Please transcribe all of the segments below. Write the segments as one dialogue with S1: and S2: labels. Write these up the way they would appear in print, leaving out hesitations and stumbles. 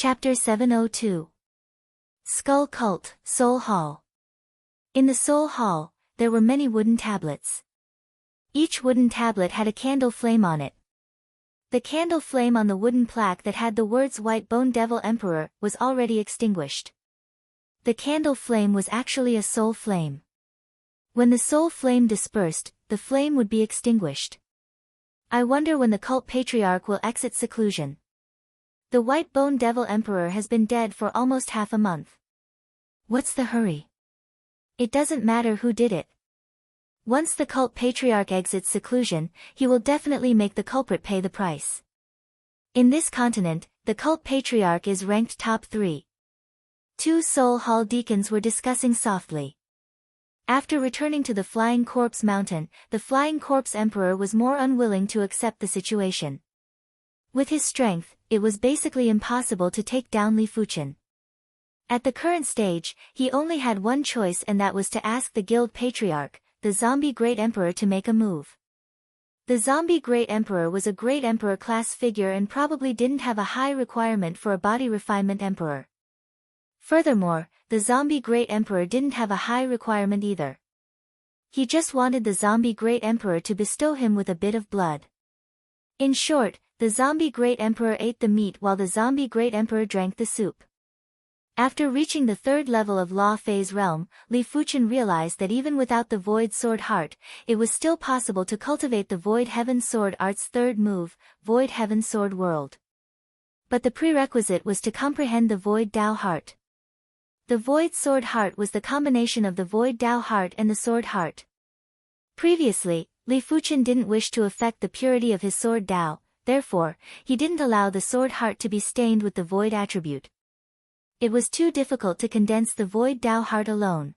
S1: Chapter 702. Skull Cult, Soul Hall. In the Soul Hall, there were many wooden tablets. Each wooden tablet had a candle flame on it. The candle flame on the wooden plaque that had the words White Bone Devil Emperor was already extinguished. The candle flame was actually a soul flame. When the soul flame dispersed, the flame would be extinguished. I wonder when the cult patriarch will exit seclusion. The White Bone Devil Emperor has been dead for almost half a month. What's the hurry? It doesn't matter who did it. Once the cult patriarch exits seclusion, he will definitely make the culprit pay the price. In this continent, the cult patriarch is ranked top 3. 2 Soul Hall deacons were discussing softly. After returning to the Flying Corpse Mountain, the Flying Corpse Emperor was more unwilling to accept the situation. With his strength, it was basically impossible to take down Li Fuchen. At the current stage, he only had one choice, and that was to ask the Guild Patriarch, the Zombie Great Emperor, to make a move. The Zombie Great Emperor was a Great Emperor class figure and probably didn't have a high requirement for a body refinement emperor. Furthermore, the Zombie Great Emperor didn't have a high requirement either. He just wanted the Zombie Great Emperor to bestow him with a bit of blood. In short, the Zombie Great Emperor ate the meat while the Zombie Great Emperor drank the soup. After reaching the 3rd level of Law Phase Realm, Li Fuchen realized that even without the Void Sword Heart, it was still possible to cultivate the Void Heaven Sword Art's 3rd move, Void Heaven Sword World. But the prerequisite was to comprehend the Void Dao Heart. The Void Sword Heart was the combination of the Void Dao Heart and the Sword Heart. Previously, Li Fuchen didn't wish to affect the purity of his Sword Dao. Therefore, he didn't allow the Sword Heart to be stained with the Void attribute. It was too difficult to condense the Void Dao Heart alone.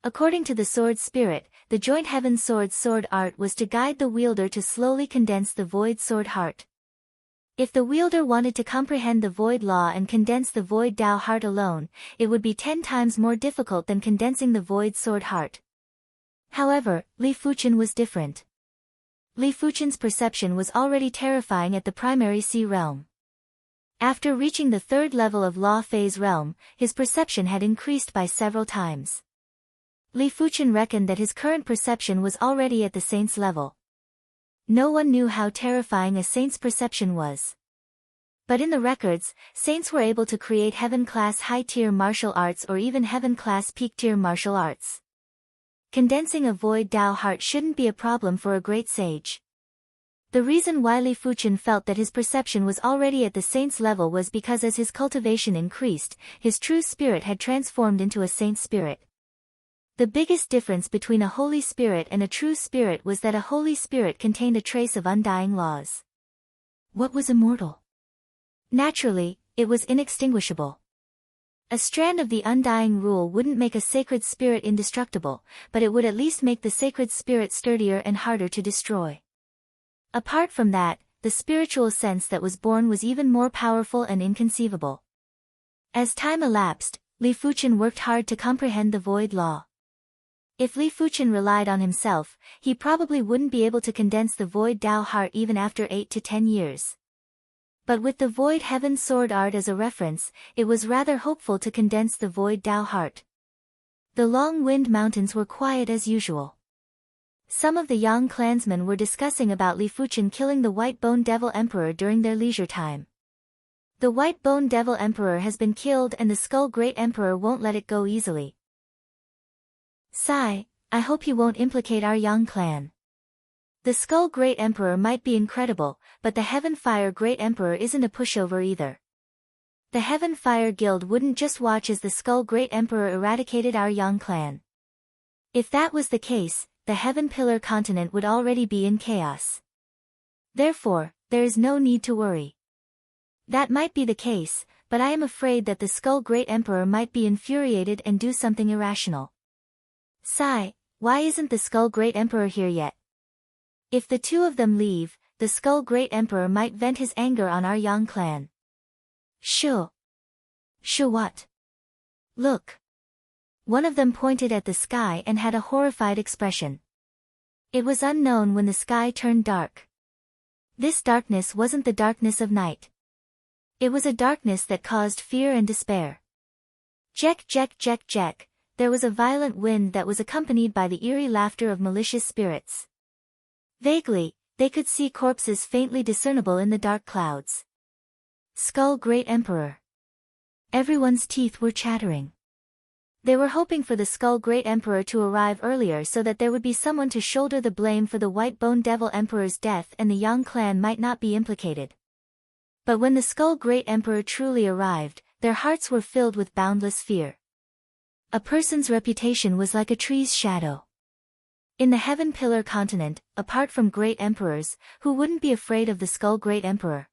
S1: According to the Sword Spirit, the Joint Heaven Sword's Sword Art was to guide the wielder to slowly condense the Void Sword Heart. If the wielder wanted to comprehend the Void Law and condense the Void Dao Heart alone, it would be 10 times more difficult than condensing the Void Sword Heart. However, Li Fuchen was different. Li Fuchen's perception was already terrifying at the primary sea realm. After reaching the 3rd level of Law Phase Realm, his perception had increased by several times. Li Fuchen reckoned that his current perception was already at the Saint's level. No one knew how terrifying a Saint's perception was. But in the records, Saints were able to create Heaven-class high-tier martial arts or even Heaven-class peak-tier martial arts. Condensing a Void Dao Heart shouldn't be a problem for a great sage. The reason why Li Fuchen felt that his perception was already at the Saint's level was because as his cultivation increased, his true spirit had transformed into a Saint spirit. The biggest difference between a Holy Spirit and a true spirit was that a Holy Spirit contained a trace of undying laws. What was immortal? Naturally, it was inextinguishable. A strand of the undying rule wouldn't make a sacred spirit indestructible, but it would at least make the sacred spirit sturdier and harder to destroy. Apart from that, the spiritual sense that was born was even more powerful and inconceivable. As time elapsed, Li Fuchen worked hard to comprehend the Void Law. If Li Fuchen relied on himself, he probably wouldn't be able to condense the Void Dao Heart even after 8 to 10 years. But with the Void Heaven Sword Art as a reference, it was rather hopeful to condense the Void Dao Heart. The Long Wind Mountains were quiet as usual. Some of the Yang clansmen were discussing about Li Fuchen killing the White Bone Devil Emperor during their leisure time. The White Bone Devil Emperor has been killed and the Skull Great Emperor won't let it go easily. Sigh, I hope he won't implicate our Yang clan. The Skull Great Emperor might be incredible, but the Heaven Fire Great Emperor isn't a pushover either. The Heaven Fire Guild wouldn't just watch as the Skull Great Emperor eradicated our Yang clan. If that was the case, the Heaven Pillar continent would already be in chaos. Therefore, there is no need to worry. That might be the case, but I am afraid that the Skull Great Emperor might be infuriated and do something irrational. Sigh, why isn't the Skull Great Emperor here yet? If the two of them leave, the Skull Great Emperor might vent his anger on our Yang clan. Sure. Sure what? Look. One of them pointed at the sky and had a horrified expression. It was unknown when the sky turned dark. This darkness wasn't the darkness of night. It was a darkness that caused fear and despair. Jek, jek, jek, jek, there was a violent wind that was accompanied by the eerie laughter of malicious spirits. Vaguely, they could see corpses faintly discernible in the dark clouds. Skull Great Emperor. Everyone's teeth were chattering. They were hoping for the Skull Great Emperor to arrive earlier so that there would be someone to shoulder the blame for the White Bone Devil Emperor's death and the Yang clan might not be implicated. But when the Skull Great Emperor truly arrived, their hearts were filled with boundless fear. A person's reputation was like a tree's shadow. In the Heaven Pillar continent, apart from great emperors, who wouldn't be afraid of the Skull Great Emperor?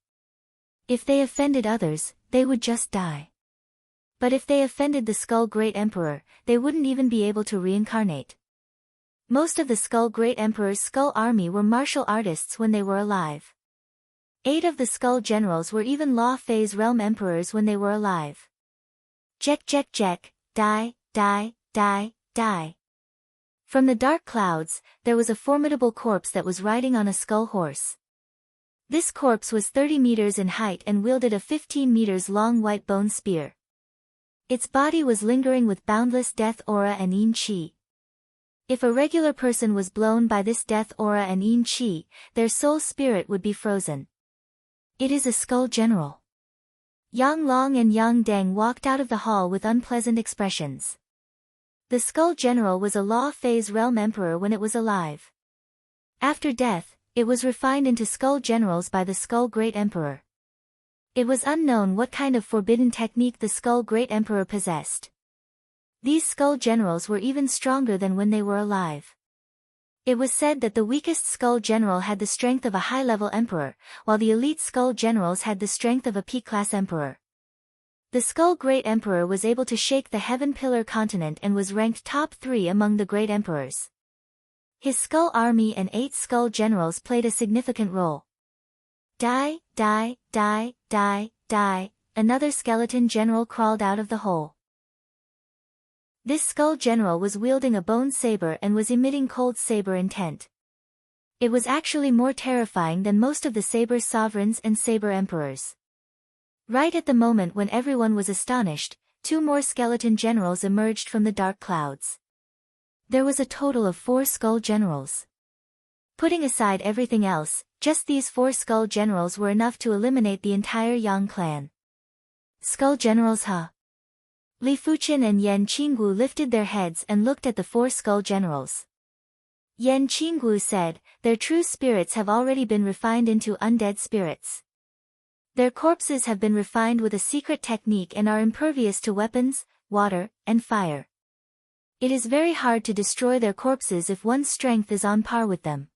S1: If they offended others, they would just die. But if they offended the Skull Great Emperor, they wouldn't even be able to reincarnate. Most of the Skull Great Emperor's Skull Army were martial artists when they were alive. 8 of the Skull Generals were even Law Phase Realm Emperors when they were alive. Jek jek jek, die, die, die, die. From the dark clouds, there was a formidable corpse that was riding on a skull horse. This corpse was 30 meters in height and wielded a 15 meters long white bone spear. Its body was lingering with boundless death aura and yin qi. If a regular person was blown by this death aura and yin qi, their soul spirit would be frozen. It is a Skull General. Yang Long and Yang Deng walked out of the hall with unpleasant expressions. The Skull General was a Law Phase Realm Emperor when it was alive. After death, it was refined into Skull Generals by the Skull Great Emperor. It was unknown what kind of forbidden technique the Skull Great Emperor possessed. These Skull Generals were even stronger than when they were alive. It was said that the weakest Skull General had the strength of a high-level emperor, while the elite Skull Generals had the strength of a P-class emperor. The Skull Great Emperor was able to shake the Heaven Pillar continent and was ranked top 3 among the great emperors. His Skull Army and 8 Skull Generals played a significant role. Die, die, die, die, die, another skeleton general crawled out of the hole. This Skull General was wielding a bone saber and was emitting cold saber intent. It was actually more terrifying than most of the Saber Sovereigns and Saber Emperors. Right at the moment when everyone was astonished, 2 more skeleton generals emerged from the dark clouds. There was a total of 4 Skull Generals. Putting aside everything else, just these 4 Skull Generals were enough to eliminate the entire Yang clan. Skull Generals, huh? Li Fuqin and Yan Qinggu lifted their heads and looked at the 4 Skull Generals. Yan Qinggu said, their true spirits have already been refined into undead spirits. Their corpses have been refined with a secret technique and are impervious to weapons, water, and fire. It is very hard to destroy their corpses if one's strength is on par with them.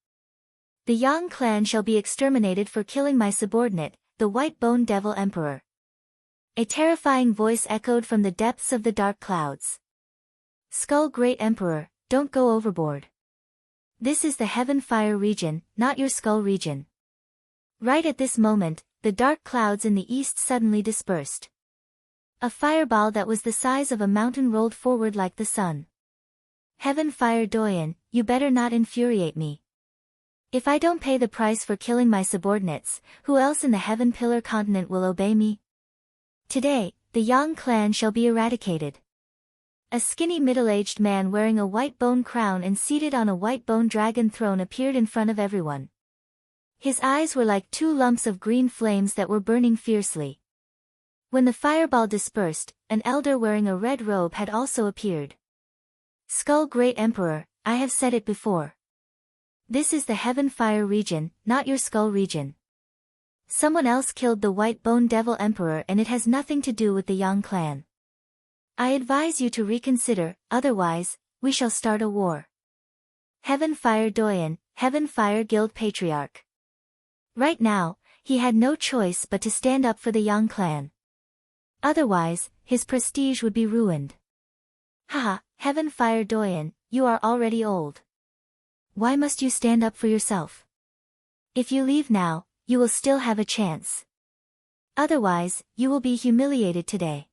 S1: The Yang clan shall be exterminated for killing my subordinate, the White Bone Devil Emperor. A terrifying voice echoed from the depths of the dark clouds. Skull Great Emperor, don't go overboard. This is the Heaven Fire region, not your Skull region. Right at this moment, the dark clouds in the east suddenly dispersed. A fireball that was the size of a mountain rolled forward like the sun. Heaven Fire Doyen, you better not infuriate me. If I don't pay the price for killing my subordinates, who else in the Heaven Pillar continent will obey me? Today, the Yang clan shall be eradicated. A skinny middle-aged man wearing a white bone crown and seated on a white bone dragon throne appeared in front of everyone. His eyes were like 2 lumps of green flames that were burning fiercely. When the fireball dispersed, an elder wearing a red robe had also appeared. Skull Great Emperor, I have said it before. This is the Heaven Fire region, not your Skull region. Someone else killed the White Bone Devil Emperor and it has nothing to do with the Yang clan. I advise you to reconsider, otherwise, we shall start a war. Heaven Fire Doyen, Heaven Fire Guild Patriarch. Right now, he had no choice but to stand up for the Yang clan. Otherwise, his prestige would be ruined. Haha, Heaven Fire Doyen, you are already old. Why must you stand up for yourself? If you leave now, you will still have a chance. Otherwise, you will be humiliated today.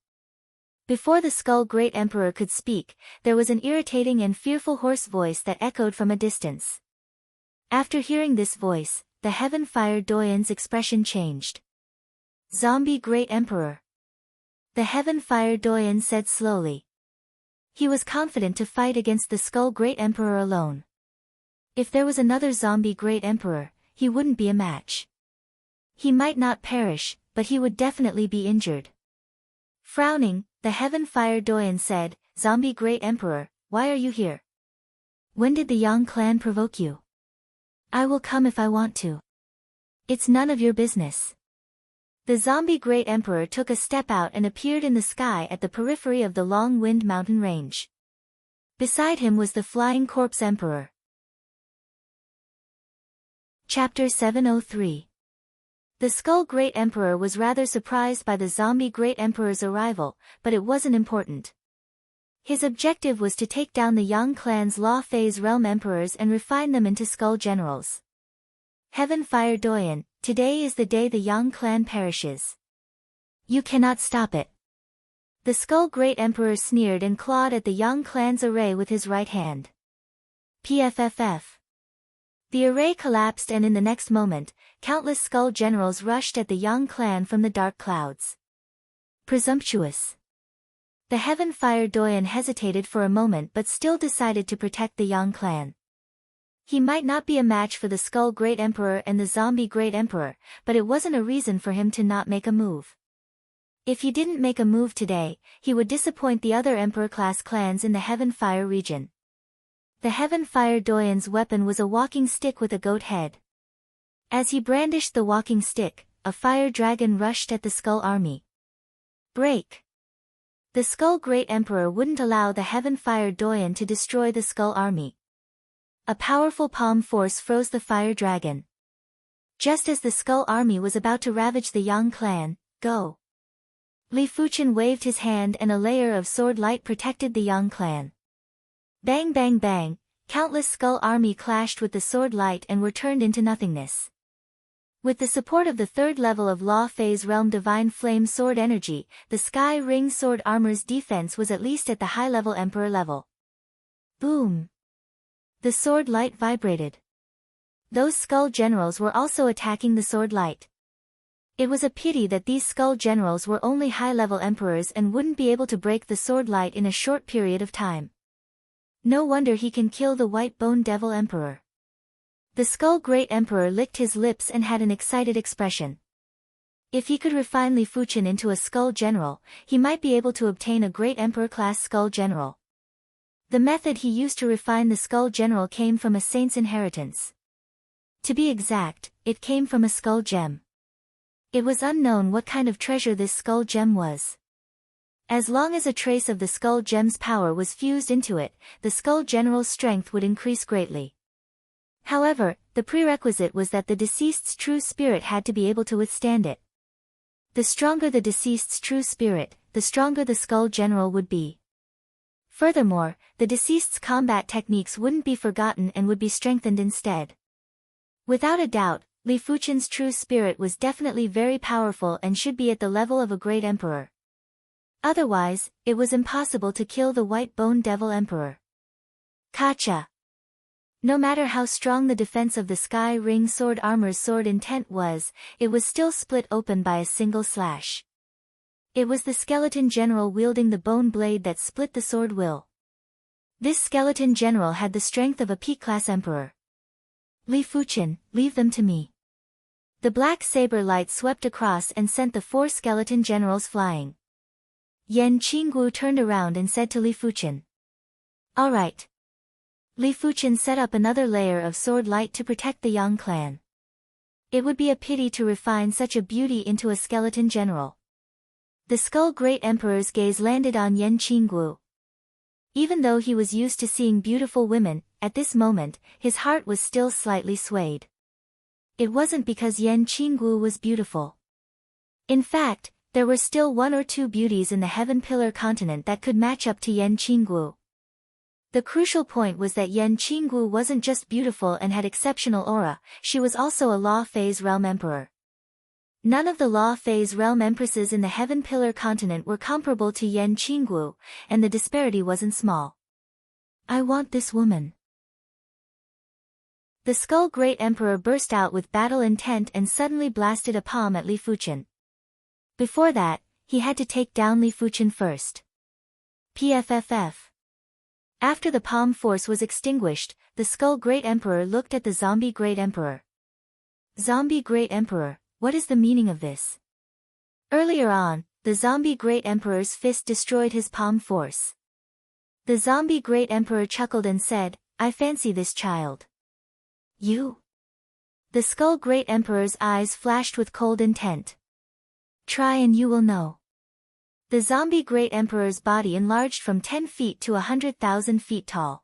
S1: Before the Skull Great Emperor could speak, there was an irritating and fearful hoarse voice that echoed from a distance. After hearing this voice, the Heaven Fire Doyen's expression changed. Zombie Great Emperor. The Heaven Fire Doyen said slowly. He was confident to fight against the Skull Great Emperor alone. If there was another Zombie Great Emperor, he wouldn't be a match. He might not perish, but he would definitely be injured. Frowning, the Heaven Fire Doyen said, Zombie Great Emperor, why are you here? When did the Yang clan provoke you? I will come if I want to. It's none of your business. The Zombie Great Emperor took a step out and appeared in the sky at the periphery of the Long Wind mountain range. Beside him was the Flying Corpse Emperor. Chapter 703. The Skull Great Emperor was rather surprised by the Zombie Great Emperor's arrival, but it wasn't important. His objective was to take down the Yang clan's Law Phase Realm Emperors and refine them into Skull Generals. Heaven Fire Doyen, today is the day the Yang clan perishes. You cannot stop it. The Skull Great Emperor sneered and clawed at the Yang clan's array with his right hand. PFFF. The array collapsed and in the next moment, countless Skull Generals rushed at the Yang clan from the dark clouds. Presumptuous. The Heaven Fire Doyen hesitated for a moment but still decided to protect the Yang clan. He might not be a match for the Skull Great Emperor and the Zombie Great Emperor, but it wasn't a reason for him to not make a move. If he didn't make a move today, he would disappoint the other Emperor-class clans in the Heaven Fire region. The Heaven Fire Doyen's weapon was a walking stick with a goat head. As he brandished the walking stick, a fire dragon rushed at the Skull Army. Break! The Skull Great Emperor wouldn't allow the Heaven Fire Doyen to destroy the Skull Army. A powerful palm force froze the fire dragon. Just as the Skull Army was about to ravage the Yang clan, go! Li Fuchen waved his hand and a layer of sword light protected the Yang clan. Bang bang bang, countless Skull Army clashed with the sword light and were turned into nothingness. With the support of the third level of Law Phase Realm Divine Flame Sword Energy, the Sky Ring Sword Armor's defense was at least at the high-level Emperor level. Boom! The sword light vibrated. Those Skull Generals were also attacking the sword light. It was a pity that these Skull Generals were only high-level Emperors and wouldn't be able to break the sword light in a short period of time. No wonder he can kill the White Bone Devil Emperor. The Skull Great Emperor licked his lips and had an excited expression. If he could refine Li Fuchen into a Skull General, he might be able to obtain a Great Emperor-class Skull General. The method he used to refine the Skull General came from a saint's inheritance. To be exact, it came from a Skull Gem. It was unknown what kind of treasure this Skull Gem was. As long as a trace of the Skull Gem's power was fused into it, the Skull General's strength would increase greatly. However, the prerequisite was that the deceased's true spirit had to be able to withstand it. The stronger the deceased's true spirit, the stronger the Skull General would be. Furthermore, the deceased's combat techniques wouldn't be forgotten and would be strengthened instead. Without a doubt, Li Fuchen's true spirit was definitely very powerful and should be at the level of a great emperor. Otherwise, it was impossible to kill the White Bone Devil Emperor. Kacha! No matter how strong the defense of the Sky Ring Sword Armor's sword intent was, it was still split open by a single slash. It was the Skeleton General wielding the bone blade that split the sword will. This Skeleton General had the strength of a P-class emperor. Li Fuchen, leave them to me. The black saber light swept across and sent the 4 Skeleton Generals flying. Yan Qinggu turned around and said to Li Fuchen. All right. Li Fuchen set up another layer of sword light to protect the Yang clan. It would be a pity to refine such a beauty into a Skeleton General. The Skull Great Emperor's gaze landed on Yan Qinggu. Even though he was used to seeing beautiful women, at this moment, his heart was still slightly swayed. It wasn't because Yan Qinggu was beautiful. In fact, there were still 1 or 2 beauties in the Heaven Pillar continent that could match up to Yan Qinggu. The crucial point was that Yan Qinggu wasn't just beautiful and had exceptional aura, she was also a Law Phase Realm Emperor. None of the Law Phase Realm Empresses in the Heaven Pillar continent were comparable to Yan Qinggu, and the disparity wasn't small. I want this woman. The Skull Great Emperor burst out with battle intent and suddenly blasted a palm at Li Fuchen. Before that, he had to take down Li Fuchen first. PFFF. After the palm force was extinguished, the Skull Great Emperor looked at the Zombie Great Emperor. Zombie Great Emperor, what is the meaning of this? Earlier on, the Zombie Great Emperor's fist destroyed his palm force. The Zombie Great Emperor chuckled and said, I fancy this child. You? The Skull Great Emperor's eyes flashed with cold intent. Try and you will know. The Zombie Great Emperor's body enlarged from 10 feet to 100,000 feet tall.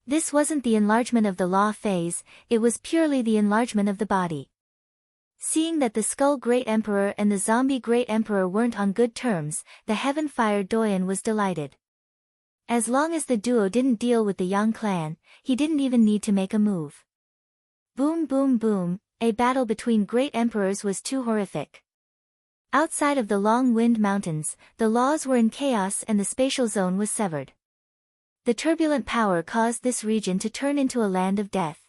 S1: This wasn't the enlargement of the law phase, it was purely the enlargement of the body. Seeing that the Skull Great Emperor and the Zombie Great Emperor weren't on good terms, the Heaven Fire Doyen was delighted. As long as the duo didn't deal with the Yang clan, he didn't even need to make a move. Boom boom boom, a battle between great emperors was too horrific. Outside of the Long Wind Mountains, the laws were in chaos and the spatial zone was severed. The turbulent power caused this region to turn into a land of death.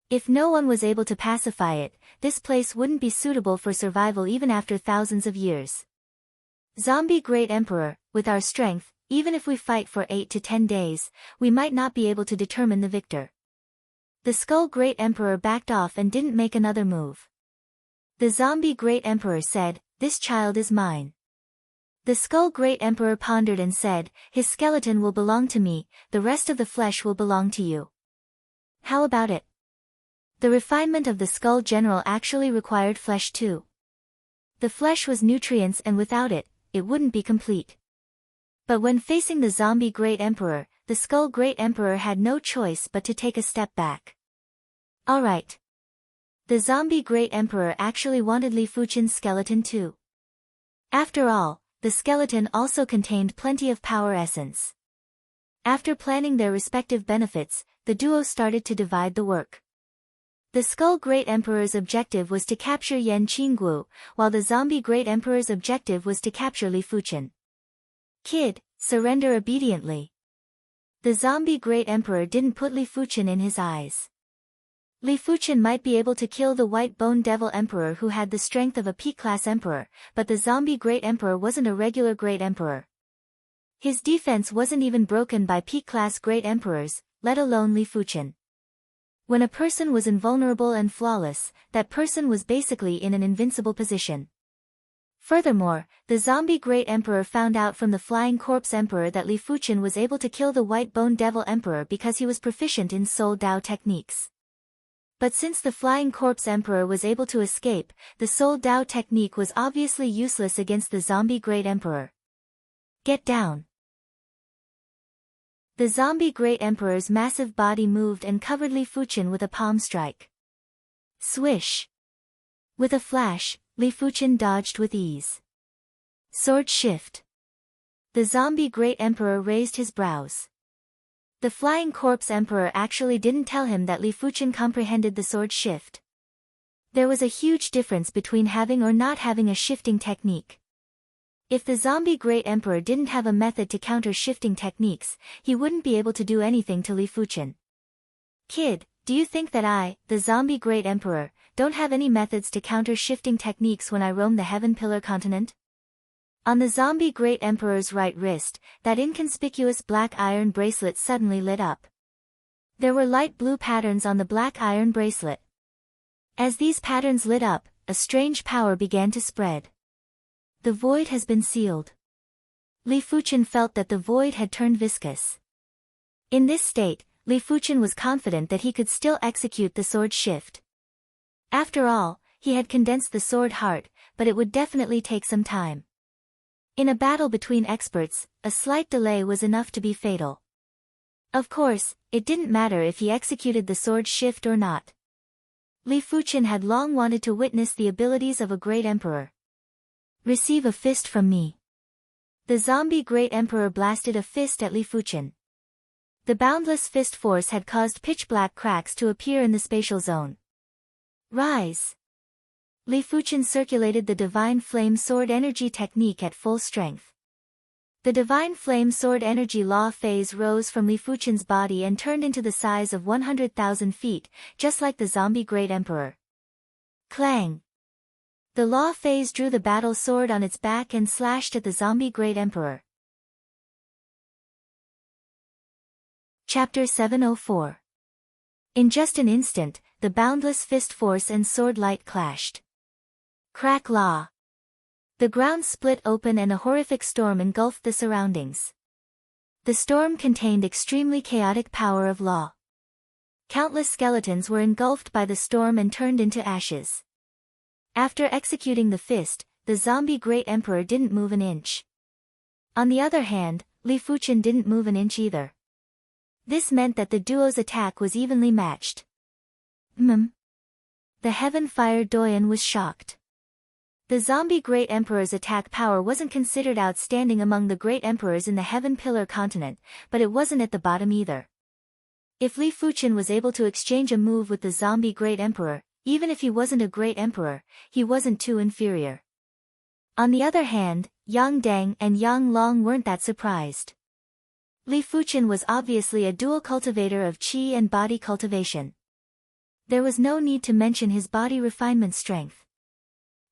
S1: If no one was able to pacify it, this place wouldn't be suitable for survival even after thousands of years. Zombie Great Emperor, with our strength, even if we fight for 8 to 10 days, we might not be able to determine the victor. The Skull Great Emperor backed off and didn't make another move. The Zombie Great Emperor said, this child is mine. The Skull Great Emperor pondered and said, his skeleton will belong to me, the rest of the flesh will belong to you. How about it? The refinement of the Skull General actually required flesh too. The flesh was nutrients and without it, it wouldn't be complete. But when facing the Zombie Great Emperor, the Skull Great Emperor had no choice but to take a step back. Alright. The Zombie Great Emperor actually wanted Li Fuchen's skeleton too. After all, the skeleton also contained plenty of power essence. After planning their respective benefits, the duo started to divide the work. The Skull Great Emperor's objective was to capture Yan Qingguo, while the Zombie Great Emperor's objective was to capture Li Fuchen. Kid, surrender obediently. The Zombie Great Emperor didn't put Li Fuchen in his eyes. Li Fuchen might be able to kill the White Bone Devil Emperor who had the strength of a P-class emperor, but the Zombie Great Emperor wasn't a regular Great Emperor. His defense wasn't even broken by P-class Great Emperors, let alone Li Fuchen. When a person was invulnerable and flawless, that person was basically in an invincible position. Furthermore, the Zombie Great Emperor found out from the Flying Corpse Emperor that Li Fuchen was able to kill the White Bone Devil Emperor because he was proficient in Soul Dao techniques. But since the Flying Corpse Emperor was able to escape, the Soul Dao technique was obviously useless against the Zombie Great Emperor. Get down. The Zombie Great Emperor's massive body moved and covered Li Fuchen with a palm strike. Swish! With a flash, Li Fuchen dodged with ease. Sword shift. The Zombie Great Emperor raised his brows. The Flying Corpse Emperor actually didn't tell him that Li Fuchen comprehended the sword shift. There was a huge difference between having or not having a shifting technique. If the Zombie Great Emperor didn't have a method to counter shifting techniques, he wouldn't be able to do anything to Li Fuchen. Kid, do you think that I, the Zombie Great Emperor, don't have any methods to counter shifting techniques when I roam the Heaven Pillar continent? On the Zombie Great Emperor's right wrist, that inconspicuous black iron bracelet suddenly lit up. There were light blue patterns on the black iron bracelet. As these patterns lit up, a strange power began to spread. The void has been sealed. Li Fuchen felt that the void had turned viscous. In this state, Li Fuchen was confident that he could still execute the sword shift. After all, he had condensed the sword heart, but it would definitely take some time. In a battle between experts, a slight delay was enough to be fatal. Of course, it didn't matter if he executed the sword shift or not. Li Fuchen had long wanted to witness the abilities of a great emperor. Receive a fist from me. The Zombie Great Emperor blasted a fist at Li Fuchen. The boundless fist force had caused pitch-black cracks to appear in the spatial zone. Rise! Li Fuchen circulated the Divine Flame Sword Energy technique at full strength. The Divine Flame Sword Energy Law phase rose from Li Fuchen's body and turned into the size of 100,000 feet, just like the Zombie Great Emperor. Clang! The Law phase drew the battle sword on its back and slashed at the zombie Great Emperor. Chapter 704. In just an instant, the boundless fist force and sword light clashed. Crack Law. The ground split open and a horrific storm engulfed the surroundings. The storm contained extremely chaotic power of Law. Countless skeletons were engulfed by the storm and turned into ashes. After executing the fist, the zombie Great Emperor didn't move an inch. On the other hand, Li Fuchen didn't move an inch either. This meant that the duo's attack was evenly matched. The Heaven Fire Doyen was shocked. The zombie Great Emperor's attack power wasn't considered outstanding among the Great Emperors in the Heaven Pillar continent, but it wasn't at the bottom either. If Li Fuchen was able to exchange a move with the zombie Great Emperor, even if he wasn't a Great Emperor, he wasn't too inferior. On the other hand, Yang Deng and Yang Long weren't that surprised. Li Fuchen was obviously a dual cultivator of qi and body cultivation. There was no need to mention his body refinement strength.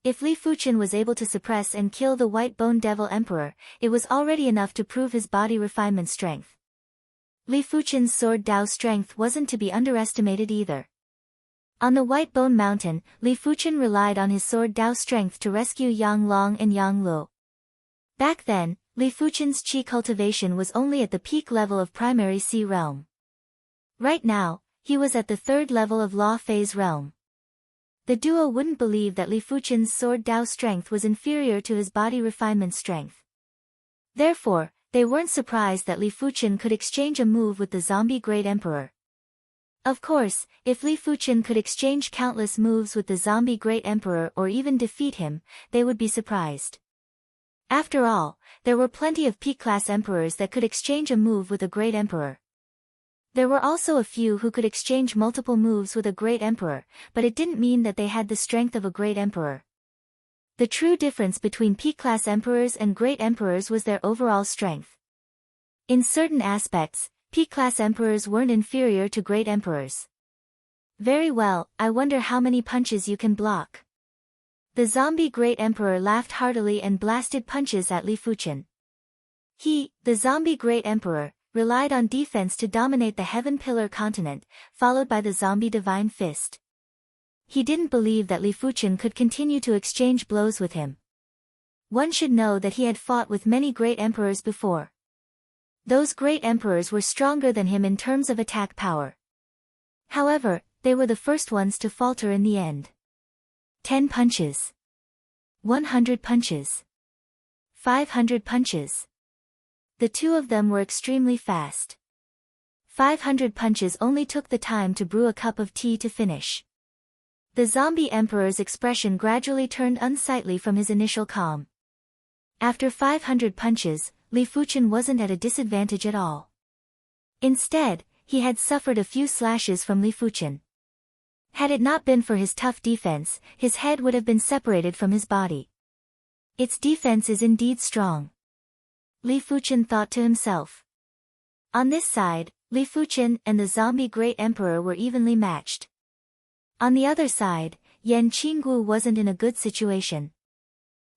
S1: If Li Fuchen was able to suppress and kill the White Bone Devil Emperor, it was already enough to prove his body refinement strength. Li Fuchen's sword Dao strength wasn't to be underestimated either. On the White Bone Mountain, Li Fuchen relied on his sword Dao strength to rescue Yang Long and Yang Luo. Back then, Li Fuchen's qi cultivation was only at the peak level of primary Sea realm. Right now, he was at the third level of Law phase realm. The duo wouldn't believe that Li Fuchen's sword Dao strength was inferior to his body refinement strength. Therefore, they weren't surprised that Li Fuchen could exchange a move with the zombie Great Emperor. Of course, if Li Fuchen could exchange countless moves with the zombie Great Emperor or even defeat him, they would be surprised. After all, there were plenty of peak-class emperors that could exchange a move with a Great Emperor. There were also a few who could exchange multiple moves with a Great Emperor, but it didn't mean that they had the strength of a Great Emperor. The true difference between peak-class emperors and Great Emperors was their overall strength. In certain aspects, peak-class emperors weren't inferior to Great Emperors. Very well, I wonder how many punches you can block. The zombie Great Emperor laughed heartily and blasted punches at Li Fuchen. He, the zombie Great Emperor, relied on defense to dominate the Heaven Pillar continent, followed by the zombie Divine Fist. He didn't believe that Li Fuchen could continue to exchange blows with him. One should know that he had fought with many Great Emperors before. Those Great Emperors were stronger than him in terms of attack power. However, they were the first ones to falter in the end. 10 punches. 100 punches. 500 punches. The two of them were extremely fast. 500 punches only took the time to brew a cup of tea to finish. The zombie emperor's expression gradually turned unsightly from his initial calm. After 500 punches, Li Fuchen wasn't at a disadvantage at all. Instead, he had suffered a few slashes from Li Fuchen. Had it not been for his tough defense, his head would have been separated from his body. Its defense is indeed strong. Li Fuchen thought to himself. On this side, Li Fuchen and the zombie Great Emperor were evenly matched. On the other side, Yan Qingwu wasn't in a good situation.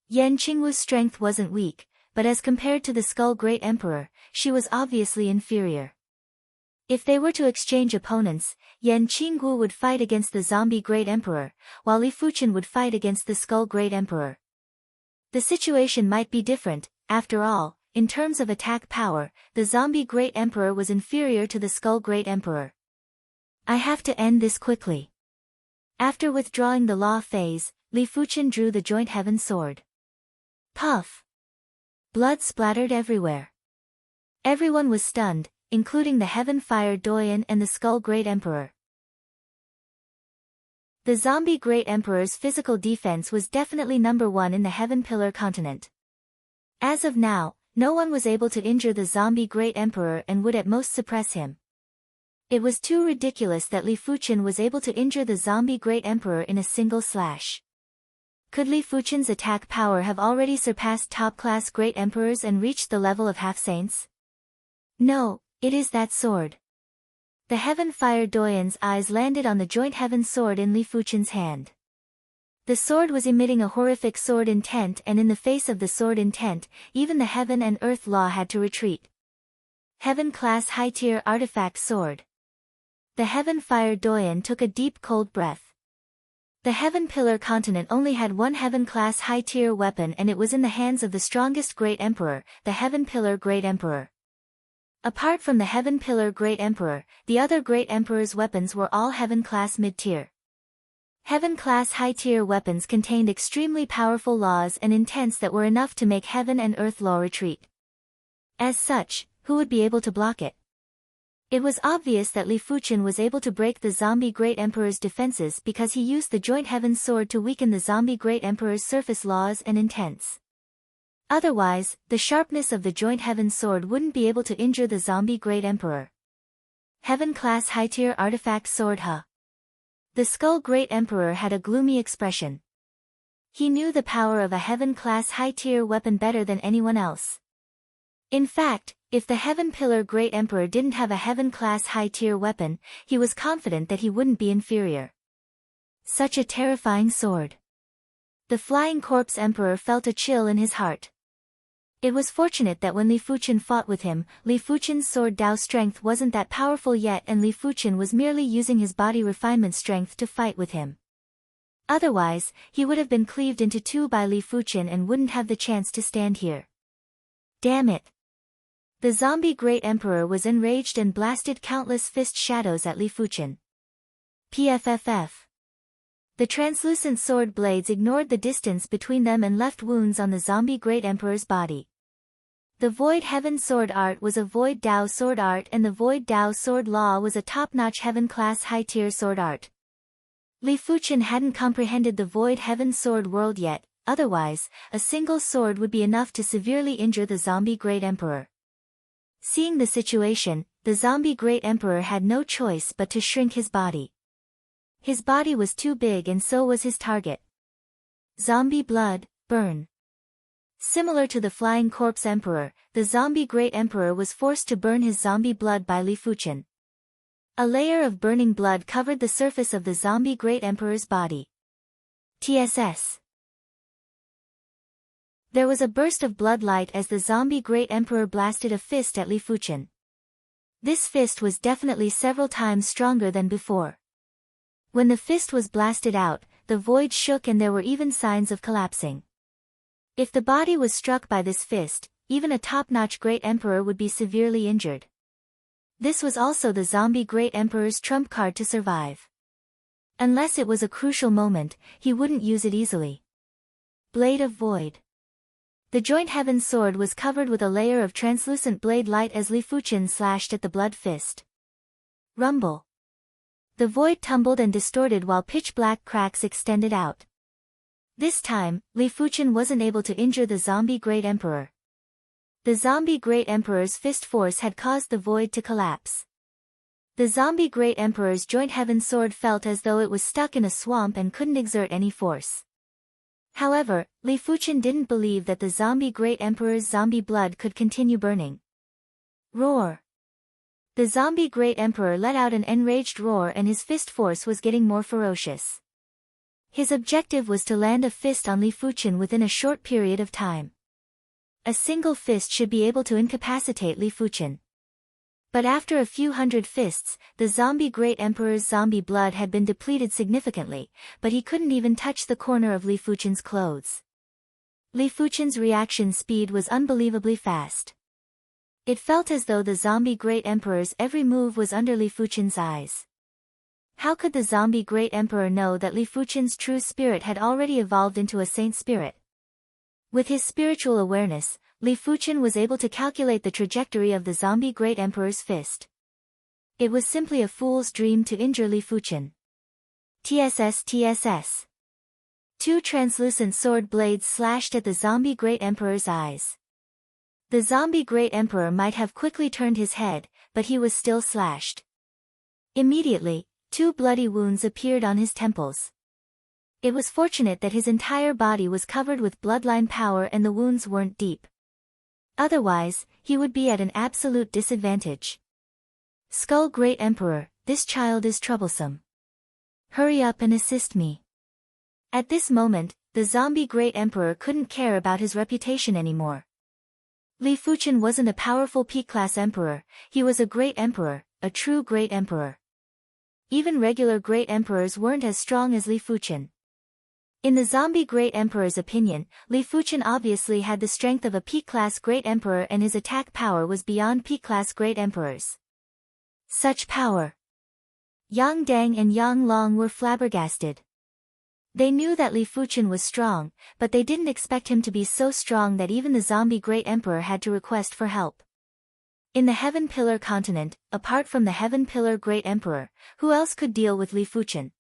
S1: Yan Qingwu's strength wasn't weak, but as compared to the Skull Great Emperor, she was obviously inferior. If they were to exchange opponents, Yan Qingwu would fight against the zombie Great Emperor, while Li Fuchen would fight against the Skull Great Emperor. The situation might be different, after all. In terms of attack power, the zombie Great Emperor was inferior to the Skull Great Emperor. I have to end this quickly. After withdrawing the Law phase, Li Fuchen drew the Joint Heaven Sword. Puff! Blood splattered everywhere. Everyone was stunned, including the Heaven Fire Doyen and the Skull Great Emperor. The zombie Great Emperor's physical defense was definitely number one in the Heaven Pillar continent. As of now, no one was able to injure the zombie Great Emperor and would at most suppress him. It was too ridiculous that Li Fuchen was able to injure the zombie Great Emperor in a single slash. Could Li Fuchen's attack power have already surpassed top-class Great Emperors and reached the level of half-saints? No, it is that sword. The Heaven Fire Doyen's eyes landed on the Joint Heaven Sword in Li Fuchen's hand. The sword was emitting a horrific sword intent, and in the face of the sword intent, even the heaven and earth law had to retreat. Heaven Class High Tier Artifact Sword. The Heaven Fire Doyen took a deep cold breath. The Heaven Pillar continent only had one Heaven Class High Tier weapon, and it was in the hands of the strongest Great Emperor, the Heaven Pillar Great Emperor. Apart from the Heaven Pillar Great Emperor, the other Great Emperor's weapons were all Heaven Class Mid-Tier. Heaven Class High-Tier weapons contained extremely powerful laws and intents that were enough to make heaven and earth law retreat. As such, who would be able to block it? It was obvious that Li Fuchen was able to break the Zombie Great Emperor's defenses because he used the Joint Heaven Sword to weaken the Zombie Great Emperor's surface laws and intents. Otherwise, the sharpness of the Joint Heaven Sword wouldn't be able to injure the Zombie Great Emperor. Heaven Class High-Tier Artifact Sword. The Skull Great Emperor had a gloomy expression. He knew the power of a Heaven Class High-Tier weapon better than anyone else. In fact, if the Heaven Pillar Great Emperor didn't have a Heaven Class High-Tier weapon, he was confident that he wouldn't be inferior. Such a terrifying sword. The Flying Corpse Emperor felt a chill in his heart. It was fortunate that when Li Fuchen fought with him, Li Fuchen's sword Dao strength wasn't that powerful yet, and Li Fuchen was merely using his body refinement strength to fight with him. Otherwise, he would have been cleaved into two by Li Fuchen and wouldn't have the chance to stand here. Damn it! The Zombie Great Emperor was enraged and blasted countless fist shadows at Li Fuchen. PFFF. The translucent sword blades ignored the distance between them and left wounds on the Zombie Great Emperor's body. The Void Heaven Sword Art was a Void Dao Sword Art, and the Void Dao Sword Law was a top-notch Heaven Class High-Tier Sword Art. Li Fuchen hadn't comprehended the Void Heaven Sword world yet, otherwise, a single sword would be enough to severely injure the Zombie Great Emperor. Seeing the situation, the Zombie Great Emperor had no choice but to shrink his body. His body was too big and so was his target. Zombie blood, burn. Similar to the Flying Corpse Emperor, the Zombie Great Emperor was forced to burn his zombie blood by Li Fuchen. A layer of burning blood covered the surface of the Zombie Great Emperor's body. TSS. There was a burst of blood light as the Zombie Great Emperor blasted a fist at Li Fuchen. This fist was definitely several times stronger than before. When the fist was blasted out, the void shook and there were even signs of collapsing. If the body was struck by this fist, even a top-notch Great Emperor would be severely injured. This was also the Zombie Great Emperor's trump card to survive. Unless it was a crucial moment, he wouldn't use it easily. Blade of Void. The Joint Heaven Sword was covered with a layer of translucent blade light as Li Fuchen slashed at the blood fist. Rumble. The void tumbled and distorted while pitch-black cracks extended out. This time, Li Fuchen wasn't able to injure the Zombie Great Emperor. The Zombie Great Emperor's fist force had caused the void to collapse. The Zombie Great Emperor's Joint Heaven Sword felt as though it was stuck in a swamp and couldn't exert any force. However, Li Fuchen didn't believe that the Zombie Great Emperor's zombie blood could continue burning. Roar. The Zombie Great Emperor let out an enraged roar and his fist force was getting more ferocious. His objective was to land a fist on Li Fuchen within a short period of time. A single fist should be able to incapacitate Li Fuchen. But after a few hundred fists, the Zombie Great Emperor's zombie blood had been depleted significantly, but he couldn't even touch the corner of Li Fuchen's clothes. Li Fuchen's reaction speed was unbelievably fast. It felt as though the Zombie Great Emperor's every move was under Li Fuchen's eyes. How could the Zombie Great Emperor know that Li Fuchen's true spirit had already evolved into a saint spirit? With his spiritual awareness, Li Fuchen was able to calculate the trajectory of the Zombie Great Emperor's fist. It was simply a fool's dream to injure Li Fuchen. TSS. Two translucent sword blades slashed at the Zombie Great Emperor's eyes. The Zombie Great Emperor might have quickly turned his head, but he was still slashed. Immediately, two bloody wounds appeared on his temples. It was fortunate that his entire body was covered with bloodline power and the wounds weren't deep. Otherwise, he would be at an absolute disadvantage. Skull Great Emperor, this child is troublesome. Hurry up and assist me. At this moment, the zombie Great Emperor couldn't care about his reputation anymore. Li Fuchen wasn't a powerful P-class emperor, he was a great emperor, a true great emperor. Even regular great emperors weren't as strong as Li Fuchen. In the zombie great emperor's opinion, Li Fuchen obviously had the strength of a P-class great emperor and his attack power was beyond P-class great emperors. Such power! Yang Dang and Yang Long were flabbergasted. They knew that Li Fuchen was strong, but they didn't expect him to be so strong that even the zombie great emperor had to request for help. In the Heaven Pillar continent, apart from the Heaven Pillar Great Emperor, who else could deal with Li Fuchen?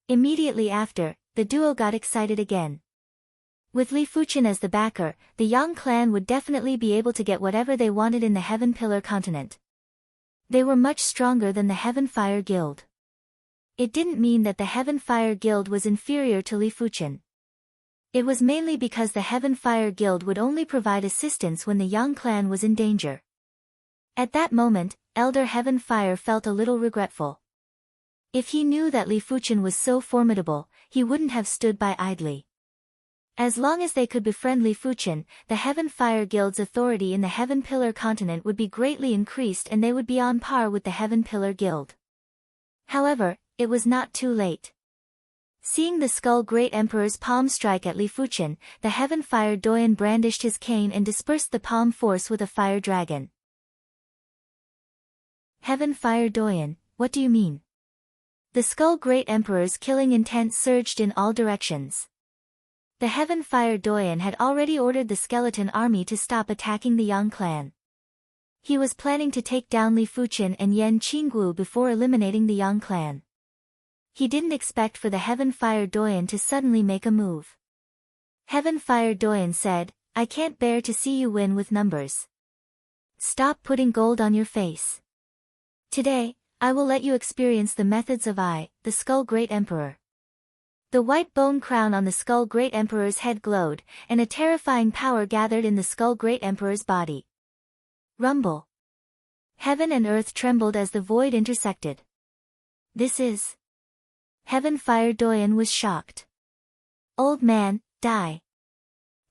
S1: Immediately after, the duo got excited again. With Li Fuchen as the backer, the Yang clan would definitely be able to get whatever they wanted in the Heaven Pillar continent. They were much stronger than the Heaven Fire Guild. It didn't mean that the Heaven Fire Guild was inferior to Li Fuchen. It was mainly because the Heaven Fire Guild would only provide assistance when the Yang clan was in danger. At that moment, Elder Heaven Fire felt a little regretful. If he knew that Li Fuchen was so formidable, he wouldn't have stood by idly. As long as they could befriend Li Fuchen, the Heaven Fire Guild's authority in the Heaven Pillar continent would be greatly increased and they would be on par with the Heaven Pillar Guild. However, it was not too late. Seeing the Skull Great Emperor's palm strike at Li Fuchen, the Heaven Fire Doyen brandished his cane and dispersed the palm force with a fire dragon. Heaven Fire Doyen, what do you mean? The Skull Great Emperor's killing intent surged in all directions. The Heaven Fire Doyen had already ordered the skeleton army to stop attacking the Yang clan. He was planning to take down Li Fuchen and Yan Qinggu before eliminating the Yang clan. He didn't expect for the Heaven Fire Doyen to suddenly make a move. Heaven Fire Doyen said, "I can't bear to see you win with numbers. Stop putting gold on your face. Today, I will let you experience the methods of the Skull Great Emperor." The white bone crown on the Skull Great Emperor's head glowed, and a terrifying power gathered in the Skull Great Emperor's body. Rumble. Heaven and earth trembled as the void intersected. This is... Heaven Fire Doyen was shocked. Old man, die.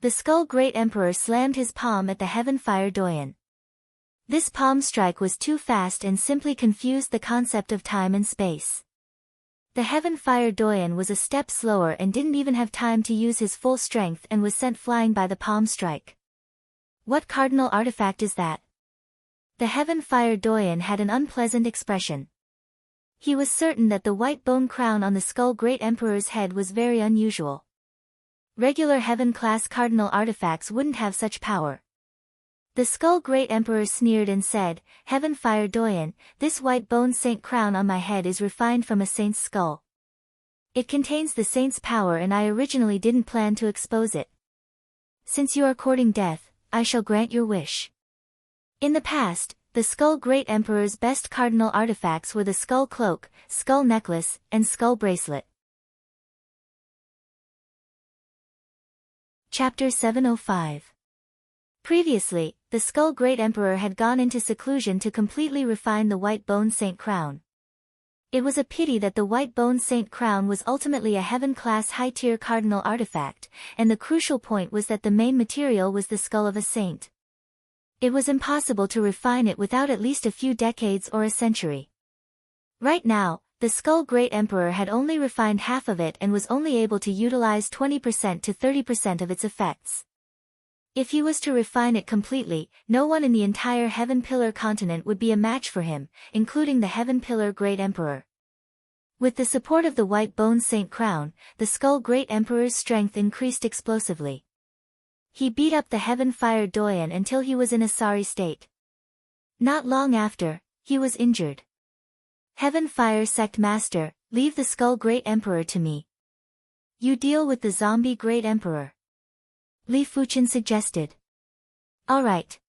S1: The Skull Great Emperor slammed his palm at the Heaven Fire Doyen. This palm strike was too fast and simply confused the concept of time and space. The Heaven Fire Doyen was a step slower and didn't even have time to use his full strength and was sent flying by the palm strike. What cardinal artifact is that? The Heaven Fire Doyen had an unpleasant expression. He was certain that the white bone crown on the Skull Great Emperor's head was very unusual. Regular Heaven-class cardinal artifacts wouldn't have such power. The Skull Great Emperor sneered and said, "Heaven Fire Doyen, this white bone saint crown on my head is refined from a saint's skull. It contains the saint's power and I originally didn't plan to expose it. Since you are courting death, I shall grant your wish." In the past, the Skull Great Emperor's best cardinal artifacts were the Skull Cloak, Skull Necklace, and Skull Bracelet. Chapter 705. Previously, the Skull Great Emperor had gone into seclusion to completely refine the White Bone Saint crown. It was a pity that the White Bone Saint crown was ultimately a Heaven-class high-tier cardinal artifact, and the crucial point was that the main material was the skull of a saint. It was impossible to refine it without at least a few decades or a century. Right now, the Skull Great Emperor had only refined half of it and was only able to utilize 20% to 30% of its effects. If he was to refine it completely, no one in the entire Heaven Pillar continent would be a match for him, including the Heaven Pillar Great Emperor. With the support of the White Bone Saint crown, the Skull Great Emperor's strength increased explosively. He beat up the Heaven Fire Doyen until he was in a sorry state. Not long after, he was injured. "Heaven Fire Sect Master, leave the Skull Great Emperor to me. You deal with the Zombie Great Emperor," Li Fuchen suggested. "All right."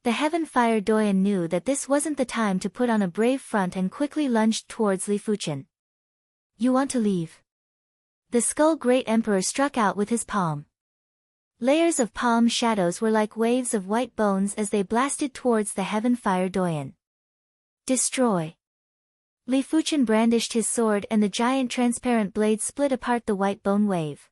S1: The Heaven Fire Doyen knew that this wasn't the time to put on a brave front and quickly lunged towards Li Fuchen. "You want to leave?" The Skull Great Emperor struck out with his palm. Layers of palm shadows were like waves of white bones as they blasted towards the Heaven Fire Doyen. "Destroy." Li Fuchen brandished his sword and the giant transparent blade split apart the white bone wave.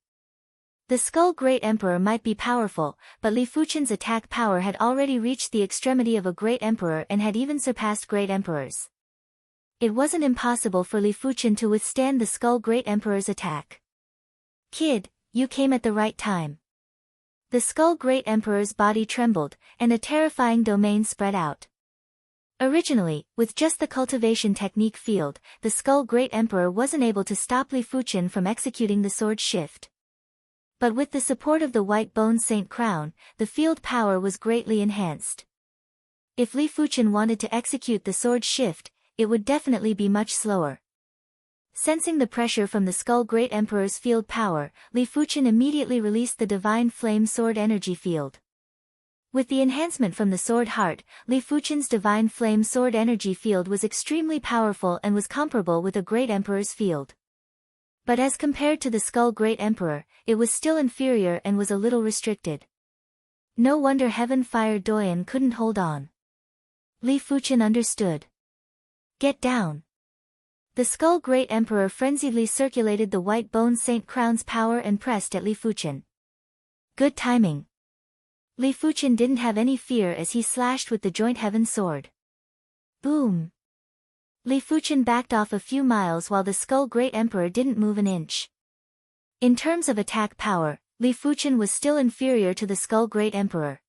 S1: The Skull Great Emperor might be powerful, but Li Fuchen's attack power had already reached the extremity of a Great Emperor and had even surpassed Great Emperors. It wasn't impossible for Li Fuchen to withstand the Skull Great Emperor's attack. "Kid, you came at the right time." The Skull Great Emperor's body trembled, and a terrifying domain spread out. Originally, with just the cultivation technique field, the Skull Great Emperor wasn't able to stop Li Fuchen from executing the sword shift. But with the support of the White Bone Saint Crown, the field power was greatly enhanced. If Li Fuchen wanted to execute the sword shift, it would definitely be much slower. Sensing the pressure from the Skull Great Emperor's field power, Li Fuchen immediately released the Divine Flame Sword Energy Field. With the enhancement from the Sword Heart, Li Fuchen's Divine Flame Sword Energy Field was extremely powerful and was comparable with a Great Emperor's field. But as compared to the Skull Great Emperor, it was still inferior and was a little restricted. No wonder Heaven Fire Doyen couldn't hold on. Li Fuchen understood. "Get down." The Skull Great Emperor frenziedly circulated the White Bone Saint Crown's power and pressed at Li Fuchen. Good timing. Li Fuchen didn't have any fear as he slashed with the Joint Heaven Sword. Boom! Li Fuchen backed off a few miles while the Skull Great Emperor didn't move an inch. In terms of attack power, Li Fuchen was still inferior to the Skull Great Emperor.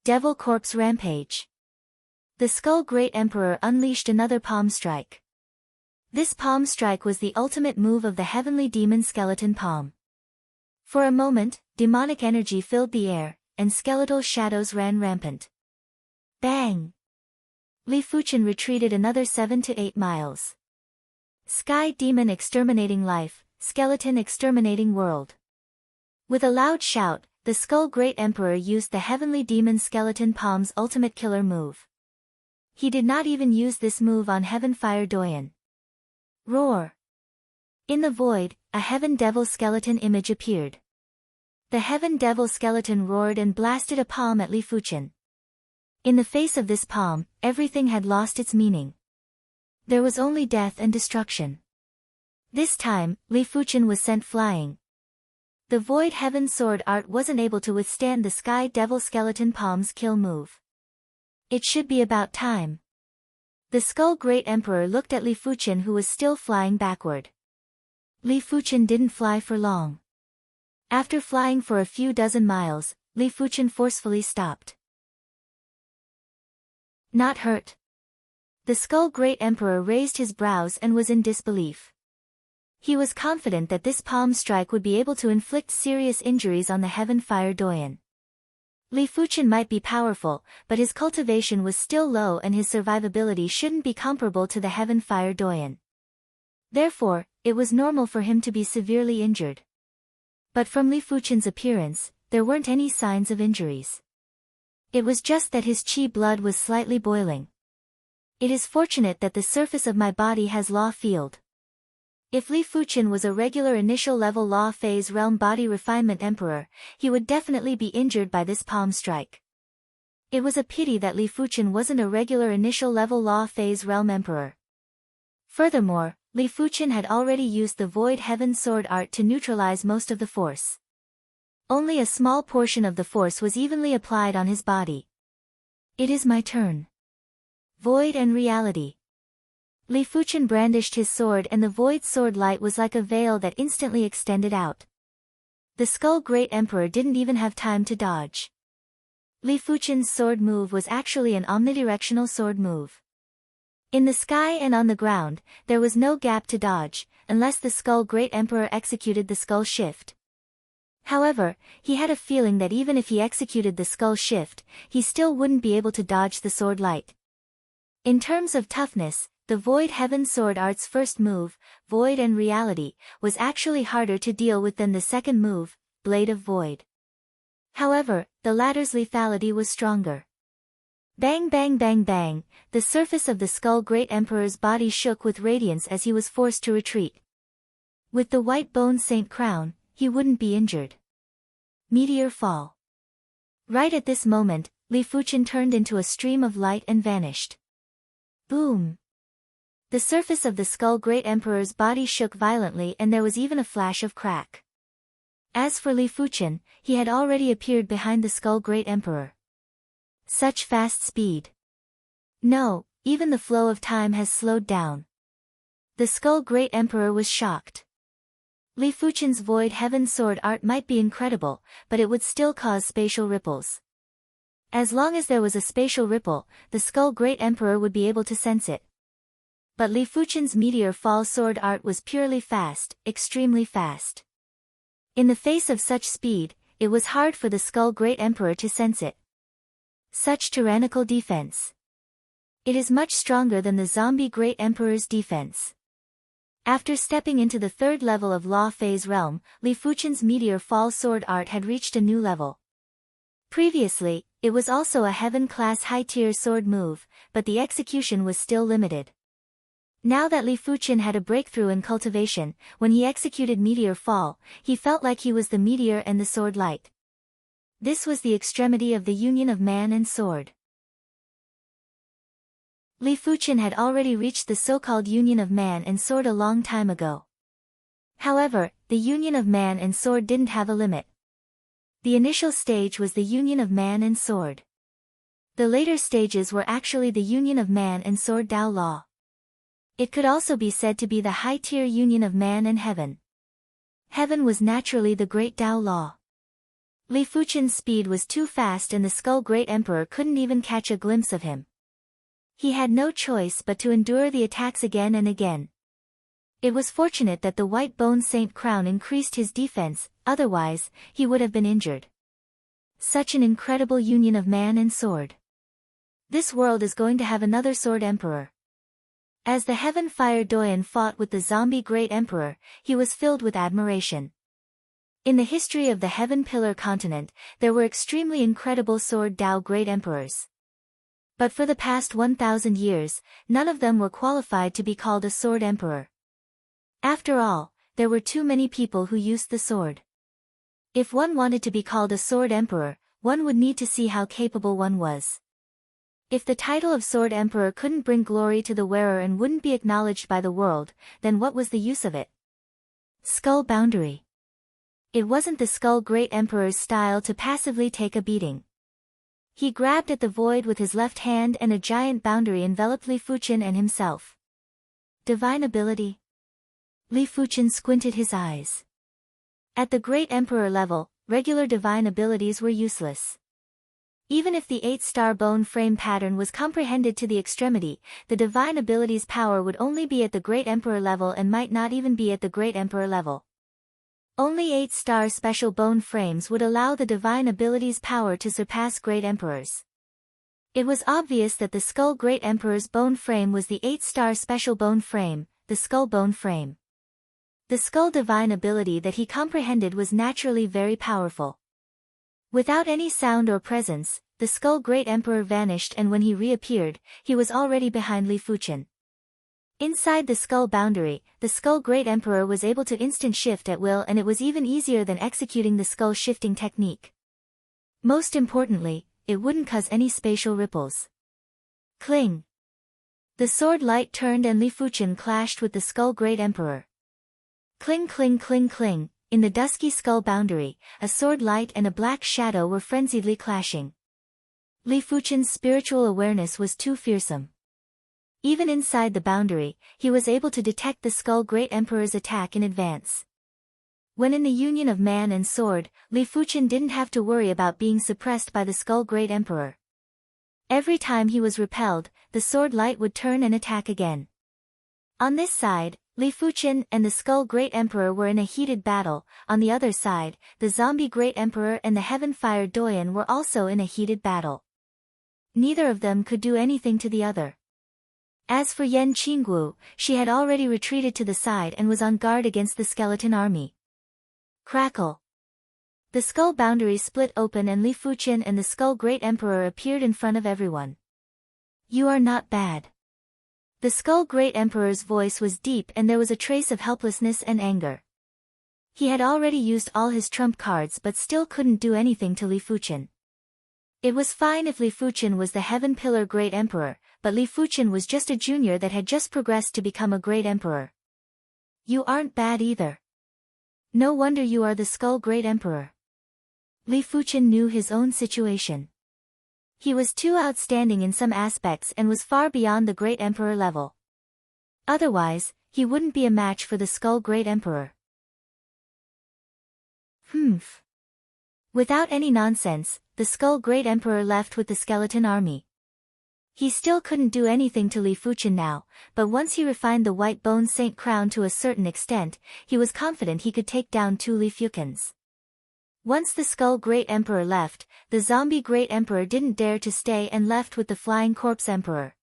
S1: Devil Corpse Rampage. The Skull Great Emperor unleashed another palm strike. This palm strike was the ultimate move of the Heavenly Demon Skeleton Palm. For a moment, demonic energy filled the air, and skeletal shadows ran rampant. Bang! Li Fuchen retreated another 7 to 8 miles. Sky Demon exterminating life, skeleton exterminating world. With a loud shout, the Skull Great Emperor used the Heavenly Demon Skeleton Palm's ultimate killer move. He did not even use this move on Heaven Fire Doyen. Roar! In the void, a Heaven Devil skeleton image appeared. The Heaven Devil skeleton roared and blasted a palm at Li Fuchen. In the face of this palm, everything had lost its meaning. There was only death and destruction. This time, Li Fuchen was sent flying. The Void Heaven Sword Art wasn't able to withstand the Sky Devil Skeleton Palm's kill move. It should be about time. The Skull Great Emperor looked at Li Fuchen, who was still flying backward. Li Fuchen didn't fly for long. After flying for a few dozen miles, Li Fuchen forcefully stopped. Not hurt. The Skull Great Emperor raised his brows and was in disbelief. He was confident that this palm strike would be able to inflict serious injuries on the Heaven Fire Doyen. Li Fuchen might be powerful, but his cultivation was still low and his survivability shouldn't be comparable to the Heaven Fire Doyen. Therefore, it was normal for him to be severely injured. But from Li Fuchen's appearance, there weren't any signs of injuries. It was just that his chi blood was slightly boiling. It is fortunate that the surface of my body has law field. If Li Fuchen was a regular initial level law phase realm body refinement emperor, he would definitely be injured by this palm strike. It was a pity that Li Fuchen wasn't a regular initial level law phase realm emperor. Furthermore, Li Fuchen had already used the Void Heaven Sword Art to neutralize most of the force. Only a small portion of the force was evenly applied on his body. It is my turn. Void and Reality. Li Fuchen brandished his sword and the Void Sword Light was like a veil that instantly extended out. The Skull Great Emperor didn't even have time to dodge. Li Fuchen's sword move was actually an omnidirectional sword move. In the sky and on the ground, there was no gap to dodge, unless the Skull Great Emperor executed the Skull Shift. However, he had a feeling that even if he executed the Skull Shift, he still wouldn't be able to dodge the Sword Light. In terms of toughness, the Void Heaven Sword Art's first move, Void and Reality, was actually harder to deal with than the second move, Blade of Void. However, the latter's lethality was stronger. Bang bang bang bang, the surface of the Skull Great Emperor's body shook with radiance as he was forced to retreat. With the White Bone Saint Crown, he wouldn't be injured. Meteor Fall. Right at this moment, Li Fuchen turned into a stream of light and vanished. Boom! The surface of the Skull Great Emperor's body shook violently and there was even a flash of crack. As for Li Fuchen, he had already appeared behind the Skull Great Emperor. Such fast speed. No, even the flow of time has slowed down. The Skull Great Emperor was shocked. Li Fuchen's Void Heaven Sword art might be incredible, but it would still cause spatial ripples. As long as there was a spatial ripple, the Skull Great Emperor would be able to sense it. But Li Fuchen's Meteor Fall sword art was purely fast, extremely fast. In the face of such speed, it was hard for the Skull Great Emperor to sense it. Such tyrannical defense. It is much stronger than the Zombie Great Emperor's defense. After stepping into the third level of Law Phase realm, Li Fuchen's Meteor Fall sword art had reached a new level. Previously, it was also a Heaven-class high-tier sword move, but the execution was still limited. Now that Li Fuchen had a breakthrough in cultivation, when he executed Meteor Fall, he felt like he was the meteor and the sword light. This was the extremity of the union of man and sword. Li Fuchen had already reached the so-called union of man and sword a long time ago. However, the union of man and sword didn't have a limit. The initial stage was the union of man and sword. The later stages were actually the union of man and sword Tao Law. It could also be said to be the high-tier union of man and heaven. Heaven was naturally the great Tao Law. Li Fuchen's speed was too fast and the Skull Great Emperor couldn't even catch a glimpse of him. He had no choice but to endure the attacks again and again. It was fortunate that the White Bone Saint crown increased his defense, otherwise, he would have been injured. Such an incredible union of man and sword. This world is going to have another Sword Emperor. As the Heaven Fire Doyen fought with the Zombie Great Emperor, he was filled with admiration. In the history of the Heaven Pillar continent, there were extremely incredible Sword Tao Great Emperors. But for the past 1,000 years, none of them were qualified to be called a Sword Emperor. After all, there were too many people who used the sword. If one wanted to be called a Sword Emperor, one would need to see how capable one was. If the title of Sword Emperor couldn't bring glory to the wearer and wouldn't be acknowledged by the world, then what was the use of it? Skull Boundary. It wasn't the Skull Great Emperor's style to passively take a beating. He grabbed at the void with his left hand and a giant boundary enveloped Li Fuchen and himself. Divine ability. Li Fuchen squinted his eyes. At the Great Emperor level, regular divine abilities were useless. Even if the 8-star bone frame pattern was comprehended to the extremity, the divine ability's power would only be at the Great Emperor level and might not even be at the Great Emperor level. Only 8-star special bone frames would allow the divine ability's power to surpass Great Emperors. It was obvious that the Skull Great Emperor's bone frame was the 8-star special bone frame, the Skull Bone Frame. The Skull divine ability that he comprehended was naturally very powerful. Without any sound or presence, the Skull Great Emperor vanished and when he reappeared, he was already behind Li Fuchen. Inside the Skull Boundary, the Skull Great Emperor was able to instant shift at will and it was even easier than executing the skull shifting technique. Most importantly, it wouldn't cause any spatial ripples. Cling. The sword light turned and Li Fuchen clashed with the Skull Great Emperor. Cling cling cling cling, in the dusky skull boundary, a sword light and a black shadow were frenziedly clashing. Li Fuchen's spiritual awareness was too fearsome. Even inside the boundary, he was able to detect the Skull Great Emperor's attack in advance. When in the union of man and sword, Li Fuchen didn't have to worry about being suppressed by the Skull Great Emperor. Every time he was repelled, the sword light would turn and attack again. On this side, Li Fuchen and the Skull Great Emperor were in a heated battle. On the other side, the Zombie Great Emperor and the Heaven Fire Doyen were also in a heated battle. Neither of them could do anything to the other. As for Yan Qinggu, she had already retreated to the side and was on guard against the skeleton army. Crackle. The skull boundary split open and Li Fuchen and the Skull Great Emperor appeared in front of everyone. You are not bad. The Skull Great Emperor's voice was deep and there was a trace of helplessness and anger. He had already used all his trump cards but still couldn't do anything to Li Fuchen. It was fine if Li Fuchen was the Heaven Pillar Great Emperor, but Li Fuchen was just a junior that had just progressed to become a great emperor. You aren't bad either. No wonder you are the Skull Great Emperor. Li Fuchen knew his own situation. He was too outstanding in some aspects and was far beyond the Great Emperor level. Otherwise, he wouldn't be a match for the Skull Great Emperor. Humph. Without any nonsense, the Skull Great Emperor left with the skeleton army. He still couldn't do anything to Li Fuchen now, but once he refined the White Bone Saint crown to a certain extent, he was confident he could take down 2 Li Fuchens. Once the Skull Great Emperor left, the Zombie Great Emperor didn't dare to stay and left with the Flying Corpse Emperor.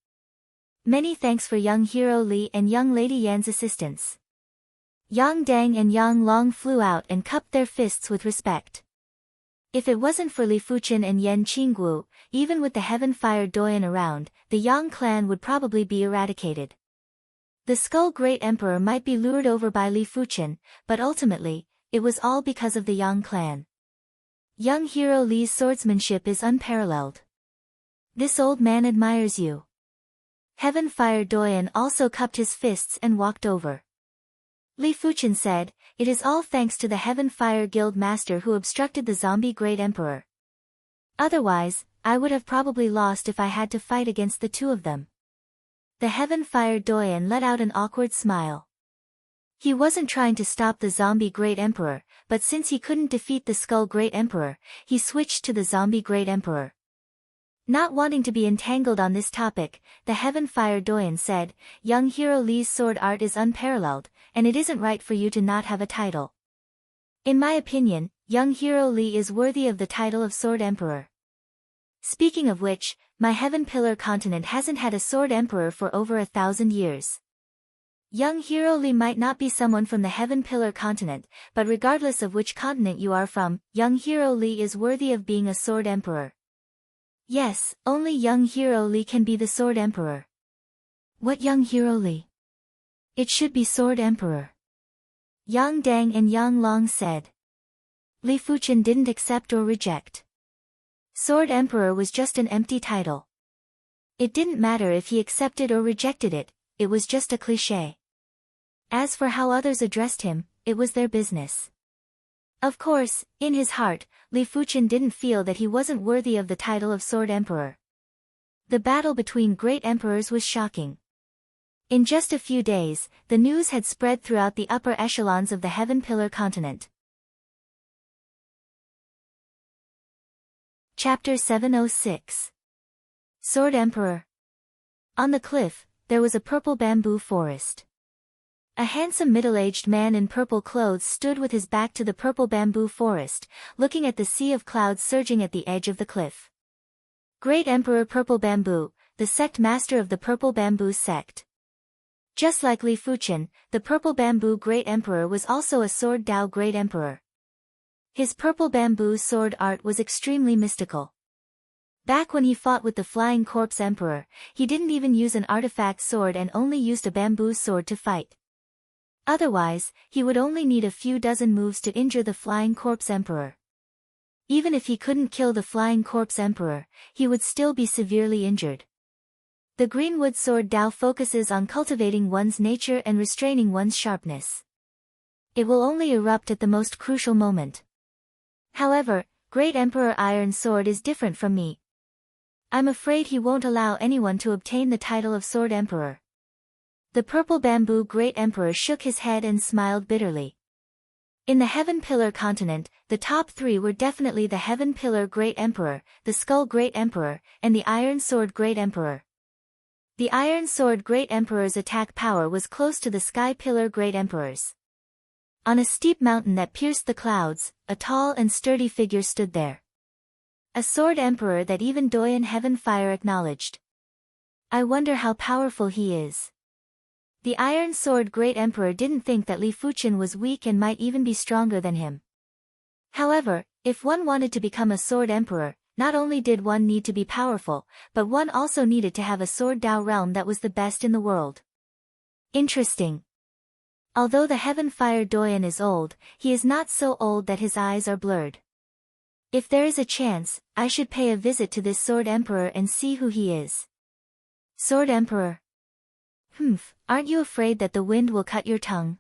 S1: Many thanks for young Hero Li and young Lady Yan's assistance. Yang Dang and Yang Long flew out and cupped their fists with respect. If it wasn't for Li Fuchen and Yan Qingguo, even with the Heaven Fire Doyen around, the Yang clan would probably be eradicated. The Skull Great Emperor might be lured over by Li Fuchen, but ultimately, it was all because of the Yang clan. Young Hero Li's swordsmanship is unparalleled. This old man admires you. Heaven Fire Doyen also cupped his fists and walked over. Li Fuchen said, "It is all thanks to the Heaven Fire Guild Master who obstructed the Zombie Great Emperor. Otherwise, I would have probably lost if I had to fight against the 2 of them." The Heaven Fire Doyen let out an awkward smile. He wasn't trying to stop the Zombie Great Emperor, but since he couldn't defeat the Skull Great Emperor, he switched to the Zombie Great Emperor. Not wanting to be entangled on this topic, the Heaven Fire Doyen said, "Young Hero Li's sword art is unparalleled, and it isn't right for you to not have a title. In my opinion, young Hero Li is worthy of the title of Sword Emperor. Speaking of which, my Heaven Pillar continent hasn't had a Sword Emperor for over 1,000 years. Young Hero Li might not be someone from the Heaven Pillar continent, but regardless of which continent you are from, young Hero Li is worthy of being a Sword Emperor. Yes, only young Hero Li can be the Sword Emperor." "What young Hero Li? It should be Sword Emperor," Yang Dang and Yang Long said. Li Fuchen didn't accept or reject. Sword Emperor was just an empty title. It didn't matter if he accepted or rejected it, it was just a cliché. As for how others addressed him, it was their business. Of course, in his heart, Li Fuchen didn't feel that he wasn't worthy of the title of Sword Emperor. The battle between great emperors was shocking. In just a few days, the news had spread throughout the upper echelons of the Heaven Pillar continent. Chapter 706. Sword Emperor. On the cliff, there was a purple bamboo forest. A handsome middle-aged man in purple clothes stood with his back to the purple bamboo forest, looking at the sea of clouds surging at the edge of the cliff. Great Emperor Purple Bamboo, the sect master of the Purple Bamboo sect. Just like Li Fuchen, the Purple Bamboo Great Emperor was also a Sword Dao Great Emperor. His purple bamboo sword art was extremely mystical. Back when he fought with the Flying Corpse Emperor, he didn't even use an artifact sword and only used a bamboo sword to fight. Otherwise, he would only need a few dozen moves to injure the Flying Corpse Emperor. Even if he couldn't kill the Flying Corpse Emperor, he would still be severely injured. The Greenwood Sword Dao focuses on cultivating one's nature and restraining one's sharpness. It will only erupt at the most crucial moment. However, Great Emperor Iron Sword is different from me. I'm afraid he won't allow anyone to obtain the title of Sword Emperor. The Purple Bamboo Great Emperor shook his head and smiled bitterly. In the Heaven Pillar continent, the top 3 were definitely the Heaven Pillar Great Emperor, the Skull Great Emperor, and the Iron Sword Great Emperor. The Iron Sword Great Emperor's attack power was close to the Sky Pillar Great Emperor's. On a steep mountain that pierced the clouds, a tall and sturdy figure stood there. A Sword Emperor that even Doyen Heaven Fire acknowledged. I wonder how powerful he is. The Iron Sword Great Emperor didn't think that Li Fuchen was weak and might even be stronger than him. However, if one wanted to become a Sword Emperor, not only did one need to be powerful, but one also needed to have a Sword Dao realm that was the best in the world. Interesting. Although the Heaven Fire Doyen is old, he is not so old that his eyes are blurred. If there is a chance, I should pay a visit to this Sword Emperor and see who he is. Sword Emperor. Aren't you afraid that the wind will cut your tongue?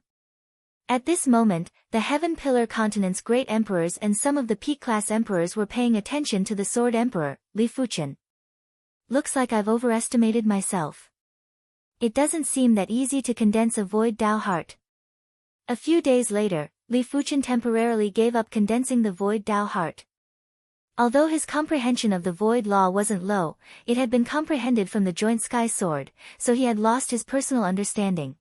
S1: At this moment, the Heaven Pillar Continent's great emperors and some of the Peak-class emperors were paying attention to the Sword Emperor, Li Fuqian. Looks like I've overestimated myself. It doesn't seem that easy to condense a void Dao heart. A few days later, Li Fuqian temporarily gave up condensing the void Dao heart. Although his comprehension of the void law wasn't low, it had been comprehended from the joint sky sword, so he had lost his personal understanding.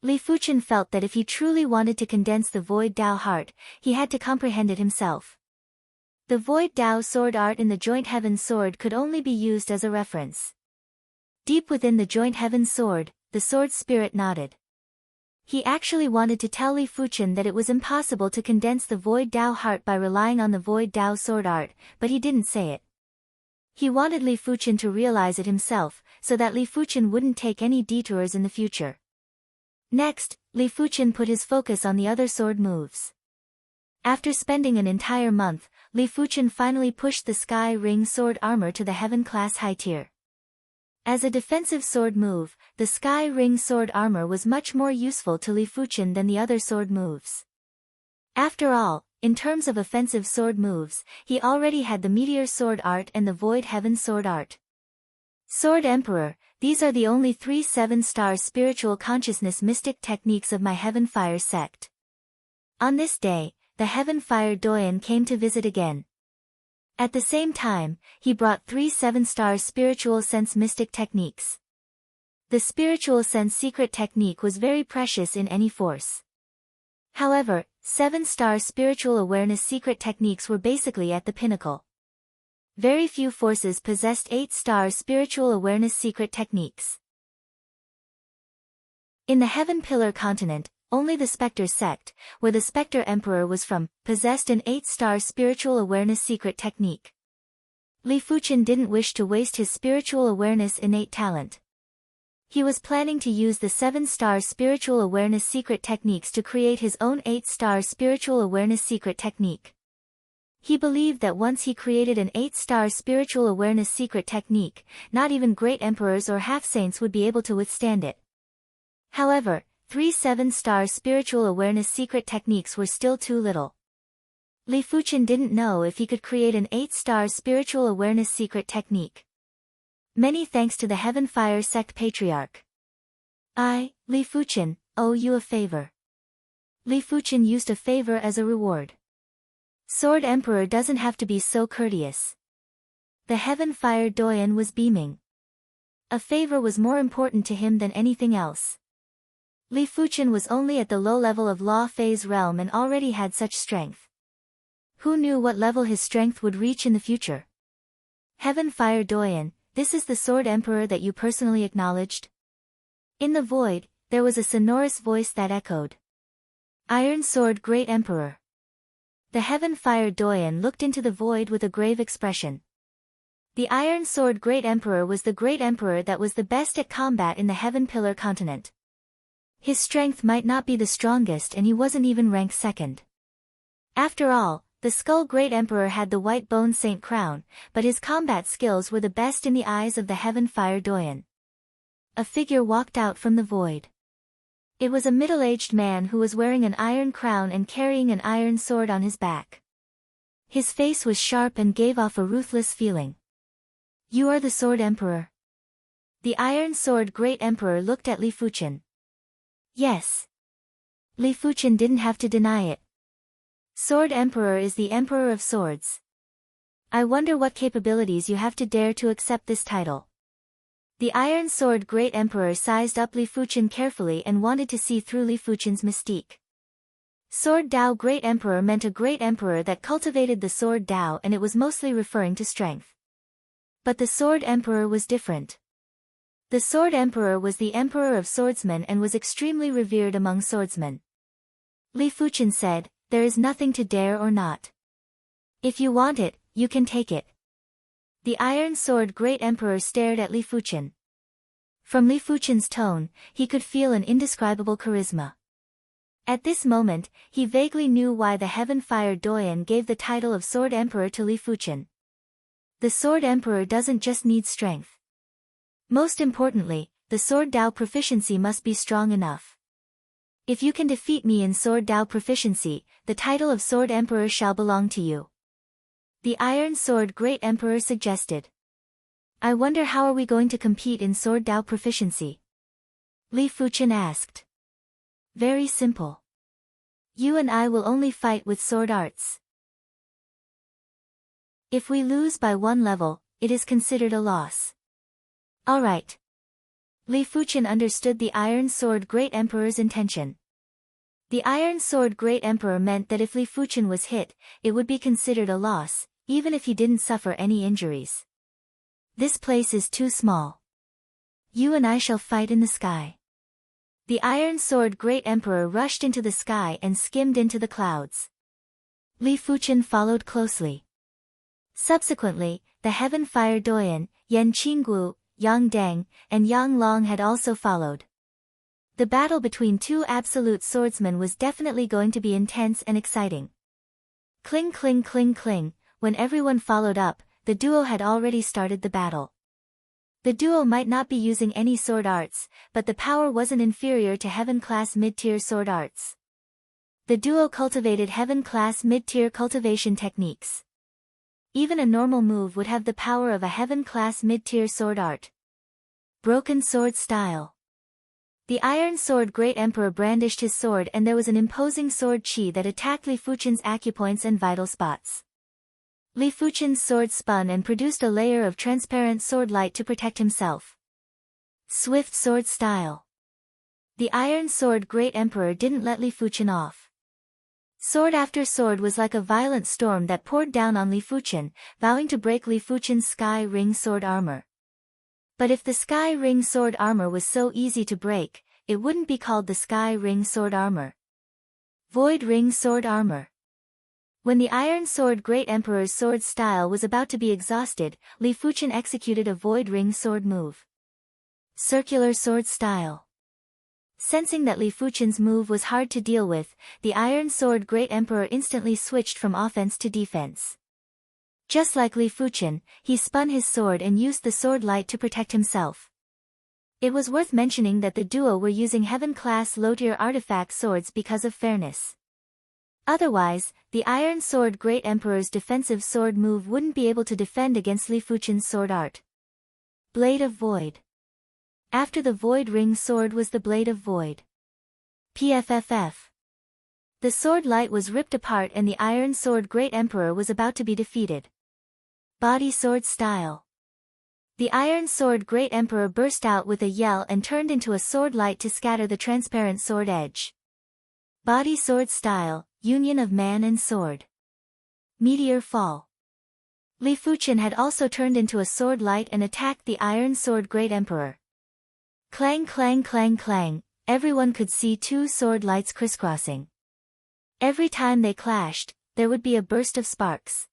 S1: Li Fuqian felt that if he truly wanted to condense the void Dao heart, he had to comprehend it himself. The void Dao sword art in the joint heaven sword could only be used as a reference. Deep within the joint heaven sword, the sword spirit nodded. He actually wanted to tell Li Fuqian that it was impossible to condense the void Dao heart by relying on the void Dao sword art, but he didn't say it. He wanted Li Fuqian to realize it himself, so that Li Fuqian wouldn't take any detours in the future. Next, Li Fuqian put his focus on the other sword moves. After spending an entire month, Li Fuqian finally pushed the Sky Ring sword armor to the Heaven class high tier. As a defensive sword move, the Sky Ring sword armor was much more useful to Li Fuqian than the other sword moves. After all, in terms of offensive sword moves, he already had the Meteor sword art and the Void Heaven sword art. Sword Emperor, these are the only 3 7-star spiritual consciousness mystic techniques of my Heaven Fire sect. On this day, the Heaven Fire Doyen came to visit again. At the same time, he brought 3 7-star spiritual sense mystic techniques. The spiritual sense secret technique was very precious in any force. However, 7-star spiritual awareness secret techniques were basically at the pinnacle. Very few forces possessed 8-star spiritual awareness secret techniques. In the Heaven Pillar Continent, only the Spectre sect, where the Spectre Emperor was from, possessed an 8-star spiritual awareness secret technique. Li Fuqian didn't wish to waste his spiritual awareness innate talent. He was planning to use the 7-star spiritual awareness secret techniques to create his own 8-star spiritual awareness secret technique. He believed that once he created an 8-star spiritual awareness secret technique, not even great emperors or half-saints would be able to withstand it. However, 3 7-star spiritual awareness secret techniques were still too little. Li Fuqian didn't know if he could create an 8-star spiritual awareness secret technique. Many thanks to the Heaven Fire sect patriarch. I, Li Fuqian, owe you a favor. Li Fuqian used a favor as a reward. Sword Emperor doesn't have to be so courteous. The Heaven Fire Doyen was beaming. A favor was more important to him than anything else. Li Fuqian was only at the low level of Law Phase realm and already had such strength. Who knew what level his strength would reach in the future? Heaven Fire Doyen, this is the Sword Emperor that you personally acknowledged? In the void, there was a sonorous voice that echoed. Iron Sword Great Emperor. The Heaven Fire Doyen looked into the void with a grave expression. The Iron Sword Great Emperor was the Great Emperor that was the best at combat in the Heaven Pillar Continent. His strength might not be the strongest and he wasn't even ranked second. After all, the Skull Great Emperor had the White Bone Saint crown, but his combat skills were the best in the eyes of the Heaven Fire Doyen. A figure walked out from the void. It was a middle-aged man who was wearing an iron crown and carrying an iron sword on his back. His face was sharp and gave off a ruthless feeling. You are the Sword Emperor. The Iron Sword Great Emperor looked at Li Fuqian. Yes. Li Fuqian didn't have to deny it. Sword Emperor is the Emperor of Swords. I wonder what capabilities you have to dare to accept this title. The Iron Sword Great Emperor sized up Li Fuqian carefully and wanted to see through Li Fuqian's mystique. Sword Dao Great Emperor meant a great emperor that cultivated the Sword Dao, and it was mostly referring to strength. But the Sword Emperor was different. The Sword Emperor was the Emperor of Swordsmen and was extremely revered among swordsmen. Li Fuqian said, there is nothing to dare or not. If you want it, you can take it. The Iron Sword Great Emperor stared at Li Fuqian. From Li Fuqian's tone, he could feel an indescribable charisma. At this moment, he vaguely knew why the Heaven Fire Doyen gave the title of Sword Emperor to Li Fuchen. The Sword Emperor doesn't just need strength. Most importantly, the Sword Dao proficiency must be strong enough. If you can defeat me in Sword Dao proficiency, the title of Sword Emperor shall belong to you. The Iron Sword Great Emperor suggested. I wonder how are we going to compete in Sword Dao proficiency? Li Fuchen asked. Very simple. You and I will only fight with sword arts. If we lose by one level, it is considered a loss. Alright. Li Fuchen understood the Iron Sword Great Emperor's intention. The Iron Sword Great Emperor meant that if Li Fuchen was hit, it would be considered a loss, even if he didn't suffer any injuries. This place is too small. You and I shall fight in the sky. The Iron Sword Great Emperor rushed into the sky and skimmed into the clouds. Li Fuchen followed closely. Subsequently, the Heaven Fire Doyen, Yan Qinggu, Yang Deng, and Yang Long had also followed. The battle between two absolute swordsmen was definitely going to be intense and exciting. Cling cling cling cling, when everyone followed up, the duo had already started the battle. The duo might not be using any sword arts, but the power wasn't inferior to Heaven-class mid-tier sword arts. The duo cultivated Heaven-class mid-tier cultivation techniques. Even a normal move would have the power of a Heaven-class mid-tier sword art. Broken sword style. The Iron Sword Great Emperor brandished his sword and there was an imposing sword chi that attacked Li Fuchen's acupoints and vital spots. Li Fuchen's sword spun and produced a layer of transparent sword light to protect himself. Swift sword style. The Iron Sword Great Emperor didn't let Li Fuchen off. Sword after sword was like a violent storm that poured down on Li Fuchen, vowing to break Li Fuchen's Sky Ring sword armor. But if the Sky Ring sword armor was so easy to break, it wouldn't be called the Sky Ring sword armor. Void Ring sword armor. When the Iron Sword Great Emperor's sword style was about to be exhausted, Li Fuchen executed a Void Ring sword move. Circular sword style. Sensing that Li Fuchen's move was hard to deal with, the Iron Sword Great Emperor instantly switched from offense to defense. Just like Li Fuchen, he spun his sword and used the sword light to protect himself. It was worth mentioning that the duo were using Heaven-class low-tier artifact swords because of fairness. Otherwise, the Iron Sword Great Emperor's defensive sword move wouldn't be able to defend against Li Fuchen's sword art. Blade of Void. After the Void Ring sword was the Blade of Void. PFFF. The sword light was ripped apart and the Iron Sword Great Emperor was about to be defeated. Body sword style. The Iron Sword Great Emperor burst out with a yell and turned into a sword light to scatter the transparent sword edge. Body sword style, union of man and sword. Meteor fall. Li Fuchen had also turned into a sword light and attacked the Iron Sword Great Emperor. Clang clang clang clang, everyone could see two sword lights crisscrossing. Every time they clashed, there would be a burst of sparks.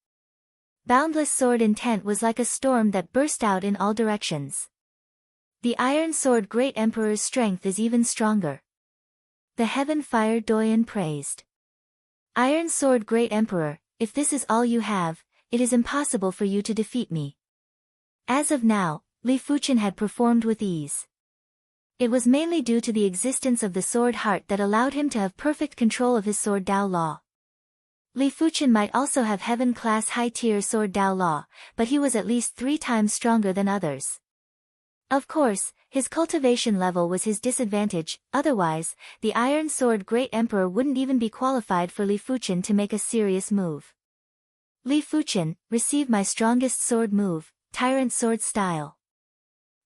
S1: Boundless sword intent was like a storm that burst out in all directions. The Iron Sword Great Emperor's strength is even stronger. The Heaven Fire Doyen praised. Iron Sword Great Emperor, if this is all you have, it is impossible for you to defeat me. As of now, Li Fuchen had performed with ease. It was mainly due to the existence of the sword heart that allowed him to have perfect control of his sword Dao Law. Li Fuchen might also have Heaven-class high-tier sword Dao Law, but he was at least 3 times stronger than others. Of course, his cultivation level was his disadvantage, otherwise, the Iron Sword Great Emperor wouldn't even be qualified for Li Fuchen to make a serious move. Li Fuchen, receive my strongest sword move, Tyrant Sword Style.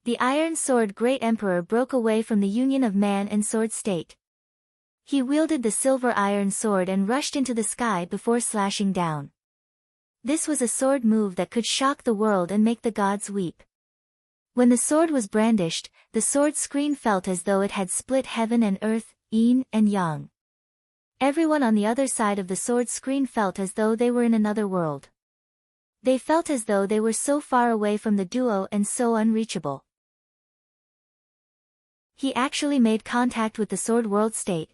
S1: The Iron Sword Great Emperor broke away from the union of man and sword state. He wielded the silver iron sword and rushed into the sky before slashing down. This was a sword move that could shock the world and make the gods weep. When the sword was brandished, the sword screen felt as though it had split heaven and earth, yin and yang. Everyone on the other side of the sword screen felt as though they were in another world. They felt as though they were so far away from the duo and so unreachable. He actually made contact with the sword world state.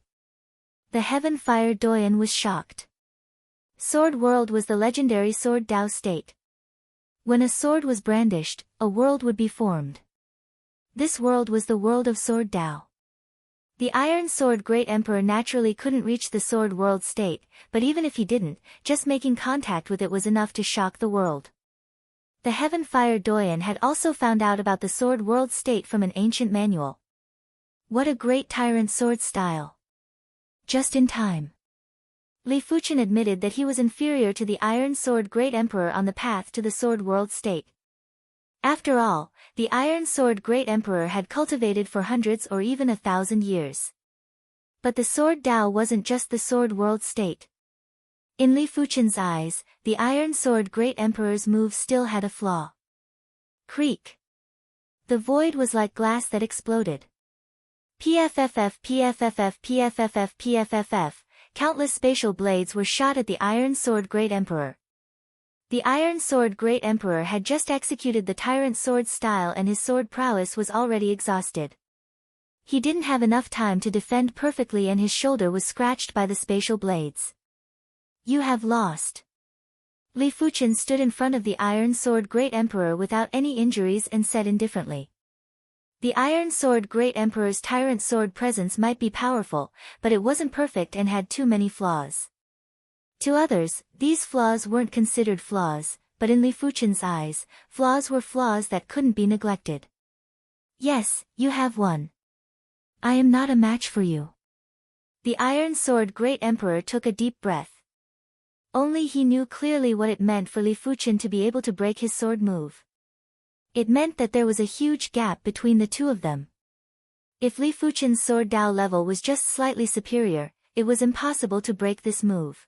S1: The Heaven Fire Doyen was shocked. Sword World was the legendary Sword Dao state. When a sword was brandished, a world would be formed. This world was the world of Sword Dao. The Iron Sword Great Emperor naturally couldn't reach the Sword World state, but even if he didn't, just making contact with it was enough to shock the world. The Heaven Fire Doyen had also found out about the Sword World state from an ancient manual. What a great tyrant sword style! Just in time. Li Fuchen admitted that he was inferior to the Iron Sword Great Emperor on the path to the Sword World state. After all, the Iron Sword Great Emperor had cultivated for hundreds or even 1,000 years. But the Sword Dao wasn't just the Sword World state. In Li Fuchen's eyes, the Iron Sword Great Emperor's move still had a flaw. Creak. The void was like glass that exploded. PFFF PFFF PFFF PFFF, countless spatial blades were shot at the Iron Sword Great Emperor. The Iron Sword Great Emperor had just executed the tyrant sword style and his sword prowess was already exhausted. He didn't have enough time to defend perfectly and his shoulder was scratched by the spatial blades. You have lost. Li Fuchen stood in front of the Iron Sword Great Emperor without any injuries and said indifferently. The Iron Sword Great Emperor's tyrant sword presence might be powerful, but it wasn't perfect and had too many flaws. To others, these flaws weren't considered flaws, but in Li Fuchen's eyes, flaws were flaws that couldn't be neglected. Yes, you have won. I am not a match for you. The Iron Sword Great Emperor took a deep breath. Only he knew clearly what it meant for Li Fuchen to be able to break his sword move. It meant that there was a huge gap between the two of them. If Li Fuchen's Sword Dao level was just slightly superior, it was impossible to break this move.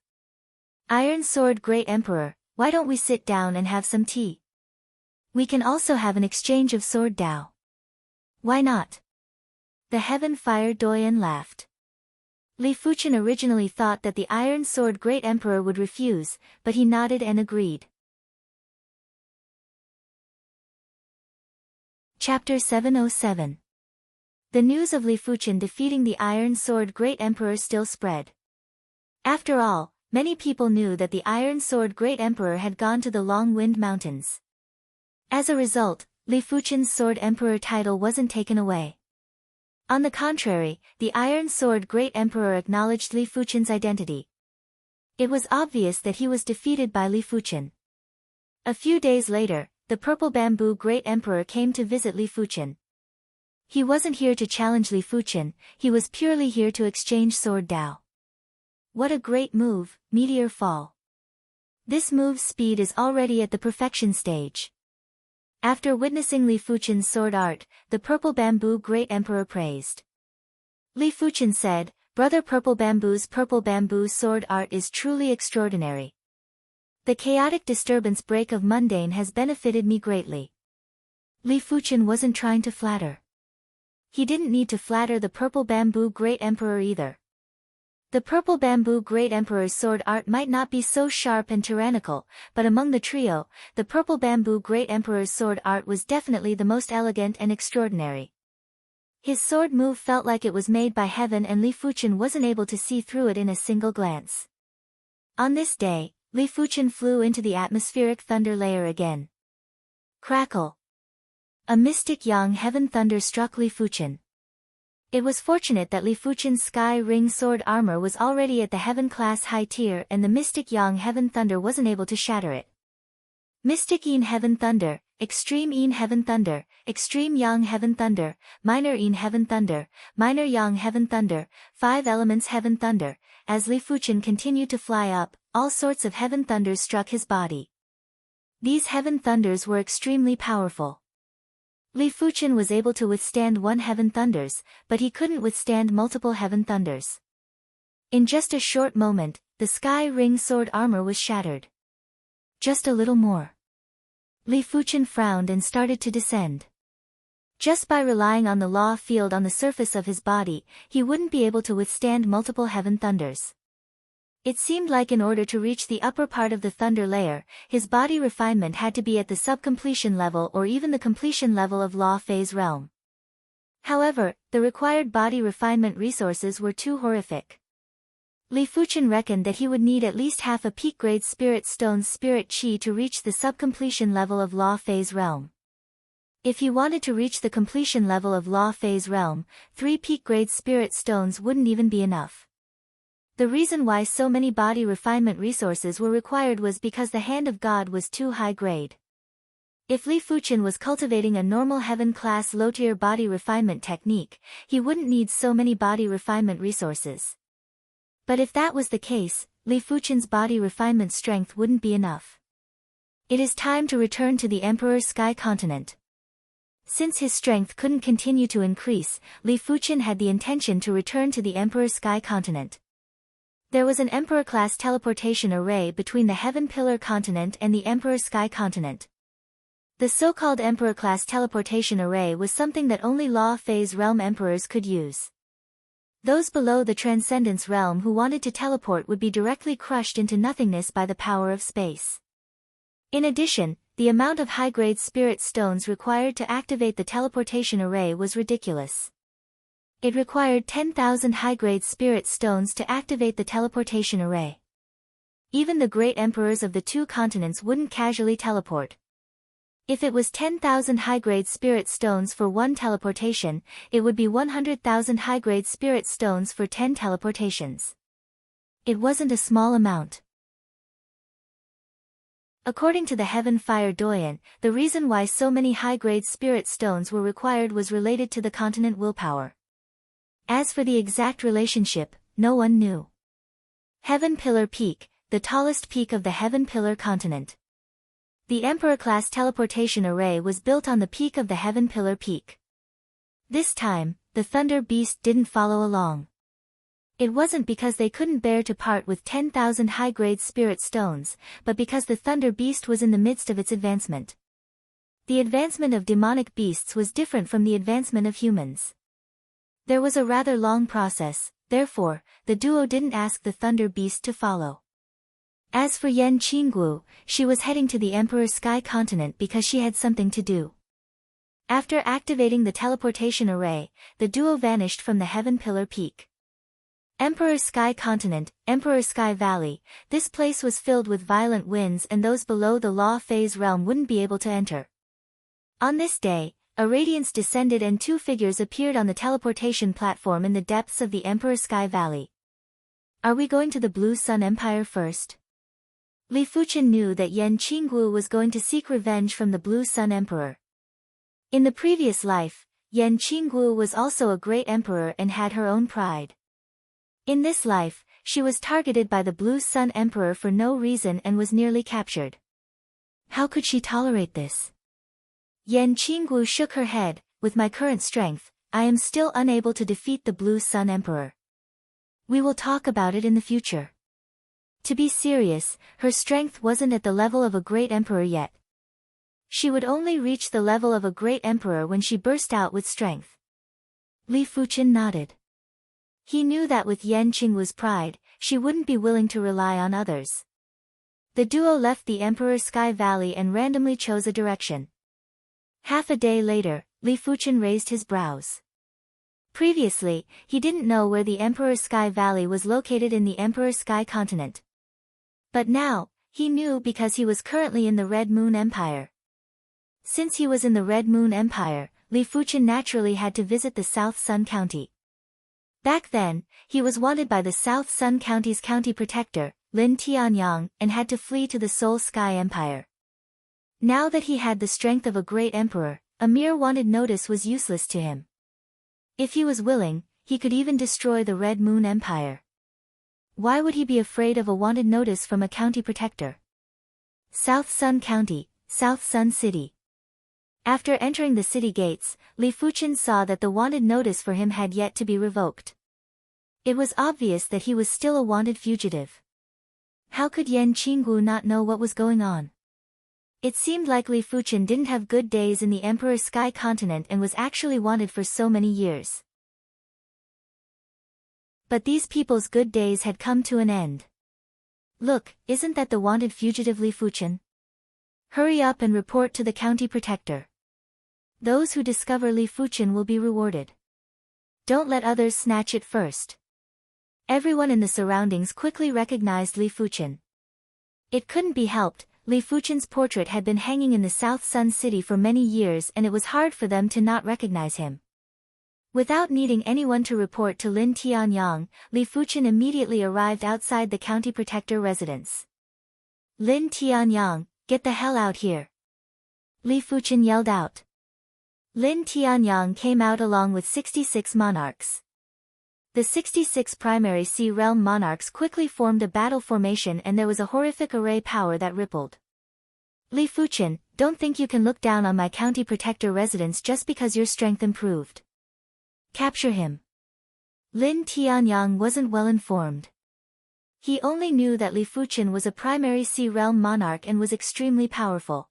S1: Iron Sword Great Emperor, why don't we sit down and have some tea? We can also have an exchange of Sword Dao. Why not? The Heaven Fire Doyen laughed. Li Fuchen originally thought that the Iron Sword Great Emperor would refuse, but he nodded and agreed. Chapter 707. The news of Li Fuchen defeating the Iron Sword Great Emperor still spread. After all, many people knew that the Iron Sword Great Emperor had gone to the Long Wind Mountains. As a result, Li Fuchen's Sword Emperor title wasn't taken away. On the contrary, the Iron Sword Great Emperor acknowledged Li Fuchen's identity. It was obvious that he was defeated by Li Fuchen. A few days later, the Purple Bamboo Great Emperor came to visit Li Fuchen. He wasn't here to challenge Li Fuchen, he was purely here to exchange Sword Dao. What a great move, Meteor Fall. This move's speed is already at the perfection stage. After witnessing Li Fuchen's sword art, the Purple Bamboo Great Emperor praised. Li Fuchen said, Brother Purple Bamboo's Purple Bamboo sword art is truly extraordinary. The chaotic disturbance break of mundane has benefited me greatly. Li Fuchen wasn't trying to flatter. He didn't need to flatter the Purple Bamboo Great Emperor either. The Purple Bamboo Great Emperor's sword art might not be so sharp and tyrannical, but among the trio, the Purple Bamboo Great Emperor's sword art was definitely the most elegant and extraordinary. His sword move felt like it was made by heaven and Li Fuchen wasn't able to see through it in a single glance. On this day, Li Fuchen flew into the atmospheric thunder layer again. Crackle. A mystic yang heaven thunder struck Li Fuchen. It was fortunate that Li Fuchen's Sky Ring sword armor was already at the Heaven class high tier and the Mystic Yang Heaven Thunder wasn't able to shatter it. Mystic Yin Heaven Thunder, Extreme Yin Heaven Thunder, Extreme Yang Heaven Thunder, Minor Yin Heaven Thunder, Minor Yang Heaven Thunder, 5 Elements Heaven Thunder. As Li Fuchen continued to fly up, all sorts of Heaven Thunders struck his body. These Heaven Thunders were extremely powerful. Li Fuchen was able to withstand one Heaven Thunders, but he couldn't withstand multiple Heaven Thunders. In just a short moment, the Sky Ring sword armor was shattered. Just a little more. Li Fuchen frowned and started to descend. Just by relying on the law field on the surface of his body, he wouldn't be able to withstand multiple Heaven Thunders. It seemed like in order to reach the upper part of the thunder layer, his body refinement had to be at the subcompletion level or even the completion level of Law Phase realm. However, the required body refinement resources were too horrific. Li Fuchen reckoned that he would need at least half a peak-grade spirit stone's spirit chi to reach the sub-completion level of Law Phase Realm. If he wanted to reach the completion level of Law Phase Realm, 3 peak-grade spirit stones wouldn't even be enough. The reason why so many body refinement resources were required was because the Hand of God was too high-grade. If Li Fuchen was cultivating a normal heaven-class low-tier body refinement technique, he wouldn't need so many body refinement resources. But if that was the case, Li Fuchen's body refinement strength wouldn't be enough. It is time to return to the Emperor's Sky Continent. Since his strength couldn't continue to increase, Li Fuchen had the intention to return to the Emperor's Sky Continent. There was an Emperor-class teleportation array between the Heaven Pillar Continent and the Emperor's Sky Continent. The so-called Emperor-class teleportation array was something that only Law Phase Realm Emperors could use. Those below the Transcendence Realm who wanted to teleport would be directly crushed into nothingness by the power of space. In addition, the amount of high-grade spirit stones required to activate the teleportation array was ridiculous. It required 10,000 high-grade spirit stones to activate the teleportation array. Even the great emperors of the 2 continents wouldn't casually teleport. If it was 10,000 high-grade spirit stones for 1 teleportation, it would be 100,000 high-grade spirit stones for 10 teleportations. It wasn't a small amount. According to the Heaven Fire Doyen, the reason why so many high-grade spirit stones were required was related to the continent willpower. As for the exact relationship, no one knew. Heaven Pillar Peak, the tallest peak of the Heaven Pillar Continent. The Emperor-class teleportation array was built on the peak of the Heaven Pillar Peak. This time, the Thunder Beast didn't follow along. It wasn't because they couldn't bear to part with 10,000 high-grade spirit stones, but because the Thunder Beast was in the midst of its advancement. The advancement of demonic beasts was different from the advancement of humans. There was a rather long process, therefore, the duo didn't ask the Thunder Beast to follow. As for Yan Qinggu, she was heading to the Emperor's Sky Continent because she had something to do. After activating the teleportation array, the duo vanished from the Heaven Pillar Peak. Emperor's Sky Continent, Emperor's Sky Valley, this place was filled with violent winds and those below the Law Phase Realm wouldn't be able to enter. On this day, a radiance descended and 2 figures appeared on the teleportation platform in the depths of the Emperor's Sky Valley. Are we going to the Blue Sun Empire first? Li Fuchen knew that Yan Qinggu was going to seek revenge from the Blue Sun Emperor. In the previous life, Yan Qinggu was also a great emperor and had her own pride. In this life, she was targeted by the Blue Sun Emperor for no reason and was nearly captured. How could she tolerate this? Yan Qinggu shook her head. With my current strength, I am still unable to defeat the Blue Sun Emperor. We will talk about it in the future. To be serious, her strength wasn't at the level of a great emperor yet. She would only reach the level of a great emperor when she burst out with strength. Li Fuchen nodded. He knew that with Yan Qinggu's pride, she wouldn't be willing to rely on others. The duo left the Emperor's Sky Valley and randomly chose a direction. Half a day later, Li Fuchen raised his brows. Previously, he didn't know where the Emperor's Sky Valley was located in the Emperor's Sky Continent. But now, he knew because he was currently in the Red Moon Empire. Since he was in the Red Moon Empire, Li Fuchen naturally had to visit the South Sun County. Back then, he was wanted by the South Sun County's county protector, Lin Tianyang, and had to flee to the Seoul Sky Empire. Now that he had the strength of a great emperor, a mere wanted notice was useless to him. If he was willing, he could even destroy the Red Moon Empire. Why would he be afraid of a wanted notice from a county protector? South Sun County, South Sun City. After entering the city gates, Li Fuchen saw that the wanted notice for him had yet to be revoked. It was obvious that he was still a wanted fugitive. How could Yan Qinggu not know what was going on? It seemed like Li Fuchen didn't have good days in the Emperor's Sky Continent and was actually wanted for so many years. But these people's good days had come to an end. Look, isn't that the wanted fugitive Li Fuchen? Hurry up and report to the county protector. Those who discover Li Fuchen will be rewarded. Don't let others snatch it first. Everyone in the surroundings quickly recognized Li Fuchen. It couldn't be helped, Li Fuchen's portrait had been hanging in the South Sun City for many years and it was hard for them to not recognize him. Without needing anyone to report to Lin Tianyang, Li Fuchen immediately arrived outside the county protector residence. Lin Tianyang, get the hell out here! Li Fuchen yelled out. Lin Tianyang came out along with 66 monarchs. The 66 primary Sea Realm monarchs quickly formed a battle formation and there was a horrific array power that rippled. Li Fuchen, don't think you can look down on my county protector residence just because your strength improved. Capture him. Lin Tianyang wasn't well informed. He only knew that Li Fuchen was a primary Sea Realm monarch and was extremely powerful.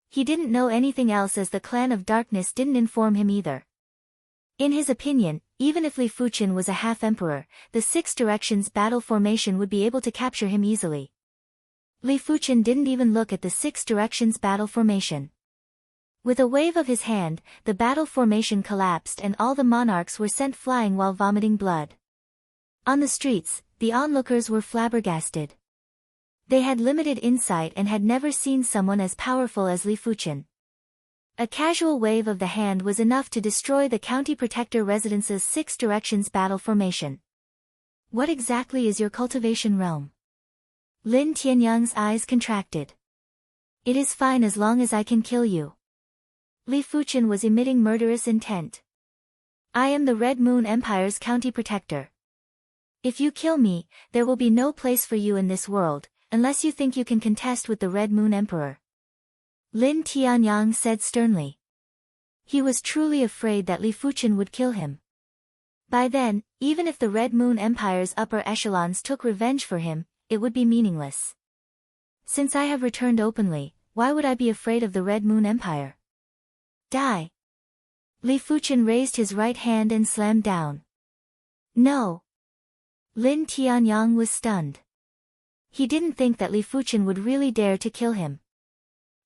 S1: He didn't know anything else as the Clan of Darkness didn't inform him either. In his opinion, even if Li Fuchen was a half-emperor, the Six Directions battle formation would be able to capture him easily. Li Fuchen didn't even look at the Six Directions battle formation. With a wave of his hand, the battle formation collapsed and all the monarchs were sent flying while vomiting blood. On the streets, the onlookers were flabbergasted. They had limited insight and had never seen someone as powerful as Li Fuchen. A casual wave of the hand was enough to destroy the county protector residence's Six Directions battle formation. What exactly is your cultivation realm? Lin Tianyang's eyes contracted. It is fine as long as I can kill you. Li Fuchen was emitting murderous intent. I am the Red Moon Empire's county protector. If you kill me, there will be no place for you in this world, unless you think you can contest with the Red Moon Emperor. Lin Tianyang said sternly. He was truly afraid that Li Fuchen would kill him. By then, even if the Red Moon Empire's upper echelons took revenge for him, it would be meaningless. Since I have returned openly, why would I be afraid of the Red Moon Empire? Die! Li Fuchen raised his right hand and slammed down. No! Lin Tianyang was stunned. He didn't think that Li Fuchen would really dare to kill him.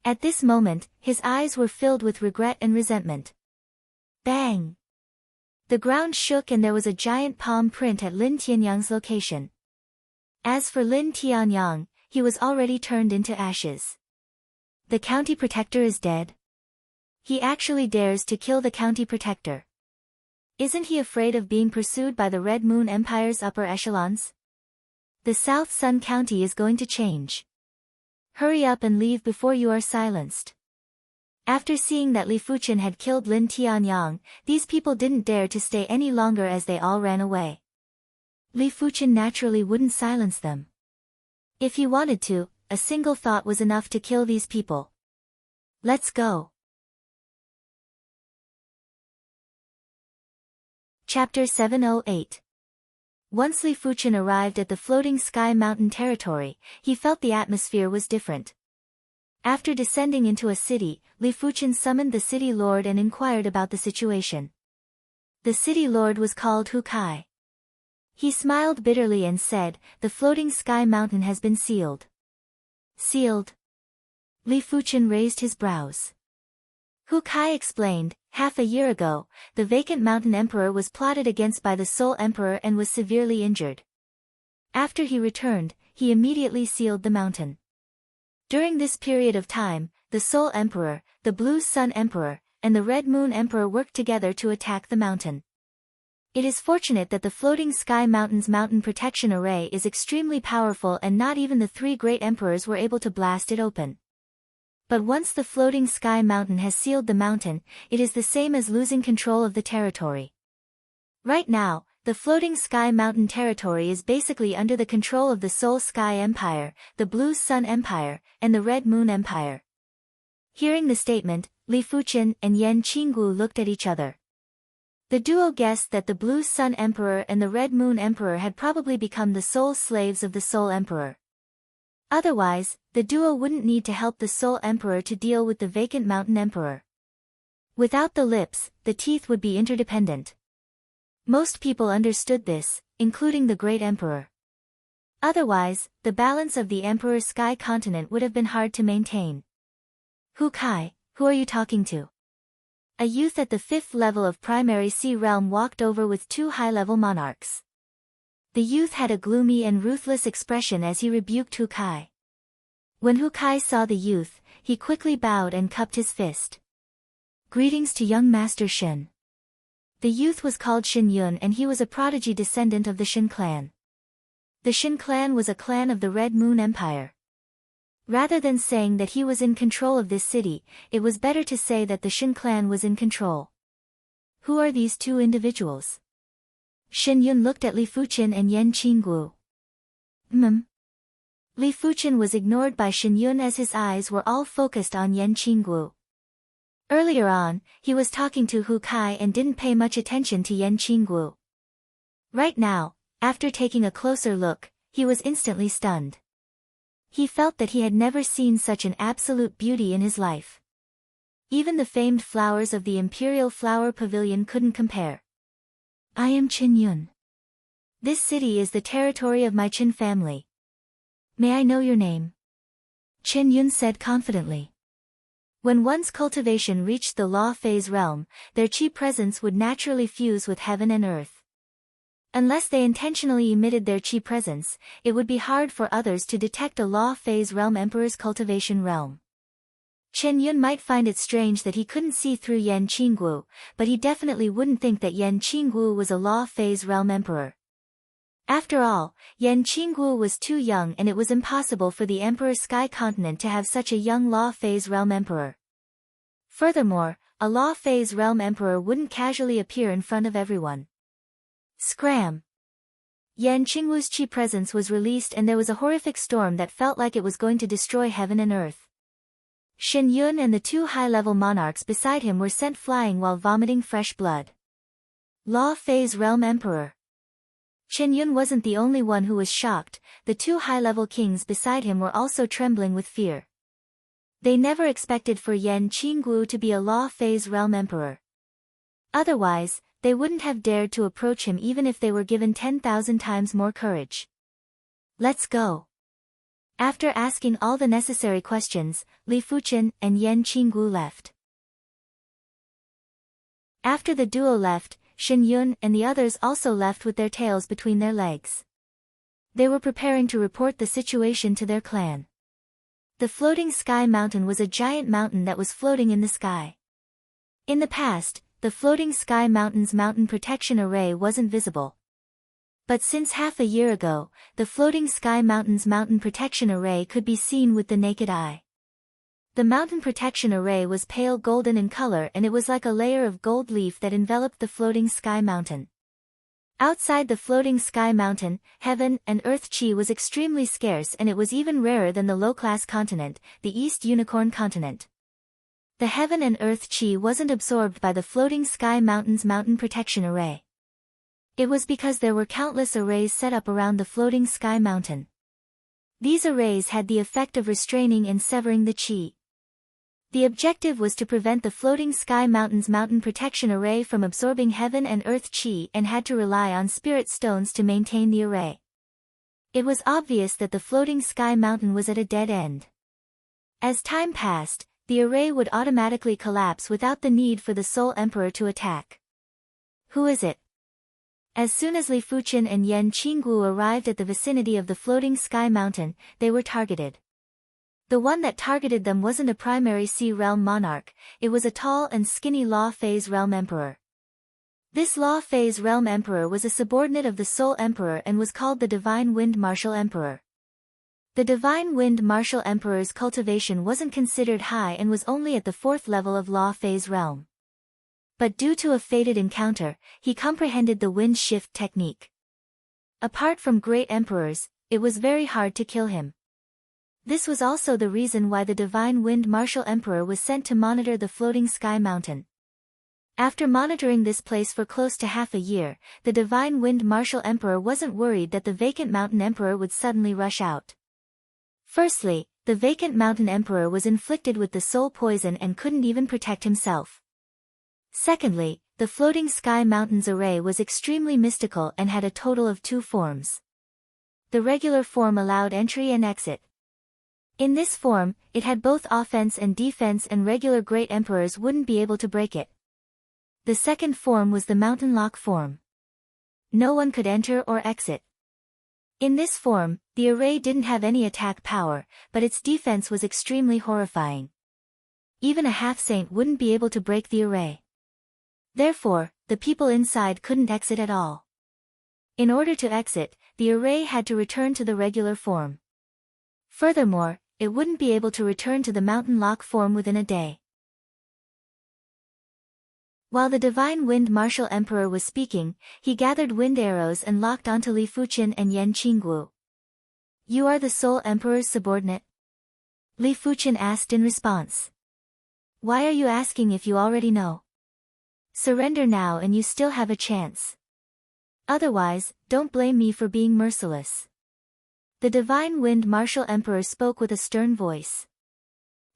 S1: At this moment, his eyes were filled with regret and resentment. Bang! The ground shook and there was a giant palm print at Lin Tianyang's location. As for Lin Tianyang, he was already turned into ashes. The county protector is dead. He actually dares to kill the county protector. Isn't he afraid of being pursued by the Red Moon Empire's upper echelons? The South Sun County is going to change. Hurry up and leave before you are silenced. After seeing that Li Fuchen had killed Lin Tianyang, these people didn't dare to stay any longer as they all ran away. Li Fuchen naturally wouldn't silence them. If he wanted to, a single thought was enough to kill these people. Let's go. Chapter 708. Once Li Fuchen arrived at the floating sky mountain territory, he felt the atmosphere was different. After descending into a city, Li Fuchen summoned the city lord and inquired about the situation. The city lord was called Hu Kai. He smiled bitterly and said, "The floating sky mountain has been sealed." Sealed? Li Fuchen raised his brows. Hu Kai explained, half a year ago, the vacant mountain emperor was plotted against by the Soul Emperor and was severely injured. After he returned, he immediately sealed the mountain. During this period of time, the Soul Emperor, the Blue Sun Emperor, and the Red Moon Emperor worked together to attack the mountain. It is fortunate that the floating sky mountain's mountain protection array is extremely powerful and not even the three great emperors were able to blast it open. But once the floating sky mountain has sealed the mountain, it is the same as losing control of the territory. Right now, the floating sky mountain territory is basically under the control of the Soul Sky Empire, the Blue Sun Empire, and the Red Moon Empire. Hearing the statement, Li Fuchen and Yan Qinggu looked at each other. The duo guessed that the Blue Sun Emperor and the Red Moon Emperor had probably become the soul slaves of the Soul Emperor. Otherwise, the duo wouldn't need to help the Soul Emperor to deal with the vacant Mountain Emperor. Without the lips, the teeth would be interdependent. Most people understood this, including the Great Emperor. Otherwise, the balance of the Emperor's sky continent would have been hard to maintain. Hu Kai, who are you talking to? A youth at the 5th level of Primary Sea Realm walked over with two high-level monarchs. The youth had a gloomy and ruthless expression as he rebuked Hu Kai. When Hu Kai saw the youth, he quickly bowed and cupped his fist. Greetings to young Master Shen. The youth was called Shen Yun and he was a prodigy descendant of the Shen clan. The Shen clan was a clan of the Red Moon Empire. Rather than saying that he was in control of this city, it was better to say that the Shen clan was in control. Who are these two individuals? Shen Yun looked at Li Fuqin and Yan Qinggu. Li Fuqin was ignored by Shen Yun as his eyes were all focused on Yan Qinggu. Earlier on, he was talking to Hu Kai and didn't pay much attention to Yan Qinggu. Right now, after taking a closer look, he was instantly stunned. He felt that he had never seen such an absolute beauty in his life. Even the famed flowers of the Imperial Flower Pavilion couldn't compare. I am Qin Yun. This city is the territory of my Qin family. May I know your name? Qin Yun said confidently. When one's cultivation reached the law phase realm, their qi presence would naturally fuse with heaven and earth. Unless they intentionally emitted their qi presence, it would be hard for others to detect a law phase realm emperor's cultivation realm. Chen Yun might find it strange that he couldn't see through Yan Qinggu, but he definitely wouldn't think that Yan Qinggu was a law phase realm emperor. After all, Yan Qinggu was too young and it was impossible for the Emperor Sky Continent to have such a young law phase realm emperor. Furthermore, a law phase realm emperor wouldn't casually appear in front of everyone. Scram! Yan Qinggu's qi presence was released and there was a horrific storm that felt like it was going to destroy heaven and earth. Shen Yun and the two high-level monarchs beside him were sent flying while vomiting fresh blood. Law phase realm emperor. Chen Yun wasn't the only one who was shocked, the two high-level kings beside him were also trembling with fear. They never expected for Yan Qinggu to be a law phase realm emperor. Otherwise, they wouldn't have dared to approach him even if they were given 10,000 times more courage. Let's go. After asking all the necessary questions, Li Fuqin and Yan Qinggu left. After the duo left, Shen Yun and the others also left with their tails between their legs. They were preparing to report the situation to their clan. The floating sky mountain was a giant mountain that was floating in the sky. In the past, the floating sky mountain's mountain protection array wasn't visible. But since half a year ago, the floating sky mountain's mountain protection array could be seen with the naked eye. The mountain protection array was pale golden in color and it was like a layer of gold leaf that enveloped the floating sky mountain. Outside the floating sky mountain, heaven and earth qi was extremely scarce and it was even rarer than the low-class continent, the East Unicorn continent. The heaven and earth qi wasn't absorbed by the floating sky mountain's mountain protection array. It was because there were countless arrays set up around the floating sky mountain. These arrays had the effect of restraining and severing the qi. The objective was to prevent the floating sky mountain's mountain protection array from absorbing heaven and earth qi and had to rely on spirit stones to maintain the array. It was obvious that the floating sky mountain was at a dead end. As time passed, the array would automatically collapse without the need for the Soul Emperor to attack. Who is it? As soon as Li Fuqin and Yan Qinggu arrived at the vicinity of the floating sky mountain, they were targeted. The one that targeted them wasn't a primary Sea Realm monarch, it was a tall and skinny Law Phase Realm Emperor. This Law Phase Realm Emperor was a subordinate of the Soul Emperor and was called the Divine Wind Martial Emperor. The Divine Wind Martial Emperor's cultivation wasn't considered high and was only at the 4th level of Law Phase Realm. But due to a fated encounter, he comprehended the wind shift technique. Apart from great emperors, it was very hard to kill him. This was also the reason why the Divine Wind Martial Emperor was sent to monitor the floating sky mountain. After monitoring this place for close to half a year, the Divine Wind Martial Emperor wasn't worried that the vacant Mountain Emperor would suddenly rush out. Firstly, the vacant Mountain Emperor was inflicted with the soul poison and couldn't even protect himself. Secondly, the floating sky mountain's array was extremely mystical and had a total of 2 forms. The regular form allowed entry and exit. In this form, it had both offense and defense and regular great emperors wouldn't be able to break it. The second form was the mountain lock form. No one could enter or exit. In this form, the array didn't have any attack power, but its defense was extremely horrifying. Even a half-saint wouldn't be able to break the array. Therefore, the people inside couldn't exit at all. In order to exit, the array had to return to the regular form. Furthermore, it wouldn't be able to return to the mountain lock form within a day. While the divine wind martial emperor was speaking, he gathered wind arrows and locked onto Li Fuqian and Yan Qinggu. "You are the sole emperor's subordinate?" Li Fuqian asked in response. "Why are you asking if you already know? Surrender now and you still have a chance. Otherwise, don't blame me for being merciless." The divine wind martial emperor spoke with a stern voice.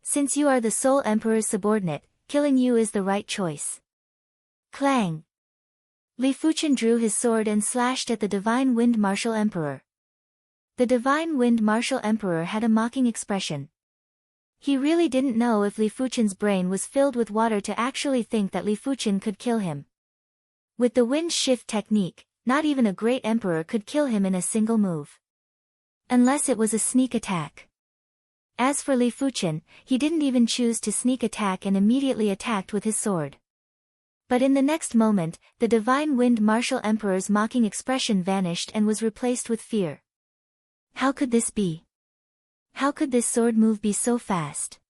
S1: "Since you are the sole emperor's subordinate, killing you is the right choice." Clang! Li Fuqian drew his sword and slashed at the divine wind martial emperor. The divine wind martial emperor had a mocking expression. He really didn't know if Li Fuqian's brain was filled with water to actually think that Li Fuqian could kill him. With the wind shift technique, not even a great emperor could kill him in a single move. Unless it was a sneak attack. As for Li Fuqian, he didn't even choose to sneak attack and immediately attacked with his sword. But in the next moment, the divine wind martial emperor's mocking expression vanished and was replaced with fear. How could this be? How could this sword move be so fast?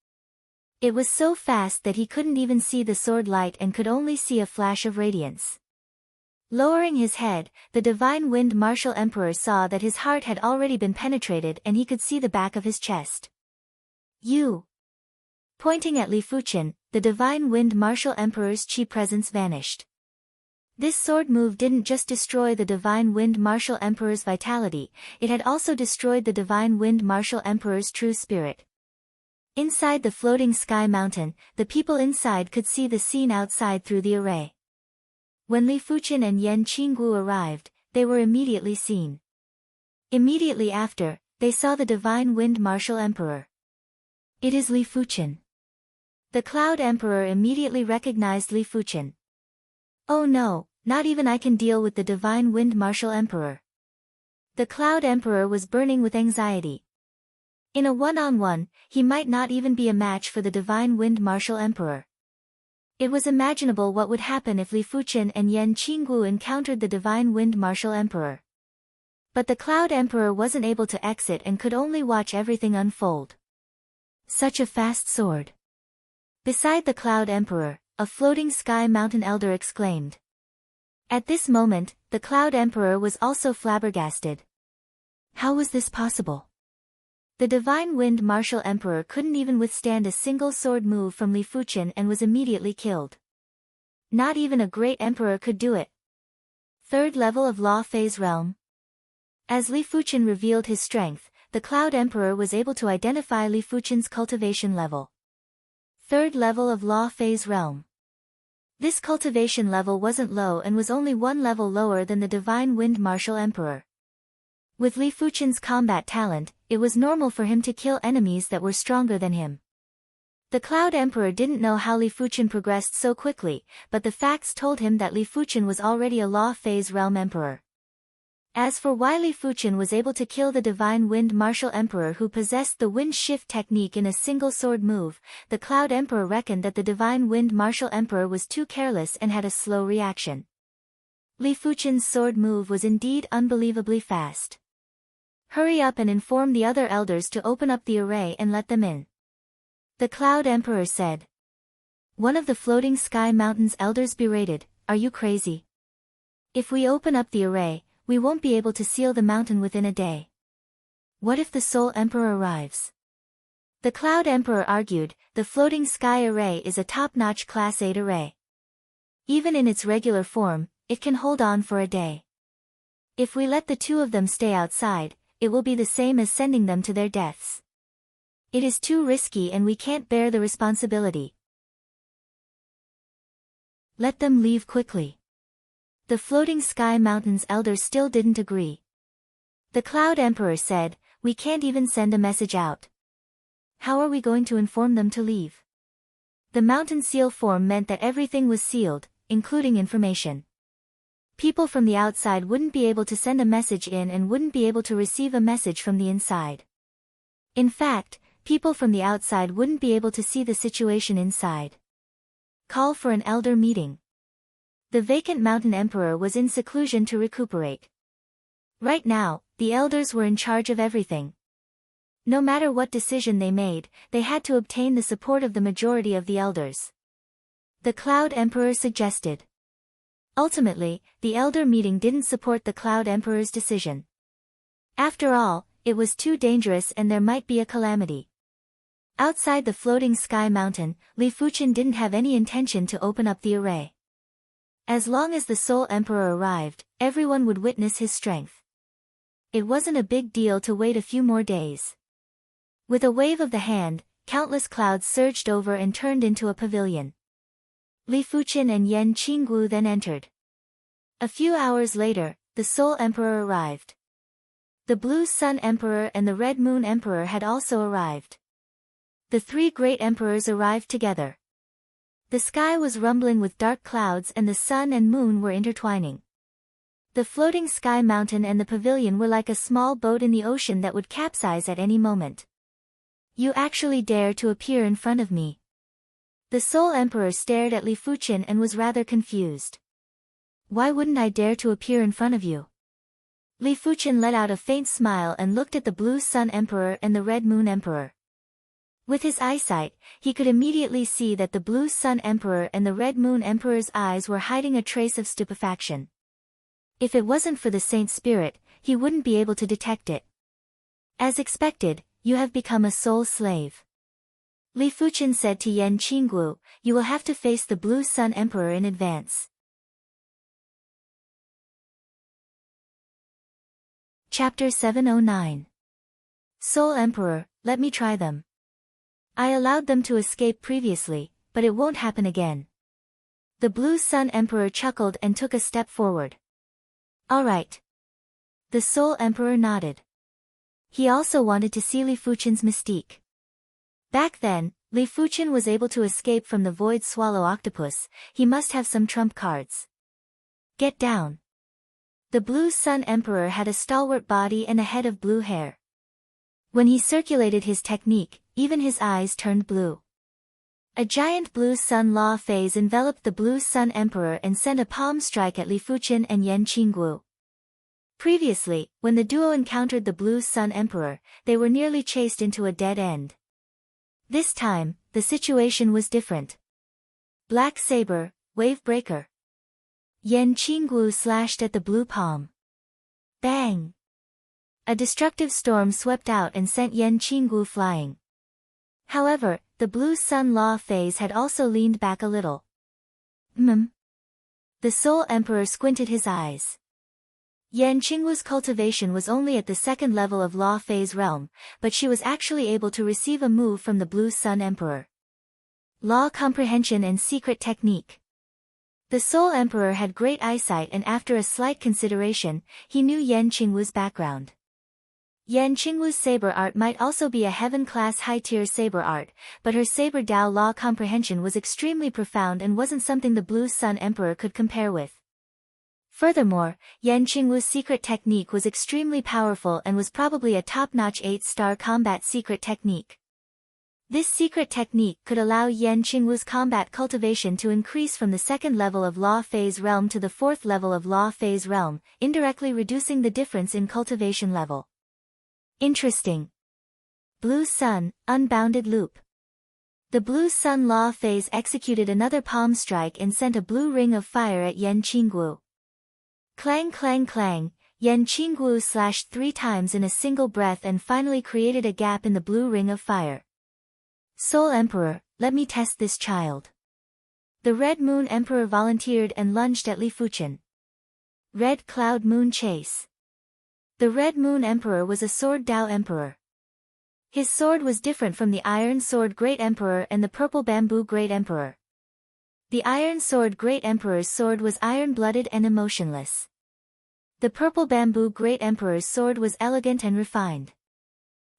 S1: It was so fast that he couldn't even see the sword light and could only see a flash of radiance. Lowering his head, the divine wind martial emperor saw that his heart had already been penetrated and he could see the back of his chest. "You!" Pointing at Li Fuqian, the divine wind martial emperor's chi presence vanished. This sword move didn't just destroy the divine wind martial emperor's vitality, it had also destroyed the divine wind martial emperor's true spirit. Inside the floating sky mountain, the people inside could see the scene outside through the array. When Li Fuqian and Yan Qinggu arrived, they were immediately seen. Immediately after, they saw the divine wind martial emperor. "It is Li Fuqian." The Cloud Emperor immediately recognized Li Fuqian. "Oh no, not even I can deal with the divine wind martial emperor." The Cloud Emperor was burning with anxiety. In a one-on-one, he might not even be a match for the divine wind martial emperor. It was imaginable what would happen if Li Fuqian and Yan Qinggu encountered the divine wind martial emperor. But the Cloud Emperor wasn't able to exit and could only watch everything unfold. Such a fast sword. Beside the Cloud Emperor, a floating sky mountain elder exclaimed. At this moment, the Cloud Emperor was also flabbergasted. How was this possible? The divine wind martial emperor couldn't even withstand a single sword move from Li Fuqian and was immediately killed. Not even a great emperor could do it. Third level of Law Phase Realm. As Li Fuqian revealed his strength, the Cloud Emperor was able to identify Li Fuqian's cultivation level. Third level of Law Phase Realm. This cultivation level wasn't low and was only one level lower than the divine wind martial emperor. With Li Fuqian's combat talent, it was normal for him to kill enemies that were stronger than him. The Cloud Emperor didn't know how Li Fuqian progressed so quickly, but the facts told him that Li Fuqian was already a Law Phase Realm Emperor. As for why Li Fuqian was able to kill the divine wind martial emperor who possessed the wind shift technique in a single sword move, the Cloud Emperor reckoned that the divine wind martial emperor was too careless and had a slow reaction. Li Fuqian's sword move was indeed unbelievably fast. Hurry up and inform the other elders to open up the array and let them in. The Cloud Emperor said. One of the floating sky mountain's elders berated, "Are you crazy? If we open up the array, we won't be able to seal the mountain within a day. What if the Soul Emperor arrives?" The Cloud Emperor argued, the floating sky array is a top-notch Class 8 array. Even in its regular form, it can hold on for a day. If we let the two of them stay outside, it will be the same as sending them to their deaths. It is too risky and we can't bear the responsibility. Let them leave quickly. The floating sky mountain's elders still didn't agree. The Cloud Emperor said, "We can't even send a message out. How are we going to inform them to leave?" The mountain seal form meant that everything was sealed, including information. People from the outside wouldn't be able to send a message in and wouldn't be able to receive a message from the inside. In fact, people from the outside wouldn't be able to see the situation inside. Call for an elder meeting. The vacant mountain emperor was in seclusion to recuperate. Right now, the elders were in charge of everything. No matter what decision they made, they had to obtain the support of the majority of the elders. The Cloud Emperor suggested. Ultimately, the elder meeting didn't support the Cloud Emperor's decision. After all, it was too dangerous and there might be a calamity. Outside the floating sky mountain, Li Fuqian didn't have any intention to open up the array. As long as the Soul Emperor arrived, everyone would witness his strength. It wasn't a big deal to wait a few more days. With a wave of the hand, countless clouds surged over and turned into a pavilion. Li Fuqian and Yan Qinggu then entered. A few hours later, the Soul Emperor arrived. The Blue Sun Emperor and the Red Moon Emperor had also arrived. The three great emperors arrived together. The sky was rumbling with dark clouds and the sun and moon were intertwining. The floating sky mountain and the pavilion were like a small boat in the ocean that would capsize at any moment. You actually dare to appear in front of me. The Soul Emperor stared at Li Fuqian and was rather confused. Why wouldn't I dare to appear in front of you? Li Fuqian let out a faint smile and looked at the Blue Sun Emperor and the Red Moon Emperor. With his eyesight, he could immediately see that the Blue Sun Emperor and the Red Moon Emperor's eyes were hiding a trace of stupefaction. If it wasn't for the Saint Spirit, he wouldn't be able to detect it. As expected, you have become a soul slave. Li Fuqian said to Yan Qinggu, you will have to face the Blue Sun Emperor in advance. Chapter 709. Soul Emperor, let me try them. I allowed them to escape previously, but it won't happen again. The Blue Sun Emperor chuckled and took a step forward. All right. The Soul Emperor nodded. He also wanted to see Li Fuqian's mystique. Back then, Li Fuqian was able to escape from the Void Swallow Octopus, he must have some trump cards. Get down. The Blue Sun Emperor had a stalwart body and a head of blue hair. When he circulated his technique, even his eyes turned blue. A giant Blue Sun Law phase enveloped the Blue Sun Emperor and sent a palm strike at Li Fuqian and Yan Qinggu. Previously, when the duo encountered the Blue Sun Emperor, they were nearly chased into a dead end. This time, the situation was different. Black Saber, Wave Breaker. Yan Qinggu slashed at the blue palm. Bang! A destructive storm swept out and sent Yan Qinggu flying. However, the Blue Sun Law phase had also leaned back a little. The Soul Emperor squinted his eyes. Yan Qinggu's cultivation was only at the second level of Law phase realm, but she was actually able to receive a move from the Blue Sun Emperor. Law comprehension and secret technique. The Soul Emperor had great eyesight and after a slight consideration, he knew Yan Qinggu's background. Yan Qinggu's saber art might also be a heaven-class high-tier saber art, but her saber Dao law comprehension was extremely profound and wasn't something the Blue Sun Emperor could compare with. Furthermore, Yan Qinggu's secret technique was extremely powerful and was probably a top-notch 8-star combat secret technique. This secret technique could allow Yan Qinggu's combat cultivation to increase from the second level of Law phase realm to the fourth level of Law phase realm, indirectly reducing the difference in cultivation level. Interesting. Blue Sun, Unbounded Loop. The Blue Sun Law phase executed another palm strike and sent a blue ring of fire at Yan Qinggu. Clang clang clang, Yan Qinggu slashed 3 times in a single breath and finally created a gap in the blue ring of fire. Soul Emperor, let me test this child. The Red Moon Emperor volunteered and lunged at Li Fuqian. Red Cloud Moon Chase. The Red Moon Emperor was a Sword Dao Emperor. His sword was different from the Iron Sword Great Emperor and the Purple Bamboo Great Emperor. The Iron Sword Great Emperor's sword was iron-blooded and emotionless. The Purple Bamboo Great Emperor's sword was elegant and refined.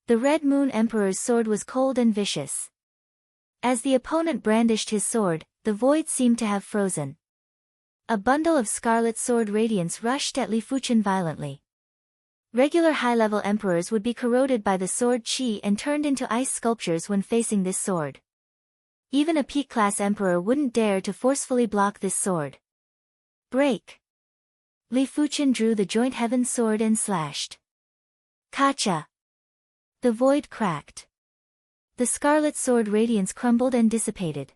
S1: The Red Moon Emperor's sword was cold and vicious. As the opponent brandished his sword, the void seemed to have frozen. A bundle of scarlet sword radiance rushed at Li Fuchen violently. Regular high-level emperors would be corroded by the sword chi and turned into ice sculptures when facing this sword. Even a peak-class emperor wouldn't dare to forcefully block this sword. Break! Li Fuchen drew the joint heaven sword and slashed. Kacha! The void cracked. The scarlet sword radiance crumbled and dissipated.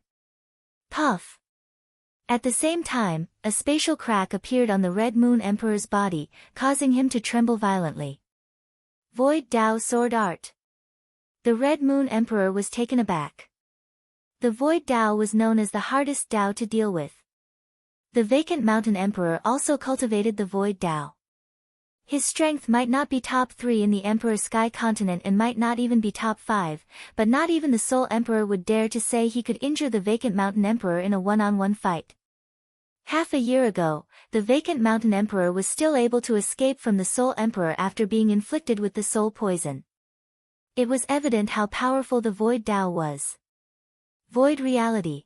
S1: Puff! At the same time, a spatial crack appeared on the Red Moon Emperor's body, causing him to tremble violently. Void Dao Sword Art. The Red Moon Emperor was taken aback. The Void Dao was known as the hardest Dao to deal with. The Vacant Mountain Emperor also cultivated the Void Dao. His strength might not be top 3 in the Emperor Sky Continent and might not even be top 5, but not even the Soul Emperor would dare to say he could injure the Vacant Mountain Emperor in a one-on-one fight. Half a year ago, the Vacant Mountain Emperor was still able to escape from the Soul Emperor after being inflicted with the soul poison. It was evident how powerful the Void Dao was. Void Reality.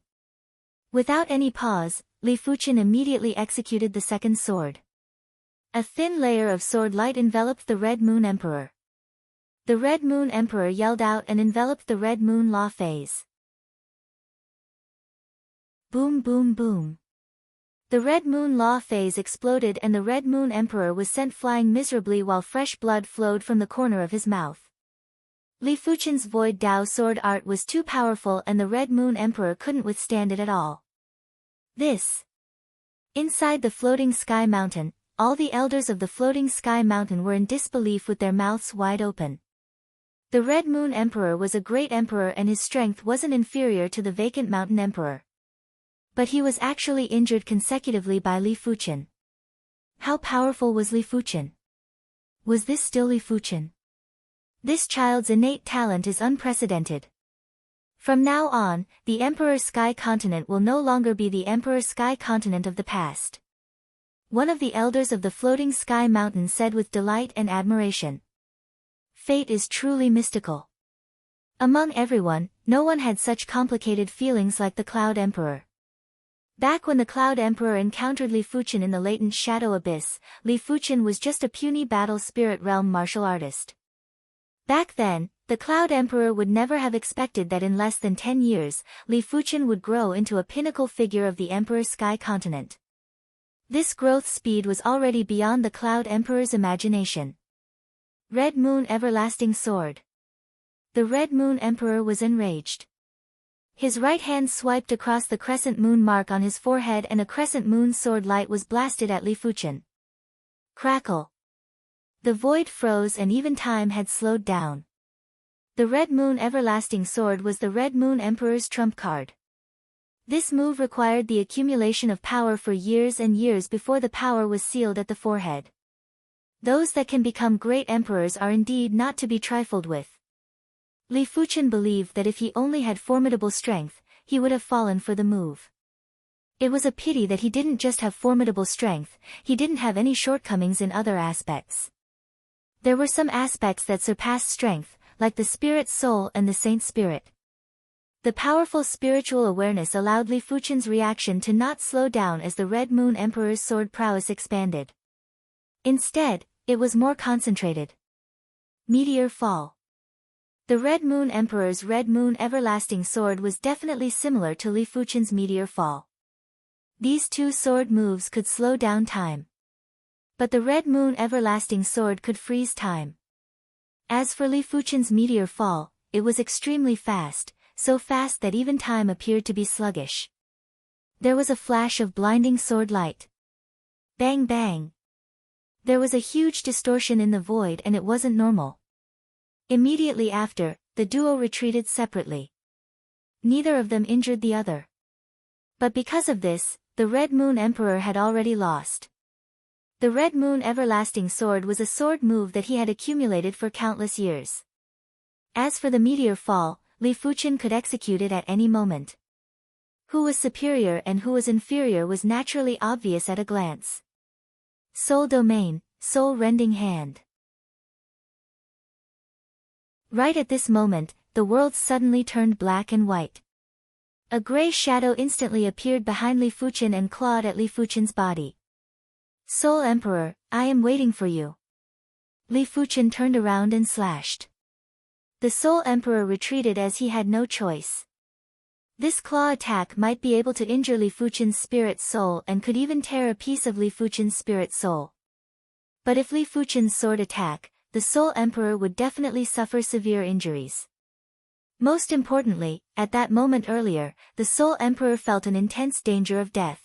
S1: Without any pause, Li Fuchen immediately executed the second sword. A thin layer of sword light enveloped the Red Moon Emperor. The Red Moon Emperor yelled out and enveloped the Red Moon Law phase. Boom boom boom. The Red Moon Law phase exploded and the Red Moon Emperor was sent flying miserably while fresh blood flowed from the corner of his mouth. Li Fuchen's Void Dao sword art was too powerful and the Red Moon Emperor couldn't withstand it at all. Inside the Floating Sky Mountain, all the elders of the Floating Sky Mountain were in disbelief with their mouths wide open. The Red Moon Emperor was a great emperor and his strength wasn't inferior to the Vacant Mountain Emperor. But he was actually injured consecutively by Li Fuchen. How powerful was Li Fuchen? Was this still Li Fuchen? This child's innate talent is unprecedented. From now on, the Emperor Sky Continent will no longer be the Emperor Sky Continent of the past. One of the elders of the Floating Sky Mountain said with delight and admiration. Fate is truly mystical. Among everyone, no one had such complicated feelings like the Cloud Emperor. Back when the Cloud Emperor encountered Li Fuchen in the latent Shadow Abyss, Li Fuchen was just a puny battle spirit realm martial artist. Back then, the Cloud Emperor would never have expected that in less than 10 years, Li Fuchen would grow into a pinnacle figure of the Emperor Sky Continent. This growth speed was already beyond the Cloud Emperor's imagination. Red Moon Everlasting Sword. The Red Moon Emperor was enraged. His right hand swiped across the crescent moon mark on his forehead and a crescent moon sword light was blasted at Li Fuchen. Crackle. The void froze and even time had slowed down. The Red Moon Everlasting Sword was the Red Moon Emperor's trump card. This move required the accumulation of power for years and years before the power was sealed at the forehead. Those that can become great emperors are indeed not to be trifled with. Li Fuchen believed that if he only had formidable strength, he would have fallen for the move. It was a pity that he didn't just have formidable strength, he didn't have any shortcomings in other aspects. There were some aspects that surpassed strength, like the spirit soul and the saint spirit. The powerful spiritual awareness allowed Li Fuchen's reaction to not slow down as the Red Moon Emperor's sword prowess expanded. Instead, it was more concentrated. Meteor Fall. The Red Moon Emperor's Red Moon Everlasting Sword was definitely similar to Li Fuchen's Meteor Fall. These two sword moves could slow down time. But the Red Moon Everlasting Sword could freeze time. As for Li Fuchen's Meteor Fall, it was extremely fast, so fast that even time appeared to be sluggish. There was a flash of blinding sword light. Bang bang. There was a huge distortion in the void and it wasn't normal. Immediately after, the duo retreated separately. Neither of them injured the other. But because of this, the Red Moon Emperor had already lost. The Red Moon Everlasting Sword was a sword move that he had accumulated for countless years. As for the Meteor Fall, Li Fuchen could execute it at any moment. Who was superior and who was inferior was naturally obvious at a glance. Soul Domain, Soul-Rending Hand. Right at this moment, the world suddenly turned black and white. A gray shadow instantly appeared behind Li Fuchen and clawed at Li Fuchen's body. Soul Emperor, I am waiting for you. Li Fuchen turned around and slashed. The Soul Emperor retreated as he had no choice. This claw attack might be able to injure Li Fuchen's spirit soul and could even tear a piece of Li Fuchen's spirit soul. But if Li Fuchen's sword attack, the Soul Emperor would definitely suffer severe injuries. Most importantly, at that moment earlier, the Soul Emperor felt an intense danger of death.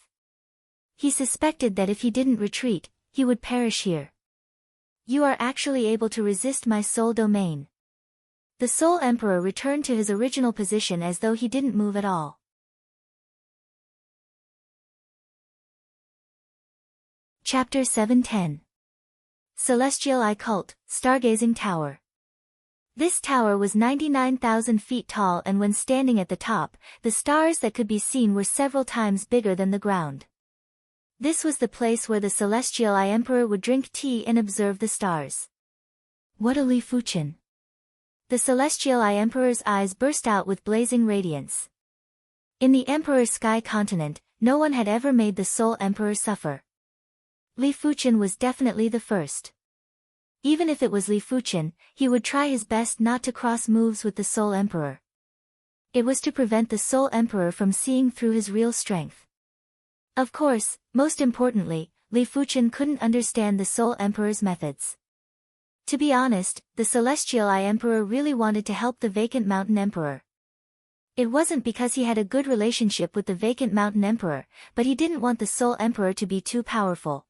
S1: He suspected that if he didn't retreat, he would perish here. You are actually able to resist my soul domain. The Soul Emperor returned to his original position as though he didn't move at all. Chapter 710. Celestial Eye Cult, Stargazing Tower. This tower was 99,000 feet tall, and when standing at the top, the stars that could be seen were several times bigger than the ground. This was the place where the Celestial Eye Emperor would drink tea and observe the stars. What a Li Fuchen! The Celestial Eye Emperor's eyes burst out with blazing radiance. In the Emperor's Sky Continent, no one had ever made the Soul Emperor suffer. Li Fuchen was definitely the first. Even if it was Li Fuchen, he would try his best not to cross moves with the Soul Emperor. It was to prevent the Soul Emperor from seeing through his real strength. Of course, most importantly, Li Fuchen couldn't understand the Soul Emperor's methods. To be honest, the Celestial Eye Emperor really wanted to help the Vacant Mountain Emperor. It wasn't because he had a good relationship with the Vacant Mountain Emperor, but he didn't want the Soul Emperor to be too powerful.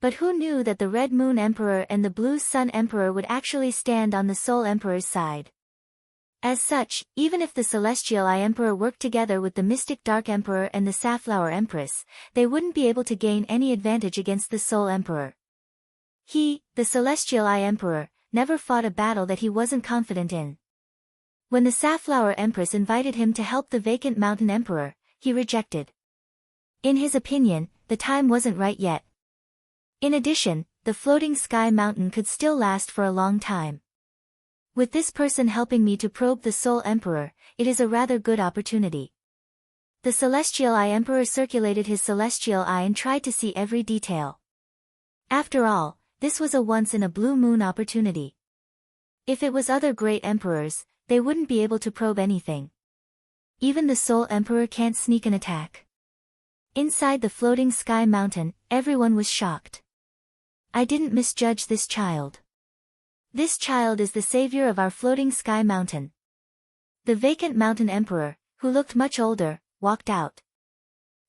S1: But who knew that the Red Moon Emperor and the Blue Sun Emperor would actually stand on the Soul Emperor's side? As such, even if the Celestial Eye Emperor worked together with the Mystic Dark Emperor and the Safflower Empress, they wouldn't be able to gain any advantage against the Soul Emperor. He, the Celestial Eye Emperor, never fought a battle that he wasn't confident in. When the Safflower Empress invited him to help the Vacant Mountain Emperor, he rejected. In his opinion, the time wasn't right yet. In addition, the Floating Sky Mountain could still last for a long time. With this person helping me to probe the Soul Emperor, it is a rather good opportunity. The Celestial Eye Emperor circulated his celestial eye and tried to see every detail. After all, this was a once-in-a-blue-moon opportunity. If it was other great emperors, they wouldn't be able to probe anything. Even the Soul Emperor can't sneak an attack. Inside the Floating Sky Mountain, everyone was shocked. I didn't misjudge this child. This child is the savior of our Floating Sky Mountain. The Vacant Mountain Emperor, who looked much older, walked out.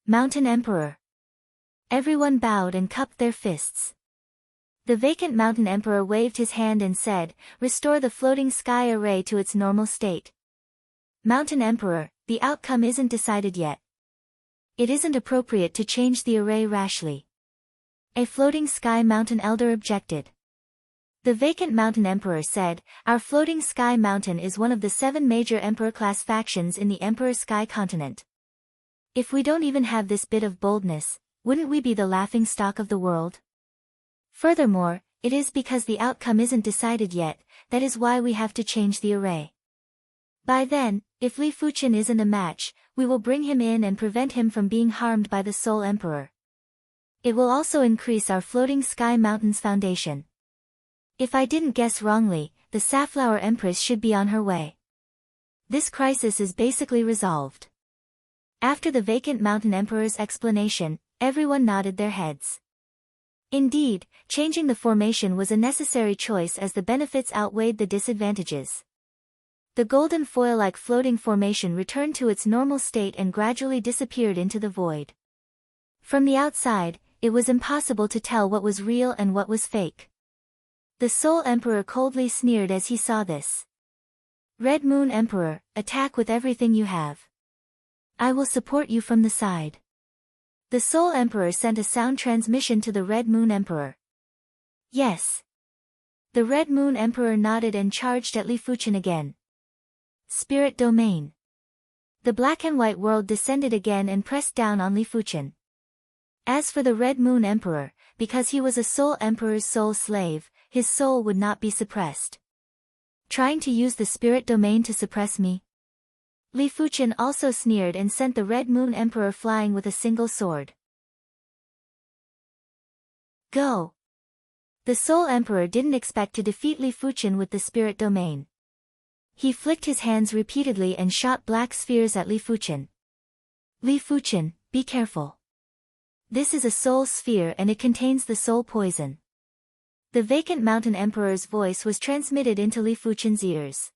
S1: Mountain Emperor. Everyone bowed and cupped their fists. The Vacant Mountain Emperor waved his hand and said, "Restore the Floating Sky Array to its normal state." Mountain Emperor, the outcome isn't decided yet. It isn't appropriate to change the array rashly. A Floating Sky Mountain Elder objected. The Vacant Mountain Emperor said, "Our Floating Sky Mountain is one of the 7 major Emperor-class factions in the Emperor Sky Continent. If we don't even have this bit of boldness, wouldn't we be the laughingstock of the world? Furthermore, it is because the outcome isn't decided yet, that is why we have to change the array. By then, if Li Fuchen isn't a match, we will bring him in and prevent him from being harmed by the Soul Emperor. It will also increase our Floating Sky Mountain's foundation. If I didn't guess wrongly, the Safflower Empress should be on her way. This crisis is basically resolved." After the Vacant Mountain Emperor's explanation, everyone nodded their heads. Indeed, changing the formation was a necessary choice as the benefits outweighed the disadvantages. The golden foil-like floating formation returned to its normal state and gradually disappeared into the void. From the outside, it was impossible to tell what was real and what was fake. The Soul Emperor coldly sneered as he saw this. "Red Moon Emperor, attack with everything you have. I will support you from the side." The Soul Emperor sent a sound transmission to the Red Moon Emperor. "Yes." The Red Moon Emperor nodded and charged at Li Fuchen again. Spirit Domain. The black and white world descended again and pressed down on Li Fuchen. As for the Red Moon Emperor, because he was a Soul Emperor's soul slave, his soul would not be suppressed. Trying to use the Spirit Domain to suppress me? Li Fuchen also sneered and sent the Red Moon Emperor flying with a single sword. Go! The Soul Emperor didn't expect to defeat Li Fuchen with the spirit domain. He flicked his hands repeatedly and shot black spheres at Li Fuchen. Li Fuchen, be careful. This is a soul sphere and it contains the soul poison. The vacant mountain emperor's voice was transmitted into Li Fuchen's ears.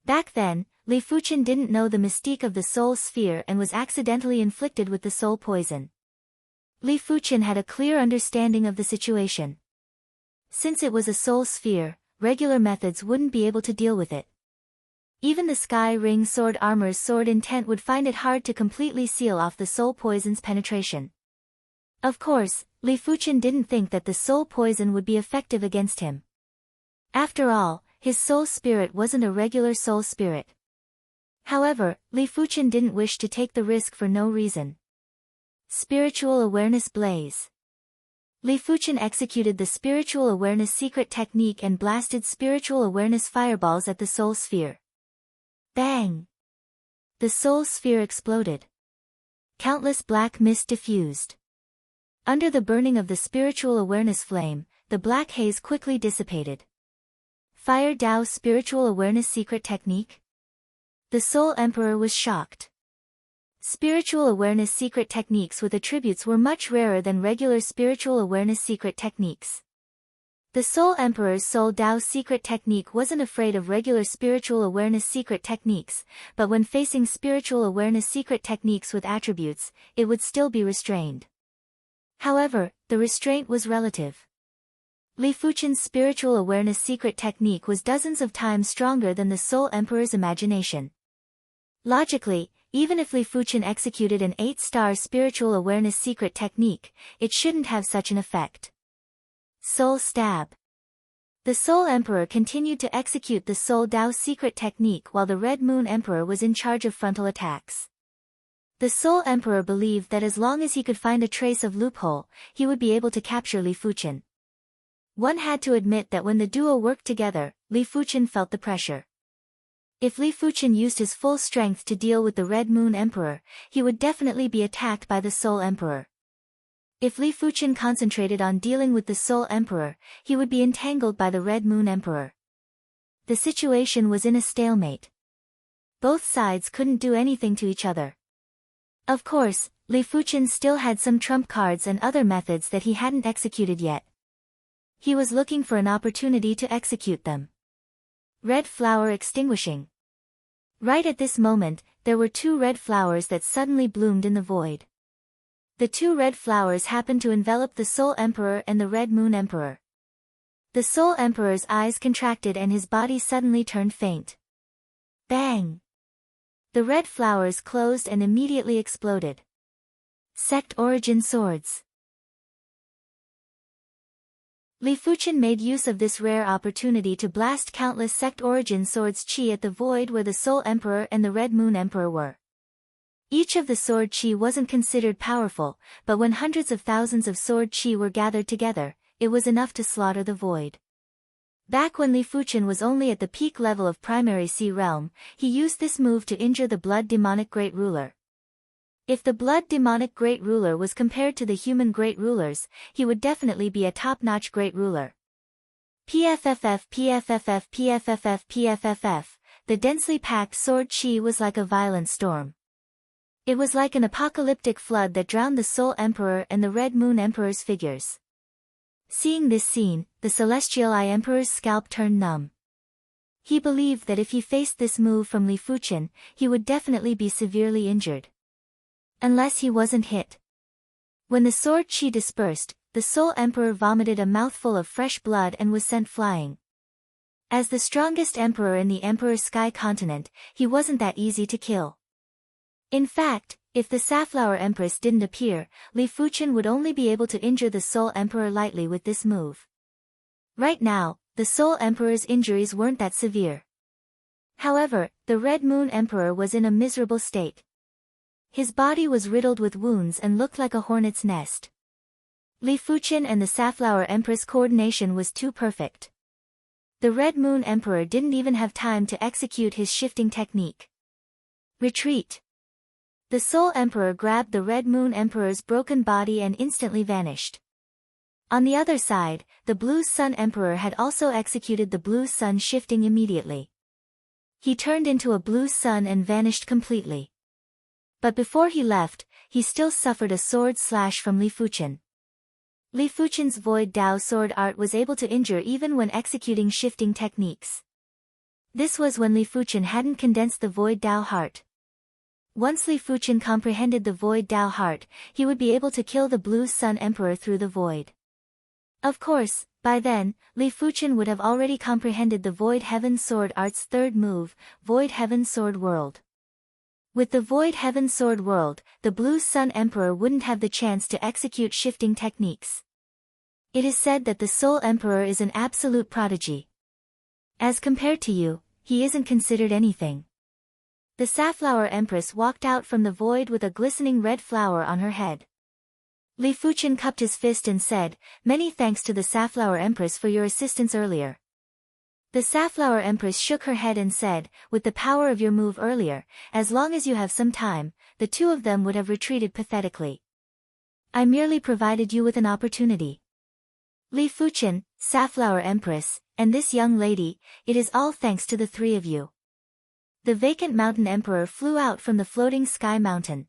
S1: Back then, Li Fuchen didn't know the mystique of the soul sphere and was accidentally inflicted with the soul poison. Li Fuchen had a clear understanding of the situation. Since it was a soul sphere, regular methods wouldn't be able to deal with it. Even the Sky Ring Sword Armor's sword intent would find it hard to completely seal off the soul poison's penetration. Of course, Li Fuchen didn't think that the soul poison would be effective against him. After all, his soul spirit wasn't a regular soul spirit. However, Li Fuchen didn't wish to take the risk for no reason. Spiritual Awareness Blaze. Li Fuchen executed the Spiritual Awareness secret technique and blasted Spiritual Awareness fireballs at the soul sphere. Bang! The soul sphere exploded. Countless black mist diffused. Under the burning of the Spiritual Awareness flame, the black haze quickly dissipated. Fire Dao Spiritual Awareness secret technique? The Soul Emperor was shocked. Spiritual Awareness secret techniques with attributes were much rarer than regular Spiritual Awareness secret techniques. The Soul Emperor's Soul Dao secret technique wasn't afraid of regular Spiritual Awareness secret techniques, but when facing Spiritual Awareness secret techniques with attributes, it would still be restrained. However, the restraint was relative. Li Fuchen's Spiritual Awareness secret technique was dozens of times stronger than the Soul Emperor's imagination. Logically, even if Li Fuchen executed an 8-star Spiritual Awareness secret technique, it shouldn't have such an effect. Soul Stab. The Soul Emperor continued to execute the Soul Dao secret technique while the Red Moon Emperor was in charge of frontal attacks. The Soul Emperor believed that as long as he could find a trace of loophole, he would be able to capture Li Fuchen. One had to admit that when the duo worked together, Li Fuchen felt the pressure. If Li Fuchen used his full strength to deal with the Red Moon Emperor, he would definitely be attacked by the Soul Emperor. If Li Fuchen concentrated on dealing with the Soul Emperor, he would be entangled by the Red Moon Emperor. The situation was in a stalemate. Both sides couldn't do anything to each other. Of course, Li Fuchen still had some trump cards and other methods that he hadn't executed yet. He was looking for an opportunity to execute them. Red flower extinguishing. Right at this moment, there were 2 red flowers that suddenly bloomed in the void. The 2 red flowers happened to envelop the Soul Emperor and the Red Moon Emperor. The Soul Emperor's eyes contracted and his body suddenly turned faint. Bang! The red flowers closed and immediately exploded. Sect Origin Swords. Li Fuchen made use of this rare opportunity to blast countless Sect Origin Swords chi at the void where the Soul Emperor and the Red Moon Emperor were. Each of the sword chi wasn't considered powerful, but when hundreds of thousands of sword chi were gathered together, it was enough to slaughter the void. Back when Li Fuchen was only at the peak level of Primary Sea Realm, he used this move to injure the Blood Demonic Great Ruler. If the Blood Demonic Great Ruler was compared to the human Great Rulers, he would definitely be a top-notch Great Ruler. PFFF PFFF PFFF PFFF, the densely packed sword chi was like a violent storm. It was like an apocalyptic flood that drowned the Soul Emperor and the Red Moon Emperor's figures. Seeing this scene, the Celestial Eye Emperor's scalp turned numb. He believed that if he faced this move from Li Fuchen, he would definitely be severely injured. Unless he wasn't hit. When the sword chi dispersed, the Soul Emperor vomited a mouthful of fresh blood and was sent flying. As the strongest emperor in the Emperor Sky continent, he wasn't that easy to kill. In fact, if the Safflower Empress didn't appear, Li Fuchen would only be able to injure the Soul Emperor lightly with this move. Right now, the Soul Emperor's injuries weren't that severe. However, the Red Moon Emperor was in a miserable state. His body was riddled with wounds and looked like a hornet's nest. Li Fuchen and the Safflower Empress' coordination was too perfect. The Red Moon Emperor didn't even have time to execute his shifting technique. Retreat. The Soul Emperor grabbed the Red Moon Emperor's broken body and instantly vanished. On the other side, the Blue Sun Emperor had also executed the Blue Sun shifting immediately. He turned into a blue sun and vanished completely. But before he left, he still suffered a sword slash from Li Fuchen. Li Fuchen's Void Dao sword art was able to injure even when executing shifting techniques. This was when Li Fuchen hadn't condensed the Void Dao heart. Once Li Fuchen comprehended the Void Dao heart, he would be able to kill the Blue Sun Emperor through the void. Of course, by then, Li Fuchen would have already comprehended the Void Heaven Sword Art's third move, Void Heaven Sword World. With the Void Heaven Sword World, the Blue Sun Emperor wouldn't have the chance to execute shifting techniques. It is said that the Soul Emperor is an absolute prodigy. As compared to you, he isn't considered anything. The Safflower Empress walked out from the void with a glistening red flower on her head. Li Fuchen cupped his fist and said, "Many thanks to the Safflower Empress for your assistance earlier." The Safflower Empress shook her head and said, "With the power of your move earlier, as long as you have some time, the two of them would have retreated pathetically. I merely provided you with an opportunity. Li Fuchen, Safflower Empress, and this young lady, it is all thanks to the three of you." The Vacant Mountain Emperor flew out from the floating sky mountain.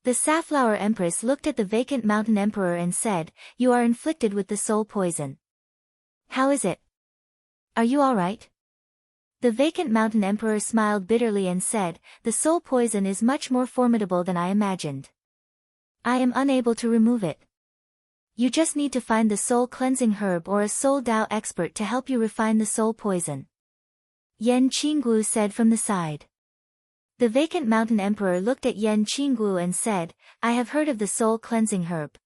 S1: The Safflower Empress looked at the Vacant Mountain Emperor and said, "You are inflicted with the soul poison. How is it? Are you all right?" The Vacant Mountain Emperor smiled bitterly and said, "The soul poison is much more formidable than I imagined. I am unable to remove it. You just need to find the soul cleansing herb or a soul Dao expert to help you refine the soul poison," Yan Qinggu said from the side. The Vacant Mountain Emperor looked at Yan Qinggu and said, "I have heard of the soul cleansing herb.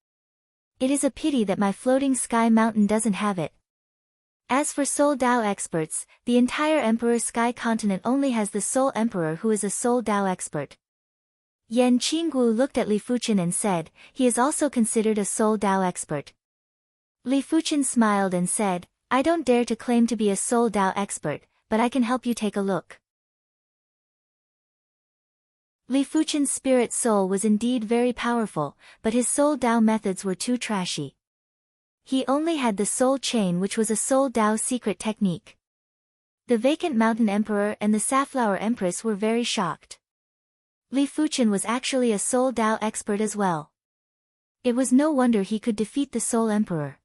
S1: It is a pity that my floating sky mountain doesn't have it. As for soul Dao experts, the entire Emperor Sky continent only has the Soul Emperor who is a soul Dao expert." Yan Qinggu looked at Li Fuchen and said, "He is also considered a soul Dao expert." Li Fuchen smiled and said, "I don't dare to claim to be a soul Dao expert, but I can help you take a look." Li Fuchen's spirit soul was indeed very powerful, but his soul Dao methods were too trashy. He only had the soul chain, which was a soul Dao secret technique. The Vacant Mountain Emperor and the Safflower Empress were very shocked. Li Fuchen was actually a soul Dao expert as well. It was no wonder he could defeat the Soul Emperor.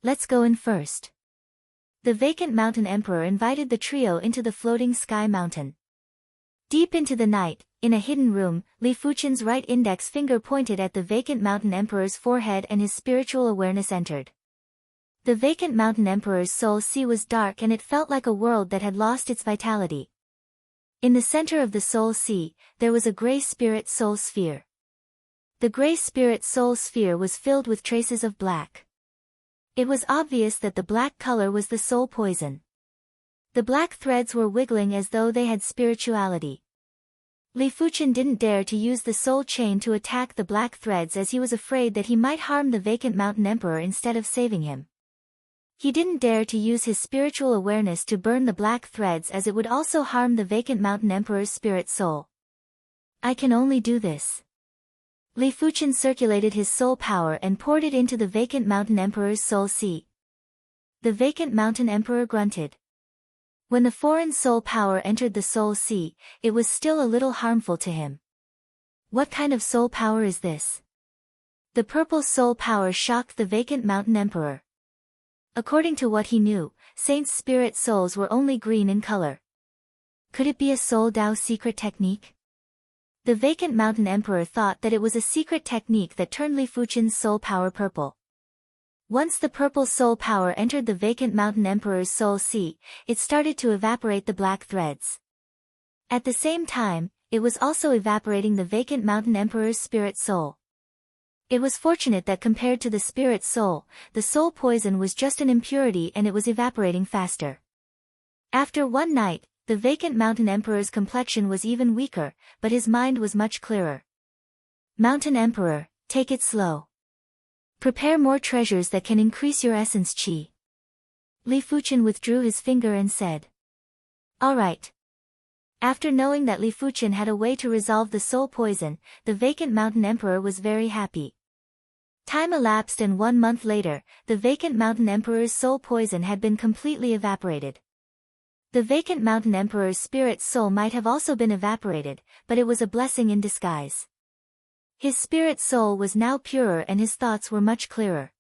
S1: "Let's go in first." The Vacant Mountain Emperor invited the trio into the floating sky mountain. Deep into the night, in a hidden room, Li Fuchen's right index finger pointed at the Vacant Mountain Emperor's forehead and his spiritual awareness entered. The Vacant Mountain Emperor's soul sea was dark and it felt like a world that had lost its vitality. In the center of the soul sea, there was a gray spirit soul sphere. The gray spirit soul sphere was filled with traces of black. It was obvious that the black color was the soul poison. The black threads were wiggling as though they had spirituality. Li Fuchen didn't dare to use the soul chain to attack the black threads as he was afraid that he might harm the Vacant Mountain Emperor instead of saving him. He didn't dare to use his spiritual awareness to burn the black threads as it would also harm the Vacant Mountain Emperor's spirit soul. "I can only do this." Li Fuchen circulated his soul power and poured it into the Vacant Mountain Emperor's soul sea. The Vacant Mountain Emperor grunted. When the foreign soul power entered the soul sea, it was still a little harmful to him. "What kind of soul power is this?" The purple soul power shocked the Vacant Mountain Emperor. According to what he knew, saints' spirit souls were only green in color. Could it be a soul Dao secret technique? The Vacant Mountain Emperor thought that it was a secret technique that turned Li Fuchen's soul power purple. Once the purple soul power entered the Vacant Mountain Emperor's soul sea, it started to evaporate the black threads. At the same time, it was also evaporating the Vacant Mountain Emperor's spirit soul. It was fortunate that compared to the spirit soul, the soul poison was just an impurity and it was evaporating faster. After one night, the Vacant Mountain Emperor's complexion was even weaker, but his mind was much clearer. "Mountain Emperor, take it slow. Prepare more treasures that can increase your essence qi." Li Fuchen withdrew his finger and said, "All right." After knowing that Li Fuchen had a way to resolve the soul poison, the vacant mountain emperor was very happy. Time elapsed and 1 month later, the vacant mountain emperor's soul poison had been completely evaporated. The vacant mountain emperor's spirit soul might have also been evaporated, but it was a blessing in disguise. His spirit soul was now purer and his thoughts were much clearer.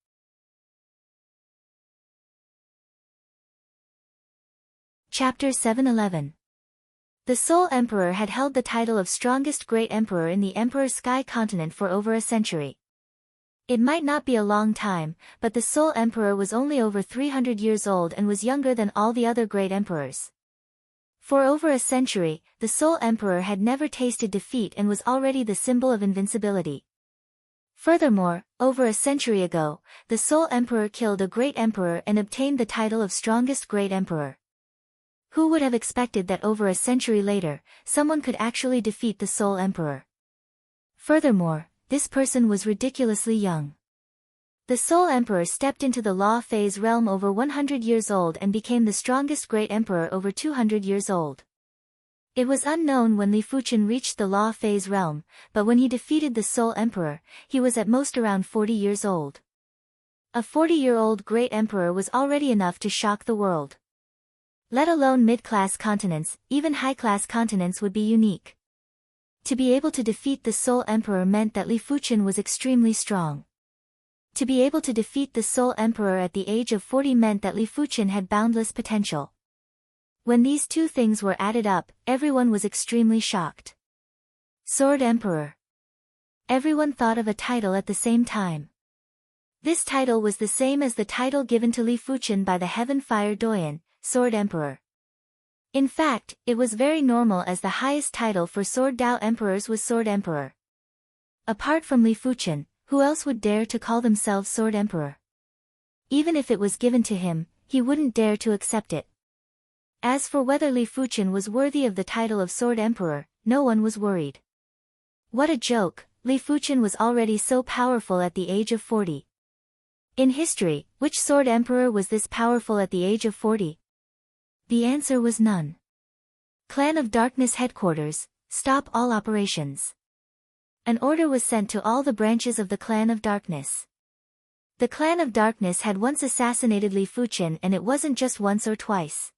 S1: Chapter 711. The Soul Emperor had held the title of strongest great emperor in the Emperor's Sky continent for over a century. It might not be a long time, but the Soul Emperor was only over 300 years old and was younger than all the other great emperors. For over a century, the Soul Emperor had never tasted defeat and was already the symbol of invincibility. Furthermore, over a century ago, the Soul Emperor killed a great emperor and obtained the title of strongest great emperor. Who would have expected that over a century later, someone could actually defeat the Soul Emperor? Furthermore, this person was ridiculously young. The Soul Emperor stepped into the Law Phase realm over 100 years old and became the strongest great emperor over 200 years old. It was unknown when Li Fuchen reached the Law Phase realm, but when he defeated the Soul Emperor, he was at most around 40 years old. A 40-year-old great emperor was already enough to shock the world. Let alone mid-class continents, even high-class continents would be unique. To be able to defeat the Soul Emperor meant that Li Fuchen was extremely strong. To be able to defeat the Soul Emperor at the age of 40 meant that Li Fuchen had boundless potential. When these two things were added up, everyone was extremely shocked. Sword Emperor. Everyone thought of a title at the same time. This title was the same as the title given to Li Fuchen by the Heaven Fire Doyen, Sword Emperor. In fact, it was very normal as the highest title for Sword Dao Emperors was Sword Emperor. Apart from Li Fuchen, who else would dare to call themselves Sword Emperor? Even if it was given to him, he wouldn't dare to accept it. As for whether Li Fuchen was worthy of the title of Sword Emperor, no one was worried. What a joke, Li Fuchen was already so powerful at the age of 40. In history, which Sword Emperor was this powerful at the age of 40? The answer was none. Clan of Darkness Headquarters, stop all operations. An order was sent to all the branches of the Clan of Darkness. The Clan of Darkness had once assassinated Li Fuchen and it wasn't just once or twice.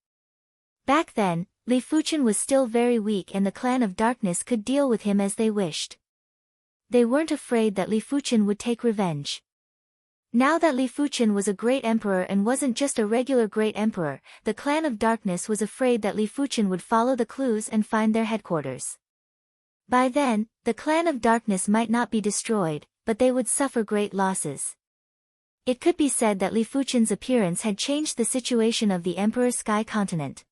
S1: Back then, Li Fuchen was still very weak and the Clan of Darkness could deal with him as they wished. They weren't afraid that Li Fuchen would take revenge. Now that Li Fuchen was a great emperor and wasn't just a regular great emperor, the Clan of Darkness was afraid that Li Fuchen would follow the clues and find their headquarters. By then, the Clan of Darkness might not be destroyed, but they would suffer great losses. It could be said that Li Fuchen's appearance had changed the situation of the Emperor's Sky continent.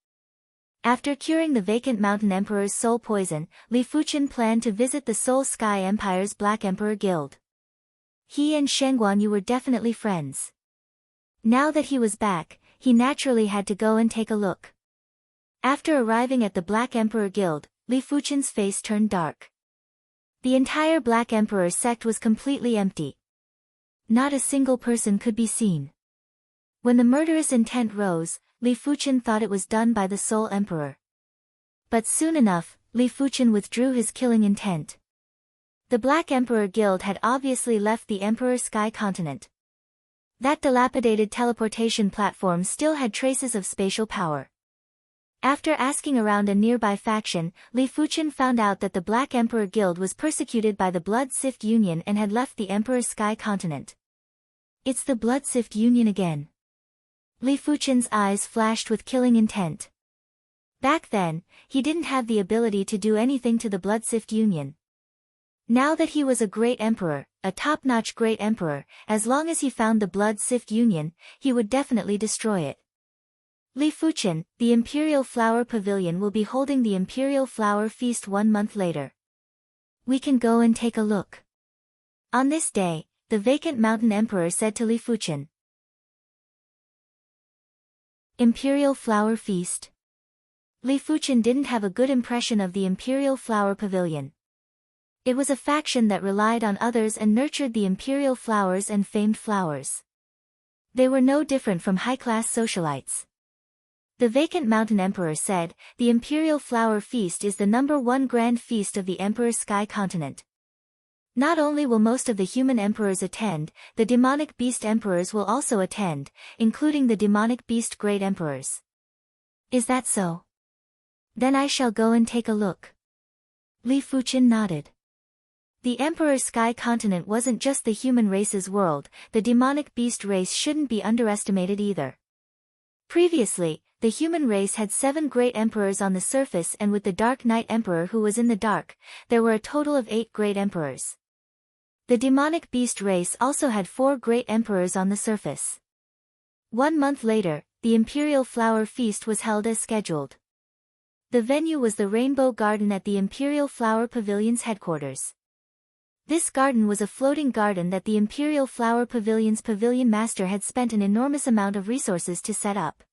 S1: After curing the vacant mountain emperor's soul poison, Li Fuchen planned to visit the Soul Sky Empire's Black Emperor Guild. He and Shen Guanyu were definitely friends. Now that he was back, he naturally had to go and take a look. After arriving at the Black Emperor Guild, Li Fuchen's face turned dark. The entire Black Emperor sect was completely empty. Not a single person could be seen. When the murderous intent rose, Li Fuchen thought it was done by the Soul Emperor. But soon enough, Li Fuchen withdrew his killing intent. The Black Emperor Guild had obviously left the Emperor's Sky continent. That dilapidated teleportation platform still had traces of spatial power. After asking around a nearby faction, Li Fuchen found out that the Black Emperor Guild was persecuted by the Blood Sift Union and had left the Emperor's Sky continent. It's the Blood Sift Union again. Li Fuchen's eyes flashed with killing intent. Back then, he didn't have the ability to do anything to the Blood Sift Union. Now that he was a great emperor, a top-notch great emperor, as long as he found the Blood Sift Union, he would definitely destroy it. Li Fuchen, the Imperial Flower Pavilion will be holding the Imperial Flower Feast 1 month later. We can go and take a look. On this day, the vacant mountain emperor said to Li Fuchen. Imperial Flower Feast. Li Fuchen didn't have a good impression of the Imperial Flower Pavilion. It was a faction that relied on others and nurtured the imperial flowers and famed flowers. They were no different from high-class socialites. The vacant mountain emperor said, "The imperial flower feast is the #1 grand feast of the emperor's sky continent. Not only will most of the human emperors attend, the demonic beast emperors will also attend, including the demonic beast great emperors." "Is that so? Then I shall go and take a look." Li Fuqian nodded. The emperor's sky continent wasn't just the human race's world, the demonic beast race shouldn't be underestimated either. Previously, the human race had 7 great emperors on the surface, and with the Dark Knight Emperor who was in the dark, there were a total of 8 great emperors. The demonic beast race also had 4 great emperors on the surface. 1 month later, the Imperial Flower Feast was held as scheduled. The venue was the Rainbow Garden at the Imperial Flower Pavilion's headquarters. This garden was a floating garden that the Imperial Flower Pavilion's pavilion master had spent an enormous amount of resources to set up.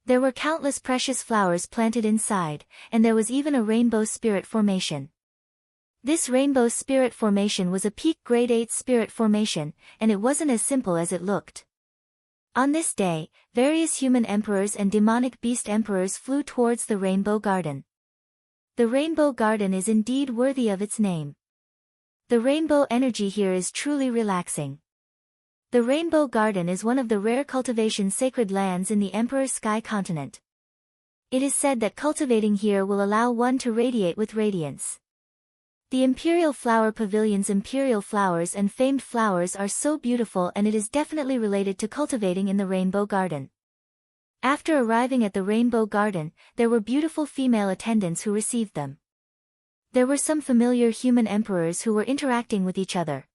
S1: There were countless precious flowers planted inside, and there was even a rainbow spirit formation. This rainbow spirit formation was a peak grade 8 spirit formation, and it wasn't as simple as it looked. On this day, various human emperors and demonic beast emperors flew towards the Rainbow Garden. The Rainbow Garden is indeed worthy of its name. The rainbow energy here is truly relaxing. The Rainbow Garden is one of the rare cultivation sacred lands in the Emperor's Sky Continent. It is said that cultivating here will allow one to radiate with radiance. The Imperial Flower Pavilion's imperial flowers and famed flowers are so beautiful, and it is definitely related to cultivating in the Rainbow Garden. After arriving at the Rainbow Garden, there were beautiful female attendants who received them. There were some familiar human emperors who were interacting with each other.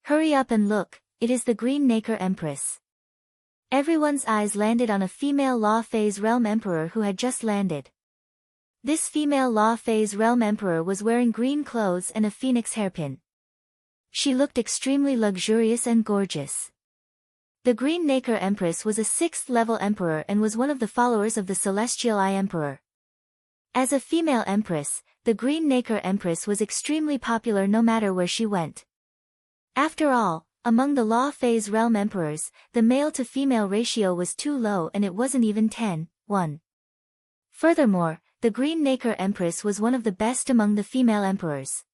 S1: "Hurry up and look, it is the Green Nacre Empress." Everyone's eyes landed on a female Law Phase Realm Emperor who had just landed. This female Law Phase Realm Emperor was wearing green clothes and a phoenix hairpin. She looked extremely luxurious and gorgeous. The Green Nacre Empress was a 6th level emperor and was one of the followers of the Celestial Eye Emperor. As a female empress, the Green Nacre Empress was extremely popular no matter where she went. After all, among the Law Phase Realm Emperors, the male-to-female ratio was too low, and it wasn't even 10:1. Furthermore, the Green Nacre Empress was one of the best among the female emperors.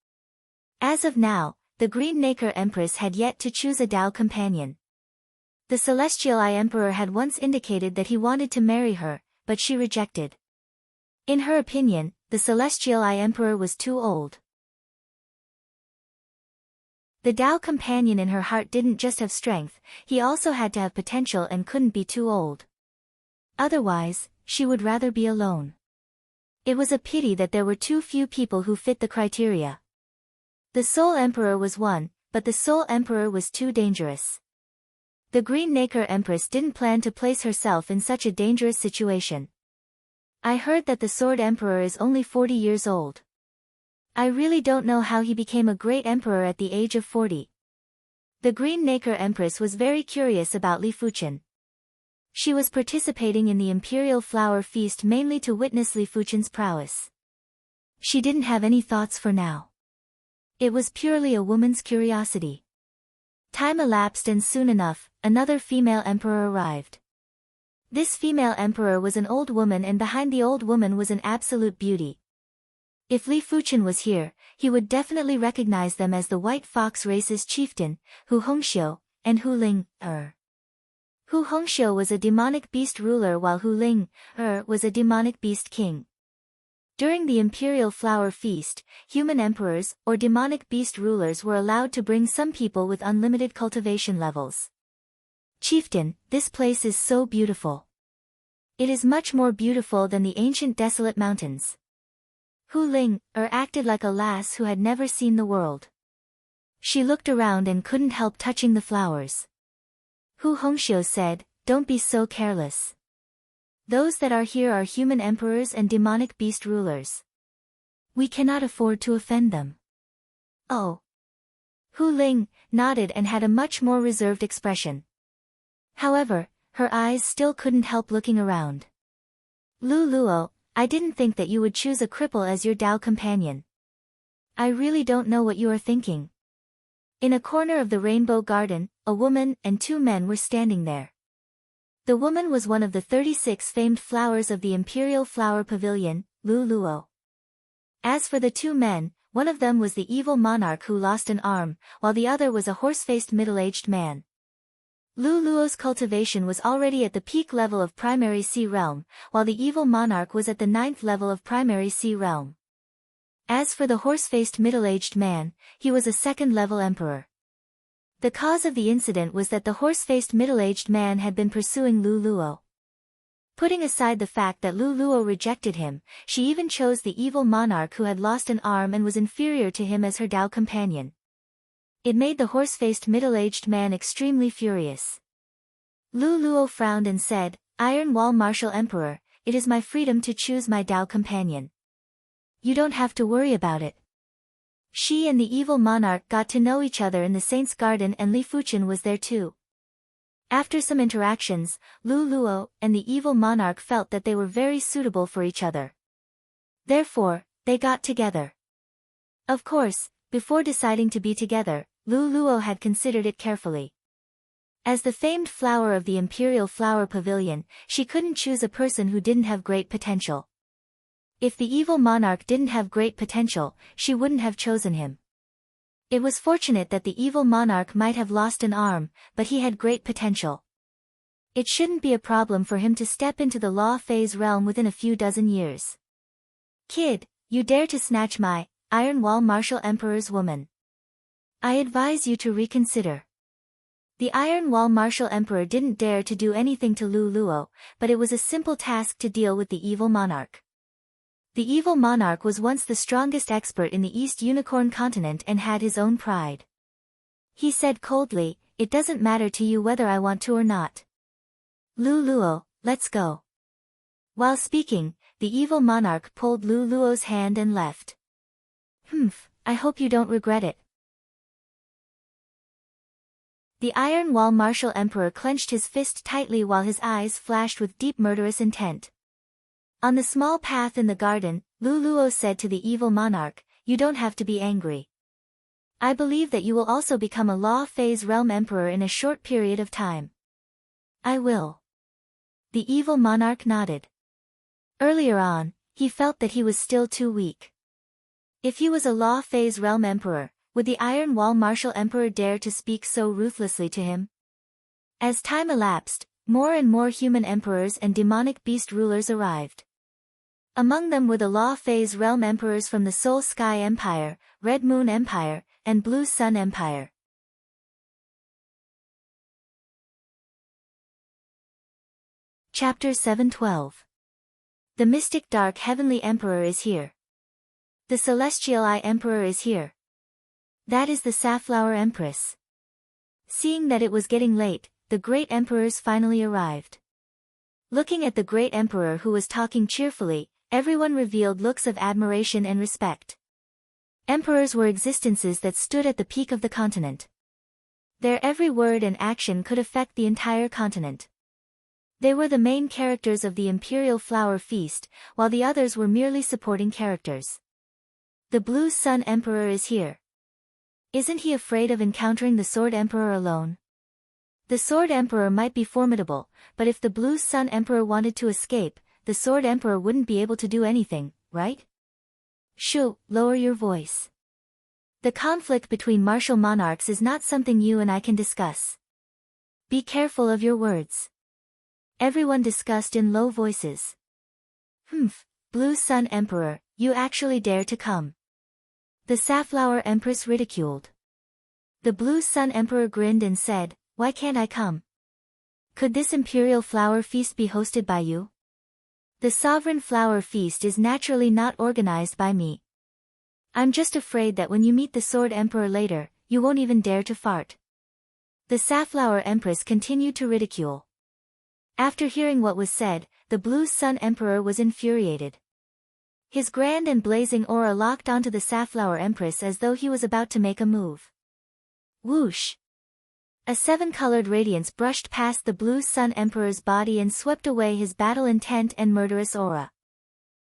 S1: As of now, the Green Nacre Empress had yet to choose a Tao companion. The Celestial Eye Emperor had once indicated that he wanted to marry her, but she rejected. In her opinion, the Celestial Eye Emperor was too old. The Tao companion in her heart didn't just have strength, he also had to have potential and couldn't be too old. Otherwise, she would rather be alone. It was a pity that there were too few people who fit the criteria. The Soul Emperor was one, but the Soul Emperor was too dangerous. The Green Nacre Empress didn't plan to place herself in such a dangerous situation. "I heard that the Sword Emperor is only 40 years old. I really don't know how he became a great emperor at the age of 40. The Green Nacre Empress was very curious about Li Fuqian. She was participating in the Imperial Flower Feast mainly to witness Li Fuqian's prowess. She didn't have any thoughts for now. It was purely a woman's curiosity. Time elapsed, and soon enough, another female emperor arrived. This female emperor was an old woman, and behind the old woman was an absolute beauty. If Li Fuqian was here, he would definitely recognize them as the White Fox race's chieftain, Hu Hongxiu, and Hu Ling. Hu Hongxiu was a demonic beast ruler, while Hu Ling was a demonic beast king. During the Imperial Flower Feast, human emperors, or demonic beast rulers, were allowed to bring some people with unlimited cultivation levels. "Chieftain, this place is so beautiful. It is much more beautiful than the ancient desolate mountains." Hu Ling acted like a lass who had never seen the world. She looked around and couldn't help touching the flowers. Hu Hongxiu said, "Don't be so careless. Those that are here are human emperors and demonic beast rulers. We cannot afford to offend them." "Oh." Hu Ling nodded and had a much more reserved expression. However, her eyes still couldn't help looking around. "Lu Luo, I didn't think that you would choose a cripple as your Tao companion. I really don't know what you are thinking." In a corner of the Rainbow Garden, a woman and 2 men were standing there. The woman was one of the 36 famed flowers of the Imperial Flower Pavilion, Lu Luo. As for the two men, one of them was the evil monarch who lost an arm, while the other was a horse-faced middle-aged man. Lu Luo's cultivation was already at the peak level of primary sea realm, while the evil monarch was at the 9th level of primary sea realm. As for the horse-faced middle-aged man, he was a 2nd-level emperor. The cause of the incident was that the horse-faced middle-aged man had been pursuing Lu Luo. Putting aside the fact that Lu Luo rejected him, she even chose the evil monarch who had lost an arm and was inferior to him as her Dao companion. It made the horse-faced middle-aged man extremely furious. Lu Luo frowned and said, "Iron Wall Martial Emperor, it is my freedom to choose my Dao companion. You don't have to worry about it." She and the evil monarch got to know each other in the Saint's Garden and Li Fuqian was there too. After some interactions, Lu Luo and the evil monarch felt that they were very suitable for each other. Therefore, they got together. Of course, before deciding to be together, Lu Luo had considered it carefully. As the famed flower of the Imperial Flower Pavilion, she couldn't choose a person who didn't have great potential. If the evil monarch didn't have great potential, she wouldn't have chosen him. It was fortunate that the evil monarch might have lost an arm, but he had great potential. It shouldn't be a problem for him to step into the law phase realm within a few dozen years. "Kid, you dare to snatch my Iron Wall Martial Emperor's woman. I advise you to reconsider." The Iron Wall Martial Emperor didn't dare to do anything to Lu Luo, but it was a simple task to deal with the evil monarch. The evil monarch was once the strongest expert in the East Unicorn continent and had his own pride. He said coldly, "It doesn't matter to you whether I want to or not. Lu Luo, let's go." While speaking, the evil monarch pulled Lu Luo's hand and left. I hope you don't regret it." The Iron Wall Martial Emperor clenched his fist tightly while his eyes flashed with deep murderous intent. On the small path in the garden, Lu Luo said to the evil monarch, "You don't have to be angry. I believe that you will also become a Law Phase Realm Emperor in a short period of time." "I will." The evil monarch nodded. Earlier on, he felt that he was still too weak. If he was a Law Phase Realm Emperor, would the Iron Wall Martial Emperor dare to speak so ruthlessly to him? As time elapsed, more and more human emperors and demonic beast rulers arrived. Among them were the Law Phase Realm Emperors from the Soul Sky Empire, Red Moon Empire, and Blue Sun Empire. Chapter 712. The Mystic Dark Heavenly Emperor is here. The Celestial Eye Emperor is here. That is the Safflower Empress. Seeing that it was getting late, the Great Emperors finally arrived. Looking at the Great Emperor who was talking cheerfully, everyone revealed looks of admiration and respect. Emperors were existences that stood at the peak of the continent. Their every word and action could affect the entire continent. They were the main characters of the Imperial Flower Feast, while the others were merely supporting characters. The Blue Sun Emperor is here. Isn't he afraid of encountering the Sword Emperor alone? The Sword Emperor might be formidable, but if the Blue Sun Emperor wanted to escape, the Sword Emperor wouldn't be able to do anything, right? Shoo, lower your voice. The conflict between martial monarchs is not something you and I can discuss. Be careful of your words. Everyone discussed in low voices. Blue Sun Emperor, you actually dare to come. The Safflower Empress ridiculed. The Blue Sun Emperor grinned and said, "Why can't I come? Could this Imperial Flower Feast be hosted by you? The Sovereign Flower Feast is naturally not organized by me. I'm just afraid that when you meet the Sword Emperor later, you won't even dare to fart." The Safflower Empress continued to ridicule. After hearing what was said, the Blue Sun Emperor was infuriated. His grand and blazing aura locked onto the Safflower Empress as though he was about to make a move. Whoosh! A 7-colored radiance brushed past the Blue Sun Emperor's body and swept away his battle intent and murderous aura.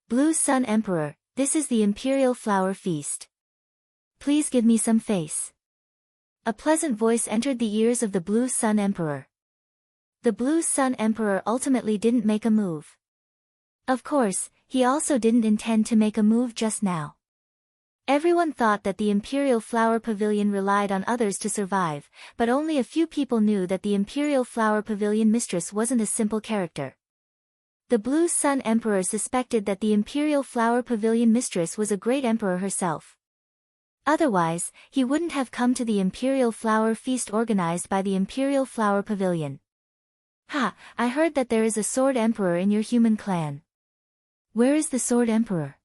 S1: Blue Sun Emperor, this is the Imperial Flower Feast. Please give me some face. A pleasant voice entered the ears of the Blue Sun Emperor. The Blue Sun Emperor ultimately didn't make a move. Of course, he also didn't intend to make a move just now. Everyone thought that the Imperial Flower Pavilion relied on others to survive, but only a few people knew that the Imperial Flower Pavilion mistress wasn't a simple character. The Blue Sun Emperor suspected that the Imperial Flower Pavilion mistress was a great emperor herself. Otherwise, he wouldn't have come to the Imperial Flower Feast organized by the Imperial Flower Pavilion. Ha, I heard that there is a Sword Emperor in your human clan. Where is the Sword Emperor?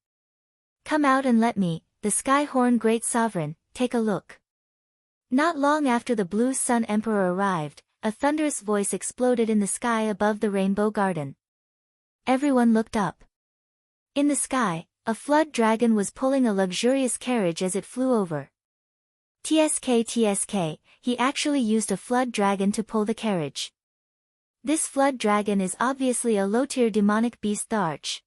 S1: Come out and let me, the Skyhorn Great Sovereign, take a look. Not long after the Blue Sun Emperor arrived, a thunderous voice exploded in the sky above the Rainbow Garden. Everyone looked up. In the sky, a flood dragon was pulling a luxurious carriage as it flew over. TSK, he actually used a flood dragon to pull the carriage. This flood dragon is obviously a low-tier demonic beast, the Arch.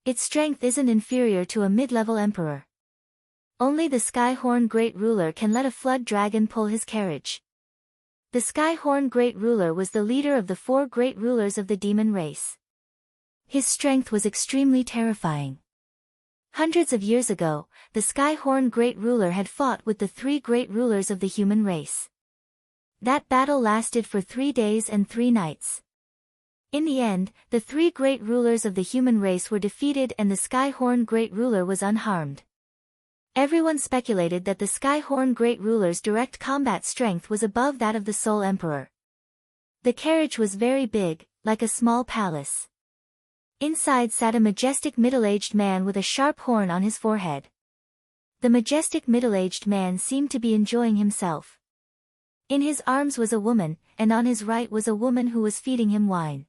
S1: Its strength isn't inferior to a mid-level emperor. Only the Skyhorn Great Ruler can let a flood dragon pull his carriage. The Skyhorn Great Ruler was the leader of the 4 great rulers of the demon race. His strength was extremely terrifying. Hundreds of years ago, the Skyhorn Great Ruler had fought with the 3 great rulers of the human race. That battle lasted for 3 days and 3 nights. In the end, the 3 great rulers of the human race were defeated and the Skyhorn Great Ruler was unharmed. Everyone speculated that the Skyhorn Great Ruler's direct combat strength was above that of the Soul Emperor. The carriage was very big, like a small palace. Inside sat a majestic middle-aged man with a sharp horn on his forehead. The majestic middle-aged man seemed to be enjoying himself. In his arms was a woman, and on his right was a woman who was feeding him wine.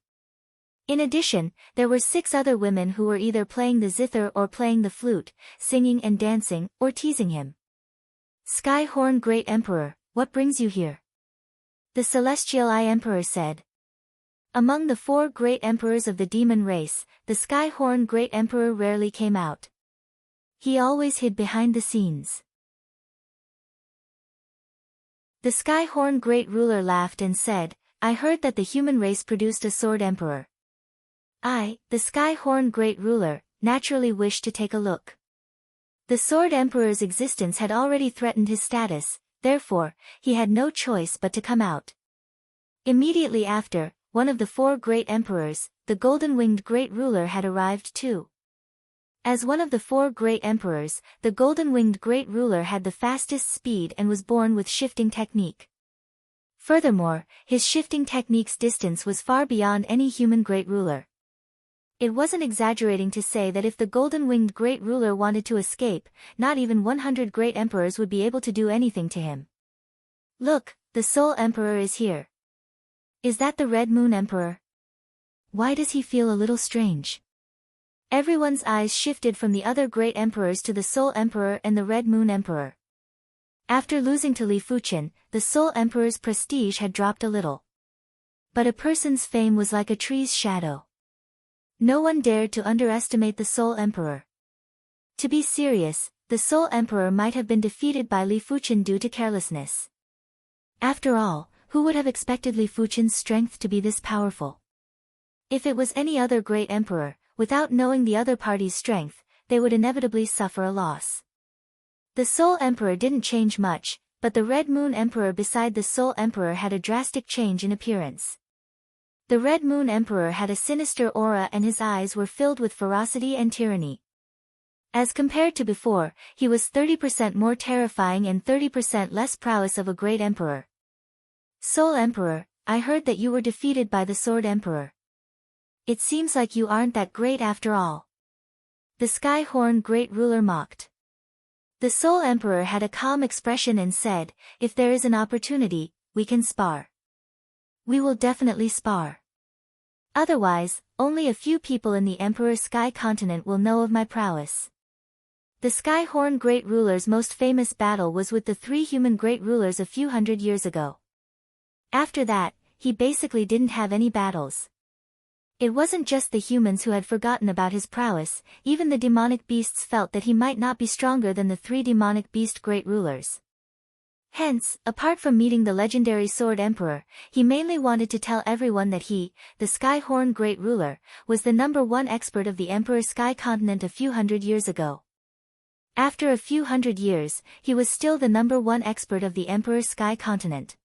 S1: In addition, there were 6 other women who were either playing the zither or playing the flute, singing and dancing, or teasing him. Skyhorn Great Emperor, what brings you here? The Celestial Eye Emperor said. Among the 4 great emperors of the demon race, the Skyhorn Great Emperor rarely came out. He always hid behind the scenes. The Skyhorn Great Ruler laughed and said, I heard that the human race produced a Sword Emperor. I, the Skyhorn Great Ruler, naturally wished to take a look. The Sword Emperor's existence had already threatened his status, therefore, he had no choice but to come out. Immediately after, one of the 4 great emperors, the Golden-Winged Great Ruler, had arrived too. As one of the 4 great emperors, the Golden-Winged Great Ruler had the fastest speed and was born with shifting technique. Furthermore, his shifting technique's distance was far beyond any human great ruler. It wasn't exaggerating to say that if the Golden-Winged Great Ruler wanted to escape, not even 100 great emperors would be able to do anything to him. Look, the Soul Emperor is here. Is that the Red Moon Emperor? Why does he feel a little strange? Everyone's eyes shifted from the other great emperors to the Soul Emperor and the Red Moon Emperor. After losing to Li Fuqian, the Soul Emperor's prestige had dropped a little. But a person's fame was like a tree's shadow. No one dared to underestimate the Soul Emperor. To be serious, the Soul Emperor might have been defeated by Li Fuqian due to carelessness. After all, who would have expected Li Fuqian's strength to be this powerful? If it was any other great emperor, without knowing the other party's strength, they would inevitably suffer a loss. The Soul Emperor didn't change much, but the Red Moon Emperor beside the Soul Emperor had a drastic change in appearance. The Red Moon Emperor had a sinister aura and his eyes were filled with ferocity and tyranny. As compared to before, he was 30% more terrifying and 30% less prowess of a great emperor. Soul Emperor, I heard that you were defeated by the Sword Emperor. It seems like you aren't that great after all. The Skyhorn Great Ruler mocked. The Soul Emperor had a calm expression and said, if there is an opportunity, we can spar. We will definitely spar. Otherwise, only a few people in the Emperor Sky continent will know of my prowess. The Skyhorn Great Ruler's most famous battle was with the 3 human great rulers a few hundred years ago. After that, he basically didn't have any battles. It wasn't just the humans who had forgotten about his prowess, even the demonic beasts felt that he might not be stronger than the 3 demonic beast great rulers. Hence, apart from meeting the legendary Sword Emperor, he mainly wanted to tell everyone that he, the Sky-Horn Great Ruler, was the #1 expert of the Emperor's Sky Continent a few hundred years ago. After a few hundred years, he was still the #1 expert of the Emperor's Sky Continent.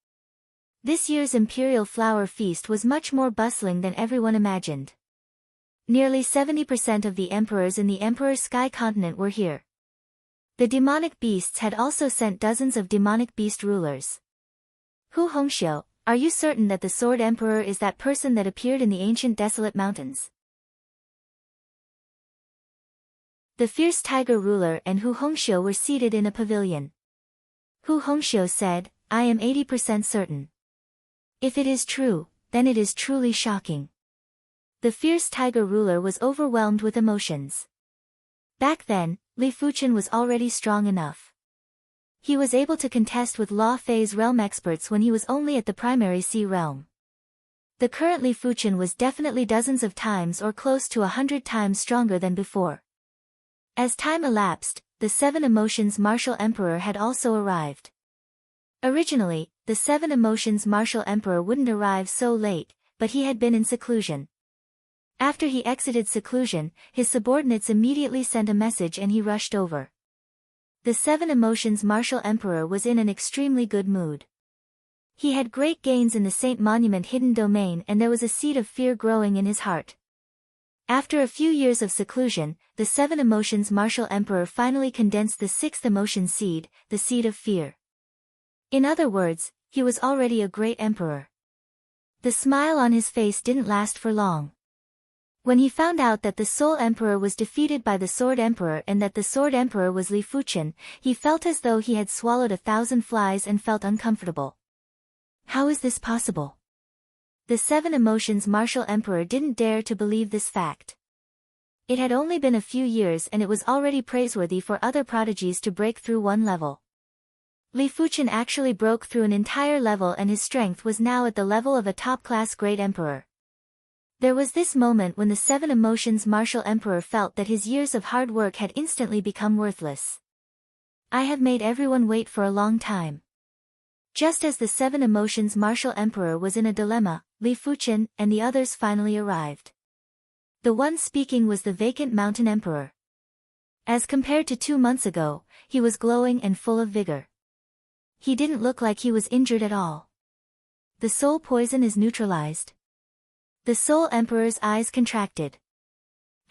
S1: This year's Imperial Flower Feast was much more bustling than everyone imagined. Nearly 70% of the emperors in the Emperor's Sky Continent were here. The demonic beasts had also sent dozens of demonic beast rulers. Hu Hongxiu, are you certain that the Sword Emperor is that person that appeared in the ancient desolate mountains? The fierce tiger ruler and Hu Hongxiu were seated in a pavilion. Hu Hongxiu said, I am 80% certain. If it is true, then it is truly shocking. The fierce tiger ruler was overwhelmed with emotions. Back then, Li Fuchen was already strong enough. He was able to contest with Law Fei's realm experts when he was only at the primary sea realm. The current Li Fuchen was definitely dozens of times or close to 100 times stronger than before. As time elapsed, the Seven Emotions Martial Emperor had also arrived. Originally, the Seven Emotions Martial Emperor wouldn't arrive so late, but he had been in seclusion. After he exited seclusion, his subordinates immediately sent a message and he rushed over. The Seven Emotions Martial Emperor was in an extremely good mood. He had great gains in the Saint Monument Hidden Domain and there was a seed of fear growing in his heart. After a few years of seclusion, the Seven Emotions Martial Emperor finally condensed the sixth emotion seed, the seed of fear. In other words, he was already a great emperor. The smile on his face didn't last for long. When he found out that the Soul Emperor was defeated by the Sword Emperor and that the Sword Emperor was Li Fuchen, he felt as though he had swallowed 1,000 flies and felt uncomfortable. How is this possible? The Seven Emotions Martial Emperor didn't dare to believe this fact. It had only been a few years and it was already praiseworthy for other prodigies to break through one level. Li Fuchen actually broke through an entire level and his strength was now at the level of a top-class great emperor. There was this moment when the Seven Emotions Martial Emperor felt that his years of hard work had instantly become worthless. I have made everyone wait for a long time. Just as the Seven Emotions Martial Emperor was in a dilemma, Li Fuchen and the others finally arrived. The one speaking was the Vacant Mountain Emperor. As compared to 2 months ago, he was glowing and full of vigor. He didn't look like he was injured at all. The soul poison is neutralized. The Soul Emperor's eyes contracted.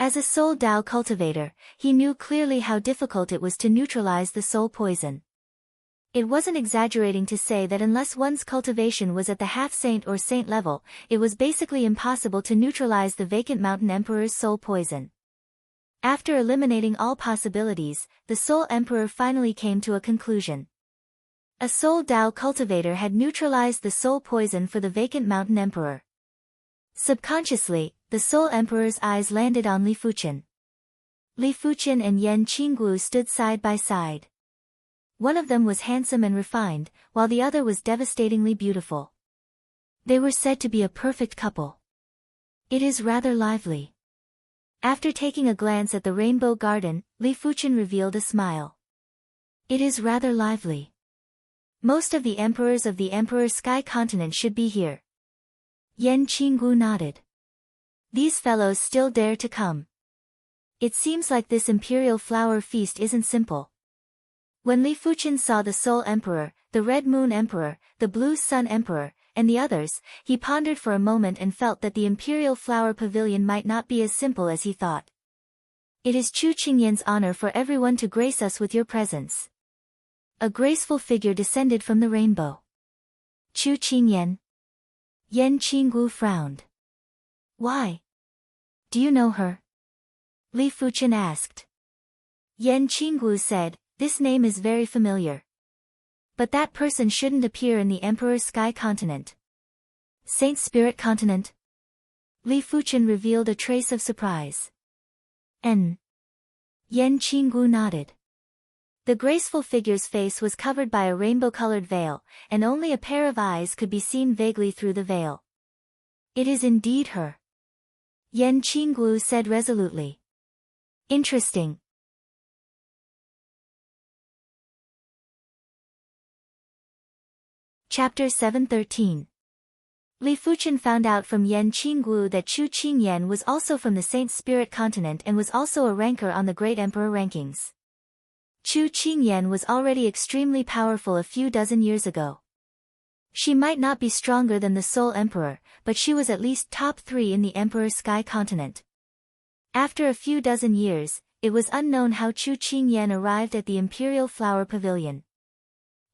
S1: As a soul Dao cultivator, he knew clearly how difficult it was to neutralize the soul poison. It wasn't exaggerating to say that unless one's cultivation was at the half-saint or saint level, it was basically impossible to neutralize the Vacant Mountain Emperor's soul poison. After eliminating all possibilities, the Soul Emperor finally came to a conclusion. A soul Dao cultivator had neutralized the soul poison for the Vacant Mountain Emperor. Subconsciously, the Soul Emperor's eyes landed on Li Fuchen. Li Fuchen and Yan Qinggu stood side by side. One of them was handsome and refined, while the other was devastatingly beautiful. They were said to be a perfect couple. It is rather lively. After taking a glance at the Rainbow Garden, Li Fuchen revealed a smile. It is rather lively. Most of the emperors of the Emperor's Sky Continent should be here. Yan Qinggu nodded. These fellows still dare to come. It seems like this Imperial Flower Feast isn't simple. When Li Fuchen saw the Soul Emperor, the Red Moon Emperor, the Blue Sun Emperor, and the others, he pondered for a moment and felt that the Imperial Flower Pavilion might not be as simple as he thought. It is Chu Qingyan's honor for everyone to grace us with your presence. A graceful figure descended from the rainbow. Chu Qingyan. Yan Qinggu frowned. Why? Do you know her? Li Fuchen asked. Yan Qinggu said, this name is very familiar. But that person shouldn't appear in the Emperor's Sky Continent. Saint Spirit Continent? Li Fuchen revealed a trace of surprise. Yan Qinggu nodded. The graceful figure's face was covered by a rainbow-colored veil, and only a pair of eyes could be seen vaguely through the veil. It is indeed her. Yan Qinggu said resolutely. Interesting. Chapter 713. Li Fuchen found out from Yan Qingguo that Chu Qingyan was also from the Saint Spirit continent and was also a ranker on the Great Emperor rankings. Chu Qingyan was already extremely powerful a few dozen years ago. She might not be stronger than the Soul Emperor, but she was at least top 3 in the Emperor's Sky Continent. After a few dozen years, it was unknown how Chu Qingyan arrived at the Imperial Flower Pavilion.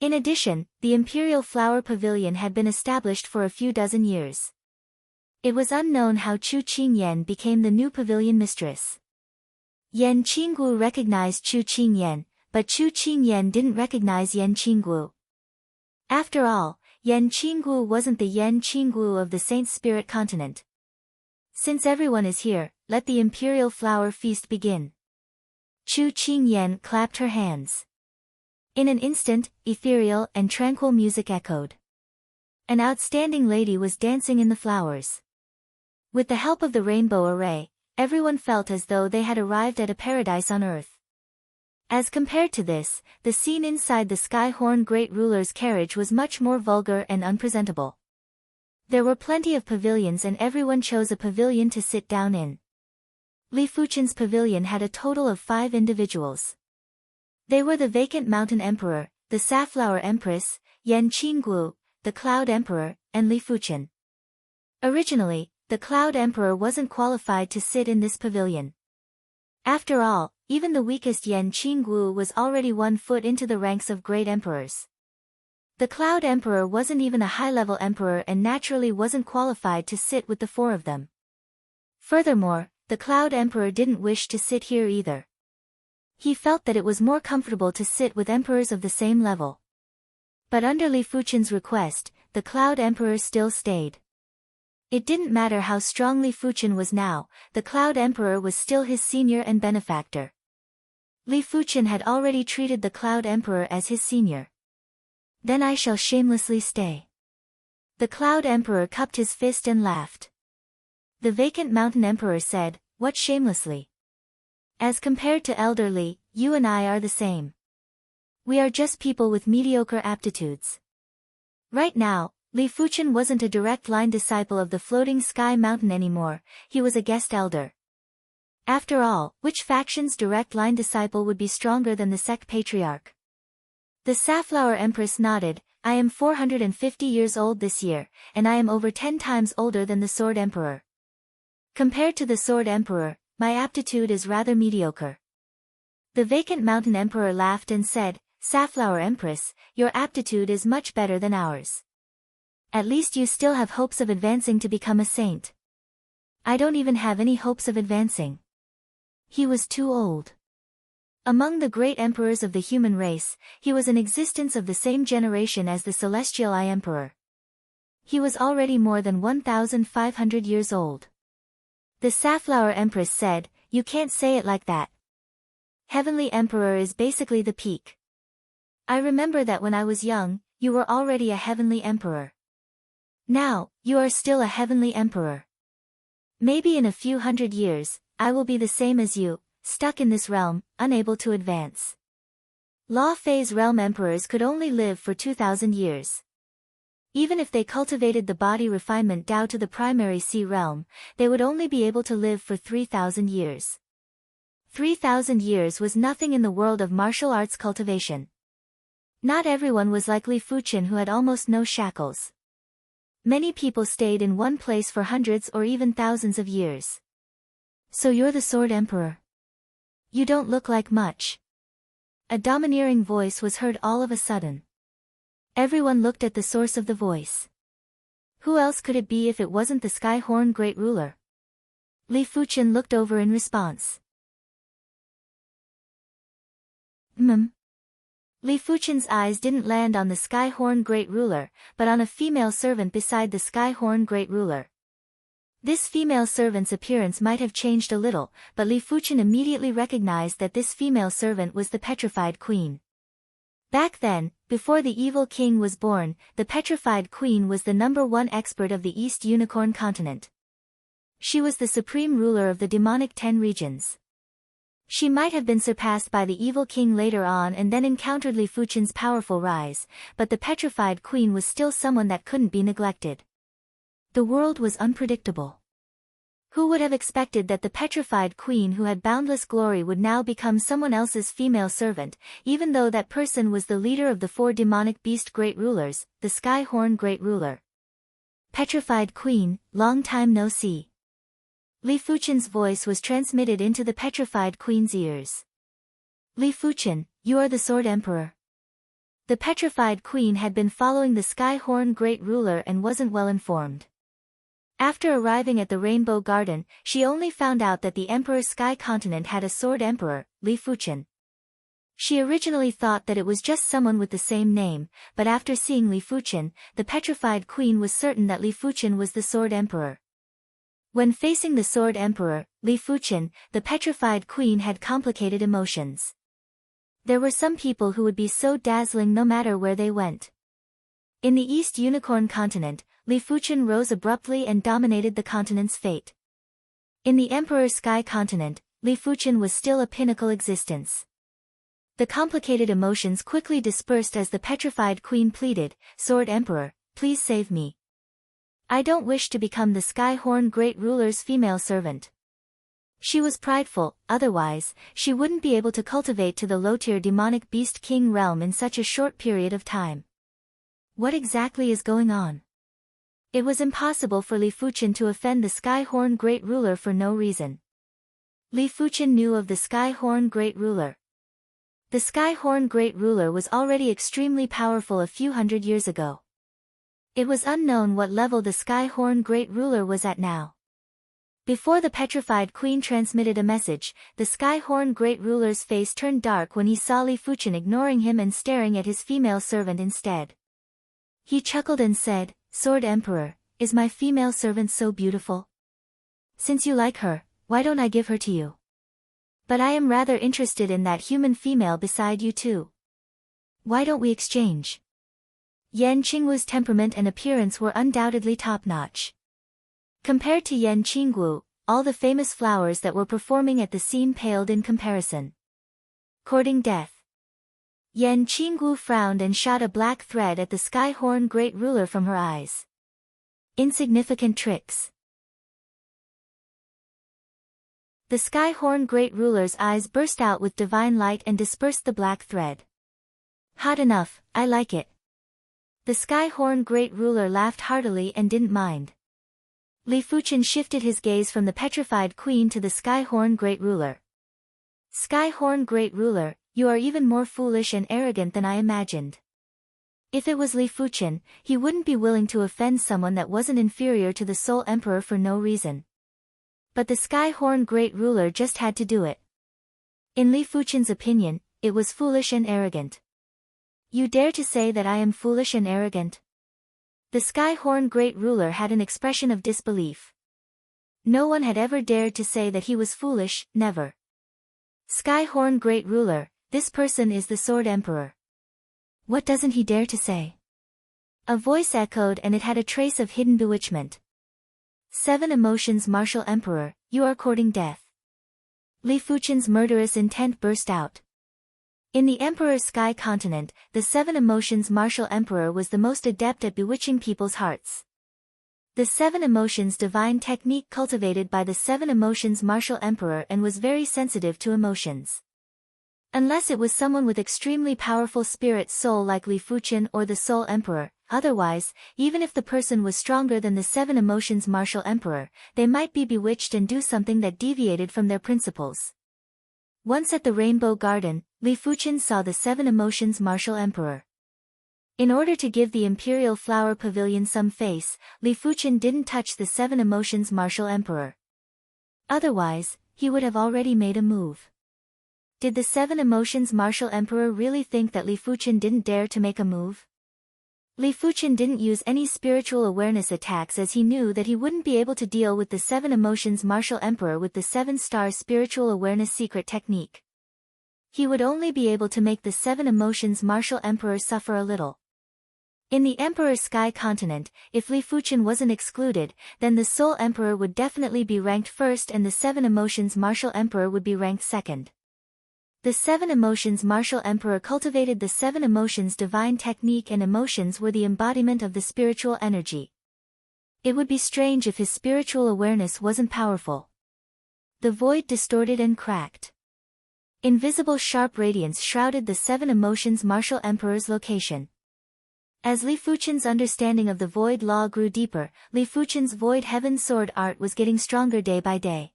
S1: In addition, the Imperial Flower Pavilion had been established for a few dozen years. It was unknown how Chu Qingyan became the new pavilion mistress. Yan Qingguo recognized Chu Qingyan, but Chu Qingyan didn't recognize Yan Qingguo. After all, Yan Qingguo wasn't the Yan Qingguo of the Saint Spirit continent. Since everyone is here, let the Imperial Flower Feast begin. Chu Qingyan clapped her hands. In an instant, ethereal and tranquil music echoed. An outstanding lady was dancing in the flowers. With the help of the rainbow array, everyone felt as though they had arrived at a paradise on earth. As compared to this, the scene inside the Skyhorn Great Ruler's carriage was much more vulgar and unpresentable. There were plenty of pavilions and everyone chose a pavilion to sit down in. Li Fuchen's pavilion had a total of 5 individuals. They were the Vacant Mountain Emperor, the Safflower Empress, Yan Qingguo, the Cloud Emperor, and Li Fuchen. Originally, the Cloud Emperor wasn't qualified to sit in this pavilion. After all, even the weakest Yan Qingguo was already 1 foot into the ranks of great emperors. The Cloud Emperor wasn't even a high-level emperor and naturally wasn't qualified to sit with the 4 of them. Furthermore, the Cloud Emperor didn't wish to sit here either. He felt that it was more comfortable to sit with emperors of the same level. But under Li Fuchen's request, the Cloud Emperor still stayed. It didn't matter how strong Li Fuchen was now, the Cloud Emperor was still his senior and benefactor. Li Fuchen had already treated the Cloud Emperor as his senior. Then I shall shamelessly stay. The Cloud Emperor cupped his fist and laughed. The Vacant Mountain Emperor said, "What shamelessly? As compared to Elder Li, you and I are the same. We are just people with mediocre aptitudes." Right now, Li Fuchen wasn't a direct line disciple of the Floating Sky Mountain anymore, he was a guest elder. After all, which faction's direct line disciple would be stronger than the sect patriarch? The Safflower Empress nodded, "I am 450 years old this year, and I am over 10 times older than the Sword Emperor. Compared to the Sword Emperor, my aptitude is rather mediocre." The Vacant Mountain Emperor laughed and said, "Safflower Empress, your aptitude is much better than ours. At least you still have hopes of advancing to become a saint. I don't even have any hopes of advancing." He was too old. Among the great emperors of the human race, he was in existence of the same generation as the Celestial Eye Emperor. He was already more than 1,500 years old. The Safflower Empress said, "You can't say it like that. Heavenly Emperor is basically the peak. I remember that when I was young, you were already a Heavenly Emperor. Now, you are still a Heavenly Emperor. Maybe in a few hundred years, I will be the same as you, stuck in this realm, unable to advance." Law Fei's realm emperors could only live for 2,000 years. Even if they cultivated the body refinement Dao to the primary sea realm, they would only be able to live for 3,000 years. 3,000 years was nothing in the world of martial arts cultivation. Not everyone was like Li Fuchen who had almost no shackles. Many people stayed in one place for hundreds or even thousands of years. "So you're the Sword Emperor? You don't look like much." A domineering voice was heard all of a sudden. Everyone looked at the source of the voice. Who else could it be if it wasn't the Skyhorn Great Ruler? Li Fuchen looked over in response. Li Fuchen's eyes didn't land on the Skyhorn Great Ruler, but on a female servant beside the Skyhorn Great Ruler. This female servant's appearance might have changed a little, but Li Fuchen immediately recognized that this female servant was the Petrified Queen. Back then, before the evil king was born, the Petrified Queen was the #1 expert of the East Unicorn continent. She was the supreme ruler of the demonic 10 regions. She might have been surpassed by the evil king later on and then encountered Li Fuchen's powerful rise, but the petrified queen was still someone that couldn't be neglected. The world was unpredictable. Who would have expected that the petrified queen who had boundless glory would now become someone else's female servant, even though that person was the leader of the 4 demonic beast great rulers, the Skyhorn great ruler. Petrified queen, long time no see. Li Fuchen's voice was transmitted into the petrified queen's ears. Li Fuchen, you are the Sword Emperor. The petrified queen had been following the Skyhorn great ruler and wasn't well informed. After arriving at the Rainbow Garden, she only found out that the Emperor Sky Continent had a Sword Emperor, Li Fuchen. She originally thought that it was just someone with the same name, but after seeing Li Fuchen, the petrified queen was certain that Li Fuchen was the Sword Emperor. When facing the Sword Emperor, Li Fuchen, the petrified queen had complicated emotions. There were some people who would be so dazzling no matter where they went. In the East Unicorn Continent, Li Fuchen rose abruptly and dominated the continent's fate. In the Emperor Sky Continent, Li Fuchen was still a pinnacle existence. The complicated emotions quickly dispersed as the petrified queen pleaded, "Sword Emperor, please save me. I don't wish to become the Skyhorn great ruler's female servant." She was prideful, otherwise, she wouldn't be able to cultivate to the low-tier demonic beast king realm in such a short period of time. What exactly is going on? It was impossible for Li Fuchen to offend the Skyhorn great ruler for no reason. Li Fuchen knew of the Skyhorn great ruler. The Skyhorn great ruler was already extremely powerful a few hundred years ago. It was unknown what level the Skyhorn great ruler was at now. Before the petrified queen transmitted a message, the Skyhorn great ruler's face turned dark when he saw Li Fuchen ignoring him and staring at his female servant instead. He chuckled and said, "Sword Emperor, is my female servant so beautiful? Since you like her, why don't I give her to you? But I am rather interested in that human female beside you too. Why don't we exchange?" Yan Qingwu's temperament and appearance were undoubtedly top-notch. Compared to Yan Qingwu, all the famous flowers that were performing at the scene paled in comparison. Courting death. Yan Qingwu frowned and shot a black thread at the Skyhorn great ruler from her eyes. Insignificant tricks. The Skyhorn great ruler's eyes burst out with divine light and dispersed the black thread. "Hot enough, I like it." The Skyhorn great ruler laughed heartily and didn't mind. Li Fuchen shifted his gaze from the petrified queen to the Skyhorn great ruler. "Skyhorn great ruler, you are even more foolish and arrogant than I imagined." If it was Li Fuchen, he wouldn't be willing to offend someone that wasn't inferior to the Soul Emperor for no reason. But the Skyhorn great ruler just had to do it. In Li Fuchen's opinion, it was foolish and arrogant. "You dare to say that I am foolish and arrogant?" The Skyhorn great ruler had an expression of disbelief. No one had ever dared to say that he was foolish, never. "Skyhorn great ruler, this person is the Sword Emperor. What doesn't he dare to say?" A voice echoed and it had a trace of hidden bewitchment. "7 emotions Martial Emperor, you are courting death." Li Fuchen's murderous intent burst out. In the Emperor's Sky Continent, the 7 emotions Martial Emperor was the most adept at bewitching people's hearts. The 7 emotions divine technique cultivated by the 7 emotions Martial Emperor and was very sensitive to emotions. Unless it was someone with extremely powerful spirit soul like Li Fuchen or the Soul Emperor, otherwise, even if the person was stronger than the 7 emotions Martial Emperor, they might be bewitched and do something that deviated from their principles. Once at the Rainbow Garden, Li Fuchen saw the 7 emotions Martial Emperor. In order to give the Imperial Flower Pavilion some face, Li Fuchen didn't touch the 7 emotions Martial Emperor. Otherwise, he would have already made a move. Did the 7 emotions Martial Emperor really think that Li Fuchen didn't dare to make a move? Li Fuchen didn't use any spiritual awareness attacks as he knew that he wouldn't be able to deal with the 7 emotions Martial Emperor with the 7-star spiritual awareness secret technique. He would only be able to make the 7 emotions Martial Emperor suffer a little. In the Emperor's Sky Continent, if Li Fuchen wasn't excluded, then the Soul Emperor would definitely be ranked first and the 7 emotions Martial Emperor would be ranked second. The seven emotions martial emperor cultivated the seven emotions divine technique, and emotions were the embodiment of the spiritual energy. It would be strange if his spiritual awareness wasn't powerful. The void distorted and cracked. Invisible sharp radiance shrouded the seven emotions martial emperor's location. As Li Fuchen's understanding of the void law grew deeper, Li Fuchen's void heaven sword art was getting stronger day by day.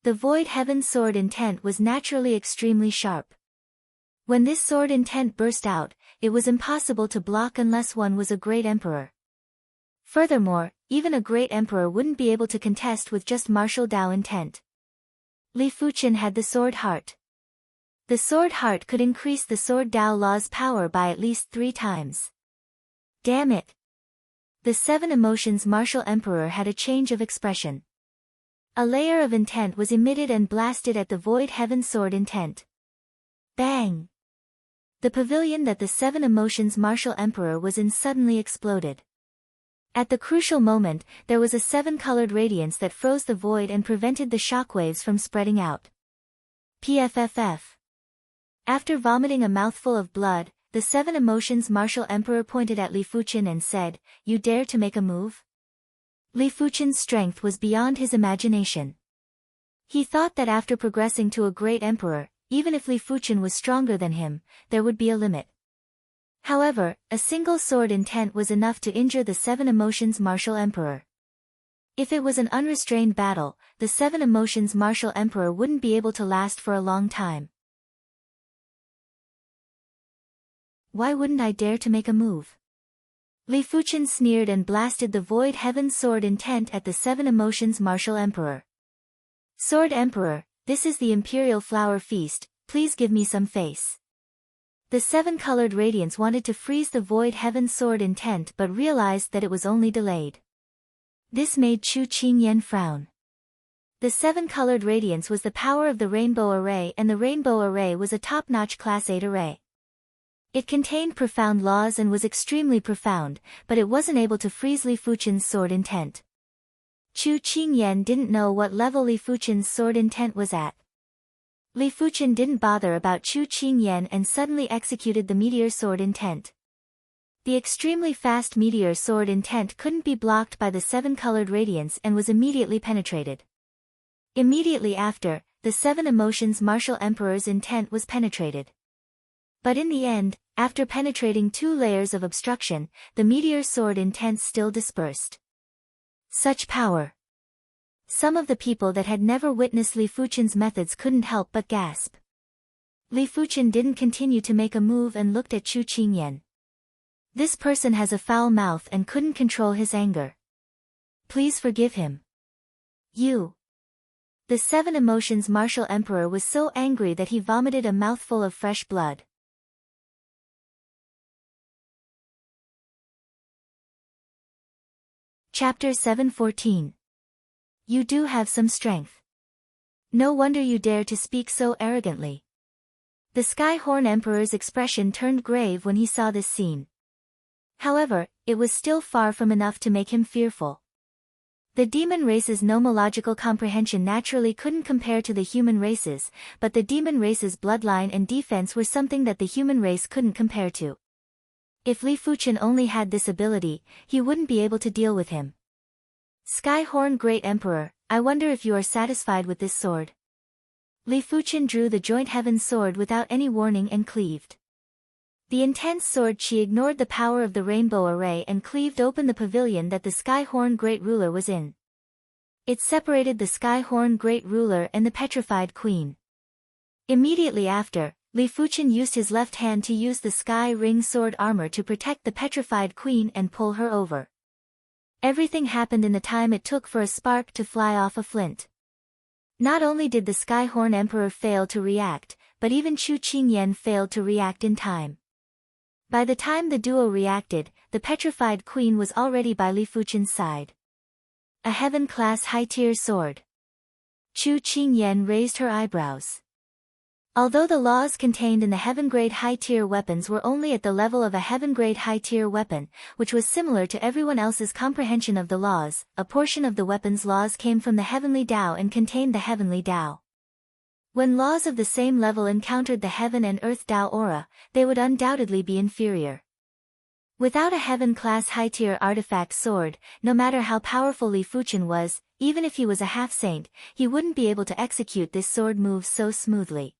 S1: The void heaven sword intent was naturally extremely sharp. When this sword intent burst out, it was impossible to block unless one was a great emperor. Furthermore, even a great emperor wouldn't be able to contest with just martial Dao intent. Li Fuchen had the sword heart. The sword heart could increase the sword Dao law's power by at least 3 times. Damn it! The seven emotions martial emperor had a change of expression. A layer of intent was emitted and blasted at the void heaven sword intent. Bang! The pavilion that the seven emotions martial emperor was in suddenly exploded. At the crucial moment, there was a seven-colored radiance that froze the void and prevented the shockwaves from spreading out. PFFF. After vomiting a mouthful of blood, the seven emotions martial emperor pointed at Li Fuchen and said, "You dare to make a move?" Li Fuchen's strength was beyond his imagination. He thought that after progressing to a great emperor, even if Li Fuchen was stronger than him, there would be a limit. However, a single sword intent was enough to injure the seven emotions martial emperor. If it was an unrestrained battle, the seven emotions martial emperor wouldn't be able to last for a long time. Why wouldn't I dare to make a move? Li Fuchen sneered and blasted the void heaven sword intent at the seven emotions martial emperor. Sword Emperor, this is the imperial flower feast, please give me some face. The seven-colored radiance wanted to freeze the void heaven sword intent but realized that it was only delayed. This made Chu Qingyan frown. The seven-colored radiance was the power of the rainbow array, and the rainbow array was a top-notch class 8 array. It contained profound laws and was extremely profound, but it wasn't able to freeze Li Fuchen's sword intent. Chu Qingyan didn't know what level Li Fuchen's sword intent was at. Li Fuchen didn't bother about Chu Qingyan and suddenly executed the meteor sword intent. The extremely fast meteor sword intent couldn't be blocked by the seven-colored radiance and was immediately penetrated. Immediately after, the seven emotions martial emperor's intent was penetrated. But in the end, after penetrating 2 layers of obstruction, the meteor sword intent still dispersed. Such power! Some of the people that had never witnessed Li Fuchen's methods couldn't help but gasp. Li Fuchen didn't continue to make a move and looked at Chu Qingyan. This person has a foul mouth and couldn't control his anger. Please forgive him. You. The seven emotions martial emperor was so angry that he vomited a mouthful of fresh blood. Chapter 714. You do have some strength. No wonder you dare to speak so arrogantly. The Skyhorn Emperor's expression turned grave when he saw this scene. However, it was still far from enough to make him fearful. The demon race's nomological comprehension naturally couldn't compare to the human race's, but the demon race's bloodline and defense were something that the human race couldn't compare to. If Li Fuchen only had this ability, he wouldn't be able to deal with him. Skyhorn Great Emperor, I wonder if you are satisfied with this sword. Li Fuchen drew the joint heaven sword without any warning and cleaved. The intense sword Qi ignored the power of the rainbow array and cleaved open the pavilion that the Skyhorn Great Ruler was in. It separated the Skyhorn Great Ruler and the petrified queen. Immediately after, Li Fuchen used his left hand to use the Sky Ring sword armor to protect the petrified queen and pull her over. Everything happened in the time it took for a spark to fly off a flint. Not only did the Skyhorn Emperor fail to react, but even Chu Qingyan failed to react in time. By the time the duo reacted, the petrified queen was already by Li Fuchen's side. A heaven-class high-tier sword. Chu Qingyan raised her eyebrows. Although the laws contained in the heaven-grade high-tier weapons were only at the level of a heaven-grade high-tier weapon, which was similar to everyone else's comprehension of the laws, a portion of the weapon's laws came from the heavenly Tao and contained the heavenly Tao. When laws of the same level encountered the heaven and earth Tao aura, they would undoubtedly be inferior. Without a heaven-class high-tier artifact sword, no matter how powerful Li Fuchen was, even if he was a half-saint, he wouldn't be able to execute this sword move so smoothly.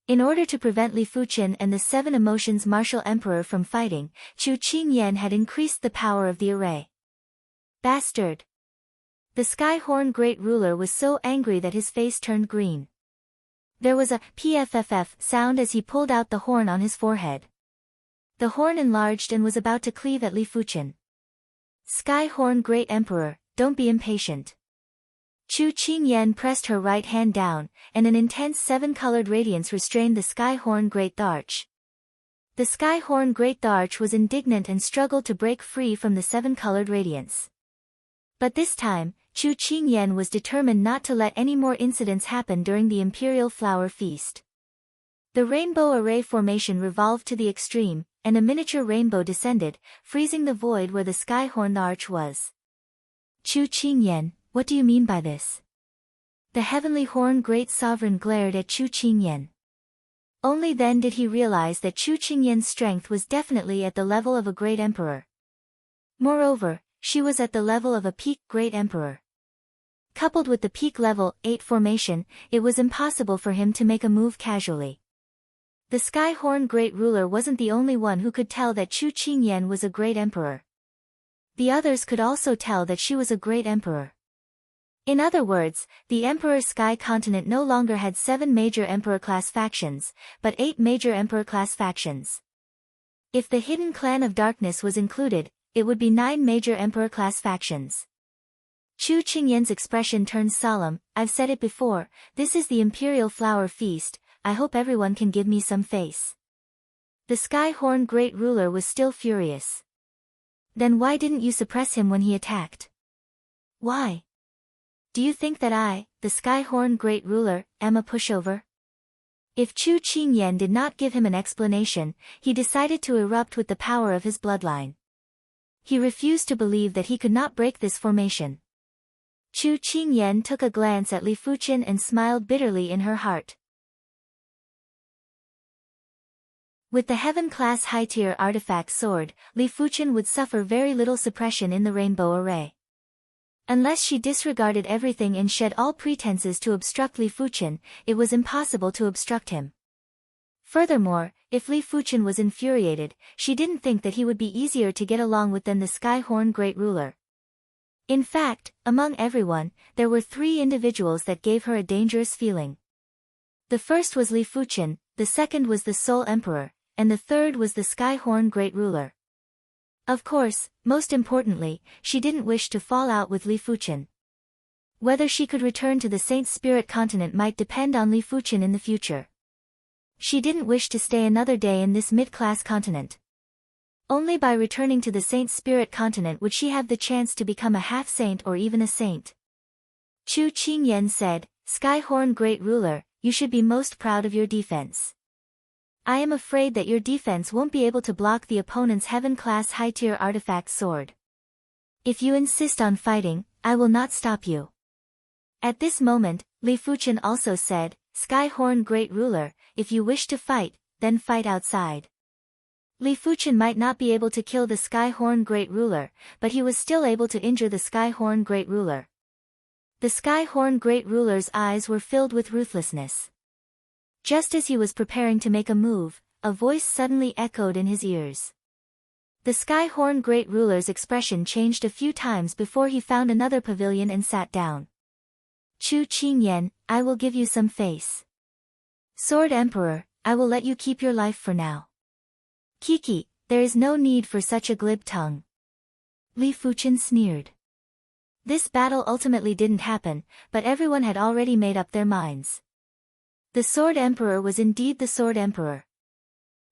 S1: In order to prevent Li Fuchen and the Seven Emotions Martial Emperor from fighting, Chu Qingyan had increased the power of the array. Bastard! The Skyhorn Great Ruler was so angry that his face turned green. There was a pfff sound as he pulled out the horn on his forehead. The horn enlarged and was about to cleave at Li Fuchen. Skyhorn Great Emperor, don't be impatient. Chu Qingyan pressed her right hand down, and an intense seven-colored radiance restrained the Skyhorn Great Tharch. The Skyhorn Great Tharch was indignant and struggled to break free from the seven-colored radiance. But this time, Chu Qingyan was determined not to let any more incidents happen during the Imperial Flower Feast. The rainbow array formation revolved to the extreme, and a miniature rainbow descended, freezing the void where the Skyhorn Arch was. Chu Qingyan, what do you mean by this? The Heavenly Horn Great Sovereign glared at Chu Qingyan. Only then did he realize that Chu Qingyan's strength was definitely at the level of a great emperor. Moreover, she was at the level of a peak great emperor. Coupled with the peak level 8 formation, it was impossible for him to make a move casually. The Skyhorn Great Ruler wasn't the only one who could tell that Chu Qingyan was a great emperor. The others could also tell that she was a great emperor. In other words, the Emperor Sky Continent no longer had 7 major Emperor-class factions, but 8 major Emperor-class factions. If the Hidden Clan of Darkness was included, it would be 9 major Emperor-class factions. Chu Qingyan's expression turned solemn. I've said it before, this is the Imperial Flower Feast, I hope everyone can give me some face. The Skyhorn Great Ruler was still furious. Then why didn't you suppress him when he attacked? Why? Do you think that I, the Skyhorn Great Ruler, am a pushover? If Chu Qingyan did not give him an explanation, he decided to erupt with the power of his bloodline. He refused to believe that he could not break this formation. Chu Qingyan took a glance at Li Fuchen and smiled bitterly in her heart. With the heaven-class high-tier artifact sword, Li Fuchen would suffer very little suppression in the rainbow array. Unless she disregarded everything and shed all pretenses to obstruct Li Fuchen, it was impossible to obstruct him. Furthermore, if Li Fuchen was infuriated, she didn't think that he would be easier to get along with than the Skyhorn Great Ruler. In fact, among everyone, there were 3 individuals that gave her a dangerous feeling. The first was Li Fuchen, the second was the Soul Emperor, and the third was the Skyhorn Great Ruler. Of course, most importantly, she didn't wish to fall out with Li Fuchen. Whether she could return to the Saint Spirit continent might depend on Li Fuchen in the future. She didn't wish to stay another day in this mid-class continent. Only by returning to the Saint Spirit continent would she have the chance to become a half-saint or even a saint. Chu Qingyan said, Skyhorn Great Ruler, you should be most proud of your defense. I am afraid that your defense won't be able to block the opponent's heaven-class high-tier artifact sword. If you insist on fighting, I will not stop you. At this moment, Li Fuchen also said, Skyhorn Great Ruler, if you wish to fight, then fight outside. Li Fuchen might not be able to kill the Skyhorn Great Ruler, but he was still able to injure the Skyhorn Great Ruler. The Skyhorn Great Ruler's eyes were filled with ruthlessness. Just as he was preparing to make a move, a voice suddenly echoed in his ears. The Skyhorn Great Ruler's expression changed a few times before he found another pavilion and sat down. Chu Qingyan, I will give you some face. Sword Emperor, I will let you keep your life for now. Kiki, there is no need for such a glib tongue. Li Fuchen sneered. This battle ultimately didn't happen, but everyone had already made up their minds. The Sword Emperor was indeed the Sword Emperor.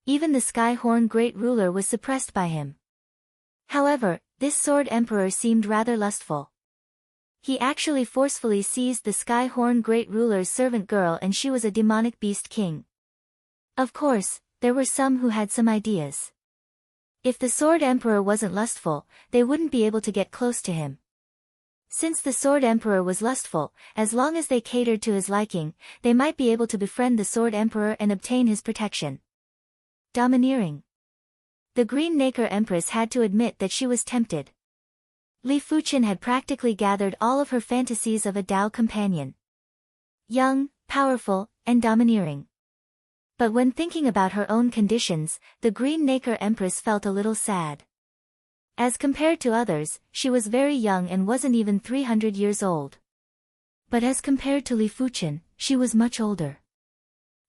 S1: Even the Skyhorn Great Ruler was suppressed by him. However, this Sword Emperor seemed rather lustful. He actually forcefully seized the Skyhorn Great Ruler's servant girl, and she was a demonic beast king. Of course, there were some who had some ideas. If the Sword Emperor wasn't lustful, they wouldn't be able to get close to him. Since the Sword Emperor was lustful, as long as they catered to his liking, they might be able to befriend the Sword Emperor and obtain his protection. Domineering. The Green Nacre Empress had to admit that she was tempted. Li Fuqin had practically gathered all of her fantasies of a Tao companion. Young, powerful, and domineering. But when thinking about her own conditions, the Green Nacre Empress felt a little sad. As compared to others, she was very young and wasn't even 300 years old. But as compared to Li Fuqin, she was much older.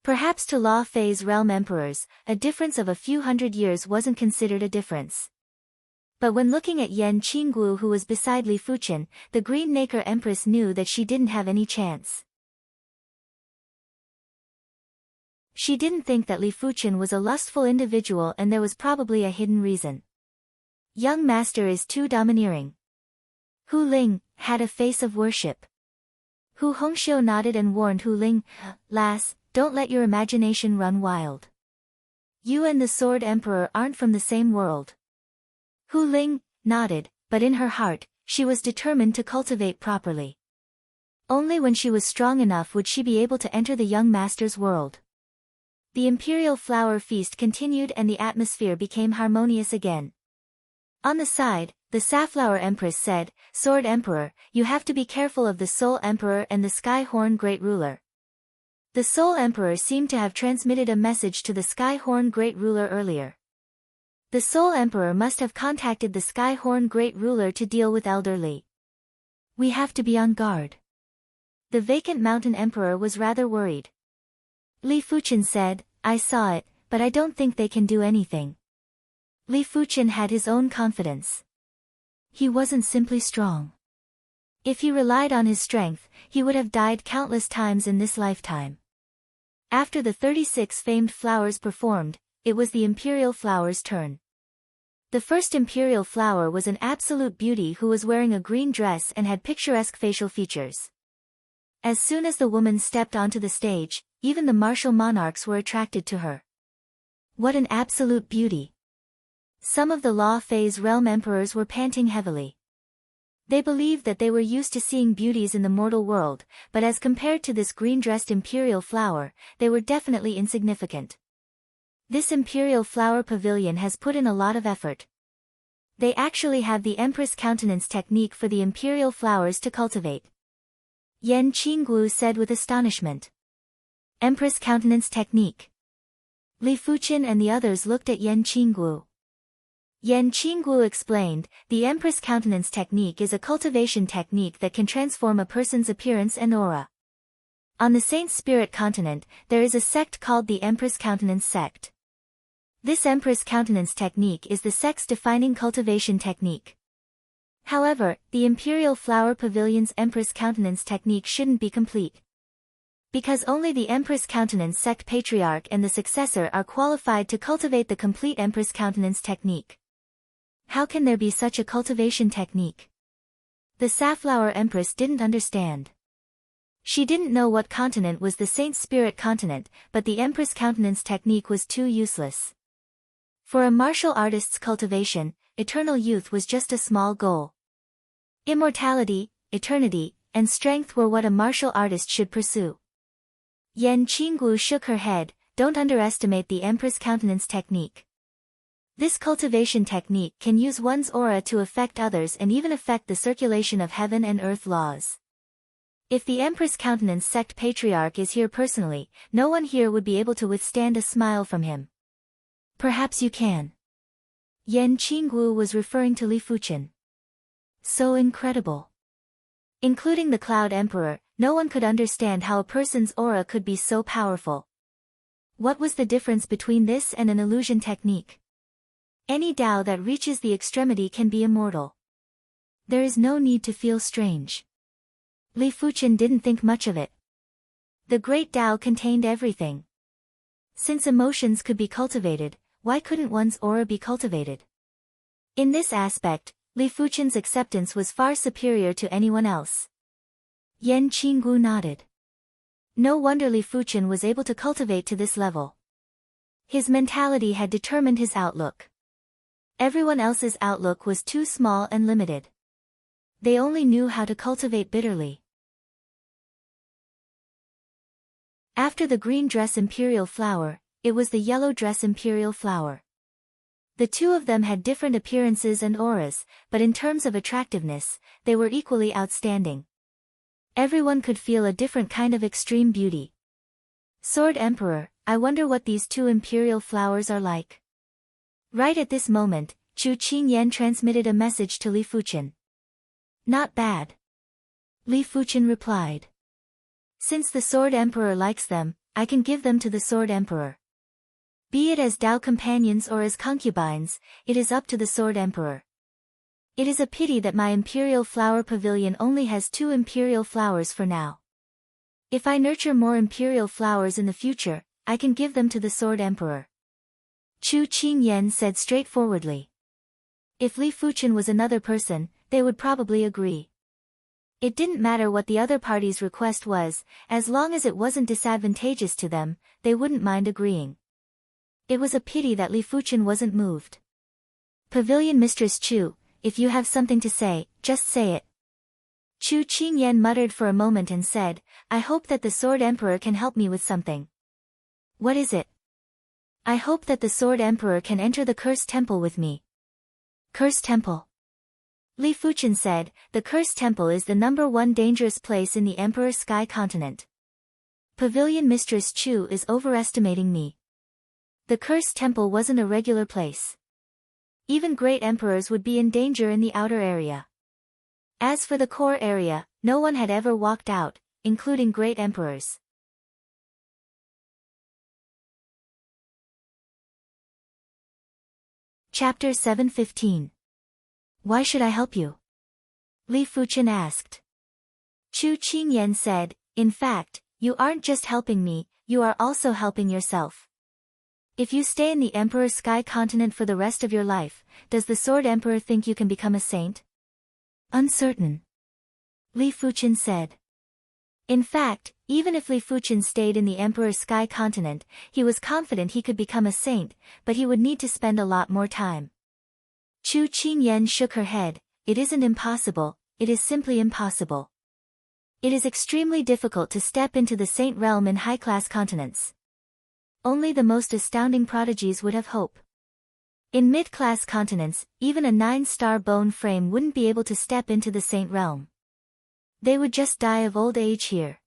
S1: Perhaps to Law Fei's realm emperors, a difference of a few hundred years wasn't considered a difference. But when looking at Yan Qinggu who was beside Li Fuqin, the Green Nacre Empress knew that she didn't have any chance. She didn't think that Li Fuqin was a lustful individual and there was probably a hidden reason. Young master is too domineering. Hu Ling had a face of worship. Hu Hongxiu nodded and warned Hu Ling, "Lass, don't let your imagination run wild. You and the Sword Emperor aren't from the same world." Hu Ling nodded, but in her heart, she was determined to cultivate properly. Only when she was strong enough would she be able to enter the young master's world. The imperial flower feast continued and the atmosphere became harmonious again. On the side, the Safflower Empress said, "Sword Emperor, you have to be careful of the Soul Emperor and the Sky Horn Great Ruler." The Soul Emperor seemed to have transmitted a message to the Sky Horn Great Ruler earlier. The Soul Emperor must have contacted the Sky Horn Great Ruler to deal with Elder Li. We have to be on guard. The Vacant Mountain Emperor was rather worried. Li Fuqin said, "I saw it, but I don't think they can do anything." Li Fuqin had his own confidence. He wasn't simply strong. If he relied on his strength, he would have died countless times in this lifetime. After the 36 famed flowers performed, it was the imperial flower's turn. The first imperial flower was an absolute beauty who was wearing a green dress and had picturesque facial features. As soon as the woman stepped onto the stage, even the martial monarchs were attracted to her. What an absolute beauty! Some of the Law Fei's realm emperors were panting heavily. They believed that they were used to seeing beauties in the mortal world, but as compared to this green-dressed imperial flower, they were definitely insignificant. This imperial flower pavilion has put in a lot of effort. They actually have the Empress Countenance technique for the imperial flowers to cultivate. Yan Qinggu said with astonishment. Empress Countenance technique. Li Fuqin and the others looked at Yan Qinggu. Yan Qinggu explained, the Empress Countenance technique is a cultivation technique that can transform a person's appearance and aura. On the Saint Spirit continent, there is a sect called the Empress Countenance sect. This Empress Countenance technique is the sex-defining cultivation technique. However, the Imperial Flower Pavilion's Empress Countenance technique shouldn't be complete. Because only the Empress Countenance sect patriarch and the successor are qualified to cultivate the complete Empress Countenance technique. How can there be such a cultivation technique? The Safflower Empress didn't understand. She didn't know what continent was the Saint Spirit continent, but the Empress Countenance technique was too useless. For a martial artist's cultivation, eternal youth was just a small goal. Immortality, eternity, and strength were what a martial artist should pursue. Yan Qinggu shook her head, don't underestimate the Empress Countenance technique. This cultivation technique can use one's aura to affect others and even affect the circulation of heaven and earth laws. If the Empress Countenance sect patriarch is here personally, no one here would be able to withstand a smile from him. Perhaps you can. Yan Qinggu was referring to Li Fuqin. So incredible. Including the Cloud Emperor, no one could understand how a person's aura could be so powerful. What was the difference between this and an illusion technique? Any Tao that reaches the extremity can be immortal. There is no need to feel strange. Li Fuqin didn't think much of it. The great Tao contained everything. Since emotions could be cultivated, why couldn't one's aura be cultivated? In this aspect, Li Fuqin's acceptance was far superior to anyone else. Yan Qinggu nodded. No wonder Li Fuqin was able to cultivate to this level. His mentality had determined his outlook. Everyone else's outlook was too small and limited. They only knew how to cultivate bitterly. After the green dress imperial flower, it was the yellow dress imperial flower. The two of them had different appearances and auras, but in terms of attractiveness, they were equally outstanding. Everyone could feel a different kind of extreme beauty. Sword Emperor, I wonder what these two imperial flowers are like. Right at this moment, Chu Qingyan transmitted a message to Li Fuchen. Not bad. Li Fuchen replied. Since the Sword Emperor likes them, I can give them to the Sword Emperor. Be it as Dao companions or as concubines, it is up to the Sword Emperor. It is a pity that my Imperial Flower Pavilion only has 2 Imperial flowers for now. If I nurture more Imperial flowers in the future, I can give them to the Sword Emperor. Chu Qingyan said straightforwardly. If Li Fuchen was another person, they would probably agree. It didn't matter what the other party's request was, as long as it wasn't disadvantageous to them, they wouldn't mind agreeing. It was a pity that Li Fuchen wasn't moved. Pavilion Mistress Chu, if you have something to say, just say it. Chu Qingyan muttered for a moment and said, I hope that the Sword Emperor can help me with something. What is it? I hope that the Sword Emperor can enter the Cursed Temple with me. Cursed Temple? Li Fuchen said, the Cursed Temple is the #1 dangerous place in the Emperor Sky Continent. Pavilion Mistress Chu is overestimating me. The Cursed Temple wasn't a regular place. Even great emperors would be in danger in the outer area. As for the core area, no one had ever walked out, including great emperors. Chapter 7:15. Why should I help you? Li Fuchen asked. Chu Qingyan said, in fact, you aren't just helping me, you are also helping yourself. If you stay in the Emperor Sky Continent for the rest of your life, does the Sword Emperor think you can become a saint? Uncertain. Li Fuchen said. In fact, even if Li Fuchen stayed in the Emperor Sky Continent, he was confident he could become a saint, but he would need to spend a lot more time. Chu Qingyan shook her head, it isn't impossible, it is simply impossible. It is extremely difficult to step into the saint realm in high-class continents. Only the most astounding prodigies would have hope. In mid-class continents, even a 9-star bone frame wouldn't be able to step into the saint realm. They would just die of old age here.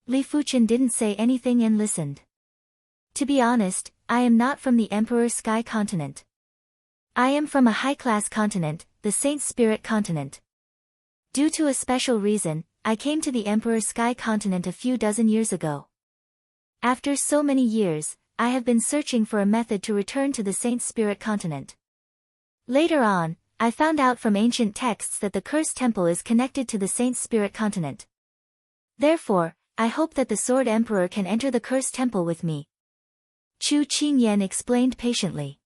S1: Li Fuchen didn't say anything and listened. To be honest, I am not from the Emperor Sky Continent. I am from a high-class continent, the Saint Spirit Continent. Due to a special reason, I came to the Emperor Sky Continent a few dozen years ago. After so many years, I have been searching for a method to return to the Saint Spirit Continent. Later on, I found out from ancient texts that the Cursed Temple is connected to the Saint Spirit Continent. Therefore, I hope that the Sword Emperor can enter the Cursed Temple with me. Chu Qingyan explained patiently.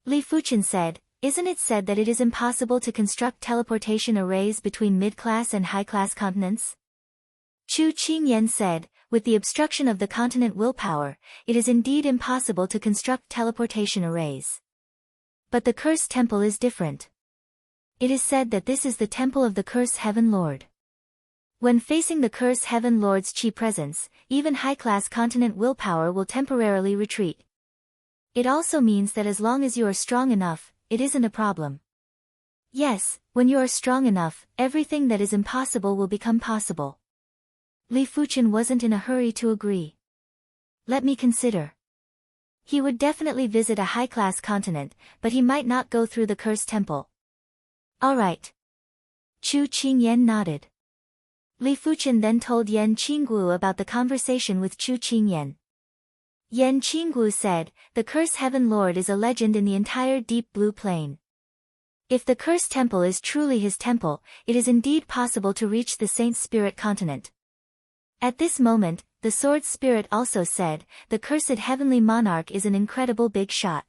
S1: Li Fuchen said, isn't it said that it is impossible to construct teleportation arrays between mid-class and high-class continents? Chu Qingyan said, with the obstruction of the continent willpower, it is indeed impossible to construct teleportation arrays. But the Cursed Temple is different. It is said that this is the temple of the Curse Heaven Lord. When facing the Curse Heaven Lord's chi presence, even high-class continent willpower will temporarily retreat. It also means that as long as you are strong enough, it isn't a problem. Yes, when you are strong enough, everything that is impossible will become possible. Li Fuchen wasn't in a hurry to agree. Let me consider. He would definitely visit a high-class continent, but he might not go through the Cursed Temple. All right. Chu Qingyan nodded. Li Fuchen then told Yan Qinggu about the conversation with Chu Qingyan. Yan Qinggu said, the Curse Heaven Lord is a legend in the entire Deep Blue Plain. If the Cursed Temple is truly his temple, it is indeed possible to reach the Saint Spirit Continent. At this moment, the Sword Spirit also said, the Cursed Heavenly Monarch is an incredible big shot.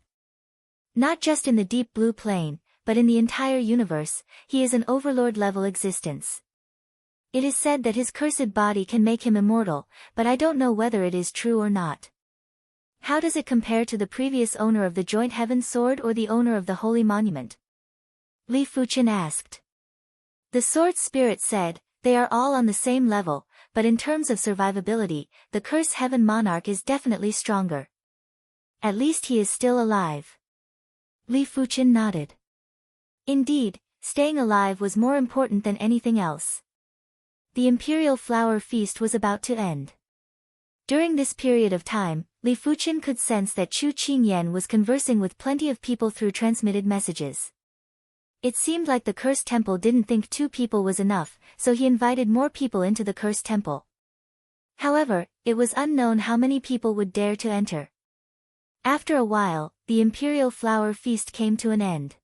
S1: Not just in the Deep Blue Plain, but in the entire universe, he is an overlord-level existence. It is said that his cursed body can make him immortal, but I don't know whether it is true or not. How does it compare to the previous owner of the Joint Heaven Sword or the owner of the Holy Monument? Li Fuchen asked. The sword spirit said, "They are all on the same level, but in terms of survivability, the Curse Heaven Monarch is definitely stronger. At least he is still alive." Li Fuchen nodded. Indeed, staying alive was more important than anything else. The Imperial Flower Feast was about to end. During this period of time, Li Fuchen could sense that Chu Qingyan was conversing with plenty of people through transmitted messages. It seemed like the Cursed Temple didn't think 2 people was enough, so he invited more people into the Cursed Temple. However, it was unknown how many people would dare to enter. After a while, the Imperial Flower Feast came to an end.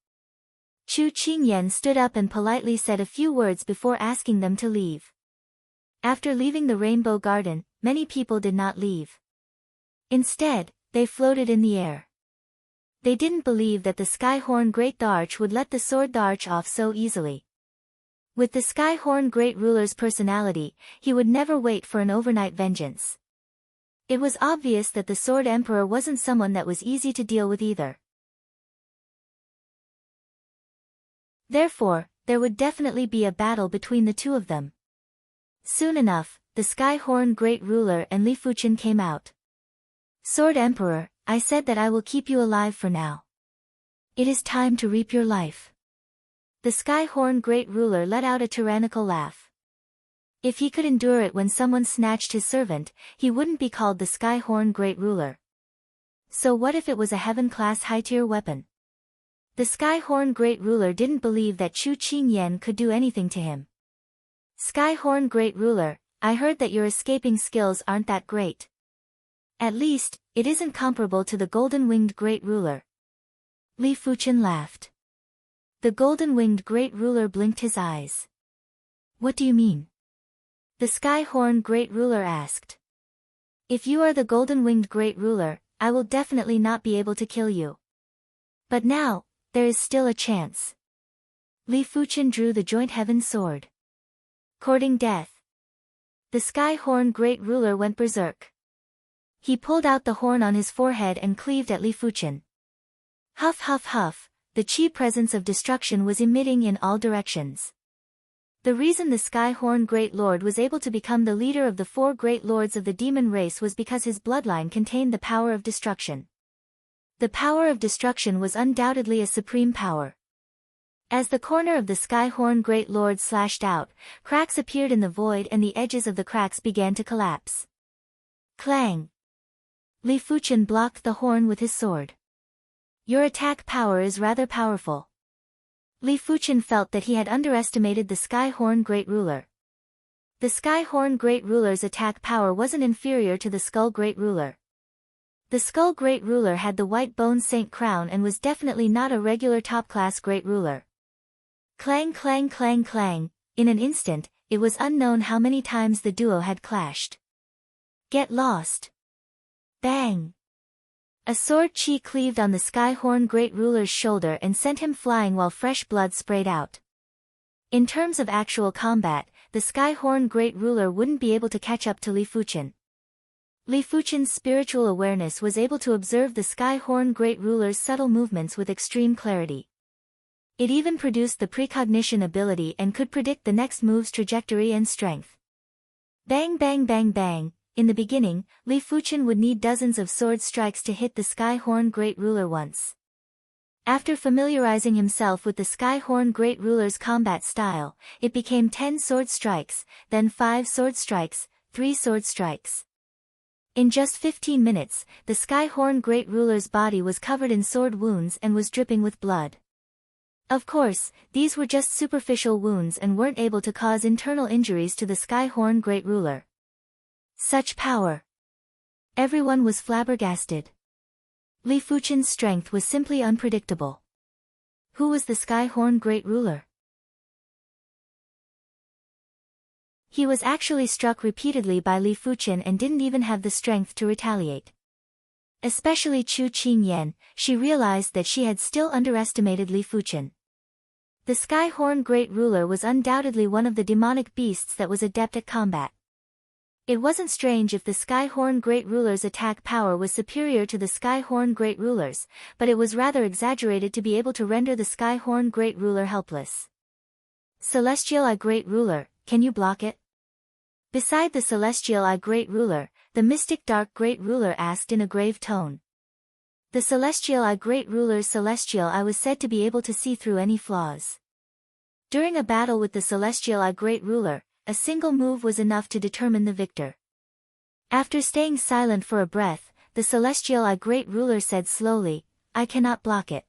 S1: Chu Qingyan stood up and politely said a few words before asking them to leave. After leaving the Rainbow Garden, many people did not leave. Instead, they floated in the air. They didn't believe that the Skyhorn Great Arch would let the Sword Arch off so easily. With the Skyhorn Great Ruler's personality, he would never wait for an overnight vengeance. It was obvious that the Sword Emperor wasn't someone that was easy to deal with either. Therefore, there would definitely be a battle between the 2 of them. Soon enough, the Skyhorn Great Ruler and Li Fuchen came out. "Sword Emperor, I said that I will keep you alive for now. It is time to reap your life." The Skyhorn Great Ruler let out a tyrannical laugh. If he could endure it when someone snatched his servant, he wouldn't be called the Skyhorn Great Ruler. So what if it was a heaven-class high-tier weapon? The Skyhorn Great Ruler didn't believe that Chu Qingyan could do anything to him. "Skyhorn Great Ruler, I heard that your escaping skills aren't that great. At least, it isn't comparable to the Golden-Winged Great Ruler." Li Fuchen laughed. The Golden-Winged Great Ruler blinked his eyes. "What do you mean?" The Skyhorn Great Ruler asked. "If you are the Golden-Winged Great Ruler, I will definitely not be able to kill you. But now, there is still a chance." Li Fuchen drew the Joint Heaven Sword. Courting death. The Skyhorn Great Ruler went berserk. He pulled out the horn on his forehead and cleaved at Li Fuchen. Huff huff huff, the chi presence of destruction was emitting in all directions. The reason the Skyhorn Great Lord was able to become the leader of the 4 Great Lords of the demon race was because his bloodline contained the power of destruction. The power of destruction was undoubtedly a supreme power. As the corner of the Skyhorn Great Lord slashed out, cracks appeared in the void and the edges of the cracks began to collapse. Clang! Li Fuchen blocked the horn with his sword. "Your attack power is rather powerful." Li Fuchen felt that he had underestimated the Skyhorn Great Ruler. The Skyhorn Great Ruler's attack power wasn't inferior to the Skull Great Ruler. The Skull Great Ruler had the White Bone Saint crown and was definitely not a regular top-class Great Ruler. Clang clang clang clang, in an instant, it was unknown how many times the duo had clashed. "Get lost!" Bang! A sword chi cleaved on the Skyhorn Great Ruler's shoulder and sent him flying while fresh blood sprayed out. In terms of actual combat, the Skyhorn Great Ruler wouldn't be able to catch up to Li Fuchen. Li Fuchen's spiritual awareness was able to observe the Skyhorn Great Ruler's subtle movements with extreme clarity. It even produced the precognition ability and could predict the next move's trajectory and strength. Bang bang bang bang, in the beginning, Li Fuchen would need dozens of sword strikes to hit the Skyhorn Great Ruler once. After familiarizing himself with the Skyhorn Great Ruler's combat style, it became 10 sword strikes, then 5 sword strikes, 3 sword strikes. In just 15 minutes, the Skyhorn Great Ruler's body was covered in sword wounds and was dripping with blood. Of course, these were just superficial wounds and weren't able to cause internal injuries to the Skyhorn Great Ruler. Such power! Everyone was flabbergasted. Li Fuchen's strength was simply unpredictable. Who was the Skyhorn Great Ruler? He was actually struck repeatedly by Li Fuchen and didn't even have the strength to retaliate. Especially Chu Qingyan, she realized that she had still underestimated Li Fuchen. The Skyhorn Great Ruler was undoubtedly one of the demonic beasts that was adept at combat. It wasn't strange if the Skyhorn Great Ruler's attack power was superior to the Skyhorn Great Ruler's, but it was rather exaggerated to be able to render the Skyhorn Great Ruler helpless. Celestial Eye Great Ruler, can you block it? Beside the Celestial Eye Great Ruler, the mystic Dark Great Ruler asked in a grave tone. The Celestial Eye Great Ruler's Celestial Eye was said to be able to see through any flaws. During a battle with the Celestial Eye Great Ruler, a single move was enough to determine the victor. After staying silent for a breath, the Celestial Eye Great Ruler said slowly, I cannot block it.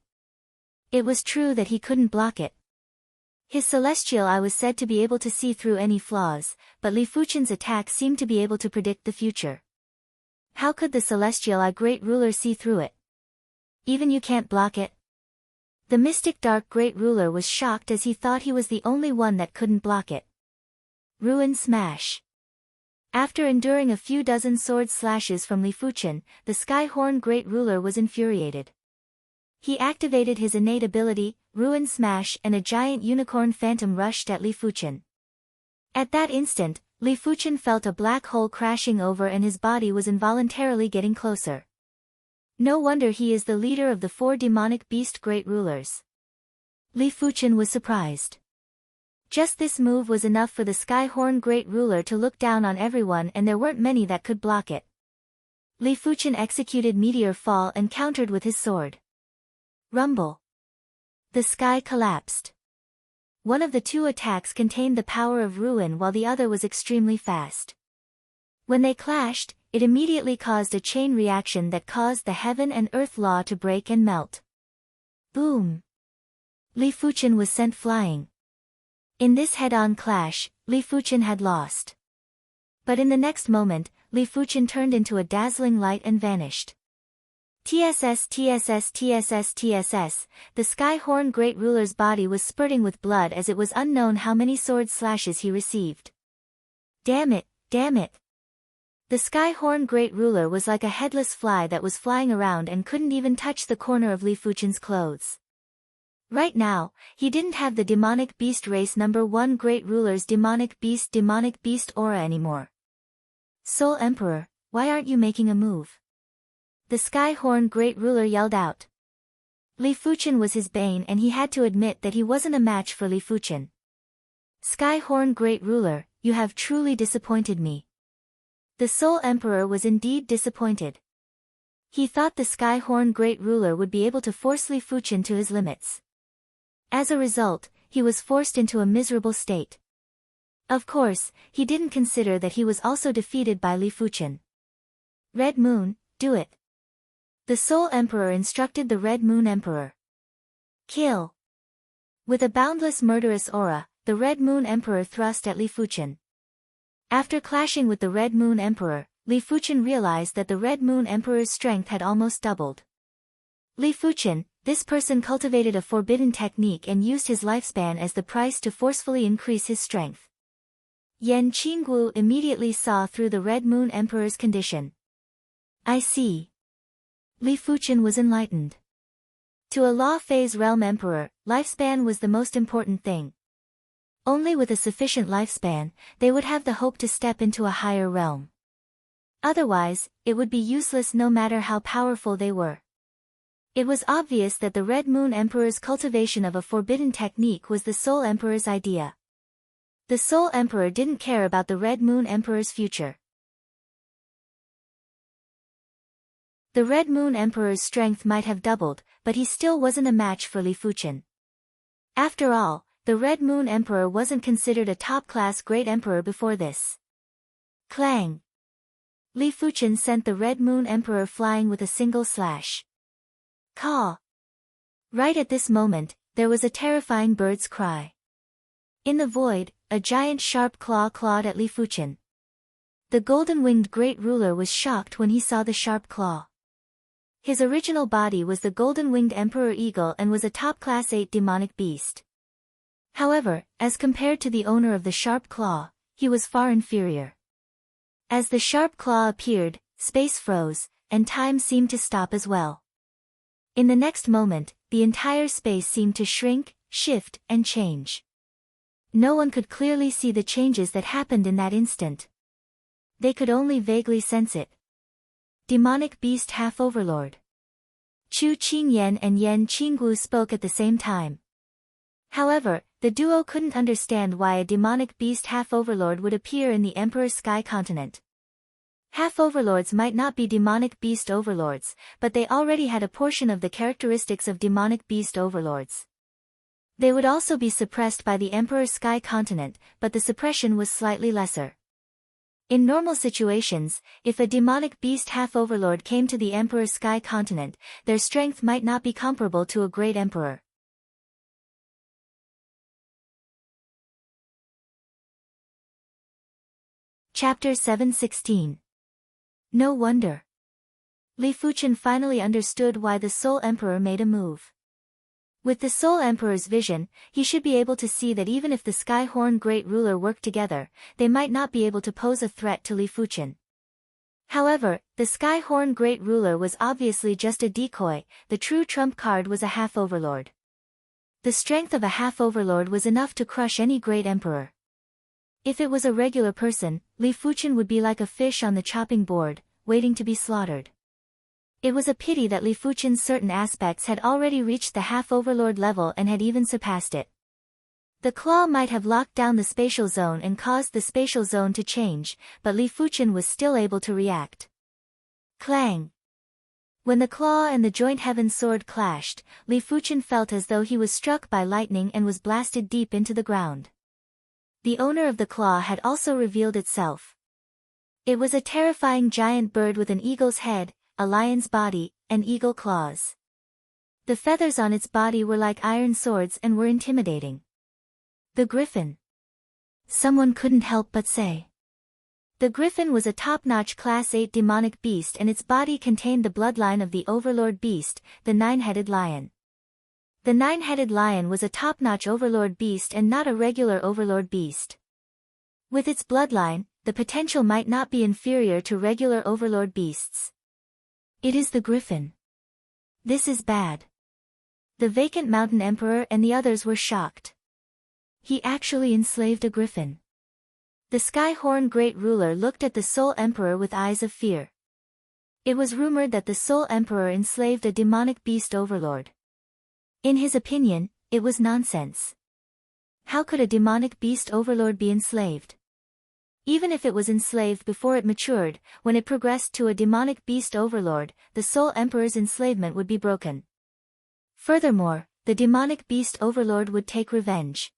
S1: It was true that he couldn't block it. His Celestial Eye was said to be able to see through any flaws, but Li Fuchen's attack seemed to be able to predict the future. How could the Celestial Eye Great Ruler see through it? Even you can't block it? The mystic Dark Great Ruler was shocked as he thought he was the only one that couldn't block it. Ruin Smash. After enduring a few dozen sword slashes from Li Fuchen, the Skyhorn Great Ruler was infuriated. He activated his innate ability, Ruin Smash, and a giant unicorn phantom rushed at Li Fuchen. At that instant, Li Fuchen felt a black hole crashing over and his body was involuntarily getting closer. No wonder he is the leader of the 4 demonic beast great rulers. Li Fuchen was surprised. Just this move was enough for the Skyhorn Great Ruler to look down on everyone, and there weren't many that could block it. Li Fuchen executed Meteor Fall and countered with his sword. Rumble. The sky collapsed. One of the 2 attacks contained the power of ruin while the other was extremely fast. When they clashed, it immediately caused a chain reaction that caused the heaven and earth law to break and melt. Boom! Li Fuchen was sent flying. In this head-on clash, Li Fuchen had lost. But in the next moment, Li Fuchen turned into a dazzling light and vanished. TSS TSS TSS TSS, the Skyhorn Great Ruler's body was spurting with blood as it was unknown how many sword slashes he received. Damn it, damn it. The Skyhorn Great Ruler was like a headless fly that was flying around and couldn't even touch the corner of Li Fuchen's clothes. Right now, he didn't have the Demonic Beast Race No. 1 Great Ruler's Demonic Beast aura anymore. Soul Emperor, why aren't you making a move? The Skyhorn Great Ruler yelled out. Li Fuchen was his bane and he had to admit that he wasn't a match for Li Fuchen. Skyhorn Great Ruler, you have truly disappointed me. The Soul Emperor was indeed disappointed. He thought the Skyhorn Great Ruler would be able to force Li Fuchen to his limits. As a result, he was forced into a miserable state. Of course, he didn't consider that he was also defeated by Li Fuchen. Red Moon, do it. The Soul Emperor instructed the Red Moon Emperor. Kill. With a boundless murderous aura, the Red Moon Emperor thrust at Li Fuchen. After clashing with the Red Moon Emperor, Li Fuchen realized that the Red Moon Emperor's strength had almost doubled. Li Fuchen, this person cultivated a forbidden technique and used his lifespan as the price to forcefully increase his strength. Yan Qinggu immediately saw through the Red Moon Emperor's condition. I see. Li Fuchen was enlightened. To a Law Phase Realm Emperor, lifespan was the most important thing. Only with a sufficient lifespan, they would have the hope to step into a higher realm. Otherwise, it would be useless no matter how powerful they were. It was obvious that the Red Moon Emperor's cultivation of a forbidden technique was the Soul Emperor's idea. The Soul Emperor didn't care about the Red Moon Emperor's future. The Red Moon Emperor's strength might have doubled, but he still wasn't a match for Li Fuchen. After all, the Red Moon Emperor wasn't considered a top-class Great Emperor before this. Clang! Li Fuchen sent the Red Moon Emperor flying with a single slash. Caw! Right at this moment, there was a terrifying bird's cry. In the void, a giant sharp claw clawed at Li Fuchen. The golden-winged Great Ruler was shocked when he saw the sharp claw. His original body was the golden-winged Emperor Eagle and was a top-class 8 demonic beast. However, as compared to the owner of the sharp claw, he was far inferior. As the sharp claw appeared, space froze, and time seemed to stop as well. In the next moment, the entire space seemed to shrink, shift, and change. No one could clearly see the changes that happened in that instant. They could only vaguely sense it. Demonic Beast Half-Overlord. Chu Qingyan and Yan Qinggu spoke at the same time. However, the duo couldn't understand why a demonic beast half-overlord would appear in the Emperor's sky continent. Half-overlords might not be demonic beast overlords, but they already had a portion of the characteristics of demonic beast overlords. They would also be suppressed by the Emperor's sky continent, but the suppression was slightly lesser. In normal situations, if a demonic beast half-overlord came to the Emperor's sky continent, their strength might not be comparable to a great emperor. Chapter 716. No wonder. Li Fuchen finally understood why the Soul Emperor made a move. With the Soul Emperor's vision, he should be able to see that even if the Sky Horn Great Ruler worked together, they might not be able to pose a threat to Li Fuchen. However, the Sky Horn Great Ruler was obviously just a decoy. The true trump card was a half-overlord. The strength of a half-overlord was enough to crush any great emperor. If it was a regular person, Li Fuchen would be like a fish on the chopping board, waiting to be slaughtered. It was a pity that Li Fuchen's certain aspects had already reached the half-overlord level and had even surpassed it. The claw might have locked down the spatial zone and caused the spatial zone to change, but Li Fuchen was still able to react. Clang! When the claw and the joint heaven sword clashed, Li Fuchen felt as though he was struck by lightning and was blasted deep into the ground. The owner of the claw had also revealed itself. It was a terrifying giant bird with an eagle's head, a lion's body, and eagle claws. The feathers on its body were like iron swords and were intimidating. The griffin. Someone couldn't help but say. The griffin was a top-notch Class 8 demonic beast and its body contained the bloodline of the overlord beast, the nine-headed lion. The nine-headed lion was a top-notch overlord beast and not a regular overlord beast. With its bloodline, the potential might not be inferior to regular overlord beasts. It is the griffin. This is bad. The vacant mountain emperor and the others were shocked. He actually enslaved a griffin. The Sky Horn Great Ruler looked at the Soul Emperor with eyes of fear. It was rumored that the Soul Emperor enslaved a demonic beast overlord. In his opinion, it was nonsense. How could a demonic beast overlord be enslaved? Even if it was enslaved before it matured, when it progressed to a demonic beast overlord, the Soul Emperor's enslavement would be broken. Furthermore, the demonic beast overlord would take revenge.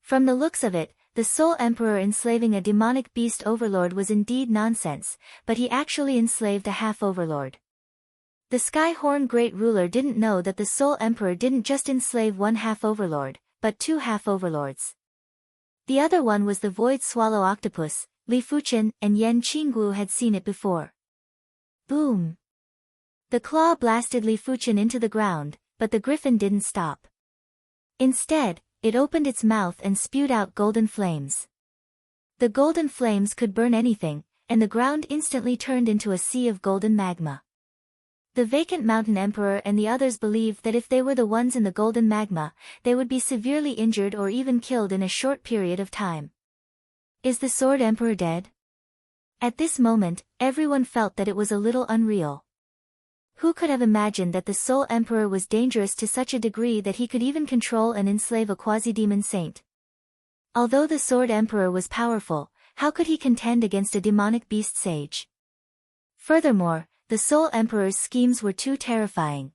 S1: From the looks of it, the Soul Emperor enslaving a demonic beast overlord was indeed nonsense, but he actually enslaved a half-overlord. The Sky Horn Great Ruler didn't know that the Soul Emperor didn't just enslave one half-overlord, but two half-overlords. The other one was the Void Swallow Octopus. Li Fuchen and Yan Qinggu had seen it before. Boom! The claw blasted Li Fuchen into the ground, but the griffin didn't stop. Instead, it opened its mouth and spewed out golden flames. The golden flames could burn anything, and the ground instantly turned into a sea of golden magma. The vacant mountain emperor and the others believed that if they were the ones in the golden magma, they would be severely injured or even killed in a short period of time. Is the sword emperor dead? At this moment, everyone felt that it was a little unreal. Who could have imagined that the Soul Emperor was dangerous to such a degree that he could even control and enslave a quasi-demon saint? Although the Sword Emperor was powerful, how could he contend against a demonic beast sage? Furthermore, the Soul Emperor's schemes were too terrifying.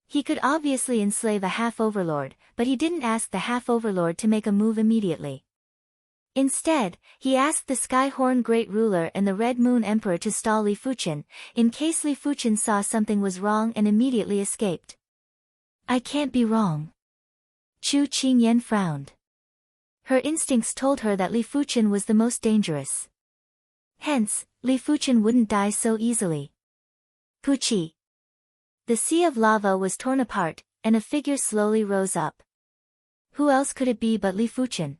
S1: He could obviously enslave a half-overlord, but he didn't ask the half-overlord to make a move immediately. Instead, he asked the Sky Horn Great Ruler and the Red Moon Emperor to stall Li Fuchen, in case Li Fuchen saw something was wrong and immediately escaped. I can't be wrong. Chu Qingyan frowned. Her instincts told her that Li Fuchen was the most dangerous. Hence, Li Fuchen wouldn't die so easily. Puchi. The sea of lava was torn apart, and a figure slowly rose up. Who else could it be but Li Fuchen?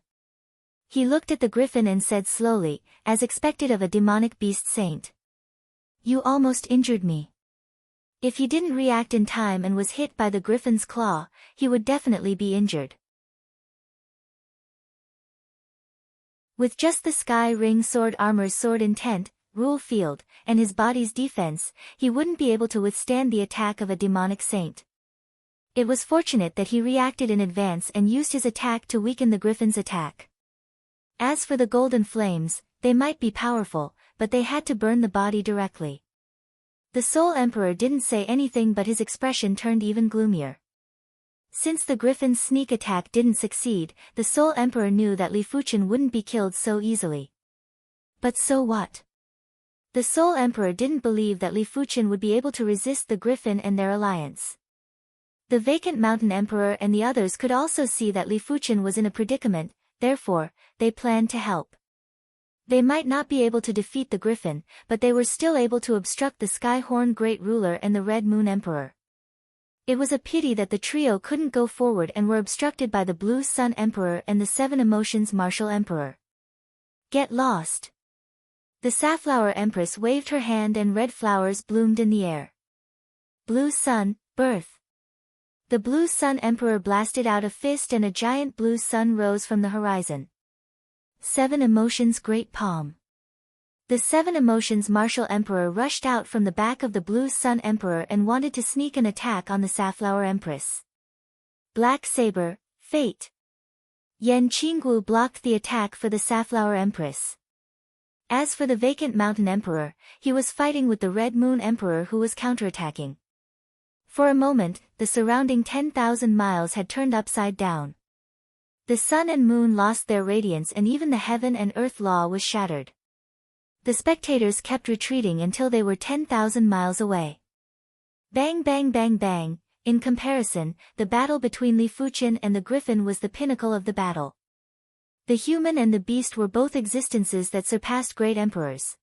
S1: He looked at the griffin and said slowly, as expected of a demonic beast saint. You almost injured me. If he didn't react in time and was hit by the griffin's claw, he would definitely be injured. With just the Sky Ring Sword Armor's sword intent, rule field, and his body's defense, he wouldn't be able to withstand the attack of a demonic saint. It was fortunate that he reacted in advance and used his attack to weaken the griffin's attack. As for the golden flames, they might be powerful, but they had to burn the body directly. The Soul Emperor didn't say anything, but his expression turned even gloomier. Since the griffin's sneak attack didn't succeed, the Soul Emperor knew that Li Fuchen wouldn't be killed so easily. But so what? The Soul Emperor didn't believe that Li Fuchen would be able to resist the griffin and their alliance. The vacant Mountain Emperor and the others could also see that Li Fuchen was in a predicament, therefore, they planned to help. They might not be able to defeat the griffin, but they were still able to obstruct the Skyhorn Great Ruler and the Red Moon Emperor. It was a pity that the trio couldn't go forward and were obstructed by the Blue Sun Emperor and the Seven Emotions Martial Emperor. Get lost. The Safflower Empress waved her hand and red flowers bloomed in the air. Blue Sun, birth. The Blue Sun Emperor blasted out a fist and a giant blue sun rose from the horizon. Seven Emotions Great Palm. The Seven Emotions Martial Emperor rushed out from the back of the Blue Sun Emperor and wanted to sneak an attack on the Safflower Empress. Black Saber, Fate. Yan Qinggu blocked the attack for the Safflower Empress. As for the vacant Mountain Emperor, he was fighting with the Red Moon Emperor who was counterattacking. For a moment, the surrounding 10,000 miles had turned upside down. The sun and moon lost their radiance and even the heaven and earth law was shattered. The spectators kept retreating until they were 10,000 miles away. Bang bang bang bang, in comparison, the battle between Li Fuchen and the griffin was the pinnacle of the battle. The human and the beast were both existences that surpassed great emperors.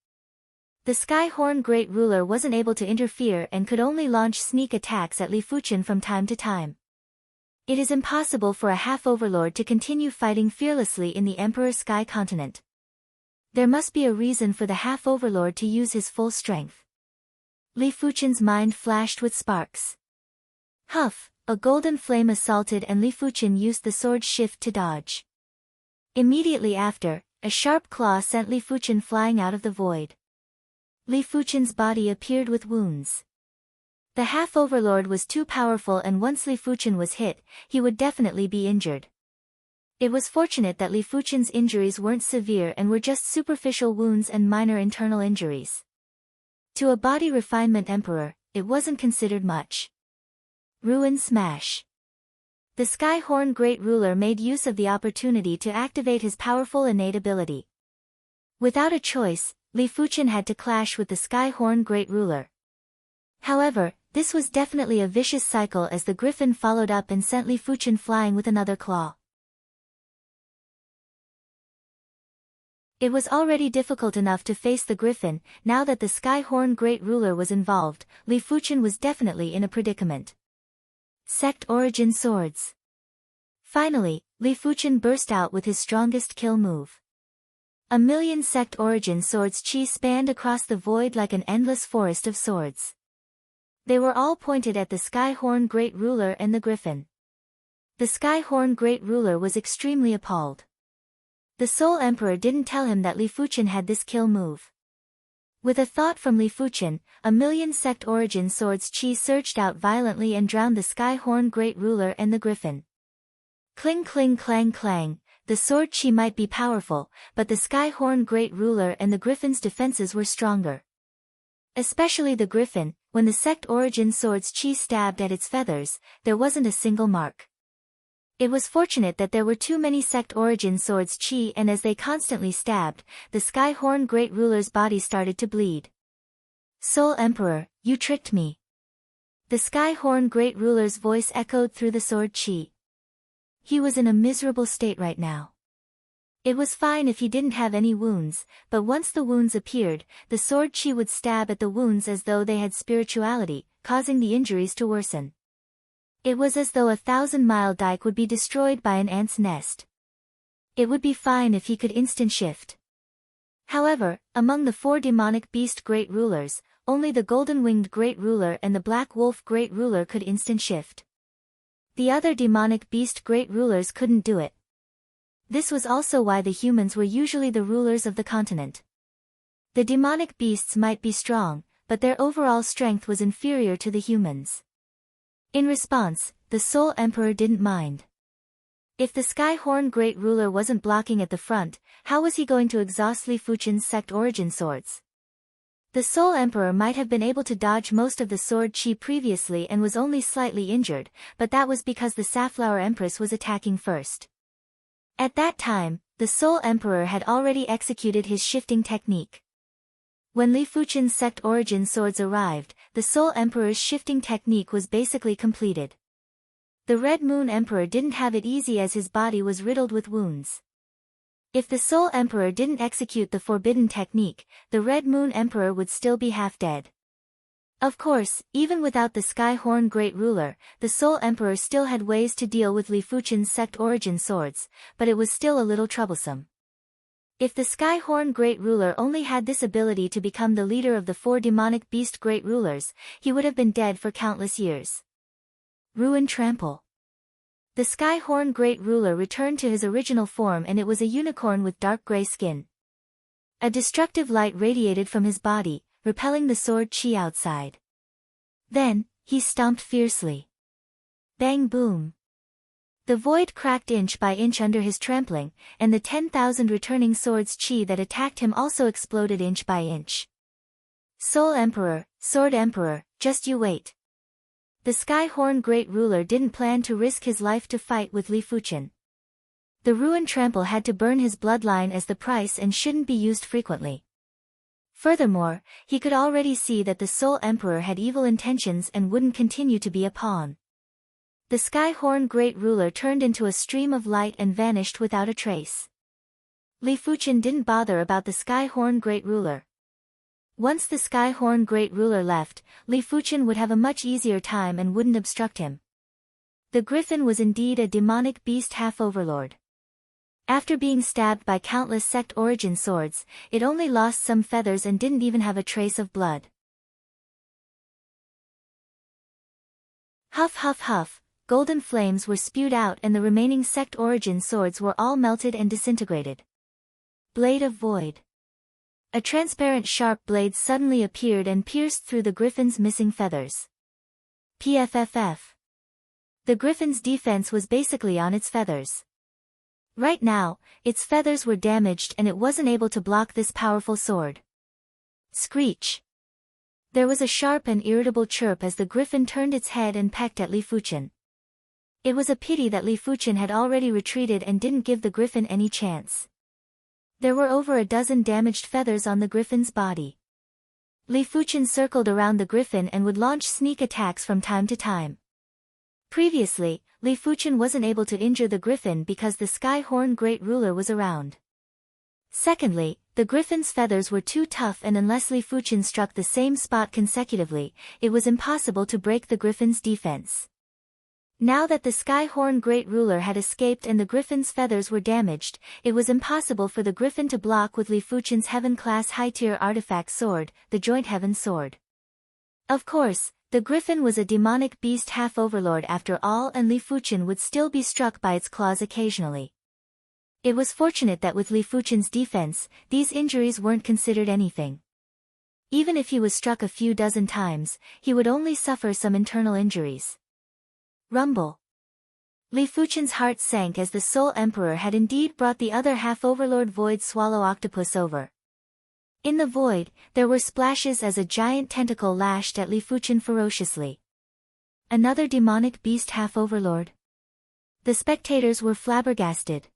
S1: The Skyhorn Great Ruler wasn't able to interfere and could only launch sneak attacks at Li Fuchen from time to time. It is impossible for a half-overlord to continue fighting fearlessly in the Emperor Sky continent. There must be a reason for the half-overlord to use his full strength. Li Fuchen's mind flashed with sparks. Huff, a golden flame assaulted and Li Fuchen used the sword shift to dodge. Immediately after, a sharp claw sent Li Fuchen flying out of the void. Li Fuchen's body appeared with wounds. The half-overlord was too powerful and once Li Fuchen was hit, he would definitely be injured. It was fortunate that Li Fuchen's injuries weren't severe and were just superficial wounds and minor internal injuries. To a body refinement emperor, it wasn't considered much. Ruin Smash. The Skyhorn Great Ruler made use of the opportunity to activate his powerful innate ability. Without a choice, Li Fuchen had to clash with the Skyhorn Great Ruler. However, this was definitely a vicious cycle as the griffin followed up and sent Li Fuchen flying with another claw. It was already difficult enough to face the griffin, now that the Skyhorn Great Ruler was involved, Li Fuchen was definitely in a predicament. Sect Origin Swords. Finally, Li Fuchen burst out with his strongest kill move. A million Sect Origin Swords chi spanned across the void like an endless forest of swords. They were all pointed at the Skyhorn Great Ruler and the griffin. The Skyhorn Great Ruler was extremely appalled. The Soul Emperor didn't tell him that Li Fuchen had this kill move. With a thought from Li Fuchen, a million Sect Origin Swords chi surged out violently and drowned the Skyhorn Great Ruler and the griffin. Cling cling clang clang, the sword chi might be powerful, but the Skyhorn Great Ruler and the griffin's defenses were stronger. Especially the griffin, when the Sect Origin Swords chi stabbed at its feathers, there wasn't a single mark. It was fortunate that there were too many Sect Origin Swords chi and as they constantly stabbed, the Skyhorn Great Ruler's body started to bleed. Soul Emperor, you tricked me. The Skyhorn Great Ruler's voice echoed through the sword chi. He was in a miserable state right now. It was fine if he didn't have any wounds, but once the wounds appeared, the sword chi would stab at the wounds as though they had spirituality, causing the injuries to worsen. It was as though a 1,000-mile dike would be destroyed by an ant's nest. It would be fine if he could instant shift. However, among the 4 demonic beast great rulers, only the golden-winged great ruler and the black wolf great ruler could instant shift. The other demonic beast great rulers couldn't do it. This was also why the humans were usually the rulers of the continent. The demonic beasts might be strong, but their overall strength was inferior to the humans. In response, the Soul Emperor didn't mind. If the Skyhorn Great Ruler wasn't blocking at the front, how was he going to exhaust Li Fuchen's sect origin swords? The Soul Emperor might have been able to dodge most of the sword chi previously and was only slightly injured, but that was because the Safflower Empress was attacking first. At that time, the Soul Emperor had already executed his shifting technique. When Li Fuchen's sect origin swords arrived, the Soul Emperor's shifting technique was basically completed. The Red Moon Emperor didn't have it easy as his body was riddled with wounds. If the Soul Emperor didn't execute the forbidden technique, the Red Moon Emperor would still be half dead. Of course, even without the Skyhorn Great Ruler, the Soul Emperor still had ways to deal with Li Fuchen's sect origin swords, but it was still a little troublesome. If the Skyhorn Great Ruler only had this ability to become the leader of the 4 demonic beast Great Rulers, he would have been dead for countless years. Ruin Trample. The Skyhorn Great Ruler returned to his original form, and it was a unicorn with dark gray skin. A destructive light radiated from his body, repelling the sword chi outside. Then, he stomped fiercely. Bang boom. The void cracked inch by inch under his trampling, and the 10,000 returning swords chi that attacked him also exploded inch by inch. Soul Emperor, Sword Emperor, just you wait. The Skyhorn Great Ruler didn't plan to risk his life to fight with Li Fuchen. The Ruin Trample had to burn his bloodline as the price and shouldn't be used frequently. Furthermore, he could already see that the Soul Emperor had evil intentions and wouldn't continue to be a pawn. The Skyhorn Great Ruler turned into a stream of light and vanished without a trace. Li Fuchen didn't bother about the Skyhorn Great Ruler. Once the Skyhorn Great Ruler left, Li Fuchen would have a much easier time and wouldn't obstruct him. The Griffin was indeed a demonic beast half-overlord. After being stabbed by countless sect origin swords, it only lost some feathers and didn't even have a trace of blood. Huff huff huff, golden flames were spewed out and the remaining sect origin swords were all melted and disintegrated. Blade of Void. A transparent sharp blade suddenly appeared and pierced through the Griffin's missing feathers. PFFF. The Griffin's defense was basically on its feathers. Right now, its feathers were damaged and it wasn't able to block this powerful sword. Screech. There was a sharp and irritable chirp as the Griffin turned its head and pecked at Li Fuchen. It was a pity that Li Fuchen had already retreated and didn't give the Griffin any chance. There were over a dozen damaged feathers on the Griffin's body. Li Fuchen circled around the Griffin and would launch sneak attacks from time to time. Previously, Li Fuchen wasn't able to injure the Griffin because the Skyhorn Great Ruler was around. Secondly, the Griffin's feathers were too tough and unless Li Fuchen struck the same spot consecutively, it was impossible to break the Griffin's defense. Now that the Skyhorn Great Ruler had escaped and the Griffin's feathers were damaged, it was impossible for the Griffin to block with Li Fuchen's Heaven-class high-tier artifact sword, the Joint Heaven Sword. Of course, the Griffin was a demonic beast half-overlord after all and Li Fuchen would still be struck by its claws occasionally. It was fortunate that with Li Fuchen's defense, these injuries weren't considered anything. Even if he was struck a few dozen times, he would only suffer some internal injuries. Rumble. Li Fuchen's heart sank as the Soul Emperor had indeed brought the other half-overlord Void Swallow Octopus over. In the void, there were splashes as a giant tentacle lashed at Li Fuchen ferociously. Another demonic beast half-overlord? The spectators were flabbergasted.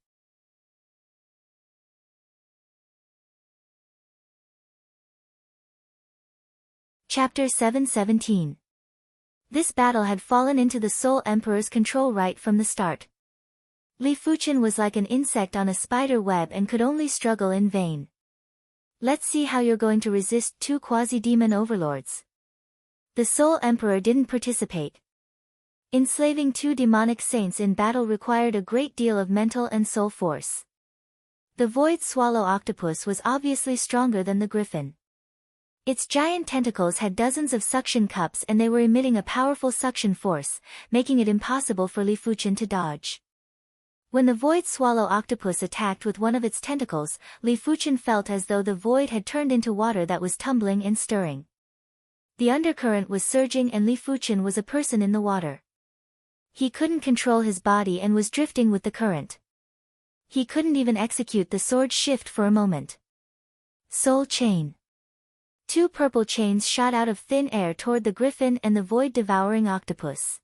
S1: Chapter 717. This battle had fallen into the Soul Emperor's control right from the start. Li Fuchen was like an insect on a spider web and could only struggle in vain. Let's see how you're going to resist 2 quasi-demon overlords. The Soul Emperor didn't participate. Enslaving 2 demonic saints in battle required a great deal of mental and soul force. The Void Swallow Octopus was obviously stronger than the Griffin. Its giant tentacles had dozens of suction cups and they were emitting a powerful suction force, making it impossible for Li Fuchen to dodge. When the Void Swallow Octopus attacked with one of its tentacles, Li Fuchen felt as though the void had turned into water that was tumbling and stirring. The undercurrent was surging and Li Fuchen was a person in the water. He couldn't control his body and was drifting with the current. He couldn't even execute the sword shift for a moment. Soul Chain. Two purple chains shot out of thin air toward the griffin and the void-devouring octopus.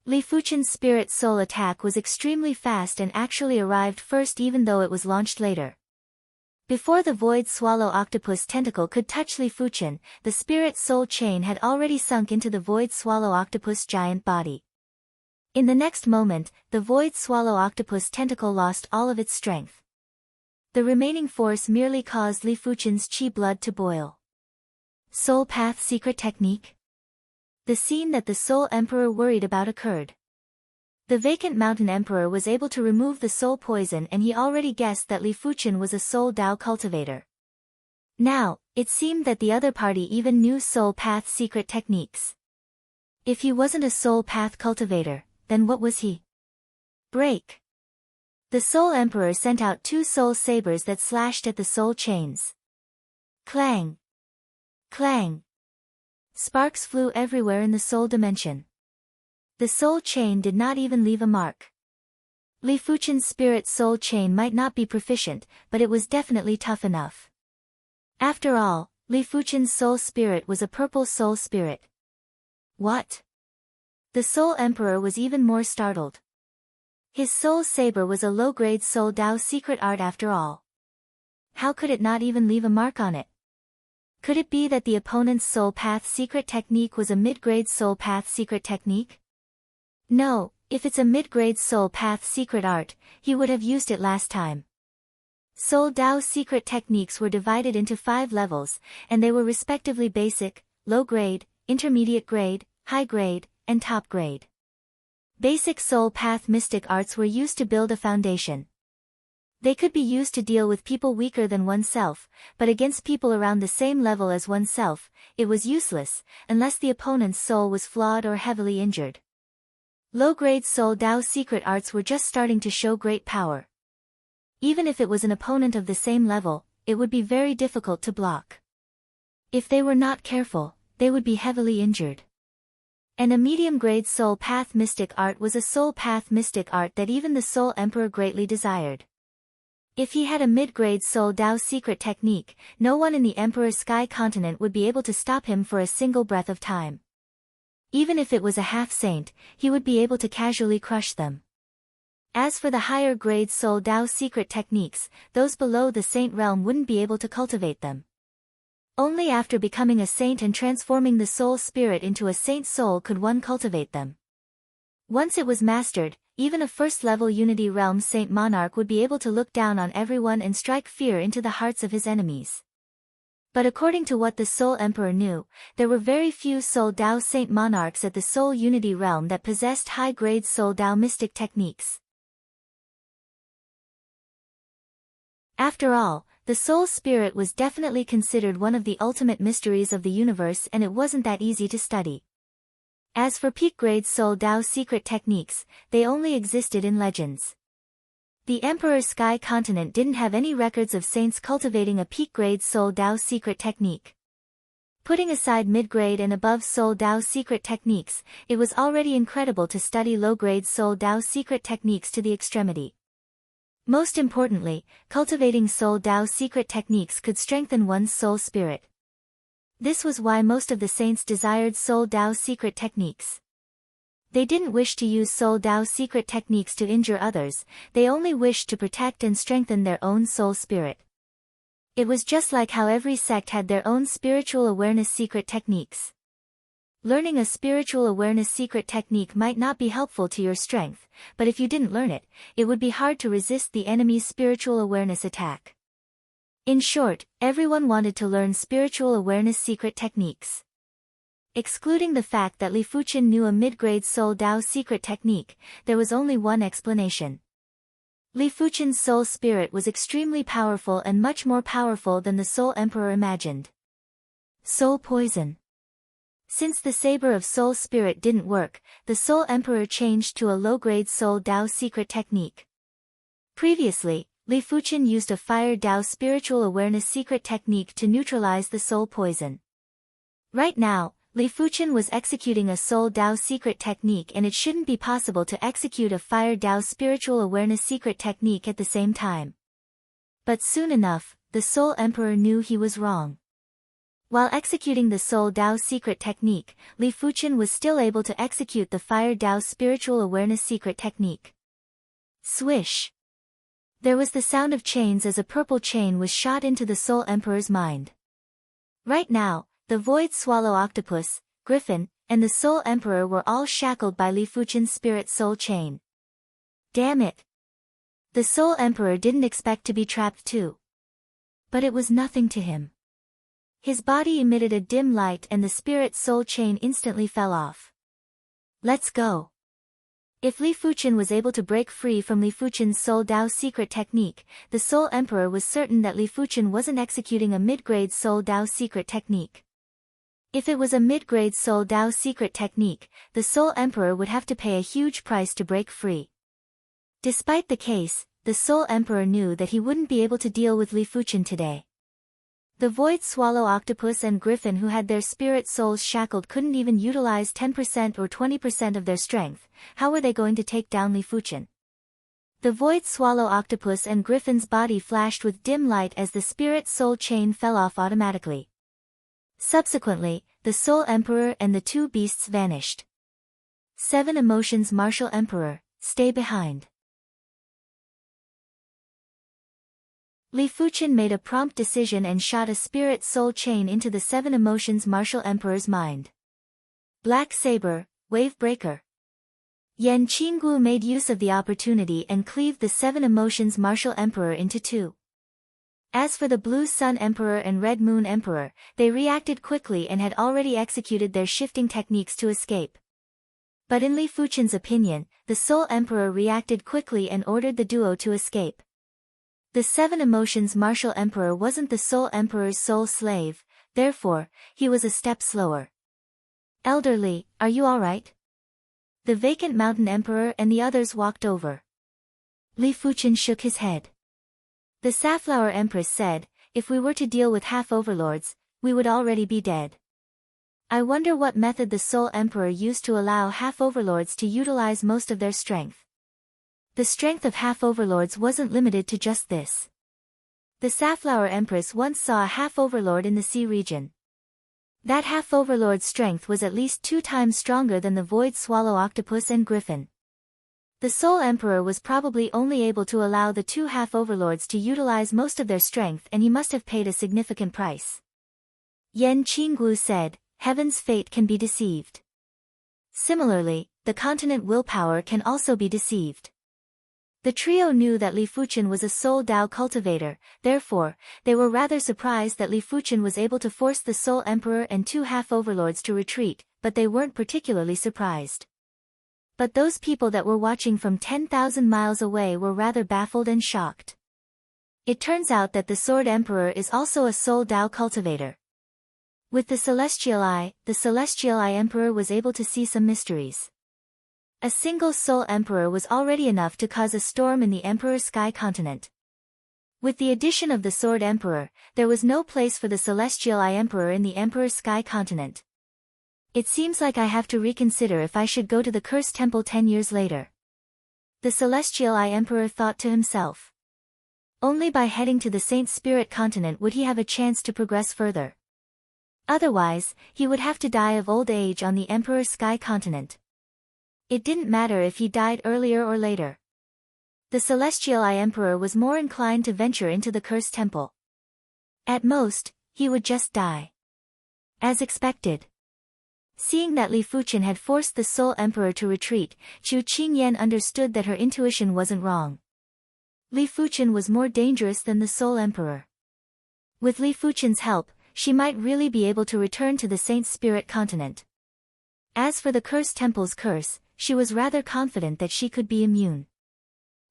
S1: Li Fuchen's spirit soul attack was extremely fast and actually arrived first even though it was launched later. Before the void swallow octopus tentacle could touch Li Fuchen, the spirit soul chain had already sunk into the void swallow octopus giant body. In the next moment, the void swallow octopus tentacle lost all of its strength. The remaining force merely caused Li Fuchen's chi blood to boil. Soul Path Secret Technique. The scene that the Soul Emperor worried about occurred. The vacant Mountain Emperor was able to remove the soul poison and he already guessed that Li Fuchen was a soul Dao cultivator. Now, it seemed that the other party even knew Soul Path secret techniques. If he wasn't a Soul Path cultivator, then what was he? Break. The Soul Emperor sent out two soul sabers that slashed at the soul chains. Clang! Clang! Sparks flew everywhere in the soul dimension. The soul chain did not even leave a mark. Li Fuchen's spirit soul chain might not be proficient, but it was definitely tough enough. After all, Li Fuchen's soul spirit was a purple soul spirit. What? The Soul Emperor was even more startled. His soul saber was a low-grade soul Dao secret art after all. How could it not even leave a mark on it? Could it be that the opponent's Soul Path secret technique was a mid-grade Soul Path secret technique? No, if it's a mid-grade Soul Path secret art, he would have used it last time. Soul Dao secret techniques were divided into 5 levels, and they were respectively basic, low-grade, intermediate grade, high-grade, and top-grade. Basic Soul Path mystic arts were used to build a foundation. They could be used to deal with people weaker than oneself, but against people around the same level as oneself, it was useless, unless the opponent's soul was flawed or heavily injured. Low-grade Soul Dao secret arts were just starting to show great power. Even if it was an opponent of the same level, it would be very difficult to block. If they were not careful, they would be heavily injured. And a medium-grade Soul Path mystic art was a Soul Path mystic art that even the Soul Emperor greatly desired. If he had a mid-grade Soul Dao secret technique, no one in the Emperor's Sky Continent would be able to stop him for a single breath of time. Even if it was a half-saint, he would be able to casually crush them. As for the higher-grade Soul Dao secret techniques, those below the saint realm wouldn't be able to cultivate them. Only after becoming a saint and transforming the soul spirit into a saint soul could one cultivate them. Once it was mastered, even a first-level Unity Realm Saint Monarch would be able to look down on everyone and strike fear into the hearts of his enemies. But according to what the Soul Emperor knew, there were very few Soul Dao Saint Monarchs at the Soul Unity Realm that possessed high-grade Soul Dao mystic techniques. After all, the Soul Spirit was definitely considered one of the ultimate mysteries of the universe and it wasn't that easy to study. As for peak-grade Soul Dao secret techniques, they only existed in legends. The Emperor's Sky Continent didn't have any records of saints cultivating a peak-grade Soul Dao secret technique. Putting aside mid-grade and above Soul Dao secret techniques, it was already incredible to study low-grade Soul Dao secret techniques to the extremity. Most importantly, cultivating Soul Dao secret techniques could strengthen one's soul spirit. This was why most of the saints desired Soul Dao secret techniques. They didn't wish to use Soul Dao secret techniques to injure others, they only wished to protect and strengthen their own soul spirit. It was just like how every sect had their own spiritual awareness secret techniques. Learning a spiritual awareness secret technique might not be helpful to your strength, but if you didn't learn it, it would be hard to resist the enemy's spiritual awareness attack. In short, everyone wanted to learn spiritual awareness secret techniques. Excluding the fact that Li Fuchen knew a mid-grade Soul Dao secret technique, there was only one explanation. Li Fuchen's soul spirit was extremely powerful and much more powerful than the Soul Emperor imagined. Soul Poison. Since the Saber of Soul Spirit didn't work, the Soul Emperor changed to a low-grade Soul Dao secret technique. Previously, Li Fuchen used a Fire Dao spiritual awareness secret technique to neutralize the soul poison. Right now, Li Fuchen was executing a Soul Dao secret technique, and it shouldn't be possible to execute a Fire Dao spiritual awareness secret technique at the same time. But soon enough, the Soul Emperor knew he was wrong. While executing the Soul Dao secret technique, Li Fuchen was still able to execute the Fire Dao spiritual awareness secret technique. Swish! There was the sound of chains as a purple chain was shot into the Soul Emperor's mind. Right now, the Void Swallow Octopus, Griffin, and the Soul Emperor were all shackled by Li Fuchen's spirit soul chain. Damn it! The Soul Emperor didn't expect to be trapped too. But it was nothing to him. His body emitted a dim light and the spirit soul chain instantly fell off. Let's go. If Li Fuchen was able to break free from Li Fuchen's Soul Dao secret technique, the Soul Emperor was certain that Li Fuchen wasn't executing a mid-grade Soul Dao secret technique. If it was a mid-grade Soul Dao secret technique, the Soul Emperor would have to pay a huge price to break free. Despite the case, the Soul Emperor knew that he wouldn't be able to deal with Li Fuchen today. The Void Swallow Octopus and Griffin who had their spirit souls shackled couldn't even utilize 10% or 20% of their strength. How were they going to take down Li Fuchen? The Void Swallow Octopus and Griffin's body flashed with dim light as the spirit soul chain fell off automatically. Subsequently, the Soul Emperor and the two beasts vanished. 7 Emotions Martial Emperor, stay behind. Li Fuchen made a prompt decision and shot a spirit soul chain into the 7 Emotions Martial Emperor's mind. Black Saber, Wave Breaker. Yan Qinggu made use of the opportunity and cleaved the 7 Emotions Martial Emperor into 2. As for the Blue Sun Emperor and Red Moon Emperor, they reacted quickly and had already executed their shifting techniques to escape. But in Li Fuchen's opinion, the Soul Emperor reacted quickly and ordered the duo to escape. The 7 Emotions Martial Emperor wasn't the Soul Emperor's soul slave, therefore, he was a step slower. Elder Li, are you alright? The Vacant Mountain Emperor and the others walked over. Li Fuchen shook his head. The Safflower Empress said, if we were to deal with half-overlords, we would already be dead. I wonder what method the Soul Emperor used to allow half-overlords to utilize most of their strength. The strength of half-overlords wasn't limited to just this. The Safflower Empress once saw a half-overlord in the sea region. That half-overlord's strength was at least 2 times stronger than the Void Swallow Octopus and Griffin. The Soul Emperor was probably only able to allow the 2 half-overlords to utilize most of their strength, and he must have paid a significant price. Yan Qinggu said, Heaven's fate can be deceived. Similarly, the continent willpower can also be deceived. The trio knew that Li Fuchen was a Soul Dao cultivator, therefore, they were rather surprised that Li Fuchen was able to force the Soul Emperor and 2 half-overlords to retreat, but they weren't particularly surprised. But those people that were watching from 10,000 miles away were rather baffled and shocked. It turns out that the Sword Emperor is also a Soul Dao cultivator. With the Celestial Eye Emperor was able to see some mysteries. A single Soul Emperor was already enough to cause a storm in the Emperor's Sky Continent. With the addition of the Sword Emperor, there was no place for the Celestial Eye Emperor in the Emperor's Sky Continent. It seems like I have to reconsider if I should go to the Cursed Temple 10 years later. The Celestial Eye Emperor thought to himself. Only by heading to the Saint Spirit Continent would he have a chance to progress further. Otherwise, he would have to die of old age on the Emperor's Sky Continent. It didn't matter if he died earlier or later. The Celestial Eye Emperor was more inclined to venture into the Cursed Temple. At most, he would just die. As expected. Seeing that Li Fuchen had forced the Soul Emperor to retreat, Chu Qingyan understood that her intuition wasn't wrong. Li Fuchen was more dangerous than the Soul Emperor. With Li Fuchen's help, she might really be able to return to the Saint Spirit Continent. As for the Cursed Temple's curse, she was rather confident that she could be immune.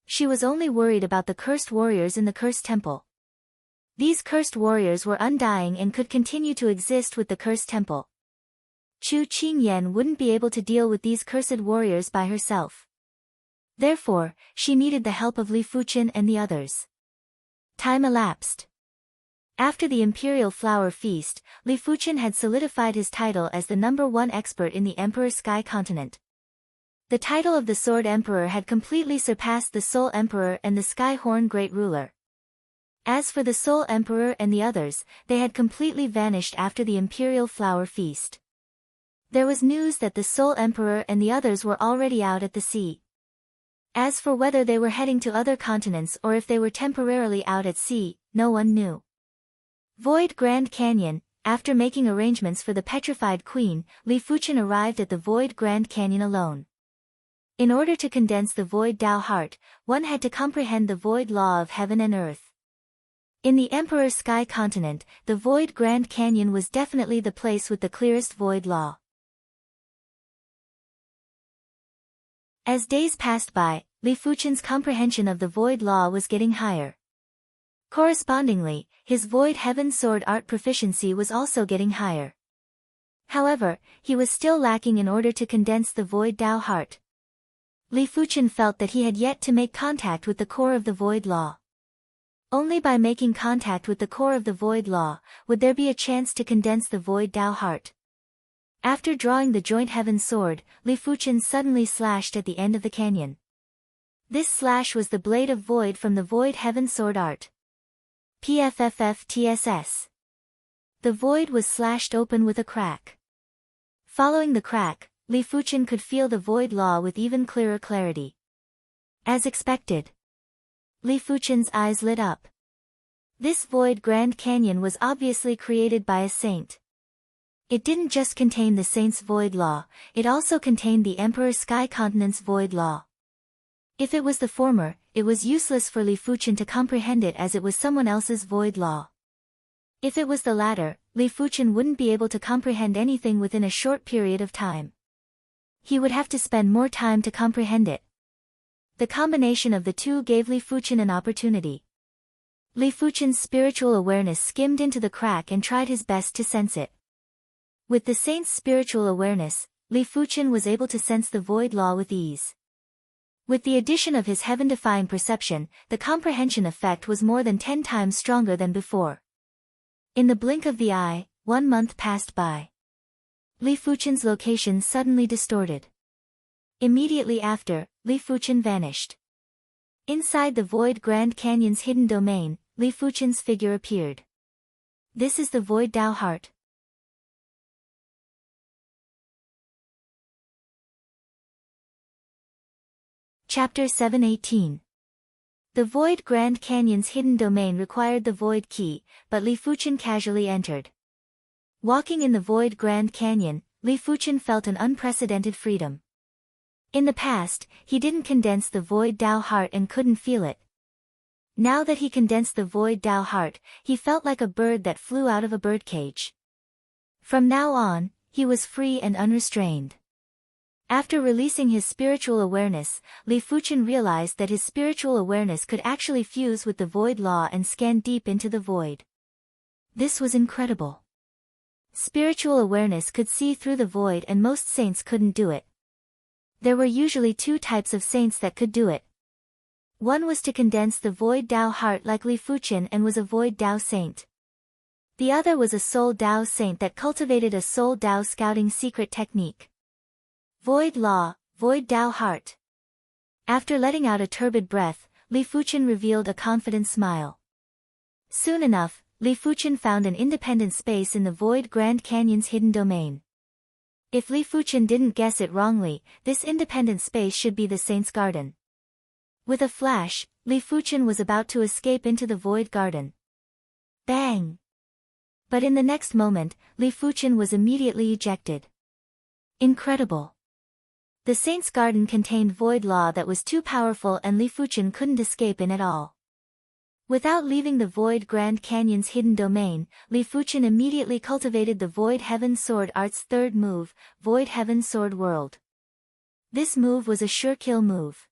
S1: She was only worried about the cursed warriors in the Cursed Temple. These cursed warriors were undying and could continue to exist with the Cursed Temple. Chu Qingyan wouldn't be able to deal with these cursed warriors by herself. Therefore, she needed the help of Li Fuchen and the others. Time elapsed. After the Imperial Flower Feast, Li Fuchen had solidified his title as the #1 expert in the Emperor Sky Continent. The title of the Sword Emperor had completely surpassed the Soul Emperor and the Sky Horn Great Ruler. As for the Soul Emperor and the others, they had completely vanished after the Imperial Flower Feast. There was news that the Soul Emperor and the others were already out at the sea. As for whether they were heading to other continents or if they were temporarily out at sea, no one knew. Void Grand Canyon. After making arrangements for the Petrified Queen, Li Fuchen arrived at the Void Grand Canyon alone. In order to condense the Void Tao Heart, one had to comprehend the Void Law of Heaven and Earth. In the Emperor Sky Continent, the Void Grand Canyon was definitely the place with the clearest Void Law. As days passed by, Li Fuchen's comprehension of the Void Law was getting higher. Correspondingly, his Void Heaven Sword art proficiency was also getting higher. However, he was still lacking in order to condense the Void Tao Heart. Li Fuchen felt that he had yet to make contact with the core of the Void Law. Only by making contact with the core of the Void Law, would there be a chance to condense the Void Tao Heart. After drawing the Joint Heaven Sword, Li Fuchen suddenly slashed at the end of the canyon. This slash was the Blade of Void from the Void Heaven Sword art. PFFFTSS. The void was slashed open with a crack. Following the crack, Li Fuchen could feel the Void Law with even clearer clarity. As expected, Li Fuchen's eyes lit up. This Void Grand Canyon was obviously created by a saint. It didn't just contain the saint's Void Law, it also contained the Emperor Sky Continent's Void Law. If it was the former, it was useless for Li Fuchen to comprehend it as it was someone else's Void Law. If it was the latter, Li Fuchen wouldn't be able to comprehend anything within a short period of time. He would have to spend more time to comprehend it. The combination of the two gave Li Fuchen an opportunity. Li Fuchen's spiritual awareness skimmed into the crack and tried his best to sense it. With the saint's spiritual awareness, Li Fuchen was able to sense the Void Law with ease. With the addition of his heaven-defying perception, the comprehension effect was more than 10 times stronger than before. In the blink of the eye, 1 month passed by. Li Fuchen's location suddenly distorted. Immediately after, Li Fuchen vanished. Inside the Void Grand Canyon's hidden domain, Li Fuchen's figure appeared. This is the Void Tao Heart. Chapter 718. The Void Grand Canyon's hidden domain required the Void Key, but Li Fuchen casually entered. Walking in the Void Grand Canyon, Li Fuchen felt an unprecedented freedom. In the past, he didn't condense the Void Tao Heart and couldn't feel it. Now that he condensed the Void Tao Heart, he felt like a bird that flew out of a birdcage. From now on, he was free and unrestrained. After releasing his spiritual awareness, Li Fuchen realized that his spiritual awareness could actually fuse with the Void Law and scan deep into the void. This was incredible. Spiritual awareness could see through the void and most saints couldn't do it. There were usually 2 types of saints that could do it. One was to condense the Void Tao Heart like Li Fuchen and was a Void Tao saint. The other was a Soul Tao saint that cultivated a Soul Tao scouting secret technique. Void Law, Void Tao Heart. After letting out a turbid breath, Li Fuchen revealed a confident smile. Soon enough, Li Fuchen found an independent space in the Void Grand Canyon's hidden domain. If Li Fuchen didn't guess it wrongly, this independent space should be the Saint's Garden. With a flash, Li Fuchen was about to escape into the Void Garden. Bang! But in the next moment, Li Fuchen was immediately ejected. Incredible! The Saint's Garden contained Void Law that was too powerful and Li Fuchen couldn't escape in at all. Without leaving the Void Grand Canyon's hidden domain, Li Fuchen immediately cultivated the Void Heaven Sword art's 3rd move, Void Heaven Sword World. This move was a sure kill move.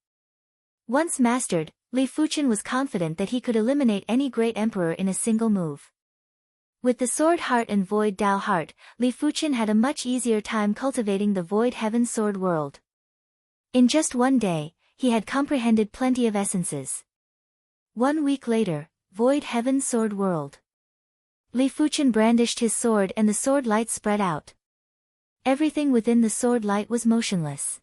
S1: Once mastered, Li Fuchen was confident that he could eliminate any great emperor in a single move. With the Sword Heart and Void Tao Heart, Li Fuchen had a much easier time cultivating the Void Heaven Sword World. In just 1 day, he had comprehended plenty of essences. 1 week later, Void Heaven Sword World. Li Fuchen brandished his sword and the sword light spread out. Everything within the sword light was motionless.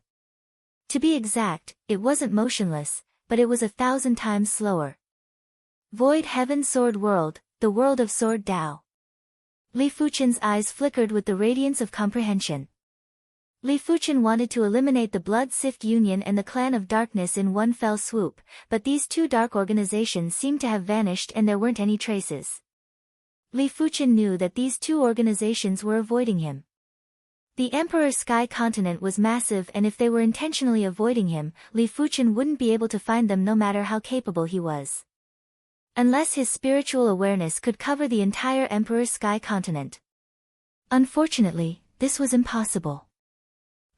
S1: To be exact, it wasn't motionless, but it was 1,000 times slower. Void Heaven Sword World, the world of Sword Tao. Li Fuchen's eyes flickered with the radiance of comprehension. Li Fuchen wanted to eliminate the Blood Sift Union and the Clan of Darkness in one fell swoop, but these two dark organizations seemed to have vanished and there weren't any traces. Li Fuchen knew that these two organizations were avoiding him. The Emperor's Sky Continent was massive, and if they were intentionally avoiding him, Li Fuchen wouldn't be able to find them no matter how capable he was. Unless his spiritual awareness could cover the entire Emperor's Sky Continent. Unfortunately, this was impossible.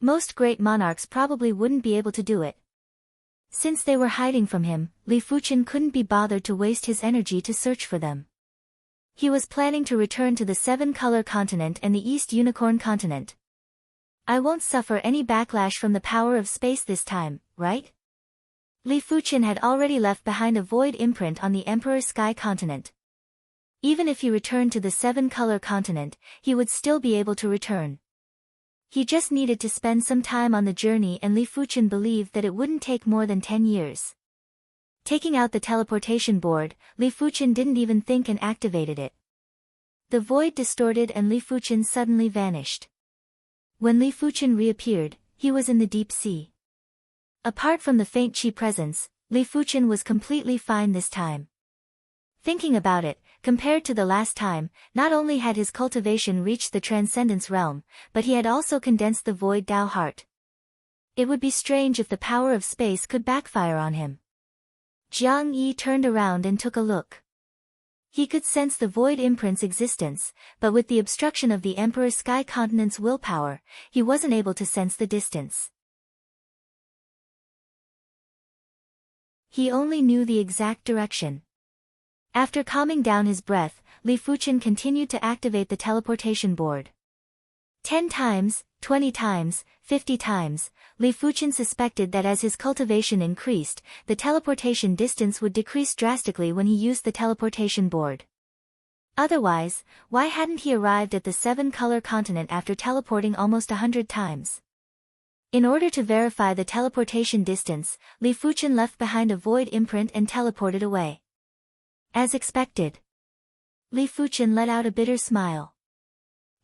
S1: Most great monarchs probably wouldn't be able to do it. Since they were hiding from him, Li Fuchen couldn't be bothered to waste his energy to search for them. He was planning to return to the Seven-Color Continent and the East Unicorn Continent. I won't suffer any backlash from the power of space this time, right? Li Fuchen had already left behind a void imprint on the Emperor's Sky Continent. Even if he returned to the Seven-Color Continent, he would still be able to return. He just needed to spend some time on the journey, and Li Fuchen believed that it wouldn't take more than 10 years. Taking out the teleportation board, Li Fuchen didn't even think and activated it. The void distorted and Li Fuchen suddenly vanished. When Li Fuchen reappeared, he was in the deep sea. Apart from the faint chi presence, Li Fuchen was completely fine this time. Thinking about it, compared to the last time, not only had his cultivation reached the Transcendence realm, but he had also condensed the void Tao heart. It would be strange if the power of space could backfire on him. Jiang Yi turned around and took a look. He could sense the void imprint's existence, but with the obstruction of the Emperor's Sky Continent's willpower, he wasn't able to sense the distance. He only knew the exact direction. After calming down his breath, Li Fuchen continued to activate the teleportation board. 10 times, 20 times, 50 times, Li Fuchen suspected that as his cultivation increased, the teleportation distance would decrease drastically when he used the teleportation board. Otherwise, why hadn't he arrived at the Seven-Color Continent after teleporting almost 100 times? In order to verify the teleportation distance, Li Fuchen left behind a void imprint and teleported away. As expected, Li Fuchen let out a bitter smile.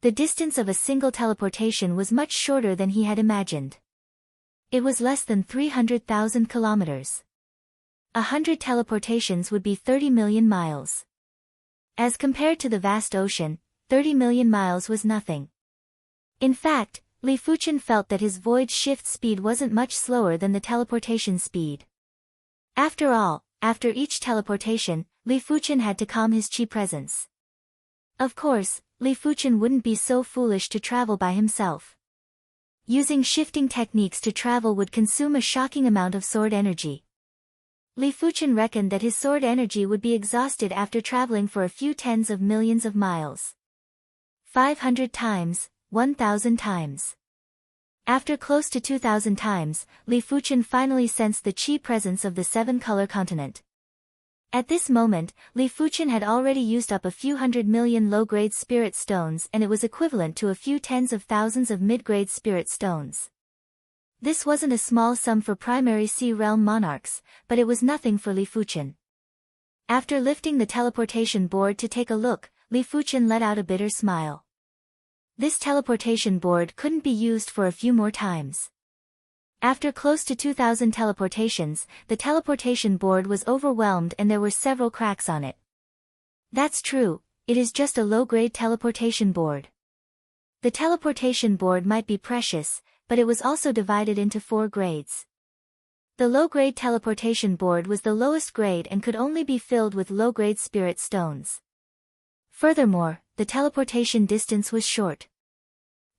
S1: The distance of a single teleportation was much shorter than he had imagined. It was less than 300,000 kilometers. 100 teleportations would be 30 million miles. As compared to the vast ocean, 30 million miles was nothing. In fact, Li Fuchen felt that his void shift speed wasn't much slower than the teleportation speed. After all, after each teleportation, Li Fuchen had to calm his chi presence. Of course, Li Fuchen wouldn't be so foolish to travel by himself. Using shifting techniques to travel would consume a shocking amount of sword energy. Li Fuchen reckoned that his sword energy would be exhausted after traveling for a few tens of millions of miles. 500 times, 1,000 times. After close to 2,000 times, Li Fuchen finally sensed the chi presence of the Seven-Color Continent. At this moment, Li Fuchen had already used up a few 100 million low-grade spirit stones, and it was equivalent to a few tens of thousands of mid-grade spirit stones. This wasn't a small sum for primary Sea Realm monarchs, but it was nothing for Li Fuchen. After lifting the teleportation board to take a look, Li Fuchen let out a bitter smile. This teleportation board couldn't be used for a few more times. After close to 2,000 teleportations, the teleportation board was overwhelmed and there were several cracks on it. That's true, it is just a low-grade teleportation board. The teleportation board might be precious, but it was also divided into 4 grades. The low-grade teleportation board was the lowest grade and could only be filled with low-grade spirit stones. Furthermore, the teleportation distance was short.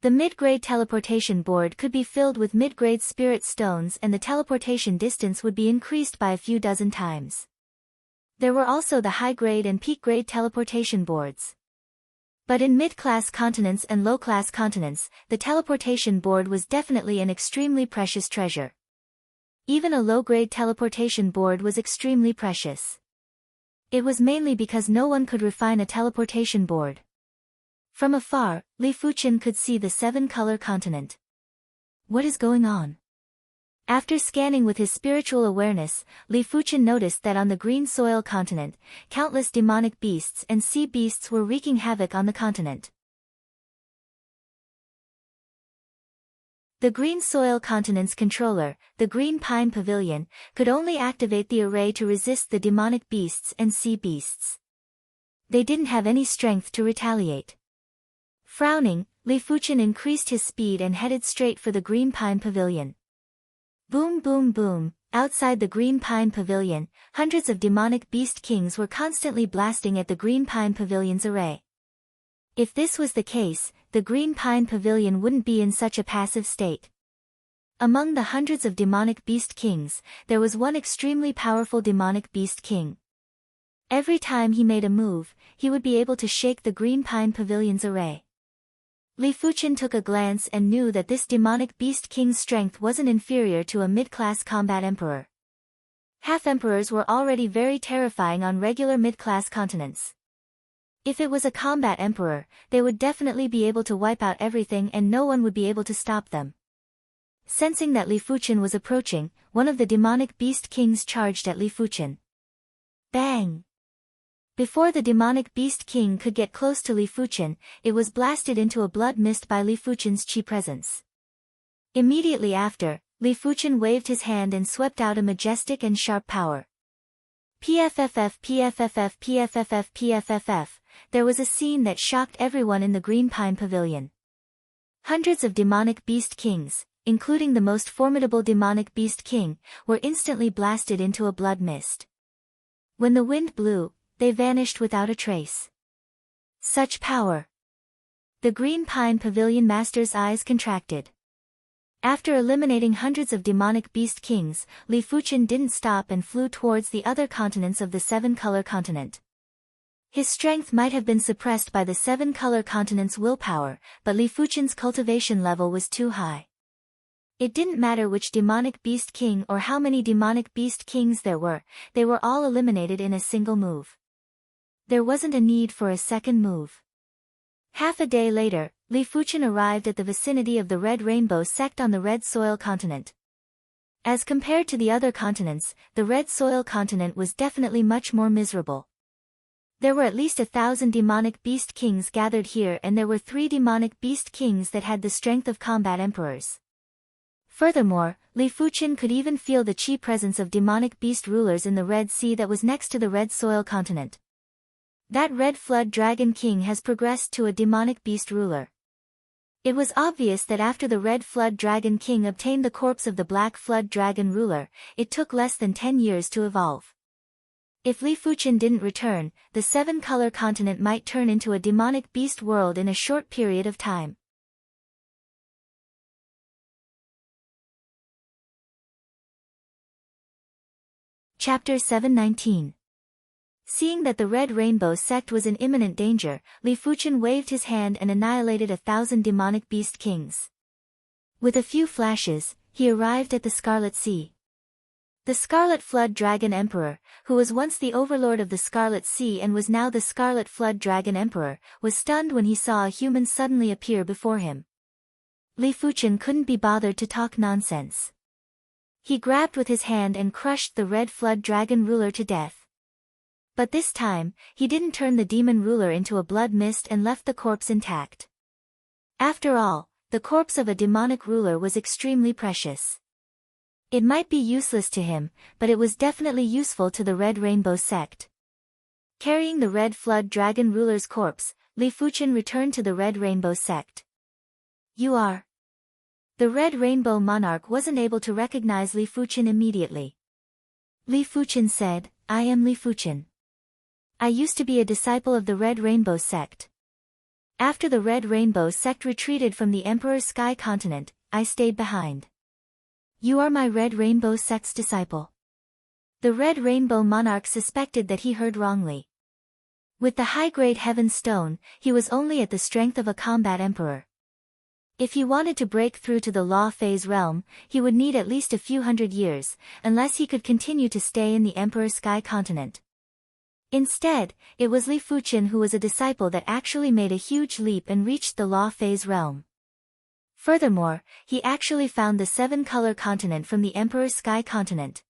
S1: The mid-grade teleportation board could be filled with mid-grade spirit stones and the teleportation distance would be increased by a few dozen times. There were also the high-grade and peak-grade teleportation boards. But in mid-class continents and low-class continents, the teleportation board was definitely an extremely precious treasure. Even a low-grade teleportation board was extremely precious. It was mainly because no one could refine a teleportation board. From afar, Li Fuchen could see the 7-color continent. What is going on? After scanning with his spiritual awareness, Li Fuchen noticed that on the green soil continent, countless demonic beasts and sea beasts were wreaking havoc on the continent. The green soil continent's controller, the Green Pine Pavilion, could only activate the array to resist the demonic beasts and sea beasts. They didn't have any strength to retaliate. Frowning, Li Fuchen increased his speed and headed straight for the Green Pine Pavilion. Boom boom boom, outside the Green Pine Pavilion, hundreds of demonic beast kings were constantly blasting at the Green Pine Pavilion's array. If this was the case, the Green Pine Pavilion wouldn't be in such a passive state. Among the hundreds of demonic beast kings, there was one extremely powerful demonic beast king. Every time he made a move, he would be able to shake the Green Pine Pavilion's array. Li Fuchen took a glance and knew that this demonic beast king's strength wasn't inferior to a mid-class combat emperor. Half-emperors were already very terrifying on regular mid-class continents. If it was a combat emperor, they would definitely be able to wipe out everything and no one would be able to stop them. Sensing that Li Fuchen was approaching, one of the demonic beast kings charged at Li Fuchen. Bang! Before the demonic beast king could get close to Li Fuchen, it was blasted into a blood mist by Li Fuchen's chi presence. Immediately after, Li Fuchen waved his hand and swept out a majestic and sharp power. PFFF PFFF PFFF PFFF, there was a scene that shocked everyone in the Green Pine Pavilion. Hundreds of demonic beast kings, including the most formidable demonic beast king, were instantly blasted into a blood mist. When the wind blew, they vanished without a trace. Such power! The Green Pine Pavilion master's eyes contracted. After eliminating hundreds of demonic beast kings, Li Fuchen didn't stop and flew towards the other continents of the 7-color continent. His strength might have been suppressed by the 7-color continent's willpower, but Li Fuchen's cultivation level was too high. It didn't matter which demonic beast king or how many demonic beast kings there were, they were all eliminated in a single move. There wasn't a need for a second move. Half a day later, Li Fuchen arrived at the vicinity of the Red Rainbow sect on the Red Soil continent. As compared to the other continents, the Red Soil continent was definitely much more miserable. There were at least 1,000 demonic beast kings gathered here and there were 3 demonic beast kings that had the strength of combat emperors. Furthermore, Li Fuchen could even feel the chi presence of demonic beast rulers in the Red Sea that was next to the Red Soil continent. That Red Flood Dragon King has progressed to a demonic beast ruler. It was obvious that after the Red Flood Dragon King obtained the corpse of the Black Flood Dragon ruler, it took less than 10 years to evolve. If Li Fuchen didn't return, the 7-color continent might turn into a demonic beast world in a short period of time. Chapter 719. Seeing that the Red Rainbow sect was in imminent danger, Li Fuchen waved his hand and annihilated 1,000 demonic beast kings. With a few flashes, he arrived at the Scarlet Sea. The Scarlet Flood Dragon Emperor, who was once the overlord of the Scarlet Sea and was now the Scarlet Flood Dragon Emperor, was stunned when he saw a human suddenly appear before him. Li Fuchen couldn't be bothered to talk nonsense. He grabbed with his hand and crushed the Red Flood Dragon ruler to death. But this time, he didn't turn the demon ruler into a blood mist and left the corpse intact. After all, the corpse of a demonic ruler was extremely precious. It might be useless to him, but it was definitely useful to the Red Rainbow sect. Carrying the Red Flood Dragon ruler's corpse, Li Fuchen returned to the Red Rainbow sect. You are? The Red Rainbow monarch wasn't able to recognize Li Fuchen immediately. Li Fuchen said, I am Li Fuchen. I used to be a disciple of the Red Rainbow sect. After the Red Rainbow sect retreated from the Emperor's Sky continent, I stayed behind. You are my Red Rainbow sect's disciple. The Red Rainbow monarch suspected that he heard wrongly. With the high-grade Heaven Stone, he was only at the strength of a combat emperor. If he wanted to break through to the Law Phase realm, he would need at least a few hundred years, unless he could continue to stay in the Emperor's Sky continent. Instead, it was Li Fuchen who was a disciple that actually made a huge leap and reached the law phase realm. Furthermore, he actually found the seven-color continent from the Emperor's sky continent.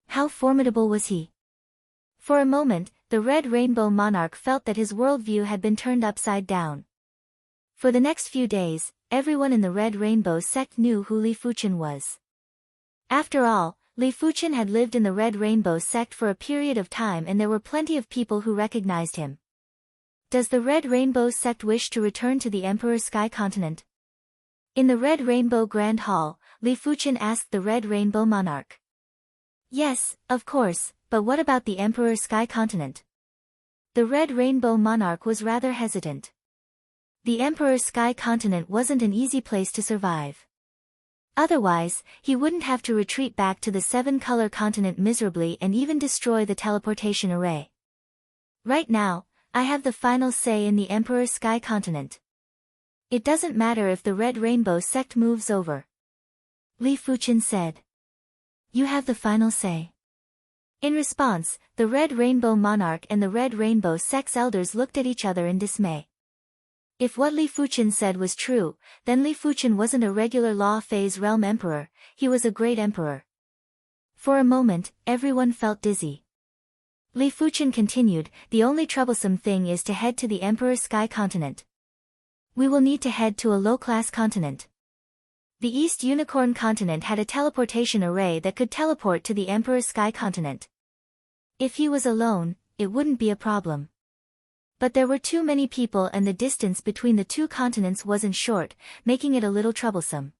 S1: How formidable was he? For a moment, the Red Rainbow Monarch felt that his worldview had been turned upside down. For the next few days, everyone in the Red Rainbow sect knew who Li Fuchen was. After all, Li Fuchen had lived in the Red Rainbow sect for a period of time and there were plenty of people who recognized him. Does the Red Rainbow sect wish to return to the Emperor's sky continent? In the Red Rainbow Grand Hall, Li Fuchen asked the Red Rainbow Monarch. Yes, of course, but what about the Emperor's sky continent? The Red Rainbow Monarch was rather hesitant. The Emperor's sky continent wasn't an easy place to survive. Otherwise, he wouldn't have to retreat back to the seven-color continent miserably and even destroy the teleportation array. Right now, I have the final say in the Emperor's sky continent. It doesn't matter if the Red Rainbow sect moves over. Li Fuchen said. You have the final say. In response, the Red Rainbow Monarch and the Red Rainbow sect's elders looked at each other in dismay. If what Li Fuchen said was true, then Li Fuchen wasn't a regular law phase realm emperor, he was a great emperor. For a moment, everyone felt dizzy. Li Fuchen continued, the only troublesome thing is to head to the Emperor's sky continent. We will need to head to a low-class continent. The East Unicorn continent had a teleportation array that could teleport to the Emperor's sky continent. If he was alone, it wouldn't be a problem. But there were too many people and the distance between the two continents wasn't short, making it a little troublesome.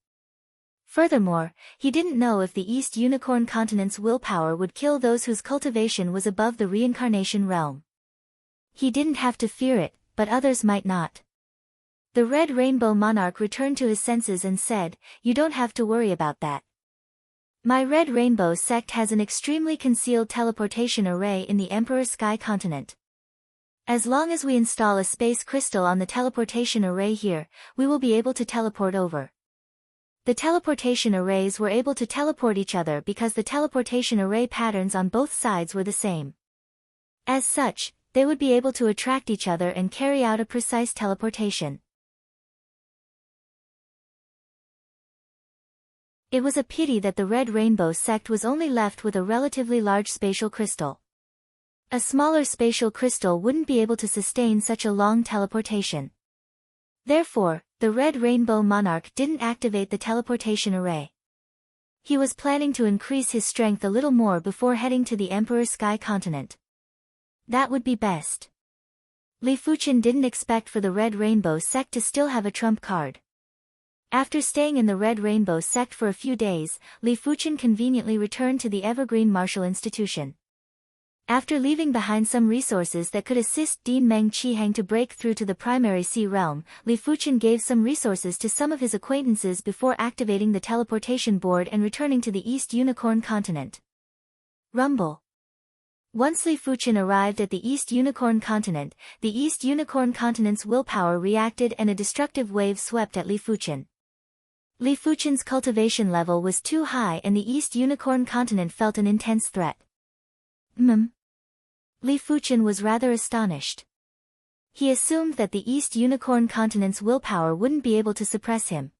S1: Furthermore, he didn't know if the East Unicorn continent's willpower would kill those whose cultivation was above the reincarnation realm. He didn't have to fear it, but others might not. The Red Rainbow Monarch returned to his senses and said, you don't have to worry about that. My Red Rainbow sect has an extremely concealed teleportation array in the Emperor's sky continent. As long as we install a space crystal on the teleportation array here, we will be able to teleport over. The teleportation arrays were able to teleport each other because the teleportation array patterns on both sides were the same. As such, they would be able to attract each other and carry out a precise teleportation. It was a pity that the Red Rainbow sect was only left with a relatively large spatial crystal. A smaller spatial crystal wouldn't be able to sustain such a long teleportation. Therefore, the Red Rainbow Monarch didn't activate the teleportation array. He was planning to increase his strength a little more before heading to the Emperor's sky continent. That would be best. Li Fuchen didn't expect for the Red Rainbow sect to still have a trump card. After staying in the Red Rainbow sect for a few days, Li Fuchen conveniently returned to the Evergreen Martial Institution. After leaving behind some resources that could assist Dean Meng Qihang to break through to the primary sea realm, Li Fuchen gave some resources to some of his acquaintances before activating the teleportation board and returning to the East Unicorn continent. Rumble. Once Li Fuchen arrived at the East Unicorn continent, the East Unicorn continent's willpower reacted and a destructive wave swept at Li Fuchen. Li Fuchen's cultivation level was too high and the East Unicorn continent felt an intense threat. Li Fuchen was rather astonished. He assumed that the East Unicorn continent's willpower wouldn't be able to suppress him.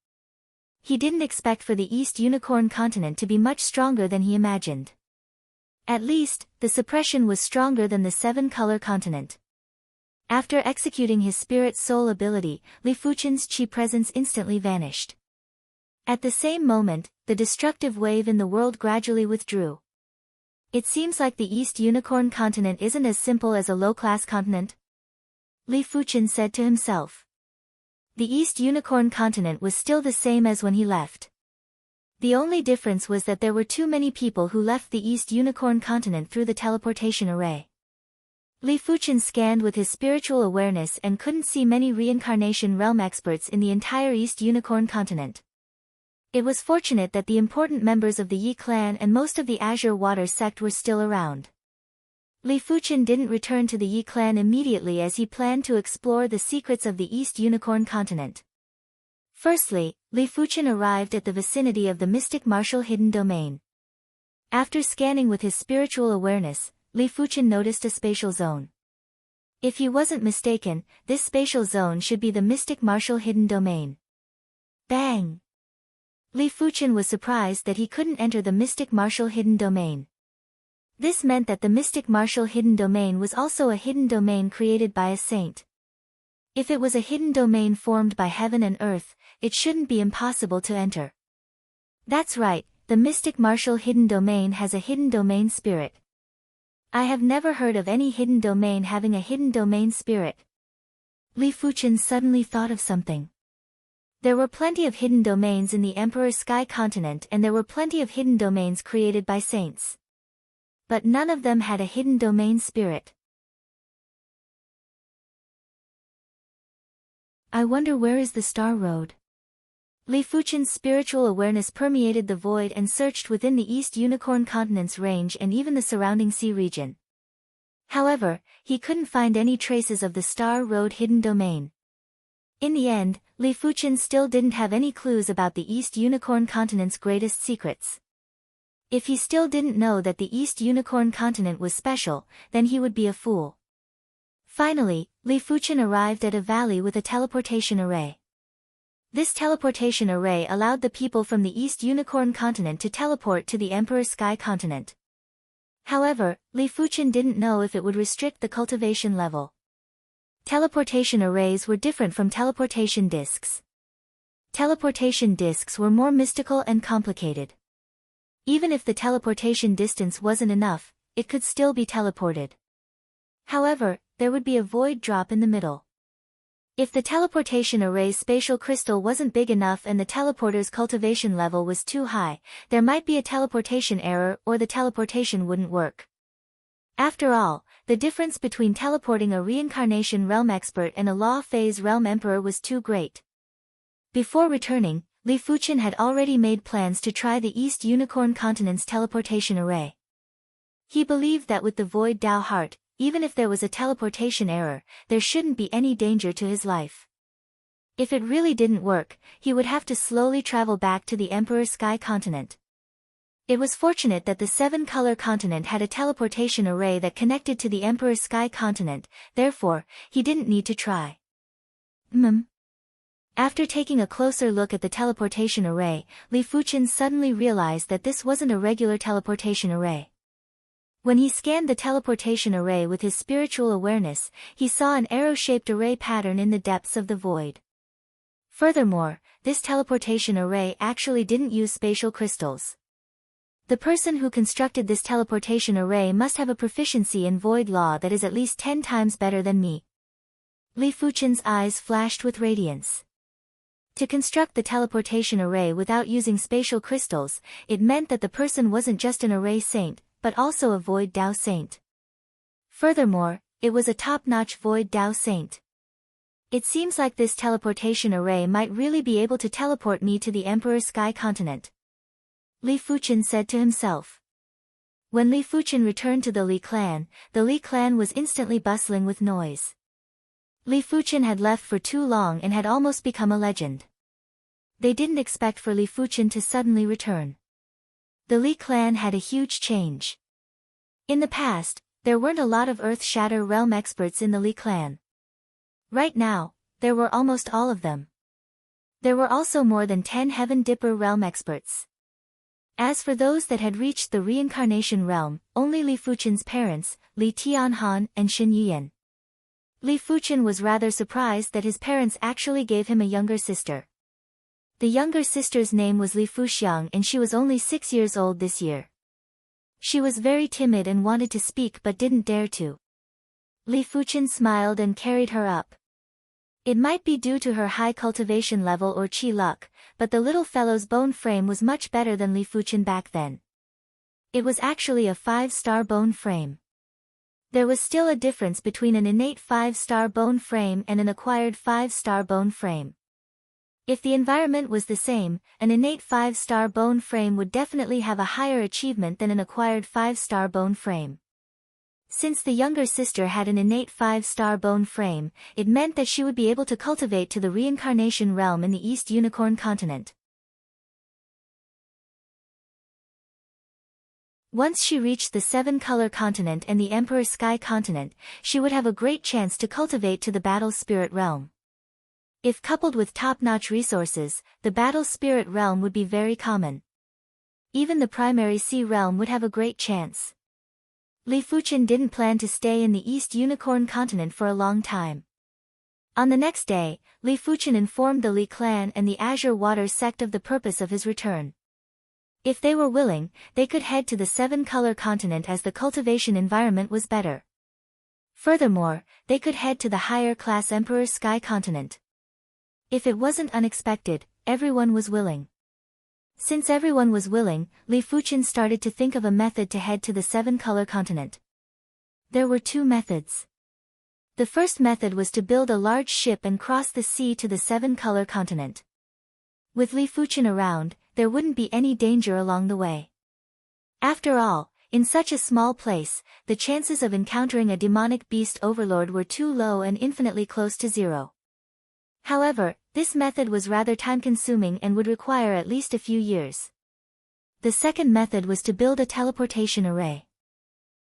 S1: He didn't expect for the East Unicorn continent to be much stronger than he imagined. At least, the suppression was stronger than the seven-color continent. After executing his spirit soul ability, Li Fuchen's chi presence instantly vanished. At the same moment, the destructive wave in the world gradually withdrew. It seems like the East Unicorn continent isn't as simple as a low-class continent. Li Fuchen said to himself. The East Unicorn continent was still the same as when he left. The only difference was that there were too many people who left the East Unicorn continent through the teleportation array. Li Fuchen scanned with his spiritual awareness and couldn't see many reincarnation realm experts in the entire East Unicorn continent. It was fortunate that the important members of the Yi clan and most of the Azure Water sect were still around. Li Fuchen didn't return to the Yi clan immediately as he planned to explore the secrets of the East Unicorn continent. Firstly, Li Fuchen arrived at the vicinity of the mystic martial hidden domain. After scanning with his spiritual awareness, Li Fuchen noticed a spatial zone. If he wasn't mistaken, this spatial zone should be the mystic martial hidden domain. Bang! Li Fuchen was surprised that he couldn't enter the mystic martial hidden domain. This meant that the mystic martial hidden domain was also a hidden domain created by a saint. If it was a hidden domain formed by heaven and earth, it shouldn't be impossible to enter. That's right, the mystic martial hidden domain has a hidden domain spirit. I have never heard of any hidden domain having a hidden domain spirit. Li Fuchen suddenly thought of something. There were plenty of hidden domains in the Emperor's Sky Continent, and there were plenty of hidden domains created by saints. But none of them had a hidden domain spirit. I wonder where is the Star Road? Li Fuchen's spiritual awareness permeated the void and searched within the East Unicorn Continent's range and even the surrounding sea region. However, he couldn't find any traces of the Star Road hidden domain. In the end, Li Fuchen still didn't have any clues about the East Unicorn Continent's greatest secrets. If he still didn't know that the East Unicorn Continent was special, then he would be a fool. Finally, Li Fuchen arrived at a valley with a teleportation array. This teleportation array allowed the people from the East Unicorn Continent to teleport to the Emperor's Sky Continent. However, Li Fuchen didn't know if it would restrict the cultivation level. Teleportation arrays were different from teleportation discs. Teleportation discs were more mystical and complicated. Even if the teleportation distance wasn't enough, it could still be teleported. However, there would be a void drop in the middle. If the teleportation array's spatial crystal wasn't big enough and the teleporter's cultivation level was too high, there might be a teleportation error or the teleportation wouldn't work. After all, the difference between teleporting a reincarnation realm expert and a law phase realm emperor was too great. Before returning, Li Fuchen had already made plans to try the East Unicorn Continent's teleportation array. He believed that with the Void Dao Heart, even if there was a teleportation error, there shouldn't be any danger to his life. If it really didn't work, he would have to slowly travel back to the Emperor's Sky Continent. It was fortunate that the seven-color continent had a teleportation array that connected to the Emperor's Sky Continent, therefore, he didn't need to try. After taking a closer look at the teleportation array, Li Fuchen suddenly realized that this wasn't a regular teleportation array. When he scanned the teleportation array with his spiritual awareness, he saw an arrow-shaped array pattern in the depths of the void. Furthermore, this teleportation array actually didn't use spatial crystals. The person who constructed this teleportation array must have a proficiency in void law that is at least 10 times better than me. Li Fuchen's eyes flashed with radiance. To construct the teleportation array without using spatial crystals, it meant that the person wasn't just an array saint, but also a Void Dao Saint. Furthermore, it was a top-notch Void Dao Saint. It seems like this teleportation array might really be able to teleport me to the Emperor's Sky Continent. Li Fuchen said to himself. When Li Fuchen returned to the Li clan was instantly bustling with noise. Li Fuchen had left for too long and had almost become a legend. They didn't expect for Li Fuchen to suddenly return. The Li clan had a huge change. In the past, there weren't a lot of Earth Shatter realm experts in the Li clan. Right now, there were almost all of them. There were also more than 10 Heaven Dipper realm experts. As for those that had reached the reincarnation realm, only Li Fuchen's parents, Li Tianhan and Xin Yuyan. Li Fuchen was rather surprised that his parents actually gave him a younger sister. The younger sister's name was Li Fuxiang and she was only 6 years old this year. She was very timid and wanted to speak but didn't dare to. Li Fuchen smiled and carried her up. It might be due to her high cultivation level or chi luck, but the little fellow's bone frame was much better than Li Fuchen back then. It was actually a 5-star bone frame. There was still a difference between an innate 5-star bone frame and an acquired 5-star bone frame. If the environment was the same, an innate 5-star bone frame would definitely have a higher achievement than an acquired 5-star bone frame. Since the younger sister had an innate 5-star bone frame, it meant that she would be able to cultivate to the reincarnation realm in the East Unicorn Continent. Once she reached the seven-color continent and the Emperor Sky continent, she would have a great chance to cultivate to the battle spirit realm. If coupled with top-notch resources, the battle spirit realm would be very common. Even the primary sea realm would have a great chance. Li Fuchen didn't plan to stay in the East Unicorn continent for a long time. On the next day, Li Fuchen informed the Li clan and the Azure Water sect of the purpose of his return. If they were willing, they could head to the seven-color continent as the cultivation environment was better. Furthermore, they could head to the higher-class Emperor Sky continent. If it wasn't unexpected, everyone was willing. Since everyone was willing, Li Fuchen started to think of a method to head to the seven-color continent. There were two methods. The first method was to build a large ship and cross the sea to the seven-color continent. With Li Fuchen around, there wouldn't be any danger along the way. After all, in such a small place, the chances of encountering a demonic beast overlord were too low and infinitely close to zero. However, this method was rather time-consuming and would require at least a few years. The second method was to build a teleportation array.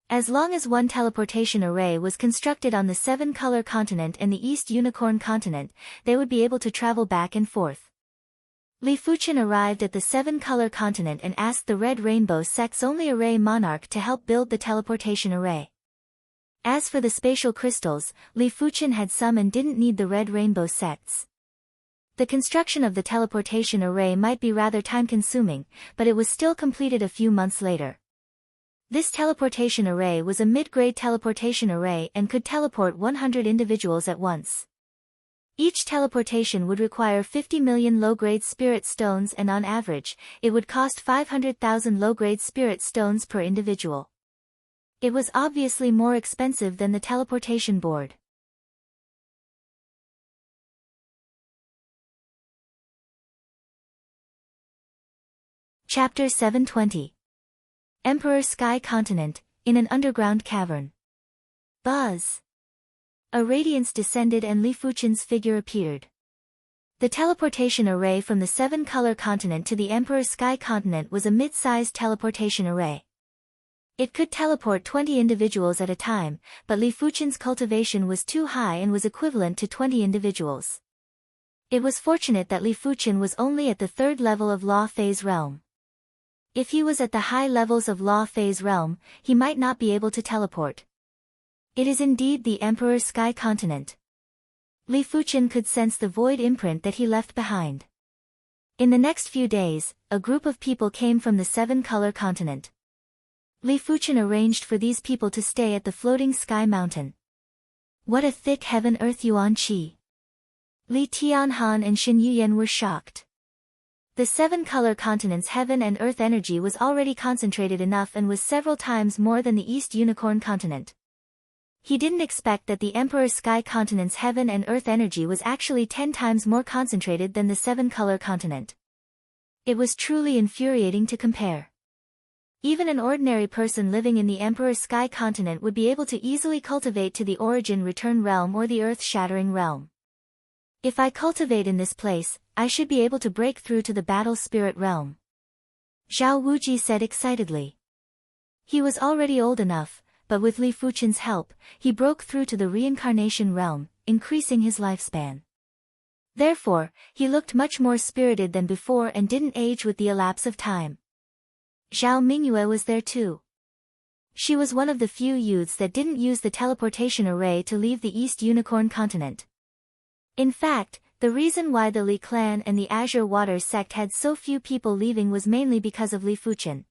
S1: As long as one teleportation array was constructed on the seven-color continent and the East Unicorn continent, they would be able to travel back and forth. Li Fuchen arrived at the seven-color continent and asked the Red Rainbow sect's only array monarch to help build the teleportation array. As for the spatial crystals, Li Fuchen had some and didn't need the Red Rainbow sects. The construction of the teleportation array might be rather time-consuming, but it was still completed a few months later. This teleportation array was a mid-grade teleportation array and could teleport 100 individuals at once. Each teleportation would require 50 million low-grade spirit stones and on average, it would cost 500,000 low-grade spirit stones per individual. It was obviously more expensive than the teleportation board. Chapter 720. Emperor Sky Continent, in an underground cavern. Buzz. A radiance descended and Li Fuchen's figure appeared. The teleportation array from the seven-color continent to the Emperor Sky Continent was a mid-sized teleportation array. It could teleport 20 individuals at a time, but Li Fuchen's cultivation was too high and was equivalent to 20 individuals. It was fortunate that Li Fuchen was only at the third level of Law Phase Realm. If he was at the high levels of Law Phase Realm, he might not be able to teleport. It is indeed the Emperor Sky Continent. Li Fuchen could sense the void imprint that he left behind. In the next few days, a group of people came from the seven-color continent. Li Fuchen arranged for these people to stay at the floating sky mountain. What a thick heaven-earth yuan qi! Li Tianhan and Xin Yuyan were shocked. The seven-color continent's heaven and earth energy was already concentrated enough and was several times more than the East Unicorn continent. He didn't expect that the Emperor Sky Continent's heaven and earth energy was actually 10 times more concentrated than the seven-color continent. It was truly infuriating to compare. Even an ordinary person living in the Emperor Sky Continent would be able to easily cultivate to the Origin Return Realm or the Earth-Shattering Realm. If I cultivate in this place, I should be able to break through to the Battle Spirit Realm. Zhao Wuji said excitedly. He was already old enough, but with Li Fuchen's help, he broke through to the Reincarnation Realm, increasing his lifespan. Therefore, he looked much more spirited than before and didn't age with the elapse of time. Zhao Mingyue was there too. She was one of the few youths that didn't use the teleportation array to leave the East Unicorn continent. In fact, the reason why the Li clan and the Azure Water sect had so few people leaving was mainly because of Li Fuchen.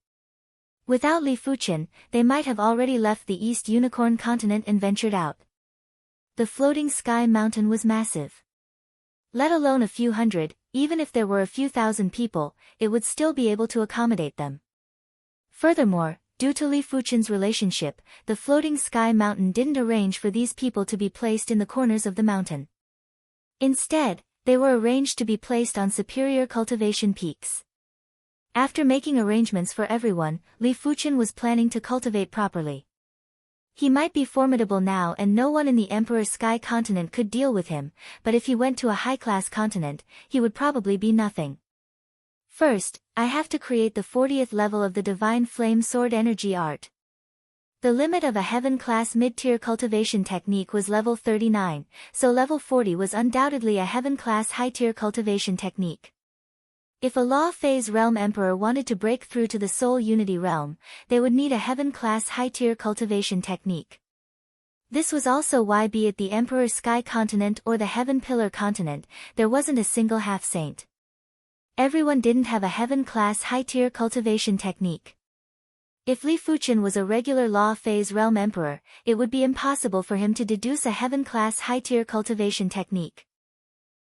S1: Without Li Fuchen, they might have already left the East Unicorn continent and ventured out. The floating sky mountain was massive. Let alone a few hundred, even if there were a few thousand people, it would still be able to accommodate them. Furthermore, due to Li Fuchen's relationship, the floating sky mountain didn't arrange for these people to be placed in the corners of the mountain. Instead, they were arranged to be placed on superior cultivation peaks. After making arrangements for everyone, Li Fuchen was planning to cultivate properly. He might be formidable now and no one in the Emperor Sky continent could deal with him, but if he went to a high-class continent, he would probably be nothing. First, I have to create the 40th level of the Divine Flame Sword Energy Art. The limit of a Heaven-class mid-tier cultivation technique was level 39, so level 40 was undoubtedly a Heaven-class high-tier cultivation technique. If a Law Phase Realm Emperor wanted to break through to the Soul Unity Realm, they would need a Heaven-class high-tier cultivation technique. This was also why, be it the Emperor Sky Continent or the Heaven Pillar Continent, there wasn't a single half-saint. Everyone didn't have a Heaven-class high-tier cultivation technique. If Li Fuchen was a regular Law Phase Realm Emperor, it would be impossible for him to deduce a Heaven-class high-tier cultivation technique.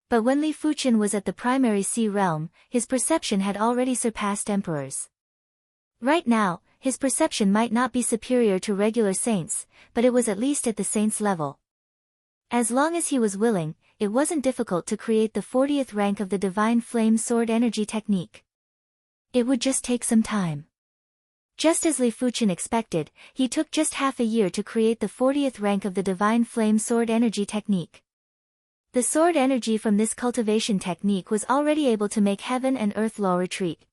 S1: But when Li Fuchen was at the primary Sea Realm, his perception had already surpassed Emperors. Right now, his perception might not be superior to regular saints, but it was at least at the saint's level. As long as he was willing, it wasn't difficult to create the 40th rank of the Divine Flame Sword Energy Technique. It would just take some time. Just as Li Fuchen expected, he took just half a year to create the 40th rank of the Divine Flame Sword Energy Technique. The sword energy from this cultivation technique was already able to make heaven and earth law retreat.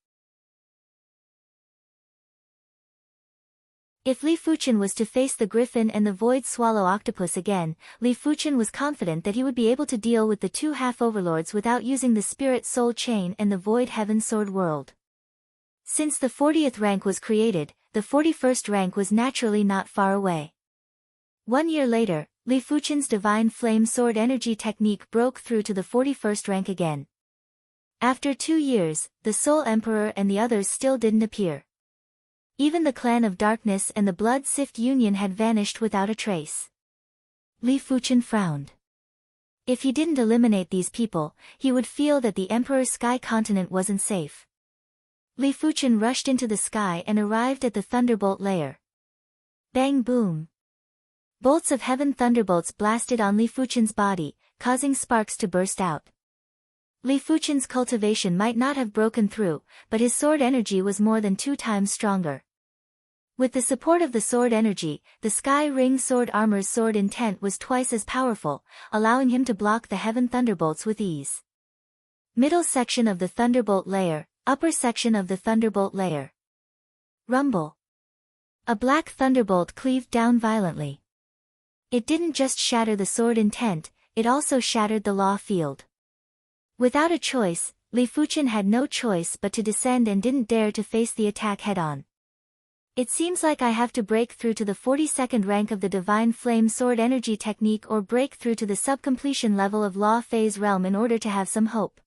S1: If Li Fuchen was to face the Griffin and the Void Swallow Octopus again, Li Fuchen was confident that he would be able to deal with the two half-overlords without using the Spirit Soul Chain and the Void Heaven Sword World. Since the 40th rank was created, the 41st rank was naturally not far away. 1 year later, Li Fuchen's Divine Flame Sword Energy Technique broke through to the 41st rank again. After 2 years, the Soul Emperor and the others still didn't appear. Even the Clan of Darkness and the Blood Sift Union had vanished without a trace. Li Fuchen frowned. If he didn't eliminate these people, he would feel that the Emperor's Sky Continent wasn't safe. Li Fuchen rushed into the sky and arrived at the Thunderbolt layer. Bang boom! Bolts of heaven thunderbolts blasted on Li Fuchen's body, causing sparks to burst out. Li Fuchen's cultivation might not have broken through, but his sword energy was more than 2 times stronger. With the support of the sword energy, the Sky Ring Sword Armor's sword intent was twice as powerful, allowing him to block the heaven thunderbolts with ease. Middle section of the Thunderbolt layer, upper section of the Thunderbolt layer. Rumble. A black thunderbolt cleaved down violently. It didn't just shatter the sword intent, it also shattered the law field. Without a choice, Li Fuchen had no choice but to descend and didn't dare to face the attack head-on. It seems like I have to break through to the 42nd rank of the Divine Flame Sword Energy Technique or break through to the sub-completion level of Law Phase Realm in order to have some hope.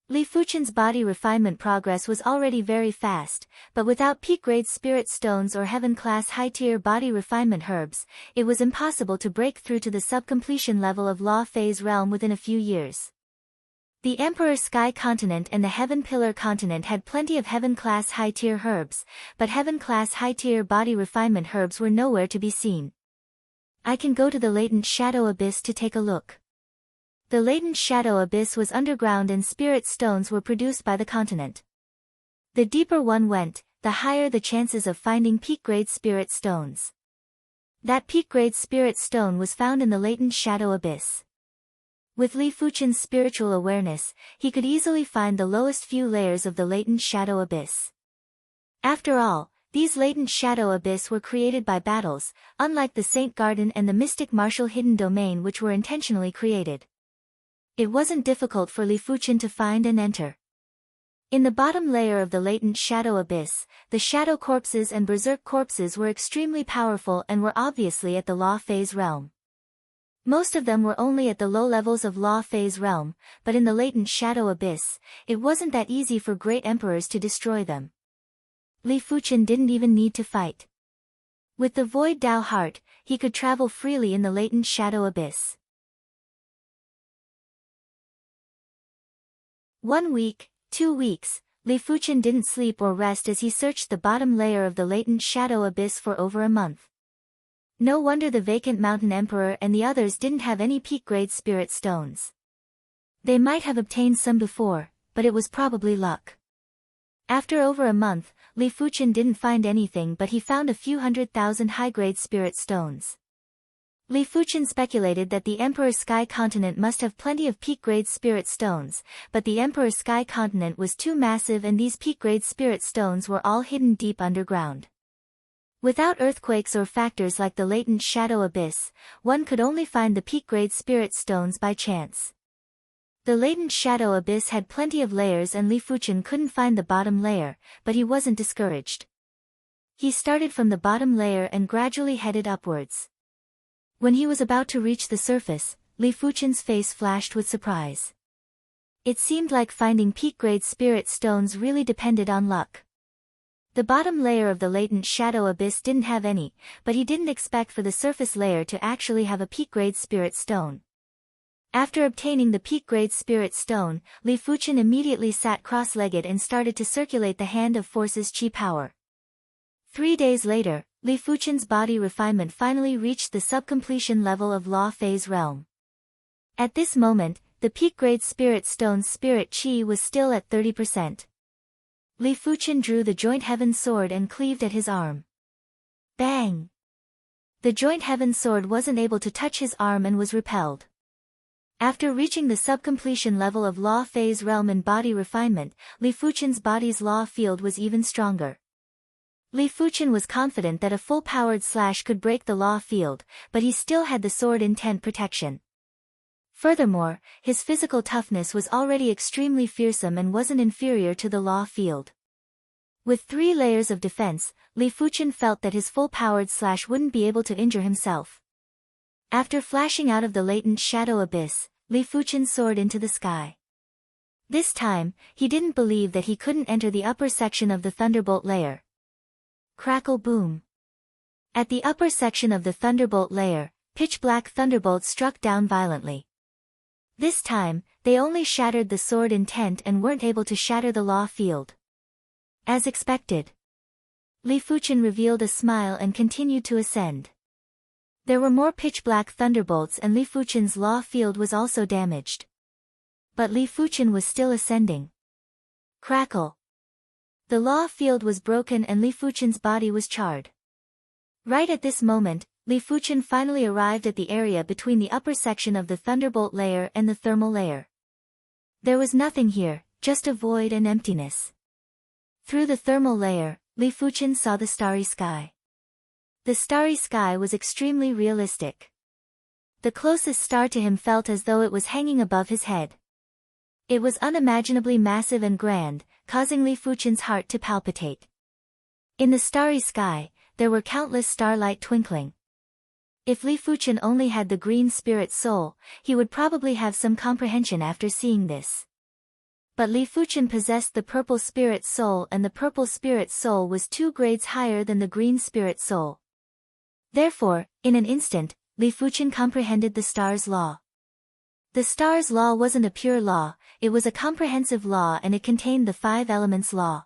S1: Li Fuchen's body refinement progress was already very fast, but without peak-grade spirit stones or heaven-class high-tier body refinement herbs, it was impossible to break through to the sub-completion level of Law Phase Realm within a few years. The Emperor Sky Continent and the Heaven Pillar Continent had plenty of Heaven-class high-tier herbs, but Heaven-class high-tier body refinement herbs were nowhere to be seen. I can go to the Latent Shadow Abyss to take a look. The Latent Shadow Abyss was underground and spirit stones were produced by the continent. The deeper one went, the higher the chances of finding peak-grade spirit stones. That peak-grade spirit stone was found in the Latent Shadow Abyss. With Li Fuchen's spiritual awareness, he could easily find the lowest few layers of the Latent Shadow Abyss. After all, these Latent Shadow Abyss were created by battles, unlike the Saint Garden and the Mystic Martial Hidden Domain which were intentionally created. It wasn't difficult for Li Fuchen to find and enter. In the bottom layer of the Latent Shadow Abyss, the Shadow Corpses and Berserk Corpses were extremely powerful and were obviously at the Law Phase Realm. Most of them were only at the low levels of Law Phase Realm, but in the Latent Shadow Abyss, it wasn't that easy for great emperors to destroy them. Li Fuchen didn't even need to fight. With the Void Dao Heart, he could travel freely in the Latent Shadow Abyss. 1 week, 2 weeks, Li Fuchen didn't sleep or rest as he searched the bottom layer of the Latent Shadow Abyss for over a month. No wonder the Vacant Mountain Emperor and the others didn't have any peak-grade spirit stones. They might have obtained some before, but it was probably luck. After over a month, Li Fuchen didn't find anything but he found a few 100,000 high-grade spirit stones. Li Fuchen speculated that the Emperor's Sky Continent must have plenty of peak-grade spirit stones, but the Emperor's Sky Continent was too massive and these peak-grade spirit stones were all hidden deep underground. Without earthquakes or factors like the latent shadow abyss, one could only find the peak-grade spirit stones by chance. The latent shadow abyss had plenty of layers and Li Fuchen couldn't find the bottom layer, but he wasn't discouraged. He started from the bottom layer and gradually headed upwards. When he was about to reach the surface, Li Fuchen's face flashed with surprise. It seemed like finding peak-grade spirit stones really depended on luck. The bottom layer of the latent shadow abyss didn't have any, but he didn't expect for the surface layer to actually have a peak-grade spirit stone. After obtaining the peak-grade spirit stone, Li Fuchen immediately sat cross-legged and started to circulate the Hand of Force's chi power. 3 days later, Li Fuchen's body refinement finally reached the subcompletion level of Law Phase Realm. At this moment, the peak-grade spirit stone's spirit chi was still at 30%. Li Fuchen drew the Joint Heaven Sword and cleaved at his arm. Bang! The Joint Heaven Sword wasn't able to touch his arm and was repelled. After reaching the subcompletion level of Law Phase Realm in body refinement, Li Fuchen's body's law field was even stronger. Li Fuchen was confident that a full-powered slash could break the law field, but he still had the sword intent protection. Furthermore, his physical toughness was already extremely fearsome and wasn't inferior to the law field. With 3 layers of defense, Li Fuchen felt that his full-powered slash wouldn't be able to injure himself. After flashing out of the latent shadow abyss, Li Fuchen soared into the sky. This time, he didn't believe that he couldn't enter the upper section of the thunderbolt layer. Crackle boom. At the upper section of the thunderbolt layer, pitch-black thunderbolts struck down violently. This time, they only shattered the sword intent and weren't able to shatter the law field. As expected. Li Fuchen revealed a smile and continued to ascend. There were more pitch-black thunderbolts and Li Fuchen's law field was also damaged. But Li Fuchen was still ascending. Crackle. The law field was broken and Li Fuchen's body was charred. Right at this moment, Li Fuchen finally arrived at the area between the upper section of the thunderbolt layer and the thermal layer. There was nothing here, just a void and emptiness. Through the thermal layer, Li Fuchen saw the starry sky. The starry sky was extremely realistic. The closest star to him felt as though it was hanging above his head. It was unimaginably massive and grand, causing Li Fuchen's heart to palpitate. In the starry sky, there were countless starlight twinkling. If Li Fuchen only had the green spirit soul, he would probably have some comprehension after seeing this. But Li Fuchen possessed the purple spirit soul and the purple spirit soul was 2 grades higher than the green spirit soul. Therefore, in an instant, Li Fuchen comprehended the star's law. The star's law wasn't a pure law, it was a comprehensive law and it contained the 5 elements law.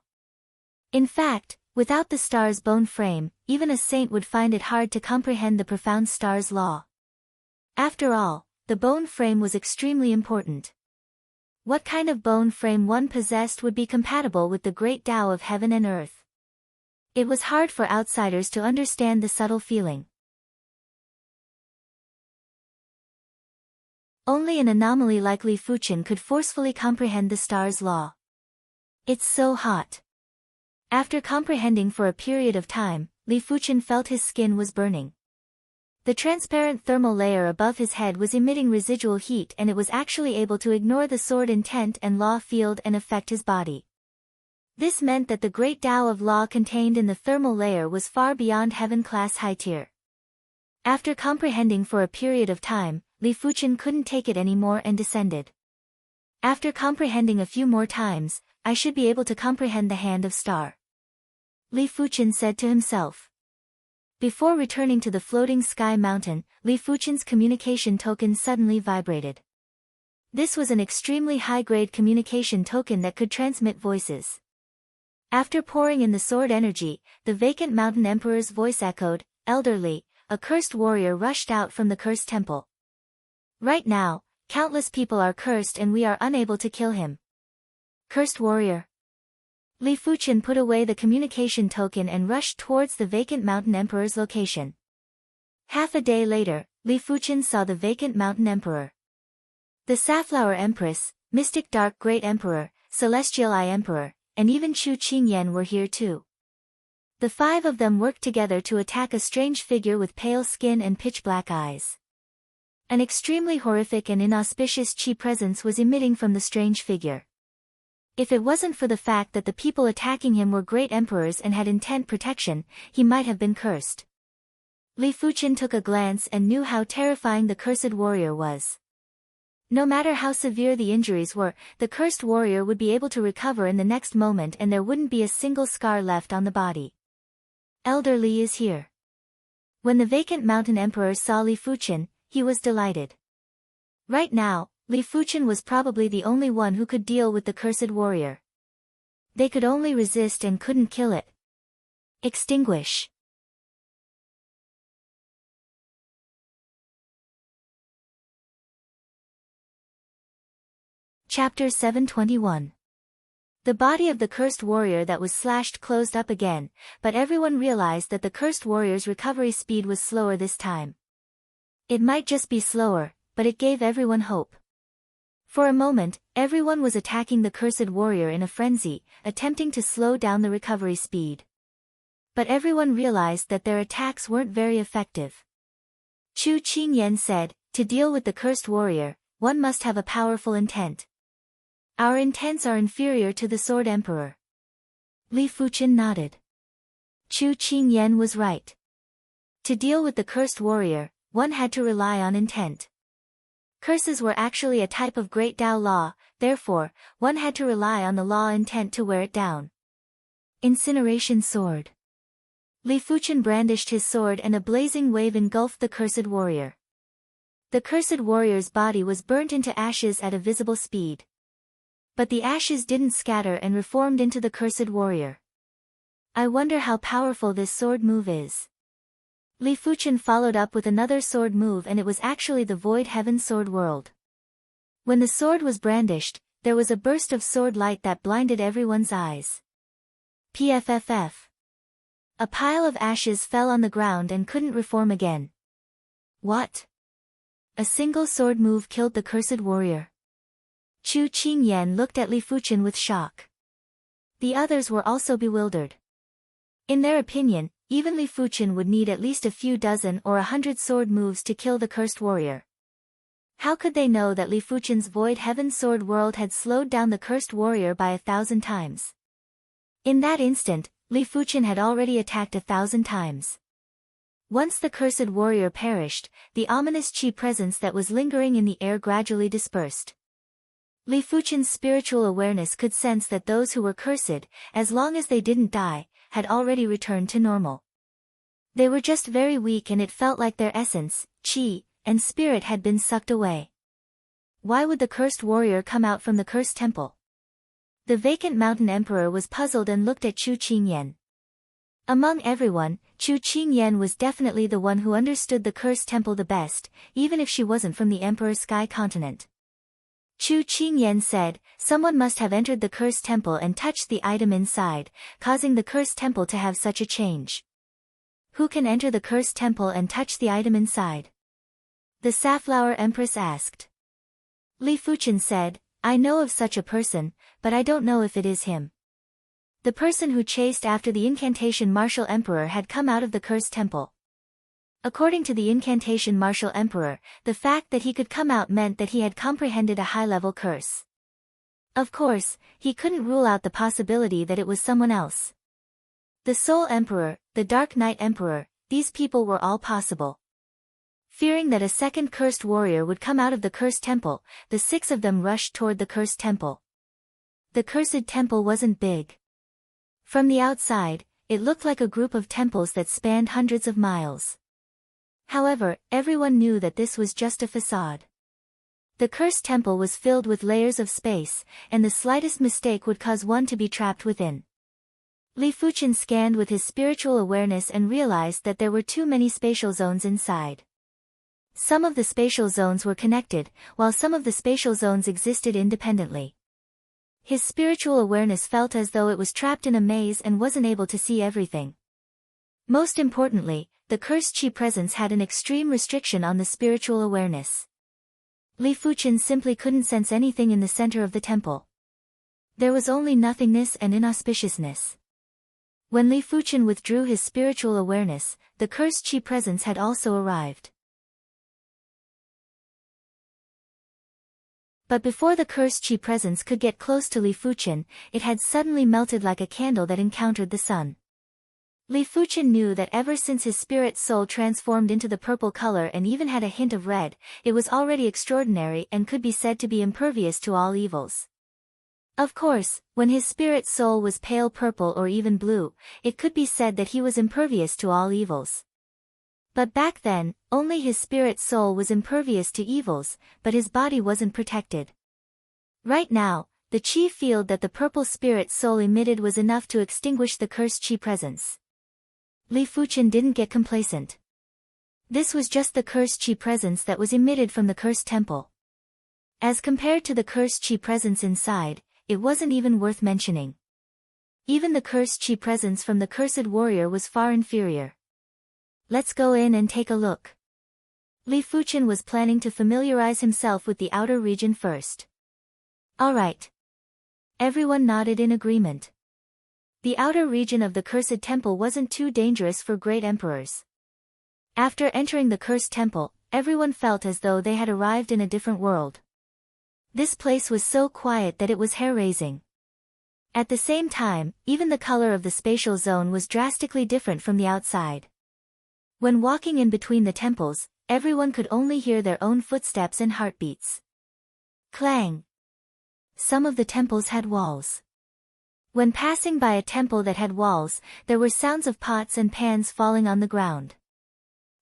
S1: In fact, without the star's bone frame, even a saint would find it hard to comprehend the profound star's law. After all, the bone frame was extremely important. What kind of bone frame one possessed would be compatible with the great Tao of heaven and earth? It was hard for outsiders to understand the subtle feeling. Only an anomaly like Li Fuchen could forcefully comprehend the star's law. It's so hot. After comprehending for a period of time, Li Fuchen felt his skin was burning. The transparent thermal layer above his head was emitting residual heat and it was actually able to ignore the sword intent and law field and affect his body. This meant that the great Tao of law contained in the thermal layer was far beyond heaven class high tier. After comprehending for a period of time, Li Fuchen couldn't take it anymore and descended. After comprehending a few more times, I should be able to comprehend the Hand of Star. Li Fuchen said to himself. Before returning to the floating sky mountain, Li Fuchen's communication token suddenly vibrated. This was an extremely high-grade communication token that could transmit voices. After pouring in the sword energy, the vacant mountain emperor's voice echoed, "Elderly, a cursed warrior rushed out from the cursed temple. Right now, countless people are cursed and we are unable to kill him." Cursed warrior. Li Fuchen put away the communication token and rushed towards the vacant mountain emperor's location. Half a day later, Li Fuchen saw the vacant mountain emperor, the safflower empress, mystic dark great emperor, celestial eye emperor, and even Chu Qingyan were here too. The five of them worked together to attack a strange figure with pale skin and pitch-black eyes. An extremely horrific and inauspicious qi presence was emitting from the strange figure. If it wasn't for the fact that the people attacking him were great emperors and had intent protection, he might have been cursed. Li Fuchen took a glance and knew how terrifying the cursed warrior was. No matter how severe the injuries were, the cursed warrior would be able to recover in the next moment and there wouldn't be a single scar left on the body. Elder Li is here. When the vacant mountain emperor saw Li Fuchen, he was delighted. Right now, Li Fuchen was probably the only one who could deal with the cursed warrior. They could only resist and couldn't kill it. Extinguish. Chapter 721. The body of the cursed warrior that was slashed closed up again, but everyone realized that the cursed warrior's recovery speed was slower this time. It might just be slower, but it gave everyone hope. For a moment, everyone was attacking the cursed warrior in a frenzy, attempting to slow down the recovery speed. But everyone realized that their attacks weren't very effective. Chu Qingyan said, "To deal with the cursed warrior, one must have a powerful intent. Our intents are inferior to the Sword Emperor." Li Fuchen nodded. Chu Qingyan was right. To deal with the cursed warrior, one had to rely on intent. Curses were actually a type of great Tao law, therefore, one had to rely on the law intent to wear it down. Incineration sword. Li Fuchen brandished his sword and a blazing wave engulfed the cursed warrior. The cursed warrior's body was burnt into ashes at a visible speed. But the ashes didn't scatter and reformed into the cursed warrior. I wonder how powerful this sword move is. Li Fuchen followed up with another sword move and it was actually the Void Heaven Sword World. When the sword was brandished, there was a burst of sword light that blinded everyone's eyes. PFFF. A pile of ashes fell on the ground and couldn't reform again. What? A single sword move killed the cursed warrior. Chu Qingyan looked at Li Fuchen with shock. The others were also bewildered. In their opinion, even Li Fuchen would need at least a few dozen or 100 sword moves to kill the cursed warrior. How could they know that Li Fuchen's Void Heaven Sword World had slowed down the cursed warrior by 1,000 times? In that instant, Li Fuchen had already attacked 1,000 times. Once the cursed warrior perished, the ominous qi presence that was lingering in the air gradually dispersed. Li Fuchen's spiritual awareness could sense that those who were cursed, as long as they didn't die, had already returned to normal. They were just very weak and it felt like their essence, qi, and spirit had been sucked away. Why would the cursed warrior come out from the cursed temple? The vacant mountain emperor was puzzled and looked at Chu Qingyan. Among everyone, Chu Qingyan was definitely the one who understood the cursed temple the best, even if she wasn't from the Emperor's Sky Continent. Chu Qingyan said, "Someone must have entered the cursed temple and touched the item inside, causing the cursed temple to have such a change." Who can enter the cursed temple and touch the item inside? The Safflower Empress asked. Li Fuchen said, "I know of such a person, but I don't know if it is him." The person who chased after the incantation martial emperor had come out of the cursed temple. According to the incantation martial emperor, the fact that he could come out meant that he had comprehended a high-level curse. Of course, he couldn't rule out the possibility that it was someone else. The Soul Emperor, the Dark Knight Emperor, these people were all possible. Fearing that a second cursed warrior would come out of the cursed temple, the 6 of them rushed toward the cursed temple. The cursed temple wasn't big. From the outside, it looked like a group of temples that spanned hundreds of miles. However, everyone knew that this was just a facade. The cursed temple was filled with layers of space, and the slightest mistake would cause one to be trapped within. Li Fuchen scanned with his spiritual awareness and realized that there were too many spatial zones inside. Some of the spatial zones were connected, while some of the spatial zones existed independently. His spiritual awareness felt as though it was trapped in a maze and wasn't able to see everything. Most importantly, the cursed chi presence had an extreme restriction on the spiritual awareness. Li Fuchen simply couldn't sense anything in the center of the temple. There was only nothingness and inauspiciousness. When Li Fuchen withdrew his spiritual awareness, the cursed chi presence had also arrived. But before the cursed chi presence could get close to Li Fuchen, it had suddenly melted like a candle that encountered the sun. Li Fuchen knew that ever since his spirit soul transformed into the purple color and even had a hint of red, it was already extraordinary and could be said to be impervious to all evils. Of course, when his spirit soul was pale purple or even blue, it could be said that he was impervious to all evils. But back then, only his spirit soul was impervious to evils, but his body wasn't protected. Right now, the chi field that the purple spirit soul emitted was enough to extinguish the cursed chi presence. Li Fuchen didn't get complacent. This was just the cursed chi presence that was emitted from the cursed temple. As compared to the cursed chi presence inside, it wasn't even worth mentioning. Even the cursed chi presence from the cursed warrior was far inferior. Let's go in and take a look. Li Fuchen was planning to familiarize himself with the outer region first. Alright. Everyone nodded in agreement. The outer region of the cursed temple wasn't too dangerous for great emperors. After entering the cursed temple, everyone felt as though they had arrived in a different world. This place was so quiet that it was hair-raising. At the same time, even the color of the spatial zone was drastically different from the outside. When walking in between the temples, everyone could only hear their own footsteps and heartbeats. Clang! Some of the temples had walls. When passing by a temple that had walls, there were sounds of pots and pans falling on the ground.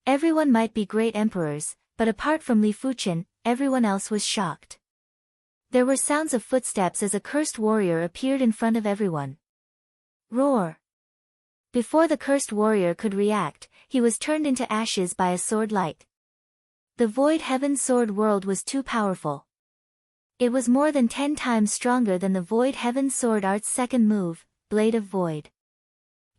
S1: Everyone might be great emperors, but apart from Li Fuchen, everyone else was shocked. There were sounds of footsteps as a cursed warrior appeared in front of everyone. Roar! Before the cursed warrior could react, he was turned into ashes by a sword light. The Void Heaven Sword World was too powerful. It was more than 10 times stronger than the Void Heaven Sword Art's second move, Blade of Void.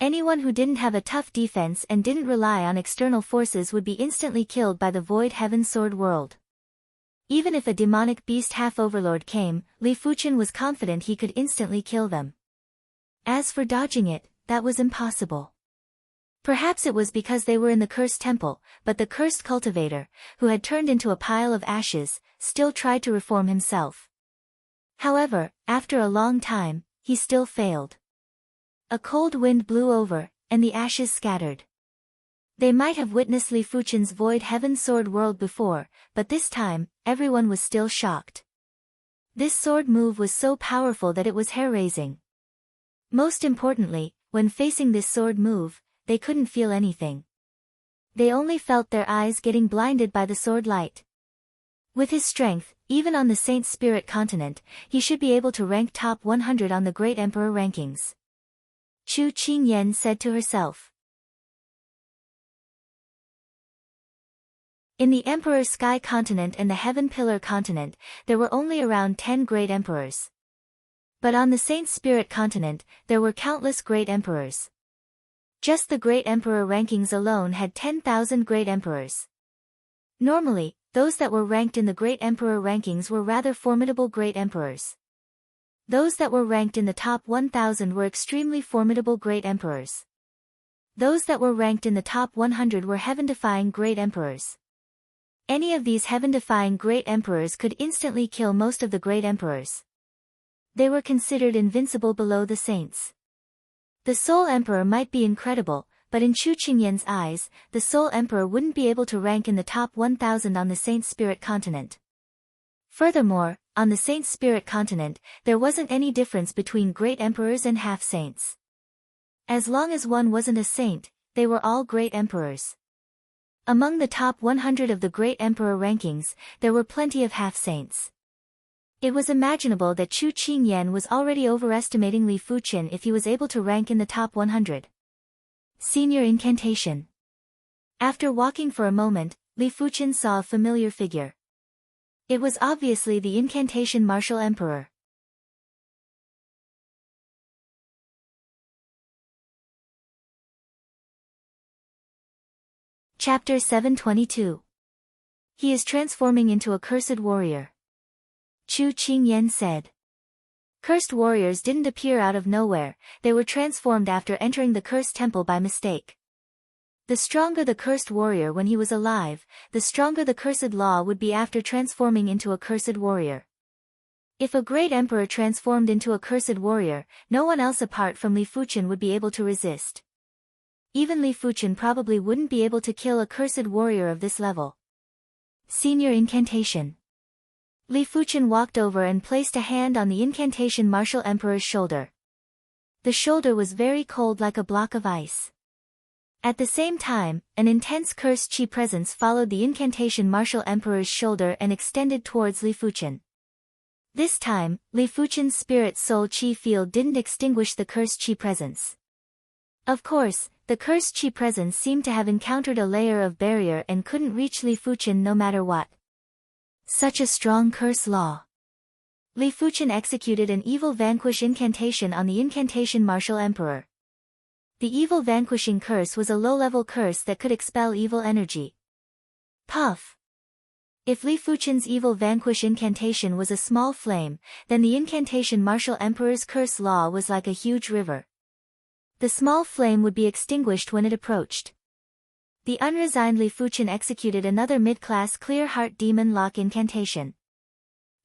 S1: Anyone who didn't have a tough defense and didn't rely on external forces would be instantly killed by the Void Heaven Sword World. Even if a demonic beast half-overlord came, Li Fuchen was confident he could instantly kill them. As for dodging it, that was impossible. Perhaps it was because they were in the cursed temple, but the cursed cultivator, who had turned into a pile of ashes, still tried to reform himself. However, after a long time, he still failed. A cold wind blew over, and the ashes scattered. They might have witnessed Li Fuchen's Void Heaven Sword World before, but this time, everyone was still shocked. This sword move was so powerful that it was hair-raising. Most importantly, when facing this sword move, they couldn't feel anything. They only felt their eyes getting blinded by the sword light. With his strength, even on the Saint Spirit continent, he should be able to rank top 100 on the Great Emperor rankings. Chu Qingyan said to herself. In the Emperor Sky continent and the Heaven Pillar continent, there were only around 10 great emperors. But on the Saint Spirit continent, there were countless great emperors. Just the Great Emperor rankings alone had 10,000 great emperors. Normally, those that were ranked in the Great Emperor rankings were rather formidable great emperors. Those that were ranked in the top 1,000 were extremely formidable great emperors. Those that were ranked in the top 100 were heaven-defying great emperors. Any of these heaven-defying great emperors could instantly kill most of the great emperors. They were considered invincible below the saints. The Soul Emperor might be incredible, but in Chu Qingyan's eyes, the Soul Emperor wouldn't be able to rank in the top 1,000 on the Saint Spirit continent. Furthermore, on the Saint Spirit continent, there wasn't any difference between great emperors and half-saints. As long as one wasn't a saint, they were all great emperors. Among the top 100 of the Great Emperor rankings, there were plenty of half-saints. It was imaginable that Chu Qingyan was already overestimating Li Fuchen if he was able to rank in the top 100. Senior Incantation. After walking for a moment, Li Fuchen saw a familiar figure. It was obviously the incantation martial emperor. Chapter 722. He is transforming into a cursed warrior. Chu Qingyan said. Cursed warriors didn't appear out of nowhere, they were transformed after entering the cursed temple by mistake. The stronger the cursed warrior when he was alive, the stronger the cursed law would be after transforming into a cursed warrior. If a great emperor transformed into a cursed warrior, no one else apart from Li Fuchen would be able to resist. Even Li Fuchen probably wouldn't be able to kill a cursed warrior of this level. Senior Incantation. Li Fuchen walked over and placed a hand on the incantation martial emperor's shoulder. The shoulder was very cold like a block of ice. At the same time, an intense cursed chi presence followed the incantation martial emperor's shoulder and extended towards Li Fuchen. This time, Li Fuchen's spirit soul chi field didn't extinguish the cursed chi presence. Of course, the cursed chi presence seemed to have encountered a layer of barrier and couldn't reach Li Fuchen no matter what. Such a strong curse law. Li Fuchen executed an evil vanquish incantation on the incantation martial emperor. The evil vanquishing curse was a low-level curse that could expel evil energy. Puff. If Li Fuchen's evil vanquish incantation was a small flame, then the incantation martial emperor's curse law was like a huge river. The small flame would be extinguished when it approached. The unresigned Li Fuchen executed another mid-class Clear Heart Demon Lock incantation.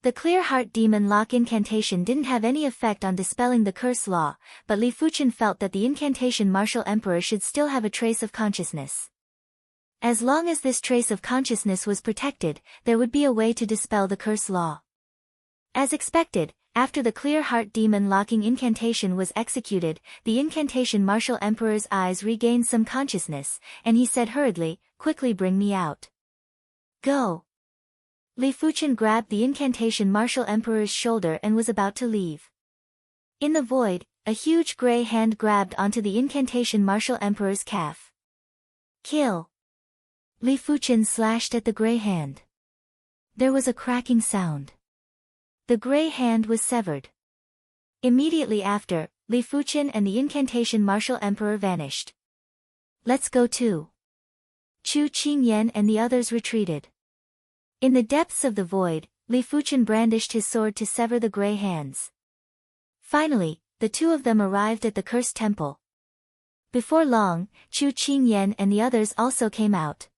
S1: The Clear Heart Demon Lock incantation didn't have any effect on dispelling the curse law, but Li Fuchen felt that the incantation martial emperor should still have a trace of consciousness. As long as this trace of consciousness was protected, there would be a way to dispel the curse law. As expected, after the Clear Heart Demon Locking incantation was executed, the incantation martial emperor's eyes regained some consciousness, and he said hurriedly, "Quickly bring me out." Go. Li Fuchen grabbed the incantation martial emperor's shoulder and was about to leave. In the void, a huge gray hand grabbed onto the incantation martial emperor's calf. Kill. Li Fuchen slashed at the gray hand. There was a cracking sound. The gray hand was severed. Immediately after, Li Fuchen and the incantation martial emperor vanished. Let's go too. Chu Qingyan and the others retreated. In the depths of the void, Li Fuchen brandished his sword to sever the gray hands. Finally, the two of them arrived at the cursed temple. Before long, Chu Qingyan and the others also came out.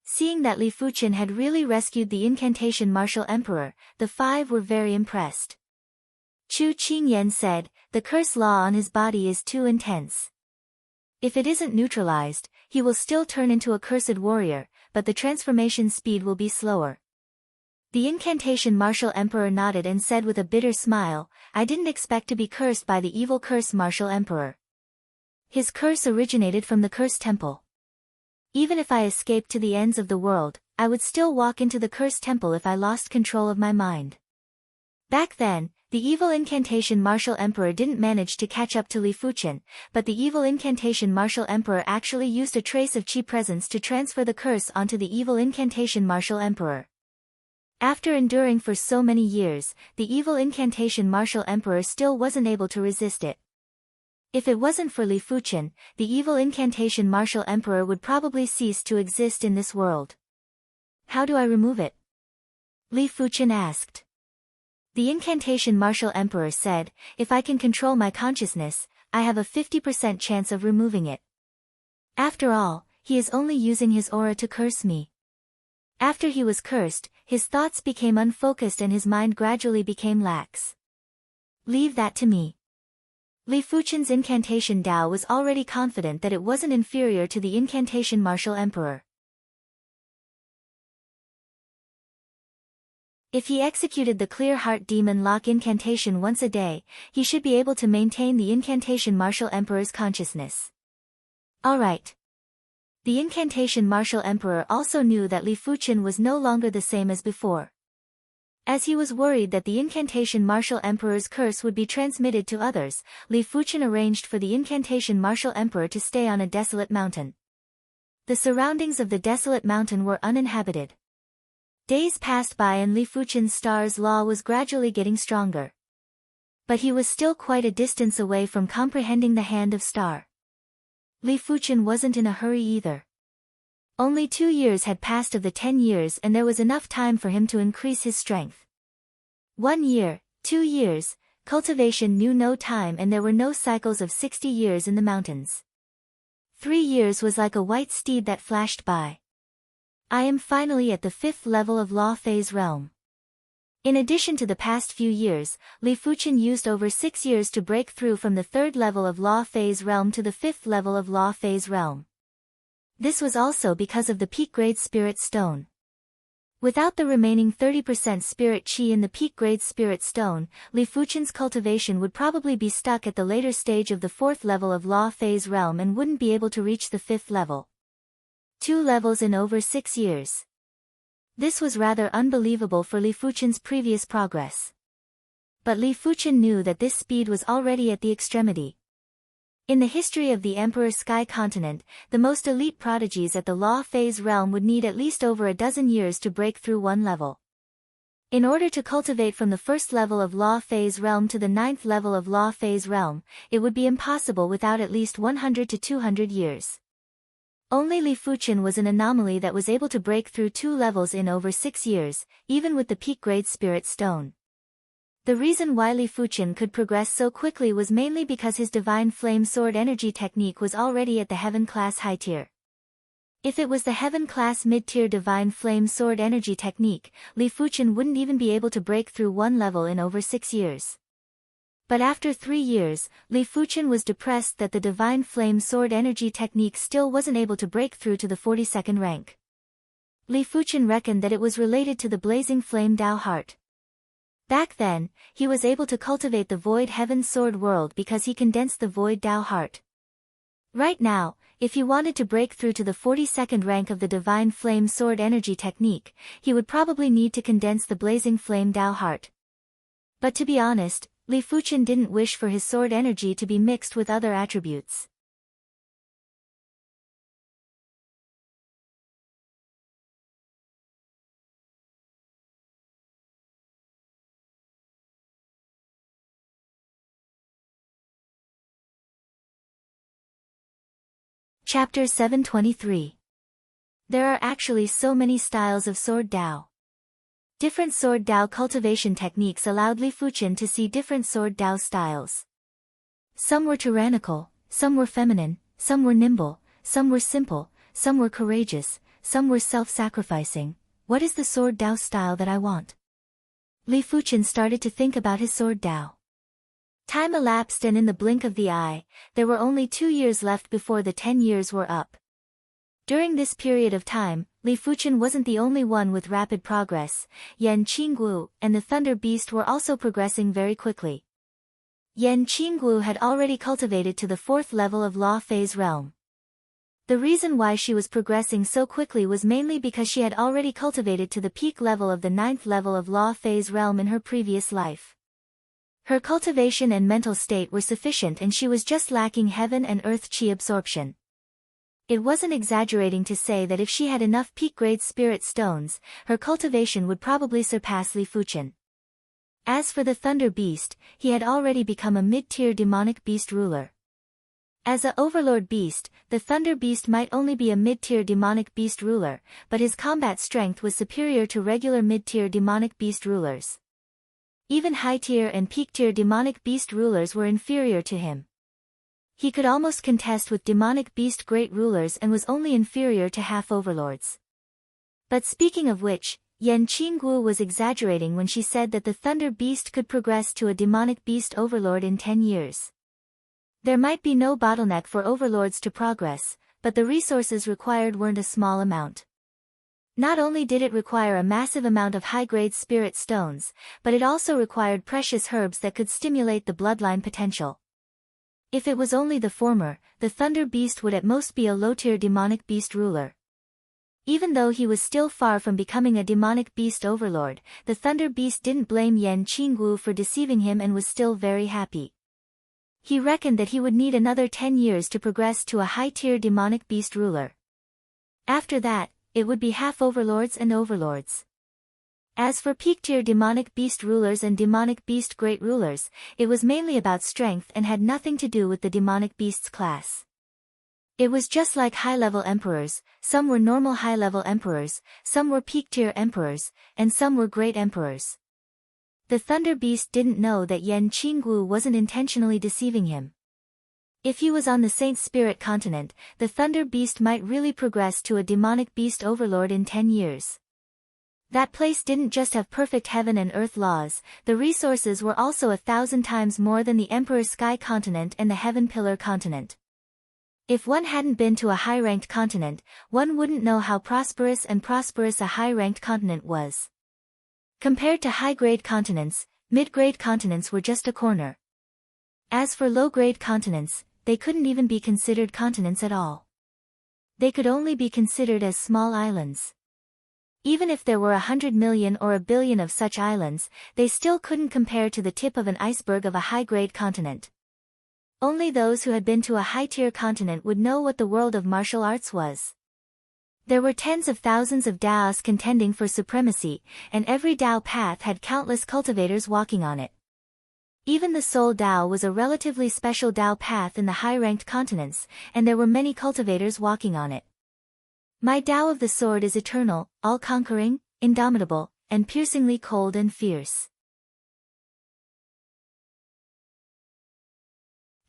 S1: Seeing that Li Fuchen had really rescued the incantation martial emperor, the five were very impressed. Chu Qingyan said, "The curse law on his body is too intense. If it isn't neutralized, he will still turn into a cursed warrior, but the transformation speed will be slower." The incantation martial emperor nodded and said with a bitter smile, "I didn't expect to be cursed by the evil curse martial emperor. His curse originated from the cursed temple. Even if I escaped to the ends of the world, I would still walk into the cursed temple if I lost control of my mind." Back then, the evil incantation martial emperor didn't manage to catch up to Li Fuchen, but the evil incantation martial emperor actually used a trace of chi presence to transfer the curse onto the evil incantation martial emperor. After enduring for so many years, the evil incantation martial emperor still wasn't able to resist it. If it wasn't for Li Fuchen, the evil incantation martial emperor would probably cease to exist in this world. How do I remove it? Li Fuchen asked. The incantation martial emperor said, "If I can control my consciousness, I have a 50% chance of removing it. After all, he is only using his aura to curse me." After he was cursed, his thoughts became unfocused and his mind gradually became lax. "Leave that to me." Li Fuchen's incantation Dao was already confident that it wasn't inferior to the incantation martial emperor. If he executed the Clear Heart Demon Lock incantation once a day, he should be able to maintain the incantation martial emperor's consciousness. Alright. The incantation martial emperor also knew that Li Fuchen was no longer the same as before. As he was worried that the incantation martial emperor's curse would be transmitted to others, Li Fuchen arranged for the incantation martial emperor to stay on a desolate mountain. The surroundings of the desolate mountain were uninhabited. Days passed by and Li Fuchen's star's law was gradually getting stronger. But he was still quite a distance away from comprehending the hand of star. Li Fuchen wasn't in a hurry either. Only 2 years had passed of the 10 years and there was enough time for him to increase his strength. 1 year, 2 years, cultivation knew no time and there were no cycles of 60 years in the mountains. 3 years was like a white steed that flashed by. I am finally at the 5th level of Law Phase realm. In addition to the past few years, Li Fuchen used over 6 years to break through from the 3rd level of Law Phase realm to the 5th level of Law Phase realm. This was also because of the peak grade Spirit Stone. Without the remaining 30% Spirit Qi in the peak grade Spirit Stone, Li Fuchen's cultivation would probably be stuck at the later stage of the 4th level of Law Phase realm and wouldn't be able to reach the 5th level. 2 levels in over 6 years. This was rather unbelievable for Li Fuchen's previous progress. But Li Fuchen knew that this speed was already at the extremity. In the history of the Emperor Sky Continent, the most elite prodigies at the Law Phase realm would need at least over a dozen years to break through one level. In order to cultivate from the 1st level of Law Phase realm to the 9th level of Law Phase realm, it would be impossible without at least 100 to 200 years. Only Li Fuchen was an anomaly that was able to break through 2 levels in over 6 years, even with the peak grade Spirit Stone. The reason why Li Fuchen could progress so quickly was mainly because his Divine Flame Sword Energy technique was already at the Heaven Class High Tier. If it was the Heaven Class Mid-Tier Divine Flame Sword Energy technique, Li Fuchen wouldn't even be able to break through one level in over 6 years. But after 3 years, Li Fuchen was depressed that the Divine Flame Sword Energy technique still wasn't able to break through to the 42nd rank. Li Fuchen reckoned that it was related to the Blazing Flame Dao Heart. Back then, he was able to cultivate the Void Heaven Sword World because he condensed the Void Dao Heart. Right now, if he wanted to break through to the 42nd rank of the Divine Flame Sword Energy technique, he would probably need to condense the Blazing Flame Dao Heart. But to be honest, Li Fuchen didn't wish for his sword energy to be mixed with other attributes. Chapter 723. There are actually so many styles of Sword Dao. Different Sword Dao cultivation techniques allowed Li Fuchen to see different Sword Dao styles. Some were tyrannical, some were feminine, some were nimble, some were simple, some were courageous, some were self-sacrificing. What is the Sword Dao style that I want? Li Fuchen started to think about his Sword Dao. Time elapsed and in the blink of the eye, there were only 2 years left before the 10 years were up. During this period of time, Li Fuchen wasn't the only one with rapid progress. Yan Qinggu and the Thunder Beast were also progressing very quickly. Yan Qinggu had already cultivated to the 4th level of Law Phase realm. The reason why she was progressing so quickly was mainly because she had already cultivated to the peak level of the 9th level of Law Phase realm in her previous life. Her cultivation and mental state were sufficient and she was just lacking heaven and earth qi absorption. It wasn't exaggerating to say that if she had enough peak-grade spirit stones, her cultivation would probably surpass Li Fuchen. As for the Thunder Beast, he had already become a mid-tier demonic beast ruler. As a overlord beast, the Thunder Beast might only be a mid-tier demonic beast ruler, but his combat strength was superior to regular mid-tier demonic beast rulers. Even high-tier and peak-tier demonic beast rulers were inferior to him. He could almost contest with demonic beast great rulers and was only inferior to half-overlords. But speaking of which, Yan Qinggu was exaggerating when she said that the Thunder Beast could progress to a demonic beast overlord in 10 years. There might be no bottleneck for overlords to progress, but the resources required weren't a small amount. Not only did it require a massive amount of high-grade spirit stones, but it also required precious herbs that could stimulate the bloodline potential. If it was only the former, the Thunder Beast would at most be a low-tier demonic beast ruler. Even though he was still far from becoming a demonic beast overlord, the Thunder Beast didn't blame Yan Qinggu for deceiving him and was still very happy. He reckoned that he would need another 10 years to progress to a high-tier demonic beast ruler. After that, it would be half-overlords and overlords. As for peak-tier demonic beast rulers and demonic beast great rulers, it was mainly about strength and had nothing to do with the demonic beast's class. It was just like high-level emperors, some were normal high-level emperors, some were peak-tier emperors, and some were great emperors. The Thunder Beast didn't know that Yan Qinggu wasn't intentionally deceiving him. If he was on the Saint Spirit continent, the Thunder Beast might really progress to a demonic beast overlord in 10 years. That place didn't just have perfect heaven and earth laws, the resources were also 1,000 times more than the Emperor's Sky continent and the Heaven Pillar continent. If one hadn't been to a high-ranked continent, one wouldn't know how prosperous a high-ranked continent was. Compared to high-grade continents, mid-grade continents were just a corner. As for low-grade continents, they couldn't even be considered continents at all. They could only be considered as small islands. Even if there were 100 million or a billion of such islands, they still couldn't compare to the tip of an iceberg of a high-grade continent. Only those who had been to a high-tier continent would know what the world of martial arts was. There were tens of thousands of Daos contending for supremacy, and every Dao path had countless cultivators walking on it. Even the Soul Dao was a relatively special Dao path in the high-ranked continents, and there were many cultivators walking on it. My Dao of the Sword is eternal, all-conquering, indomitable, and piercingly cold and fierce.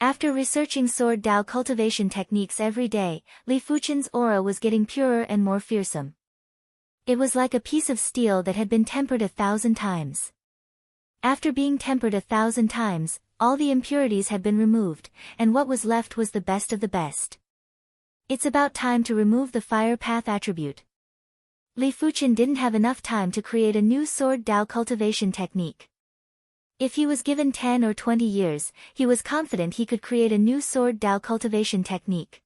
S1: After researching Sword Dao cultivation techniques every day, Li Fuchen's aura was getting purer and more fearsome. It was like a piece of steel that had been tempered 1,000 times. After being tempered 1,000 times, all the impurities had been removed, and what was left was the best of the best. It's about time to remove the fire path attribute. Li Fuchen didn't have enough time to create a new Sword Dao cultivation technique. If he was given 10 or 20 years, he was confident he could create a new Sword Dao cultivation technique.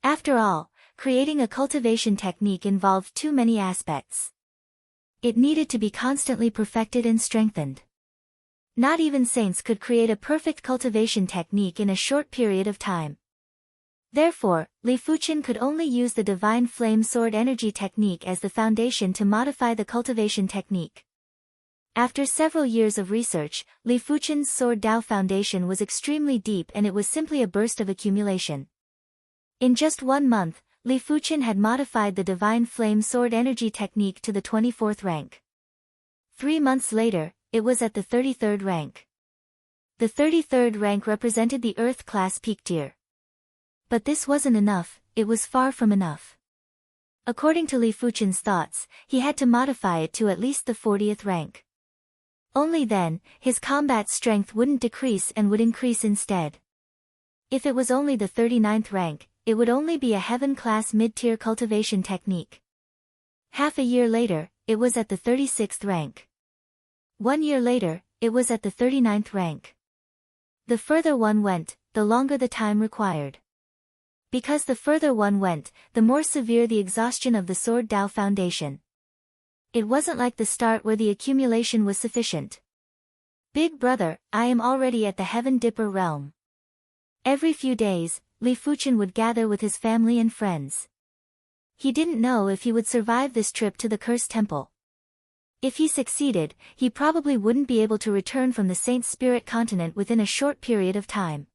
S1: After all, creating a cultivation technique involved too many aspects. It needed to be constantly perfected and strengthened. Not even saints could create a perfect cultivation technique in a short period of time. Therefore, Li Fuchen could only use the Divine Flame Sword Energy technique as the foundation to modify the cultivation technique. After several years of research, Li Fuchen's Sword Dao foundation was extremely deep and it was simply a burst of accumulation. In just 1 month, Li Fuchen had modified the Divine Flame Sword Energy technique to the 24th rank. 3 months later, it was at the 33rd rank. The 33rd rank represented the Earth class peak tier. But this wasn't enough, it was far from enough. According to Li Fuchen's thoughts, he had to modify it to at least the 40th rank. Only then, his combat strength wouldn't decrease and would increase instead. If it was only the 39th rank, it would only be a heaven-class mid-tier cultivation technique. Half a year later, it was at the 36th rank. 1 year later, it was at the 39th rank. The further one went, the longer the time required. Because the further one went, the more severe the exhaustion of the Sword Dao foundation. It wasn't like the start where the accumulation was sufficient. Big brother, I am already at the Heaven Dipper realm. Every few days, Li Fuchen would gather with his family and friends. He didn't know if he would survive this trip to the Cursed Temple. If he succeeded, he probably wouldn't be able to return from the Saint Spirit continent within a short period of time.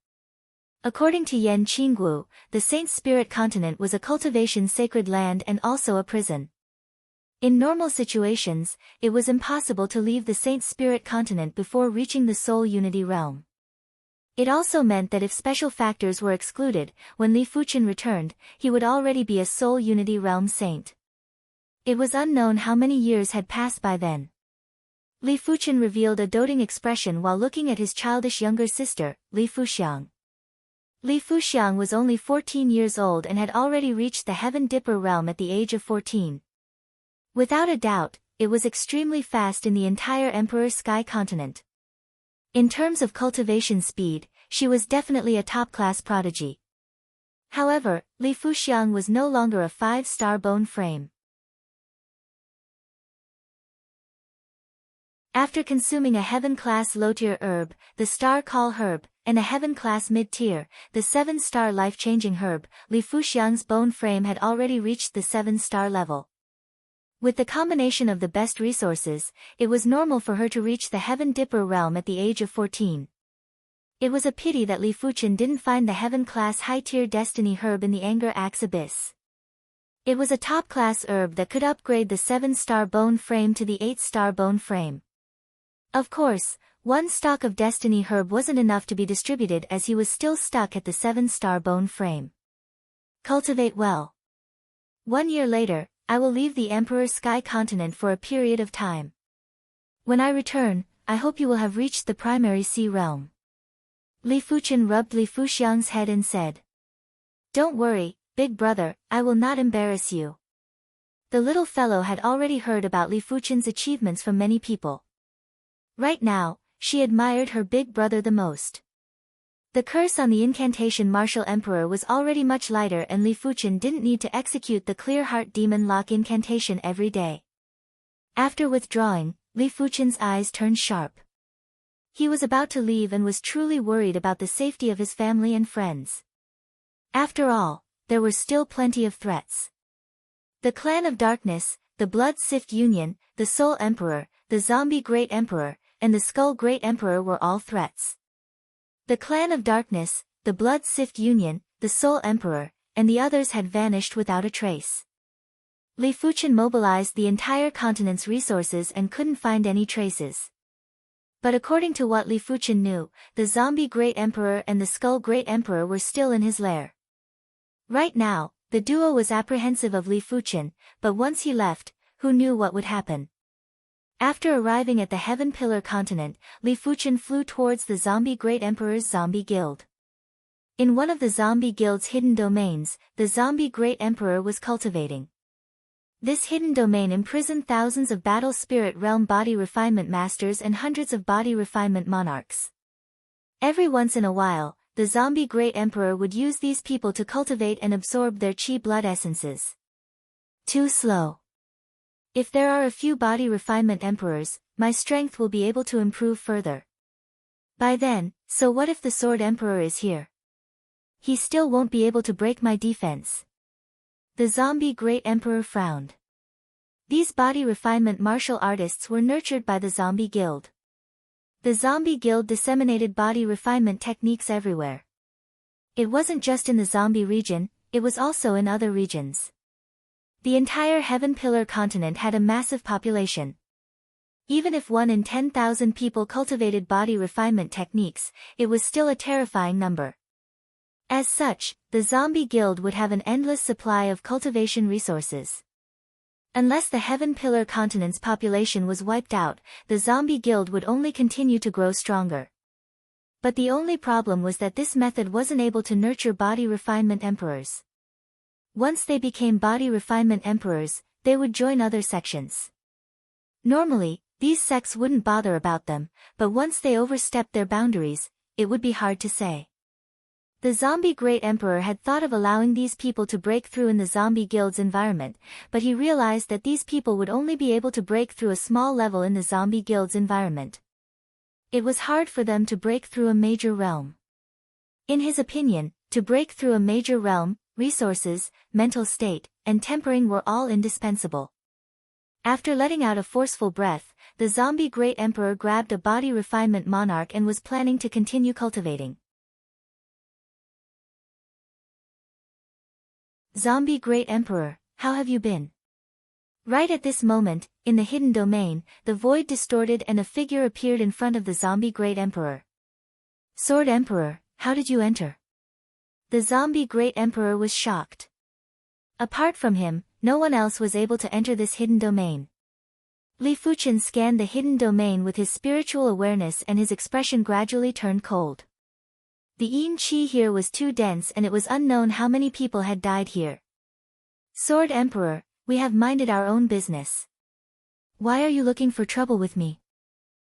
S1: According to Yan Qinggu, the Saint Spirit continent was a cultivation sacred land and also a prison. In normal situations, it was impossible to leave the Saint Spirit continent before reaching the Soul Unity realm. It also meant that if special factors were excluded, when Li Fuchen returned, he would already be a Soul Unity realm saint. It was unknown how many years had passed by then. Li Fuchen revealed a doting expression while looking at his childish younger sister, Li Fuxiang. Li Fuxiang was only 14 years old and had already reached the Heaven Dipper realm at the age of 14. Without a doubt, it was extremely fast in the entire Emperor Sky continent. In terms of cultivation speed, she was definitely a top-class prodigy. However, Li Fuxiang was no longer a 5-star bone frame. After consuming a heaven-class low-tier herb, the star call herb, and a heaven-class mid-tier, the 7-star life-changing herb, Li Fuxiang's bone frame had already reached the 7-star level. With the combination of the best resources, it was normal for her to reach the Heaven Dipper realm at the age of 14. It was a pity that Li Fuchen didn't find the heaven-class high-tier destiny herb in the anger axe abyss. It was a top-class herb that could upgrade the 7-star bone frame to the 8-star bone frame. Of course, one stock of destiny herb wasn't enough to be distributed as he was still stuck at the 7-star bone frame. Cultivate well. 1 year later, I will leave the Emperor's Sky Continent for a period of time. When I return, I hope you will have reached the primary sea realm. Li Fuchen rubbed Li Fuxiang's head and said. Don't worry, big brother, I will not embarrass you. The little fellow had already heard about Li Fuchen's achievements from many people. Right now, she admired her big brother the most. The curse on the incantation Martial Emperor was already much lighter and Li Fuchen didn't need to execute the Clear Heart Demon Lock incantation every day. After withdrawing, Li Fuchen's eyes turned sharp. He was about to leave and was truly worried about the safety of his family and friends. After all, there were still plenty of threats. The Clan of Darkness, the Blood Sift Union, the Soul Emperor, the Zombie Great Emperor, and the Skull Great Emperor were all threats. The Clan of Darkness, the Blood Sift Union, the Soul Emperor, and the others had vanished without a trace. Li Fuchen mobilized the entire continent's resources and couldn't find any traces. But according to what Li Fuchen knew, the Zombie Great Emperor and the Skull Great Emperor were still in his lair. Right now, the duo was apprehensive of Li Fuchen, but once he left, who knew what would happen? After arriving at the Heaven Pillar continent, Li Fuchen flew towards the Zombie Great Emperor's Zombie Guild. In one of the Zombie Guild's hidden domains, the Zombie Great Emperor was cultivating. This hidden domain imprisoned thousands of Battle Spirit Realm body refinement masters and hundreds of body refinement monarchs. Every once in a while, the Zombie Great Emperor would use these people to cultivate and absorb their chi blood essences. Too slow. If there are a few body refinement emperors, my strength will be able to improve further. By then, so what if the Sword Emperor is here? He still won't be able to break my defense. The Zombie Great Emperor frowned. These body refinement martial artists were nurtured by the Zombie Guild. The Zombie Guild disseminated body refinement techniques everywhere. It wasn't just in the zombie region, it was also in other regions. The entire Heaven Pillar continent had a massive population. Even if 1 in 10,000 people cultivated body refinement techniques, it was still a terrifying number. As such, the Zombie Guild would have an endless supply of cultivation resources. Unless the Heaven Pillar continent's population was wiped out, the Zombie Guild would only continue to grow stronger. But the only problem was that this method wasn't able to nurture body refinement emperors. Once they became body refinement emperors, they would join other sections. Normally, these sects wouldn't bother about them, but once they overstepped their boundaries, it would be hard to say. The Zombie Great Emperor had thought of allowing these people to break through in the Zombie Guild's environment, but he realized that these people would only be able to break through a small level in the Zombie Guild's environment. It was hard for them to break through a major realm. In his opinion, to break through a major realm, resources, mental state, and tempering were all indispensable. After letting out a forceful breath, the Zombie Great Emperor grabbed a body refinement monarch and was planning to continue cultivating. Zombie Great Emperor, how have you been? Right at this moment, in the hidden domain, the void distorted and a figure appeared in front of the Zombie Great Emperor. Sword Emperor, how did you enter? The Zombie Great Emperor was shocked. Apart from him, no one else was able to enter this hidden domain. Li Fuchen scanned the hidden domain with his spiritual awareness and his expression gradually turned cold. The Yin Qi here was too dense and it was unknown how many people had died here. Sword Emperor, we have minded our own business. Why are you looking for trouble with me?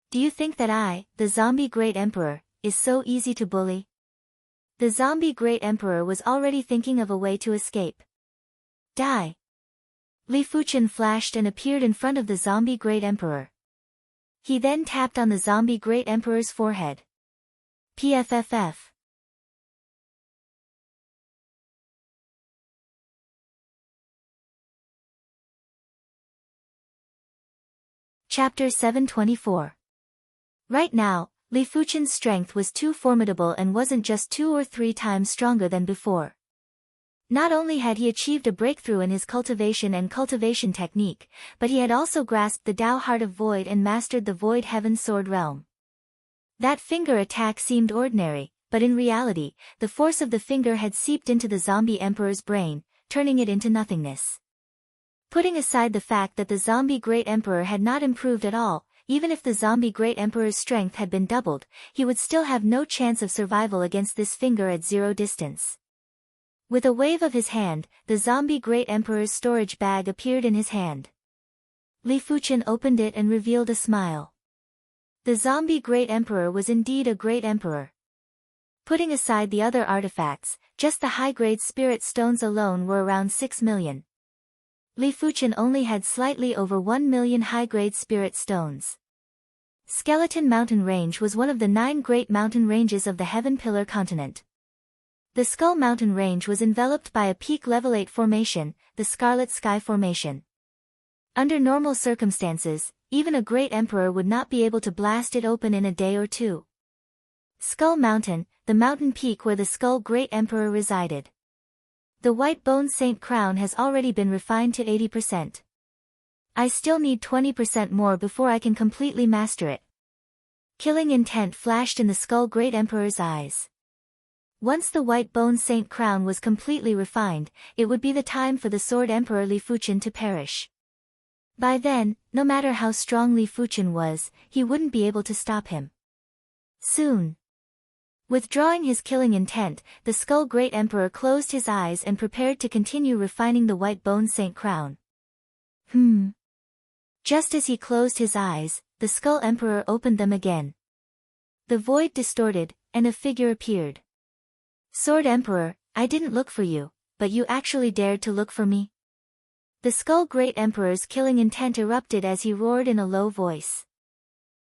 S1: Do you think that I, the Zombie Great Emperor, is so easy to bully? The Zombie Great Emperor was already thinking of a way to escape. Die! Li Fuchen flashed and appeared in front of the Zombie Great Emperor. He then tapped on the Zombie Great Emperor's forehead. PFFF. Chapter 724. Right now, Li Fuchen's strength was too formidable and wasn't just 2 or 3 times stronger than before. Not only had he achieved a breakthrough in his cultivation technique, but he had also grasped the Tao Heart of Void and mastered the Void Heaven Sword realm. That finger attack seemed ordinary, but in reality, the force of the finger had seeped into the zombie emperor's brain, turning it into nothingness. Putting aside the fact that the zombie Great Emperor had not improved at all, even if the zombie Great Emperor's strength had been doubled, he would still have no chance of survival against this finger at 0 distance. With a wave of his hand, the zombie Great Emperor's storage bag appeared in his hand. Li Fuchen opened it and revealed a smile. The zombie Great Emperor was indeed a great emperor. Putting aside the other artifacts, just the high-grade spirit stones alone were around 6 million. Li Fuchen only had slightly over 1 million high-grade spirit stones. Skeleton Mountain Range was one of the 9 great mountain ranges of the Heaven Pillar continent. The Skull Mountain Range was enveloped by a peak level 8 formation, the Scarlet Sky Formation. Under normal circumstances, even a great emperor would not be able to blast it open in a day or 2. Skull Mountain, the mountain peak where the Skull Great Emperor resided. The White Bone Saint Crown has already been refined to 80%. I still need 20% more before I can completely master it. Killing intent flashed in the Skull Great Emperor's eyes. Once the White Bone Saint Crown was completely refined, it would be the time for the Sword Emperor Li Fuchen to perish. By then, no matter how strong Li Fuchen was, he wouldn't be able to stop him. Soon. Withdrawing his killing intent, the Skull Great Emperor closed his eyes and prepared to continue refining the White Bone Saint Crown. Just as he closed his eyes, the Skull Emperor opened them again. The void distorted, and a figure appeared. Sword Emperor, I didn't look for you, but you actually dared to look for me? The Skull Great Emperor's killing intent erupted as he roared in a low voice.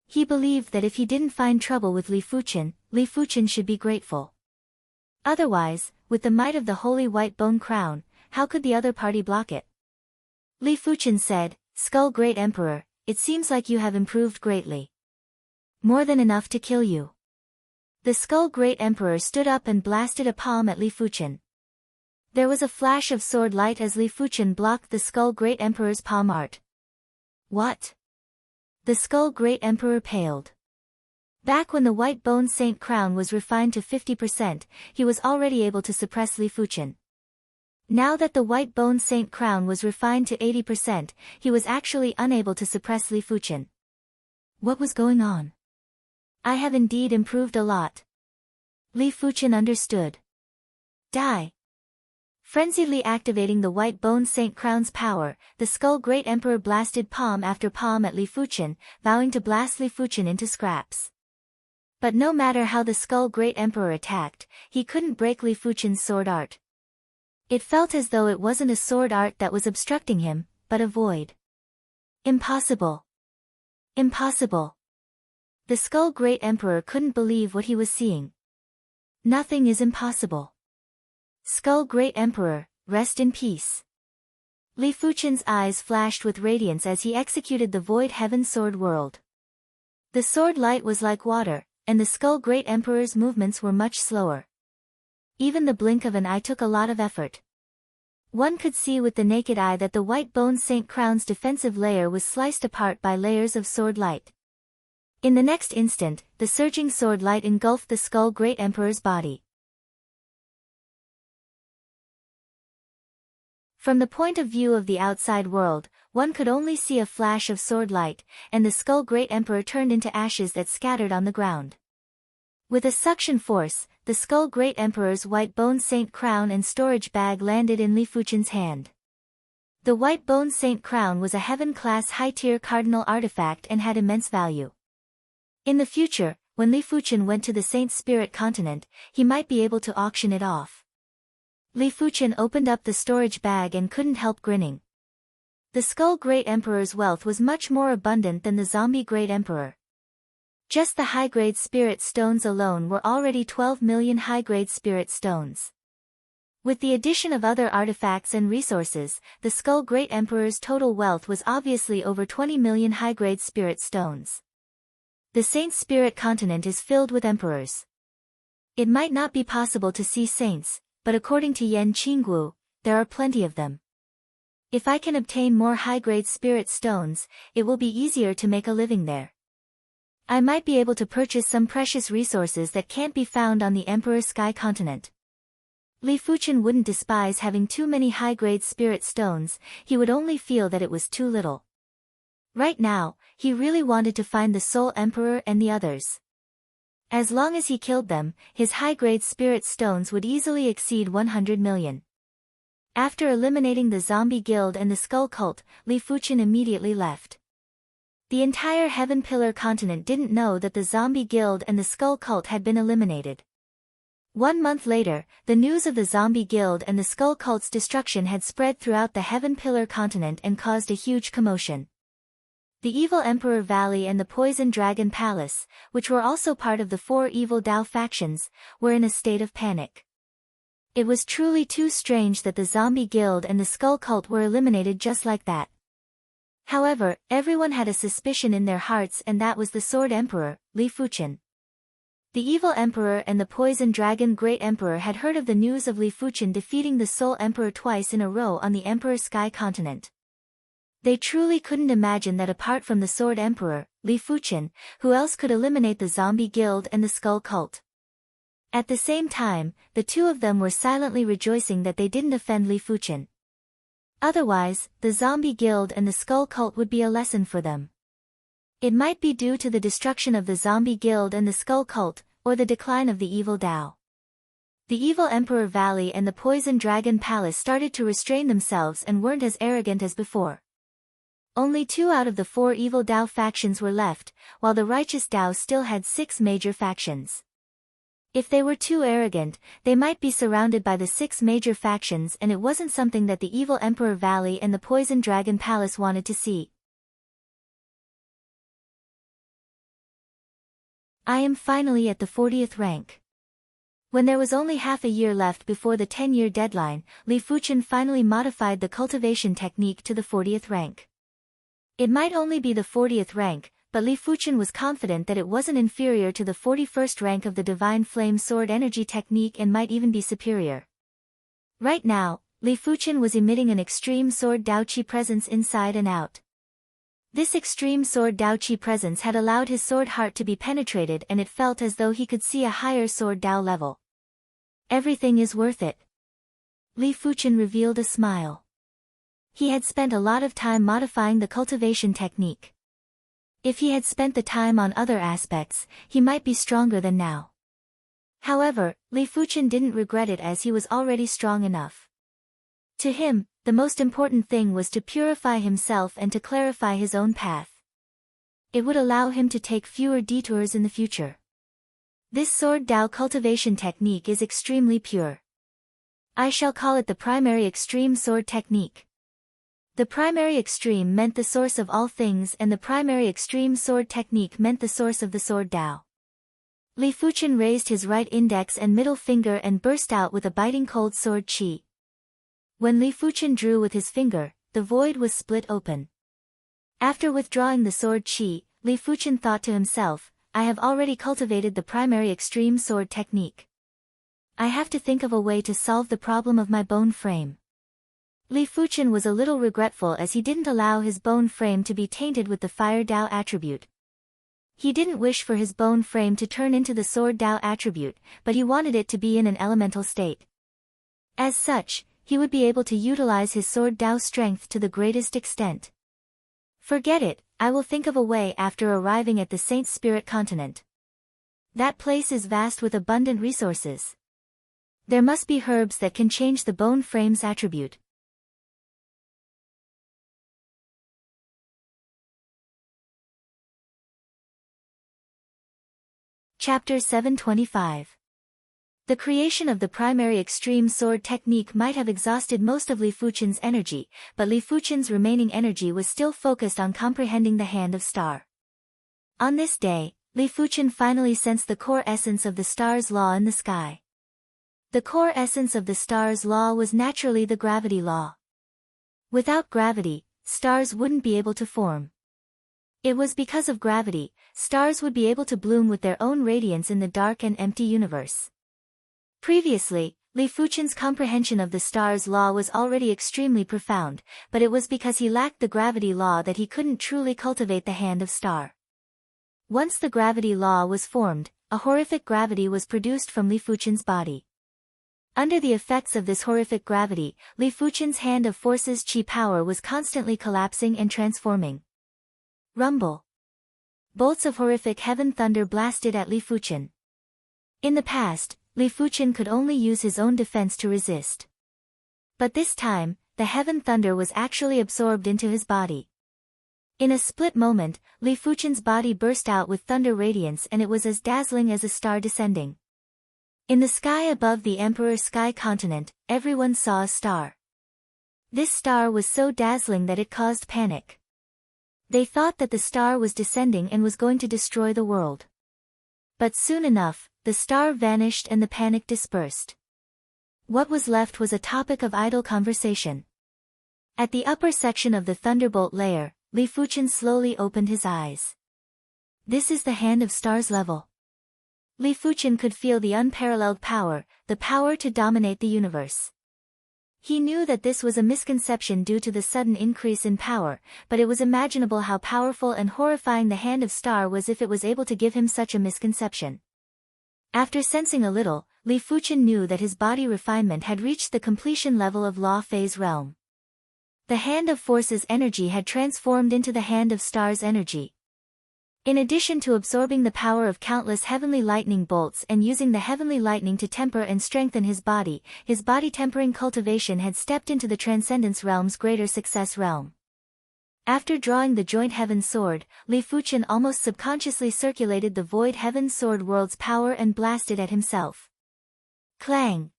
S1: He believed that if he didn't find trouble with Li Fuchen should be grateful. Otherwise, with the might of the Holy White Bone Crown, how could the other party block it? Li Fuchen said, Skull Great Emperor, it seems like you have improved greatly. More than enough to kill you. The Skull Great Emperor stood up and blasted a palm at Li Fuchen. There was a flash of sword light as Li Fuchen blocked the Skull Great Emperor's palm art. What? The Skull Great Emperor paled. Back when the White Bone Saint Crown was refined to 50%, he was already able to suppress Li Fuchen. Now that the White Bone Saint Crown was refined to 80%, he was actually unable to suppress Li Fuchen. What was going on? I have indeed improved a lot. Li Fuchen understood. Die. Frenziedly activating the White Bone Saint Crown's power, the Skull Great Emperor blasted palm after palm at Li Fuchen, vowing to blast Li Fuchen into scraps. But no matter how the Skull Great Emperor attacked, he couldn't break Li Fuchen's sword art. It felt as though it wasn't a sword art that was obstructing him, but a void. Impossible. Impossible. The Skull Great Emperor couldn't believe what he was seeing. Nothing is impossible. Skull Great Emperor, rest in peace. Li Fuchen's eyes flashed with radiance as he executed the Void Heaven Sword World. The sword light was like water, and the Skull Great Emperor's movements were much slower. Even the blink of an eye took a lot of effort. One could see with the naked eye that the White Bone Saint Crown's defensive layer was sliced apart by layers of sword light. In the next instant, the surging sword light engulfed the Skull Great Emperor's body. From the point of view of the outside world, one could only see a flash of sword light, and the Skull Great Emperor turned into ashes that scattered on the ground. With a suction force, the Skull Great Emperor's White Bone Saint Crown and storage bag landed in Li Fuchen's hand. The White Bone Saint Crown was a heaven-class high-tier cardinal artifact and had immense value. In the future, when Li Fuchen went to the Saint Spirit continent, he might be able to auction it off. Li Fuchen opened up the storage bag and couldn't help grinning. The Skull Great Emperor's wealth was much more abundant than the Zombie Great Emperor. Just the high-grade spirit stones alone were already 12 million high-grade spirit stones. With the addition of other artifacts and resources, the Skull Great Emperor's total wealth was obviously over 20 million high-grade spirit stones. The Saint Spirit continent is filled with emperors. It might not be possible to see saints, but according to Yan Qinggu, there are plenty of them. If I can obtain more high-grade spirit stones, it will be easier to make a living there. I might be able to purchase some precious resources that can't be found on the Emperor Sky continent. Li Fuchen wouldn't despise having too many high-grade spirit stones, he would only feel that it was too little. Right now, he really wanted to find the Soul Emperor and the others. As long as he killed them, his high-grade spirit stones would easily exceed 100 million. After eliminating the Zombie Guild and the Skull Cult, Li Fuchen immediately left. The entire Heaven Pillar continent didn't know that the Zombie Guild and the Skull Cult had been eliminated. 1 month later, the news of the Zombie Guild and the Skull Cult's destruction had spread throughout the Heaven Pillar continent and caused a huge commotion. The Evil Emperor Valley and the Poison Dragon Palace, which were also part of the 4 evil Dao factions, were in a state of panic. It was truly too strange that the Zombie Guild and the Skull Cult were eliminated just like that. However, everyone had a suspicion in their hearts, and that was the Sword Emperor, Li Fuchen. The Evil Emperor and the Poison Dragon Great Emperor had heard of the news of Li Fuchen defeating the Soul Emperor twice in a row on the Emperor Sky continent. They truly couldn't imagine that apart from the Sword Emperor, Li Fuchen, who else could eliminate the Zombie Guild and the Skull Cult. At the same time, the two of them were silently rejoicing that they didn't offend Li Fuchen. Otherwise, the Zombie Guild and the Skull Cult would be a lesson for them. It might be due to the destruction of the Zombie Guild and the Skull Cult, or the decline of the Evil Dao. The Evil Emperor Valley and the Poison Dragon Palace started to restrain themselves and weren't as arrogant as before. Only 2 out of the 4 evil Dao factions were left, while the righteous Dao still had 6 major factions. If they were too arrogant, they might be surrounded by the 6 major factions, and it wasn't something that the Evil Emperor Valley and the Poison Dragon Palace wanted to see. I am finally at the 40th rank. When there was only half a year left before the 10-year deadline, Li Fuchen finally modified the cultivation technique to the 40th rank. It might only be the 40th rank, but Li Fuchen was confident that it wasn't inferior to the 41st rank of the Divine Flame Sword Energy technique and might even be superior. Right now, Li Fuchen was emitting an extreme Sword Dao Qi presence inside and out. This extreme Sword Dao Qi presence had allowed his sword heart to be penetrated, and it felt as though he could see a higher Sword Dao level. Everything is worth it. Li Fuchen revealed a smile. He had spent a lot of time modifying the cultivation technique. If he had spent the time on other aspects, he might be stronger than now. However, Li Fuchen didn't regret it as he was already strong enough. To him, the most important thing was to purify himself and to clarify his own path. It would allow him to take fewer detours in the future. This Sword Dao cultivation technique is extremely pure. I shall call it the primary extreme sword technique. The primary extreme meant the source of all things, and the primary extreme sword technique meant the source of the Sword Dao. Li Fuchen raised his right index and middle finger and burst out with a biting cold sword qi. When Li Fuchen drew with his finger, the void was split open. After withdrawing the sword qi, Li Fuchen thought to himself, I have already cultivated the primary extreme sword technique. I have to think of a way to solve the problem of my bone frame. Li Fuchen was a little regretful as he didn't allow his bone frame to be tainted with the Fire Dao attribute. He didn't wish for his bone frame to turn into the Sword Dao attribute, but he wanted it to be in an elemental state. As such, he would be able to utilize his Sword Dao strength to the greatest extent. Forget it, I will think of a way after arriving at the Saint Spirit continent. That place is vast with abundant resources. There must be herbs that can change the bone frame's attribute. Chapter 725. The creation of the primary extreme sword technique might have exhausted most of Li Fuchen's energy, but Li Fuchen's remaining energy was still focused on comprehending the Hand of Star. On this day, Li Fuchen finally sensed the core essence of the star's law in the sky. The core essence of the star's law was naturally the gravity law. Without gravity, stars wouldn't be able to form. It was because of gravity, stars would be able to bloom with their own radiance in the dark and empty universe. Previously, Li Fuchen's comprehension of the star's law was already extremely profound, but it was because he lacked the gravity law that he couldn't truly cultivate the hand of star. Once the gravity law was formed, a horrific gravity was produced from Li Fuchen's body. Under the effects of this horrific gravity, Li Fuchen's hand of forces chi power was constantly collapsing and transforming. Rumble. Bolts of horrific heaven thunder blasted at Li Fuchen. In the past, Li Fuchen could only use his own defense to resist. But this time, the heaven thunder was actually absorbed into his body. In a split moment, Li Fuchen's body burst out with thunder radiance, and it was as dazzling as a star descending. In the sky above the Emperor Sky Continent, everyone saw a star. This star was so dazzling that it caused panic. They thought that the star was descending and was going to destroy the world. But soon enough, the star vanished and the panic dispersed. What was left was a topic of idle conversation. At the upper section of the thunderbolt layer, Li Fuchen slowly opened his eyes. This is the hand of stars level. Li Fuchen could feel the unparalleled power, the power to dominate the universe. He knew that this was a misconception due to the sudden increase in power, but it was imaginable how powerful and horrifying the hand of star was if it was able to give him such a misconception. After sensing a little, Li Fuchen knew that his body refinement had reached the completion level of law phase realm. The hand of force's energy had transformed into the hand of star's energy. In addition to absorbing the power of countless heavenly lightning bolts and using the heavenly lightning to temper and strengthen his body tempering cultivation had stepped into the transcendence realm's greater success realm. After drawing the joint heaven sword, Li Fuchen almost subconsciously circulated the void heaven sword world's power and blasted at himself. Clang!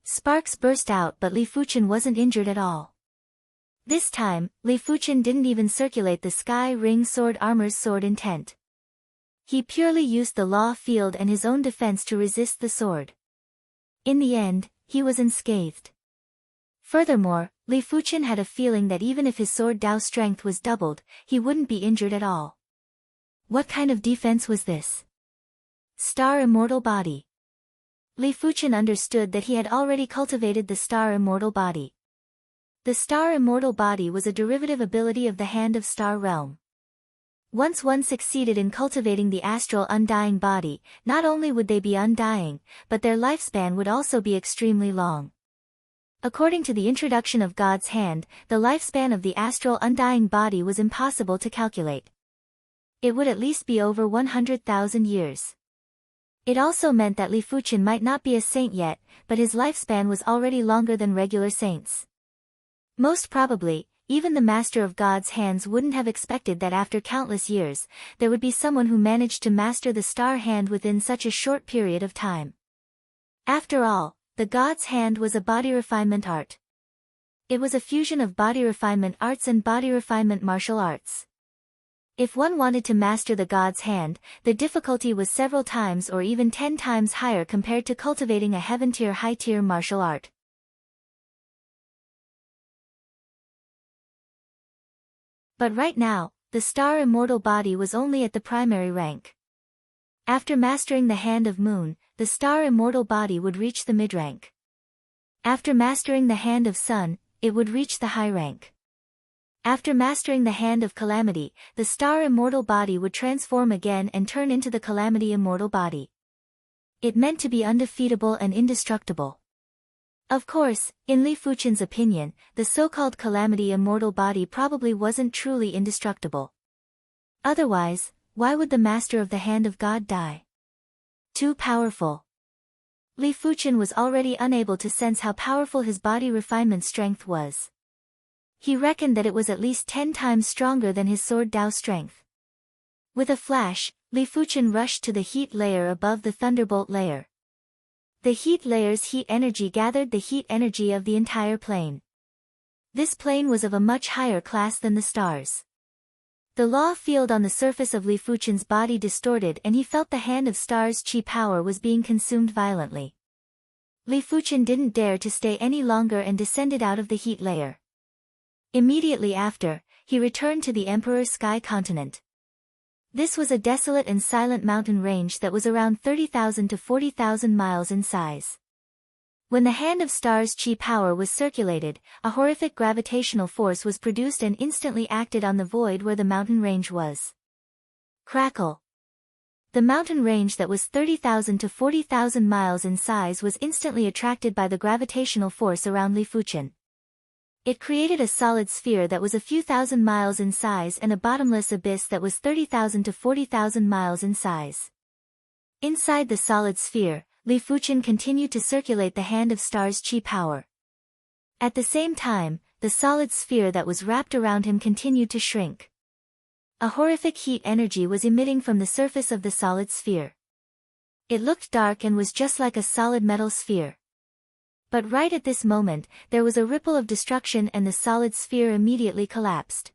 S1: Sparks burst out, but Li Fuchen wasn't injured at all. This time, Li Fuchen didn't even circulate the Sky Ring Sword Armor's sword intent. He purely used the law field and his own defense to resist the sword. In the end, he was unscathed. Furthermore, Li Fuchen had a feeling that even if his sword Dao strength was doubled, he wouldn't be injured at all. What kind of defense was this? Star Immortal Body. Li Fuchen understood that he had already cultivated the Star Immortal Body. The Star Immortal Body was a derivative ability of the Hand of Star Realm. Once one succeeded in cultivating the astral undying body, not only would they be undying, but their lifespan would also be extremely long. According to the introduction of God's hand, the lifespan of the astral undying body was impossible to calculate. It would at least be over 100,000 years. It also meant that Li Fuchen might not be a saint yet, but his lifespan was already longer than regular saints. Most probably, even the master of God's hands wouldn't have expected that after countless years, there would be someone who managed to master the star hand within such a short period of time. After all, the God's hand was a body refinement art. It was a fusion of body refinement arts and body refinement martial arts. If one wanted to master the God's hand, the difficulty was several times or even 10 times higher compared to cultivating a heaven-tier high-tier martial art. But right now, the Star Immortal Body was only at the primary rank. After mastering the Hand of Moon, the Star Immortal Body would reach the mid-rank. After mastering the Hand of Sun, it would reach the high rank. After mastering the Hand of Calamity, the Star Immortal Body would transform again and turn into the Calamity Immortal Body. It meant to be undefeatable and indestructible. Of course, in Li Fuchen's opinion, the so-called Calamity Immortal Body probably wasn't truly indestructible. Otherwise, why would the Master of the Hand of God die? Too powerful. Li Fuchen was already unable to sense how powerful his body refinement strength was. He reckoned that it was at least 10 times stronger than his sword Dao strength. With a flash, Li Fuchen rushed to the heat layer above the thunderbolt layer. The heat layer's heat energy gathered the heat energy of the entire plane. This plane was of a much higher class than the stars. The law field on the surface of Li Fuchen's body distorted and he felt the hand of stars' chi power was being consumed violently. Li Fuchen didn't dare to stay any longer and descended out of the heat layer. Immediately after, he returned to the Emperor's sky continent. This was a desolate and silent mountain range that was around 30,000 to 40,000 miles in size. When the Hand of Stars chi power was circulated, a horrific gravitational force was produced and instantly acted on the void where the mountain range was. Crackle. The mountain range that was 30,000 to 40,000 miles in size was instantly attracted by the gravitational force around Li Fuchen. It created a solid sphere that was a few thousand miles in size and a bottomless abyss that was 30,000 to 40,000 miles in size. Inside the solid sphere, Li Fuchen continued to circulate the Hand of Stars chi power. At the same time, the solid sphere that was wrapped around him continued to shrink. A horrific heat energy was emitting from the surface of the solid sphere. It looked dark and was just like a solid metal sphere. But right at this moment, there was a ripple of destruction and the solid sphere immediately collapsed.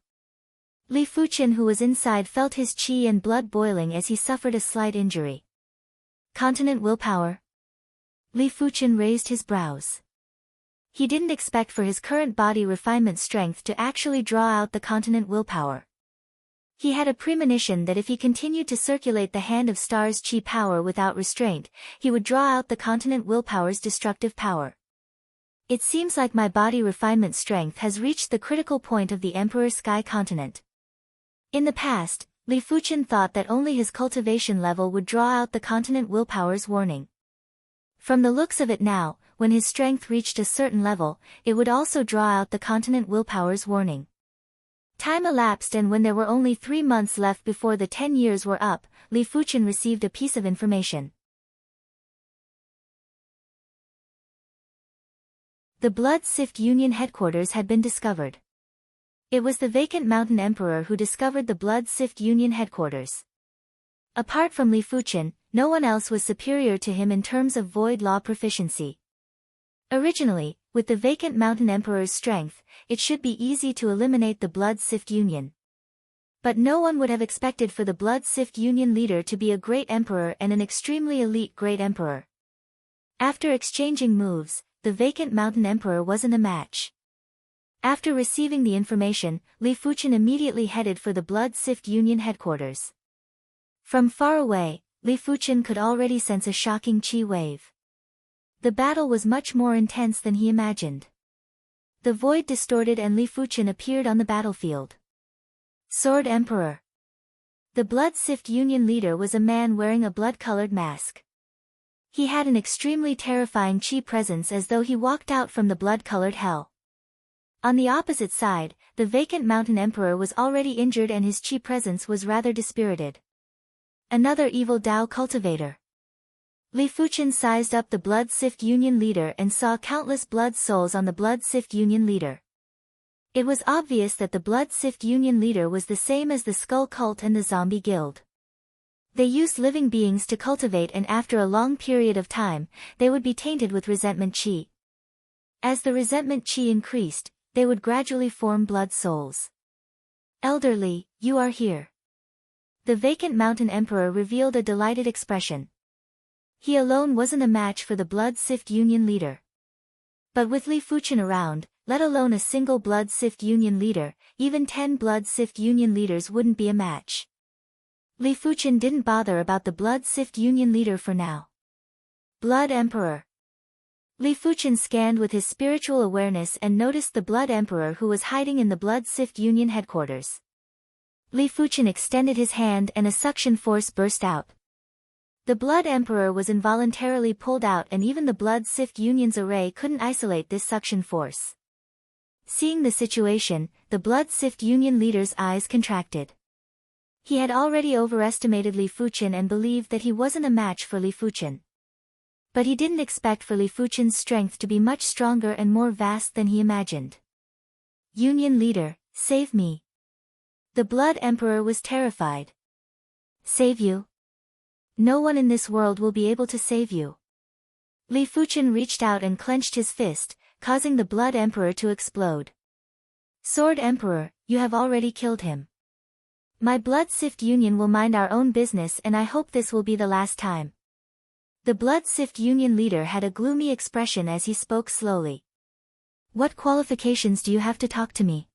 S1: Li Fuchen, who was inside, felt his qi and blood boiling as he suffered a slight injury. Continent willpower? Li Fuchen raised his brows. He didn't expect for his current body refinement strength to actually draw out the continent willpower. He had a premonition that if he continued to circulate the Hand of Stars chi power without restraint, he would draw out the continent willpower's destructive power. It seems like my body refinement strength has reached the critical point of the Emperor Sky Continent. In the past, Li Fuchen thought that only his cultivation level would draw out the continent willpower's warning. From the looks of it now, when his strength reached a certain level, it would also draw out the continent willpower's warning. Time elapsed, and when there were only 3 months left before the 10 years were up, Li Fuchen received a piece of information. The Blood Sift Union headquarters had been discovered. It was the vacant Mountain Emperor who discovered the Blood Sift Union headquarters. Apart from Li Fuchen, no one else was superior to him in terms of void law proficiency. Originally, with the vacant Mountain Emperor's strength, it should be easy to eliminate the Blood Sift Union. But no one would have expected for the Blood Sift Union leader to be a great emperor and an extremely elite great emperor. After exchanging moves, the vacant Mountain Emperor wasn't a match. After receiving the information, Li Fuchen immediately headed for the Blood Sift Union headquarters. From far away, Li Fuchen could already sense a shocking qi wave. The battle was much more intense than he imagined. The void distorted and Li Fuchen appeared on the battlefield. Sword Emperor. The Blood Sift Union leader was a man wearing a blood-colored mask. He had an extremely terrifying qi presence, as though he walked out from the blood-colored hell. On the opposite side, the vacant Mountain Emperor was already injured and his qi presence was rather dispirited. Another evil Dao cultivator. Li Fuchen sized up the Blood Sift Union leader and saw countless blood souls on the Blood Sift Union leader. It was obvious that the Blood Sift Union leader was the same as the Skull Cult and the Zombie Guild. They used living beings to cultivate, and after a long period of time, they would be tainted with resentment qi. As the resentment qi increased, they would gradually form blood souls. Elder Li, you are here. The vacant Mountain Emperor revealed a delighted expression. He alone wasn't a match for the Blood Sift Union leader. But with Li Fuchen around, let alone a single Blood Sift Union leader, even 10 Blood Sift Union leaders wouldn't be a match. Li Fuchen didn't bother about the Blood Sift Union leader for now. Blood Emperor. Li Fuchen scanned with his spiritual awareness and noticed the Blood Emperor, who was hiding in the Blood Sift Union headquarters. Li Fuchen extended his hand and a suction force burst out. The Blood Emperor was involuntarily pulled out, and even the Blood Sift Union's array couldn't isolate this suction force. Seeing the situation, the Blood Sift Union leader's eyes contracted. He had already overestimated Li Fuchen and believed that he wasn't a match for Li Fuchen. But he didn't expect for Li Fuchen's strength to be much stronger and more vast than he imagined. Union leader, save me. The Blood Emperor was terrified. Save you? No one in this world will be able to save you. Li Fuchen reached out and clenched his fist, causing the Blood Emperor to explode. Sword Emperor, you have already killed him. My Blood Sift Union will mind our own business, and I hope this will be the last time. The Blood Sift Union leader had a gloomy expression as he spoke slowly. What qualifications do you have to talk to me?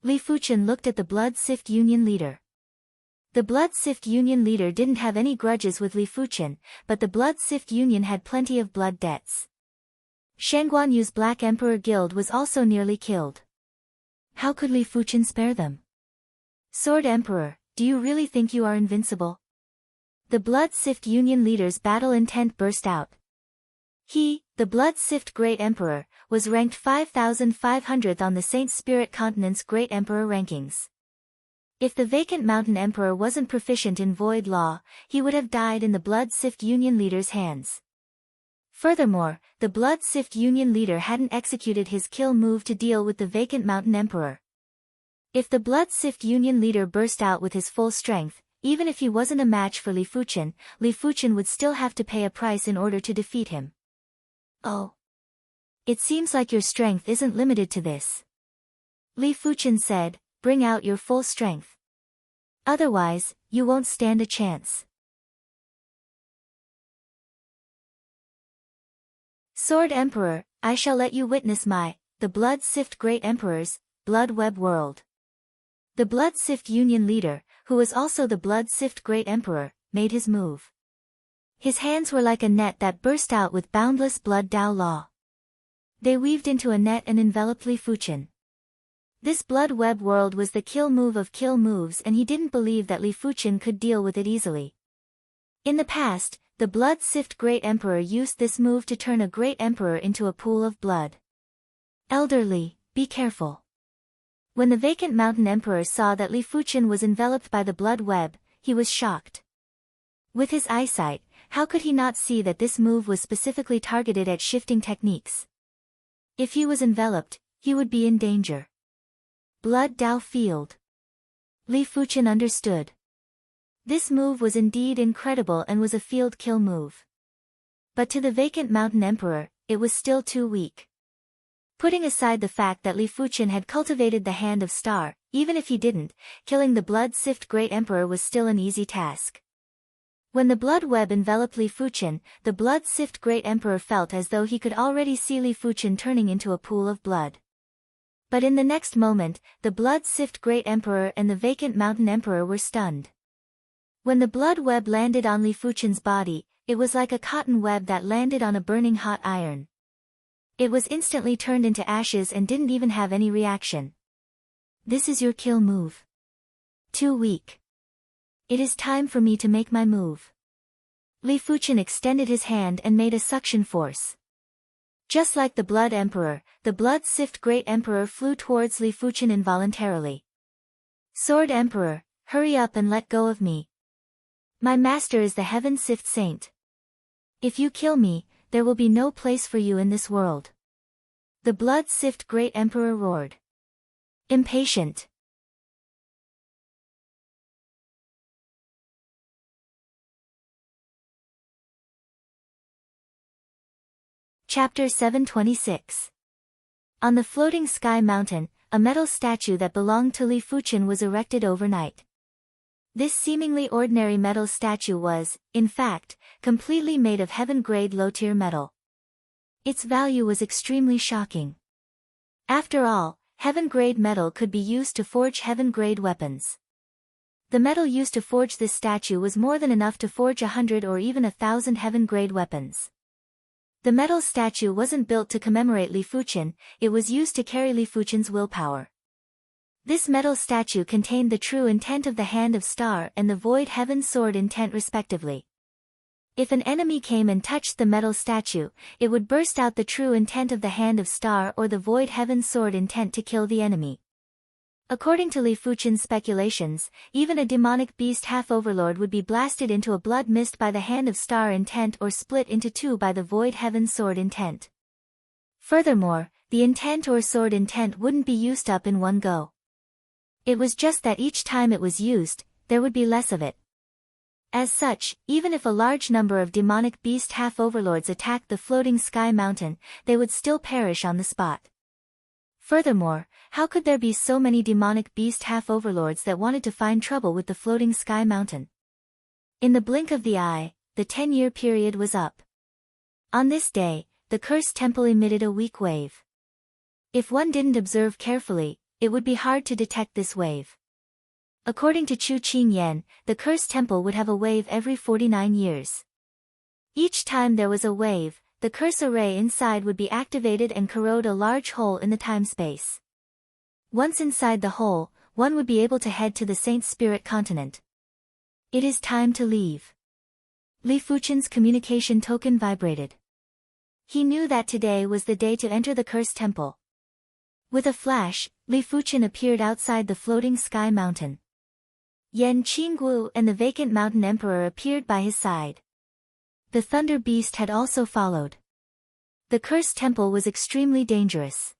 S1: Li Fuchen looked at the Blood Sift Union leader. The Blood Sift Union leader didn't have any grudges with Li Fuchen, but the Blood Sift Union had plenty of blood debts. Shangguan Yu's Black Emperor Guild was also nearly killed. How could Li Fuchen spare them? Sword Emperor, do you really think you are invincible? The Blood Sift Union leader's battle intent burst out. He, the Blood Sift Great Emperor, was ranked 5,500th on the Saint Spirit Continent's Great Emperor rankings. If the vacant Mountain Emperor wasn't proficient in Void Law, he would have died in the Blood Sift Union leader's hands. Furthermore, the Blood Sift Union leader hadn't executed his kill move to deal with the vacant Mountain Emperor. If the Blood Sift Union leader burst out with his full strength, even if he wasn't a match for Li Fuchen would still have to pay a price in order to defeat him. Oh. It seems like your strength isn't limited to this. Li Fuchen said, bring out your full strength. Otherwise, you won't stand a chance. Sword Emperor, I shall let you witness the Blood Sift Great Emperor's, Blood Web World. The Blood Sift Union leader, who was also the Blood Sift Great Emperor, made his move. His hands were like a net that burst out with boundless blood Dao Law. They weaved into a net and enveloped Li Fuchen. This Blood Web World was the kill move of kill moves, and he didn't believe that Li Fuchen could deal with it easily. In the past, the Blood Sift Great Emperor used this move to turn a Great Emperor into a pool of blood. Elder Li, be careful. When the vacant Mountain Emperor saw that Li Fuchen was enveloped by the blood web, he was shocked. With his eyesight, how could he not see that this move was specifically targeted at shifting techniques? If he was enveloped, he would be in danger. Blood Dao Field. Li Fuchen understood. This move was indeed incredible and was a field kill move. But to the vacant Mountain Emperor, it was still too weak. Putting aside the fact that Li Fuchen had cultivated the Hand of Star, even if he didn't, killing the Blood Sift Great Emperor was still an easy task. When the blood web enveloped Li Fuchen, the Blood Sift Great Emperor felt as though he could already see Li Fuchen turning into a pool of blood. But in the next moment, the Blood Sift Great Emperor and the vacant Mountain Emperor were stunned. When the blood web landed on Li Fuchen's body, it was like a cotton web that landed on a burning hot iron. It was instantly turned into ashes and didn't even have any reaction. This is your kill move. Too weak. It is time for me to make my move. Li Fuchen extended his hand and made a suction force. Just like the Blood Emperor, the Blood Sift Great Emperor flew towards Li Fuchen involuntarily. Sword Emperor, hurry up and let go of me. My master is the Heaven Sift Saint. If you kill me, there will be no place for you in this world. The Blood Sift Great Emperor roared. Impatient. Chapter 726. On the floating sky mountain, a metal statue that belonged to Li Fuchen was erected overnight. This seemingly ordinary metal statue was, in fact, completely made of heaven-grade low-tier metal. Its value was extremely shocking. After all, heaven-grade metal could be used to forge heaven-grade weapons. The metal used to forge this statue was more than enough to forge 100 or even 1,000 heaven-grade weapons. The metal statue wasn't built to commemorate Li Fuchen, it was used to carry Li Fuchen's willpower. This metal statue contained the true intent of the Hand of Star and the Void Heaven Sword intent respectively. If an enemy came and touched the metal statue, it would burst out the true intent of the Hand of Star or the Void Heaven Sword intent to kill the enemy. According to Li Fuchen's speculations, even a demonic beast half-overlord would be blasted into a blood mist by the Hand of Star intent or split into two by the Void Heaven Sword intent. Furthermore, the intent or sword intent wouldn't be used up in one go. It was just that each time it was used, there would be less of it. As such, even if a large number of demonic beast half-overlords attacked the floating sky mountain, they would still perish on the spot. Furthermore, how could there be so many demonic beast half-overlords that wanted to find trouble with the floating sky mountain? In the blink of the eye, the 10-year period was up. On this day, the cursed temple emitted a weak wave. If one didn't observe carefully, it would be hard to detect this wave. According to Chu Qingyan, the cursed temple would have a wave every 49 years. Each time there was a wave, the curse array inside would be activated and corrode a large hole in the time-space. Once inside the hole, one would be able to head to the Saint Spirit continent. It is time to leave. Li Fuchen's communication token vibrated. He knew that today was the day to enter the cursed temple. With a flash, Li Fuchen appeared outside the floating sky mountain. Yan Qinggu and the vacant mountain emperor appeared by his side. The thunder beast had also followed. The cursed temple was extremely dangerous.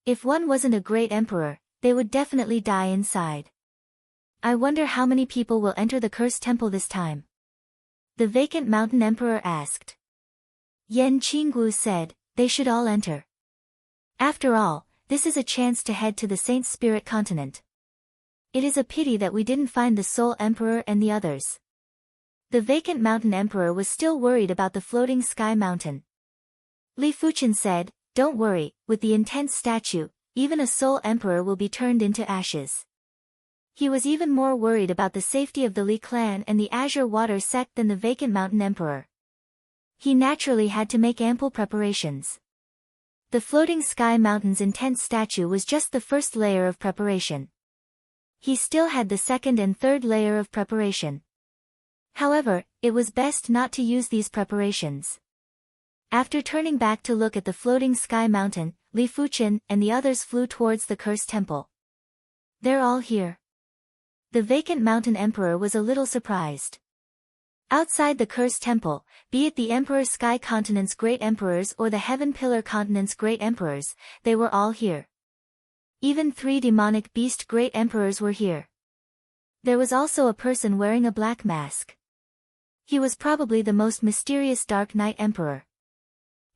S1: If one wasn't a great emperor, they would definitely die inside. I wonder how many people will enter the cursed temple this time? The vacant mountain emperor asked. Yan Qinggu said, they should all enter. After all, this is a chance to head to the Saint Spirit continent. It is a pity that we didn't find the Soul Emperor and the others. The vacant mountain emperor was still worried about the floating sky mountain. Li Fuchen said, don't worry, with the intense statue, even a Soul Emperor will be turned into ashes. He was even more worried about the safety of the Li clan and the Azure Water sect than the vacant mountain emperor. He naturally had to make ample preparations. The floating sky mountain's intense statue was just the first layer of preparation. He still had the second and third layer of preparation. However, it was best not to use these preparations. After turning back to look at the floating sky mountain, Li Fuchen and the others flew towards the cursed temple. They're all here. The vacant mountain emperor was a little surprised. Outside the cursed temple, be it the Emperor Sky Continent's great emperors or the Heaven Pillar Continent's great emperors, they were all here. Even 3 demonic beast great emperors were here. There was also a person wearing a black mask. He was probably the most mysterious Dark Knight Emperor.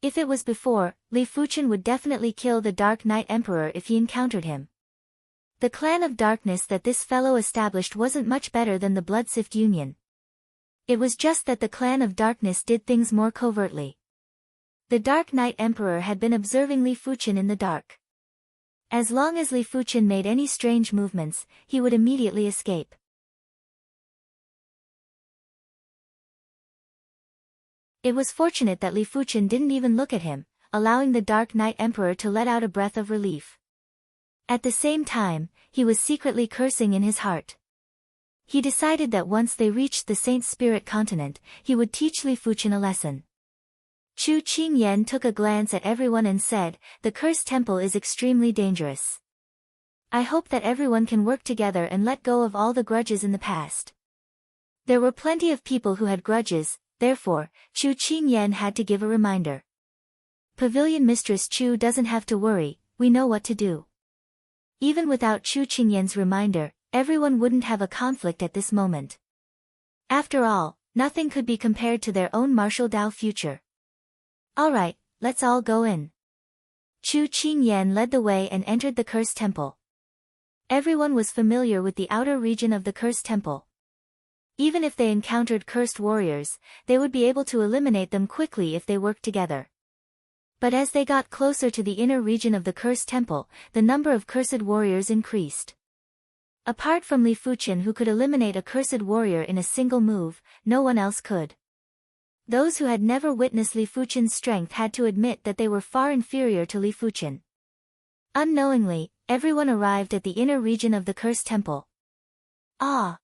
S1: If it was before, Li Fuchen would definitely kill the Dark Knight Emperor if he encountered him. The clan of darkness that this fellow established wasn't much better than the Bloodsift Union. It was just that the clan of darkness did things more covertly. The Dark Knight Emperor had been observing Li Fuchen in the dark. As long as Li Fuchen made any strange movements, he would immediately escape. It was fortunate that Li Fuchen didn't even look at him, allowing the Dark Knight Emperor to let out a breath of relief. At the same time, he was secretly cursing in his heart. He decided that once they reached the Saint Spirit continent, he would teach Li Fuchen a lesson. Chu Qingyan took a glance at everyone and said, the cursed temple is extremely dangerous. I hope that everyone can work together and let go of all the grudges in the past. There were plenty of people who had grudges, therefore, Chu Qingyan had to give a reminder. Pavilion Mistress Chu doesn't have to worry, we know what to do. Even without Chu Qingyan's reminder, everyone wouldn't have a conflict at this moment. After all, nothing could be compared to their own martial Dao future. Alright, let's all go in. Chu Qingyan led the way and entered the cursed temple. Everyone was familiar with the outer region of the cursed temple. Even if they encountered cursed warriors, they would be able to eliminate them quickly if they worked together. But as they got closer to the inner region of the cursed temple, the number of cursed warriors increased. Apart from Li Fuchen, who could eliminate a cursed warrior in a single move, no one else could. Those who had never witnessed Li Fuchen's strength had to admit that they were far inferior to Li Fuchen. Unknowingly, everyone arrived at the inner region of the cursed temple. Ah!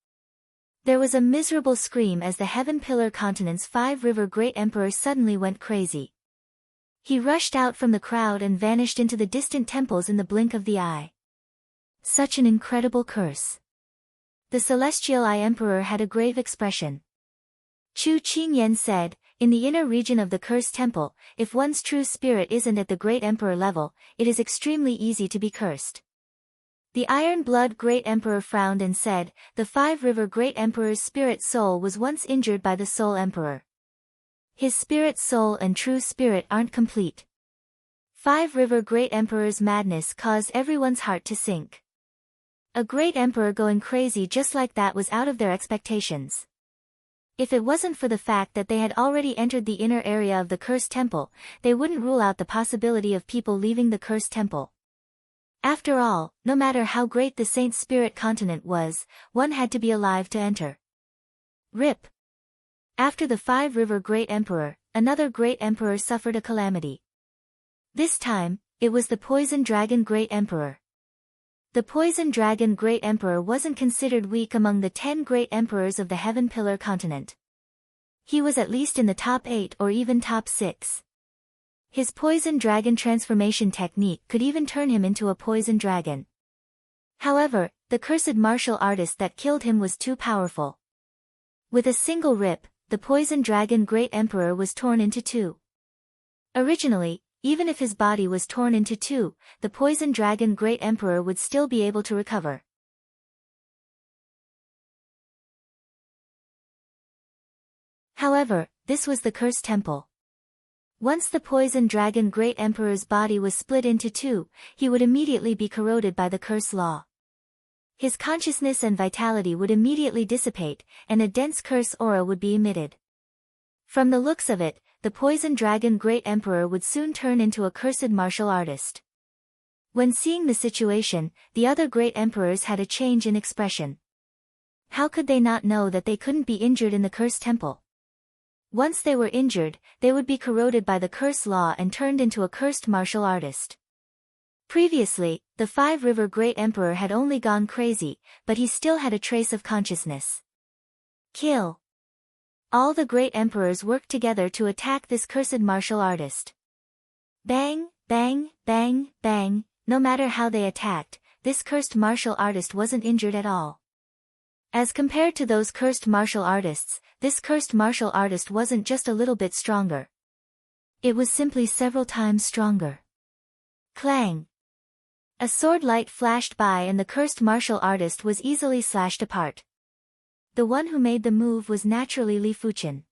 S1: There was a miserable scream as the Heaven Pillar Continent's 5-river great emperor suddenly went crazy. He rushed out from the crowd and vanished into the distant temples in the blink of the eye. Such an incredible curse. The Celestial Eye Emperor had a grave expression. Chu Qingyan said, in the inner region of the cursed temple, if one's true spirit isn't at the great emperor level, it is extremely easy to be cursed. The Iron Blood Great Emperor frowned and said, the 5-river Great Emperor's spirit soul was once injured by the Soul Emperor. His spirit soul and true spirit aren't complete. 5-river Great Emperor's madness caused everyone's heart to sink. A great emperor going crazy just like that was out of their expectations. If it wasn't for the fact that they had already entered the inner area of the cursed temple, they wouldn't rule out the possibility of people leaving the cursed temple. After all, no matter how great the Saint Spirit continent was, one had to be alive to enter. Rip. After the Five-River Great Emperor, another Great Emperor suffered a calamity. This time, it was the Poison Dragon Great Emperor. The Poison Dragon Great Emperor wasn't considered weak among the 10 Great Emperors of the Heaven Pillar continent. He was at least in the top 8 or even top 6. His Poison Dragon transformation technique could even turn him into a poison dragon. However, the cursed martial artist that killed him was too powerful. With a single rip, the Poison Dragon Great Emperor was torn into two. Originally, even if his body was torn into two, the Poison Dragon Great Emperor would still be able to recover. However, this was the Cursed Temple. Once the Poison Dragon Great Emperor's body was split into two, he would immediately be corroded by the curse law. His consciousness and vitality would immediately dissipate, and a dense curse aura would be emitted. From the looks of it, the Poison Dragon Great Emperor would soon turn into a cursed martial artist. When seeing the situation, the other Great Emperors had a change in expression. How could they not know that they couldn't be injured in the Cursed Temple? Once they were injured, they would be corroded by the curse law and turned into a cursed martial artist. Previously, the Five-River Great Emperor had only gone crazy, but he still had a trace of consciousness. Kill. All the Great Emperors worked together to attack this cursed martial artist. Bang, bang, bang, bang, no matter how they attacked, this cursed martial artist wasn't injured at all. As compared to those cursed martial artists, this cursed martial artist wasn't just a little bit stronger. It was simply several times stronger. Clang. A sword light flashed by and the cursed martial artist was easily slashed apart. The one who made the move was naturally Li Fuchen.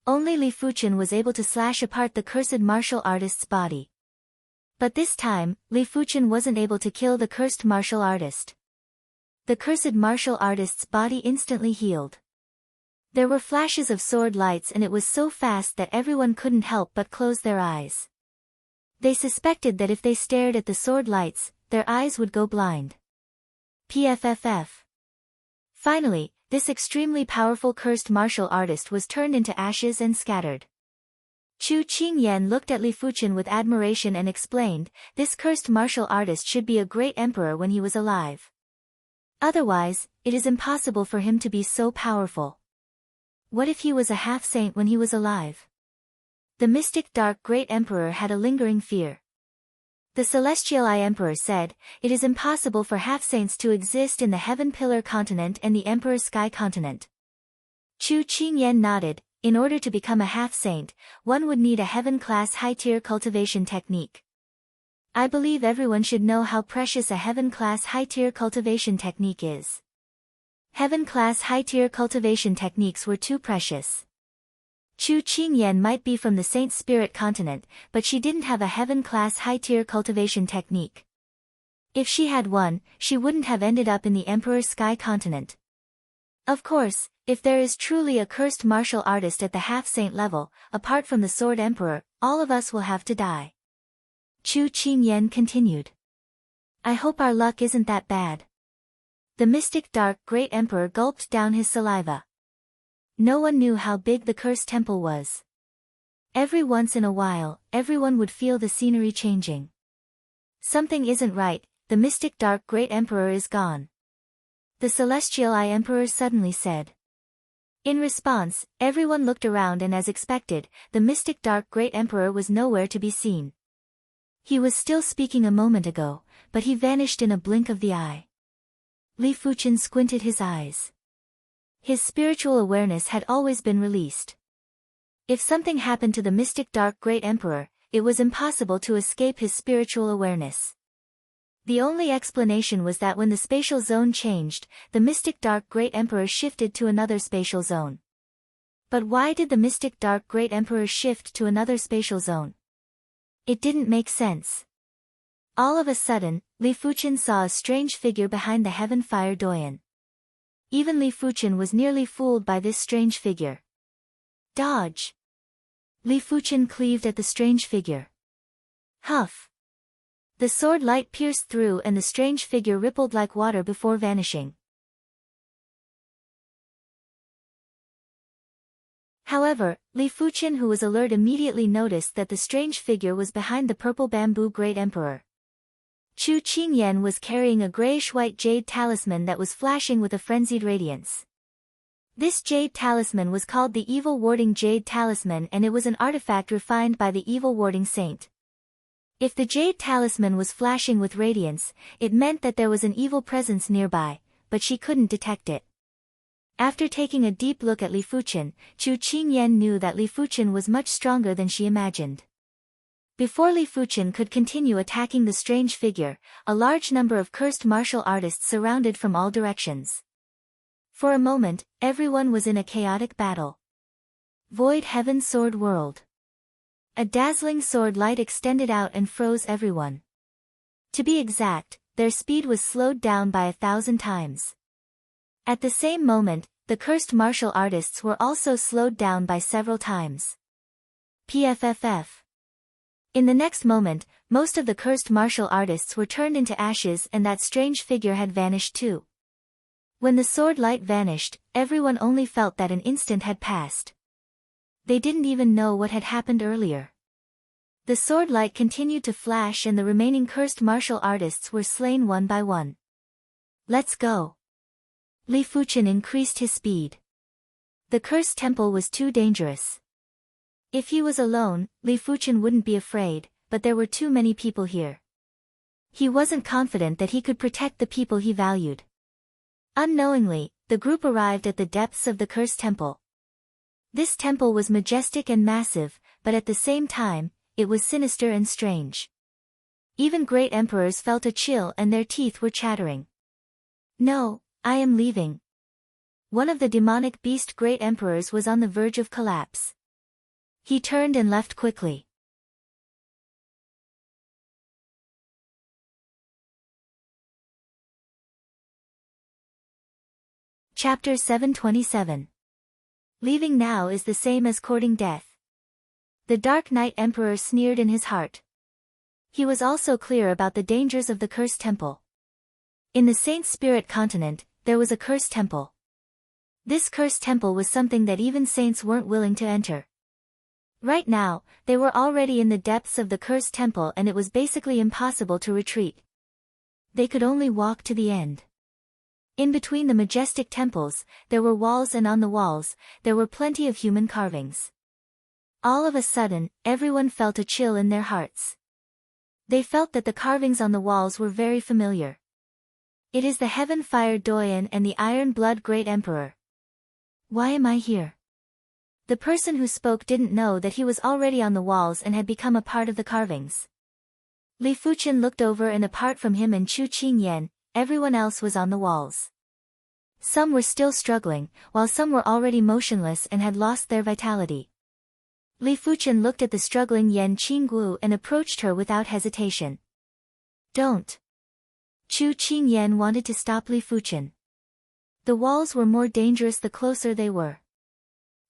S1: Only Li Fuchen was able to slash apart the cursed martial artist's body. But this time, Li Fuchen wasn't able to kill the cursed martial artist. The cursed martial artist's body instantly healed. There were flashes of sword lights and it was so fast that everyone couldn't help but close their eyes. They suspected that if they stared at the sword lights, their eyes would go blind. PFFF. Finally, this extremely powerful cursed martial artist was turned into ashes and scattered. Chu Qingyan looked at Li Fuchen with admiration and explained, this cursed martial artist should be a great emperor when he was alive. Otherwise, it is impossible for him to be so powerful. What if he was a half-saint when he was alive? The mystic dark great emperor had a lingering fear. The celestial eye emperor said, it is impossible for half-saints to exist in the Heaven Pillar continent and the Emperor Sky continent. Chu Qingyan nodded, in order to become a half-saint, one would need a heaven-class high-tier cultivation technique. I believe everyone should know how precious a heaven-class high-tier cultivation technique is. Heaven-class high-tier cultivation techniques were too precious. Chu Qingyan might be from the Saint Spirit continent, but she didn't have a heaven-class high-tier cultivation technique. If she had one, she wouldn't have ended up in the Emperor Sky continent. Of course, if there is truly a cursed martial artist at the half-saint level, apart from the Sword Emperor, all of us will have to die. Chu Qingyan continued. I hope our luck isn't that bad. The mystic dark great emperor gulped down his saliva. No one knew how big the cursed temple was. Every once in a while, everyone would feel the scenery changing. Something isn't right, the mystic dark great emperor is gone. The celestial eye emperor suddenly said. In response, everyone looked around and as expected, the mystic dark great emperor was nowhere to be seen. He was still speaking a moment ago, but he vanished in a blink of the eye. Li Fuchen squinted his eyes. His spiritual awareness had always been released. If something happened to the mystic dark great emperor, it was impossible to escape his spiritual awareness. The only explanation was that when the spatial zone changed, the mystic dark great emperor shifted to another spatial zone. But why did the mystic dark great emperor shift to another spatial zone? It didn't make sense. All of a sudden, Li Fuchen saw a strange figure behind the Heaven Fire Doyen. Even Li Fuchen was nearly fooled by this strange figure. Dodge! Li Fuchen cleaved at the strange figure. Huff! The sword light pierced through and the strange figure rippled like water before vanishing. However, Li Fuqian, who was alert, immediately noticed that the strange figure was behind the purple bamboo Great Emperor. Chu Qingyan was carrying a grayish-white jade talisman that was flashing with a frenzied radiance. This jade talisman was called the Evil Warding Jade Talisman, and it was an artifact refined by the Evil Warding Saint. If the jade talisman was flashing with radiance, it meant that there was an evil presence nearby, but she couldn't detect it. After taking a deep look at Li Fuqian, Chu Qingyan knew that Li Fuqian was much stronger than she imagined. Before Li Fuqian could continue attacking the strange figure, a large number of cursed martial artists surrounded from all directions. For a moment, everyone was in a chaotic battle. Void Heaven Sword World. A dazzling sword light extended out and froze everyone. To be exact, their speed was slowed down by 1,000 times. At the same moment, the cursed martial artists were also slowed down by several times. PFFF. In the next moment, most of the cursed martial artists were turned into ashes and that strange figure had vanished too. When the sword light vanished, everyone only felt that an instant had passed. They didn't even know what had happened earlier. The sword light continued to flash and the remaining cursed martial artists were slain one by one. Let's go. Li Fuqian increased his speed. The cursed temple was too dangerous. If he was alone, Li Fuqian wouldn't be afraid, but there were too many people here. He wasn't confident that he could protect the people he valued. Unknowingly, the group arrived at the depths of the cursed temple. This temple was majestic and massive, but at the same time, it was sinister and strange. Even great emperors felt a chill and their teeth were chattering. No, I am leaving. One of the demonic beast great emperors was on the verge of collapse. He turned and left quickly. Chapter 727. Leaving now is the same as courting death. The Dark Knight Emperor sneered in his heart. He was also clear about the dangers of the cursed temple. In the Saint's Spirit continent, there was a cursed temple. This cursed temple was something that even saints weren't willing to enter. Right now, they were already in the depths of the cursed temple and it was basically impossible to retreat. They could only walk to the end. In between the majestic temples, there were walls and on the walls, there were plenty of human carvings. All of a sudden, everyone felt a chill in their hearts. They felt that the carvings on the walls were very familiar. It is the Heaven Fire Doyen and the Iron Blood Great Emperor. Why am I here? The person who spoke didn't know that he was already on the walls and had become a part of the carvings. Li Fuqian looked over and apart from him and Chu Qingyan, everyone else was on the walls. Some were still struggling, while some were already motionless and had lost their vitality. Li Fuqian looked at the struggling Yan Qingguo and approached her without hesitation. Don't. Chu Qingyan wanted to stop Li Fuqian. The walls were more dangerous the closer they were.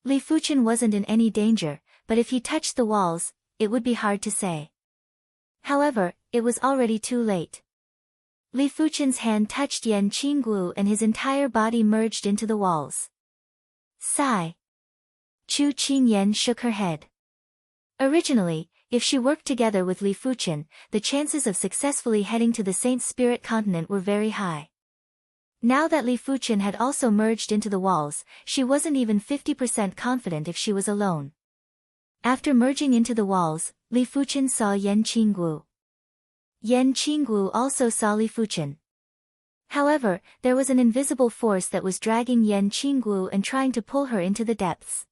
S1: Li Fuqian wasn't in any danger, but if he touched the walls, it would be hard to say. However, it was already too late. Li Fuqian's hand touched Yan Qingguo and his entire body merged into the walls. Sigh. Chu Qingyan shook her head. Originally, if she worked together with Li Fuqian, the chances of successfully heading to the Saint's Spirit continent were very high. Now that Li Fuqian had also merged into the walls, she wasn't even 50% confident if she was alone. After merging into the walls, Li Fuqian saw Yan Qingguo. Yan Qingguo also saw Li Fuqian. However, there was an invisible force that was dragging Yan Qingguo and trying to pull her into the depths.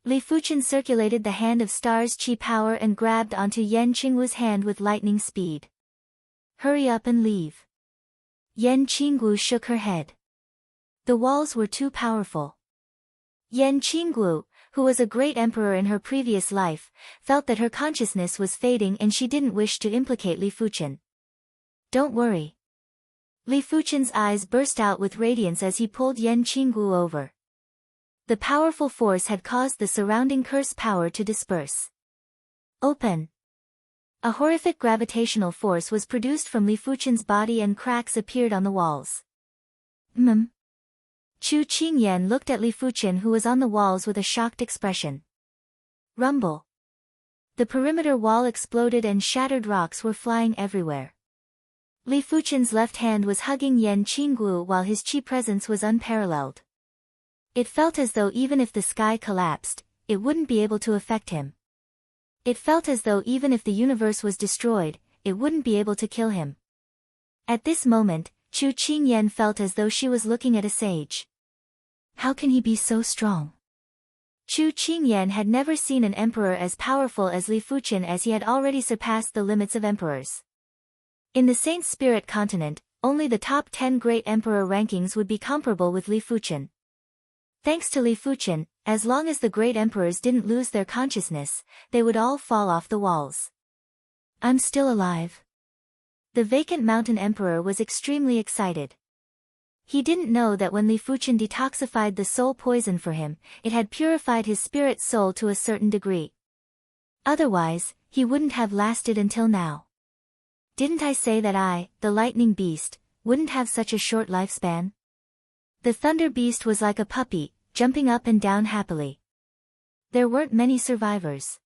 S1: Li Fuqian circulated the hand of Star's chi power and grabbed onto Yan Qingguo's hand with lightning speed. Hurry up and leave. Yan Qingguo shook her head. The walls were too powerful. Yan Qingguo, who was a great emperor in her previous life, felt that her consciousness was fading and she didn't wish to implicate Li Fuqian. Don't worry. Li Fuqian's eyes burst out with radiance as he pulled Yan Qingguo over. The powerful force had caused the surrounding curse power to disperse. Open. A horrific gravitational force was produced from Li Fuchen's body and cracks appeared on the walls. Chu Qingyan looked at Li Fuchen, who was on the walls, with a shocked expression. Rumble. The perimeter wall exploded and shattered rocks were flying everywhere. Li Fuchen's left hand was hugging Yan Qingguo while his qi presence was unparalleled. It felt as though even if the sky collapsed, it wouldn't be able to affect him. It felt as though even if the universe was destroyed, it wouldn't be able to kill him. At this moment, Chu Qingyan felt as though she was looking at a sage. How can he be so strong? Chu Qingyan had never seen an emperor as powerful as Li Fuchen, as he had already surpassed the limits of emperors. In the Saint Spirit continent, only the top 10 great emperor rankings would be comparable with Li Fuchen. Thanks to Li Fuchen, as long as the great emperors didn't lose their consciousness, they would all fall off the walls. I'm still alive. The vacant mountain emperor was extremely excited. He didn't know that when Li Fuchen detoxified the soul poison for him, it had purified his spirit soul to a certain degree. Otherwise, he wouldn't have lasted until now. Didn't I say that I, the lightning beast, wouldn't have such a short lifespan? The thunder beast was like a puppy, jumping up and down happily. There weren't many survivors.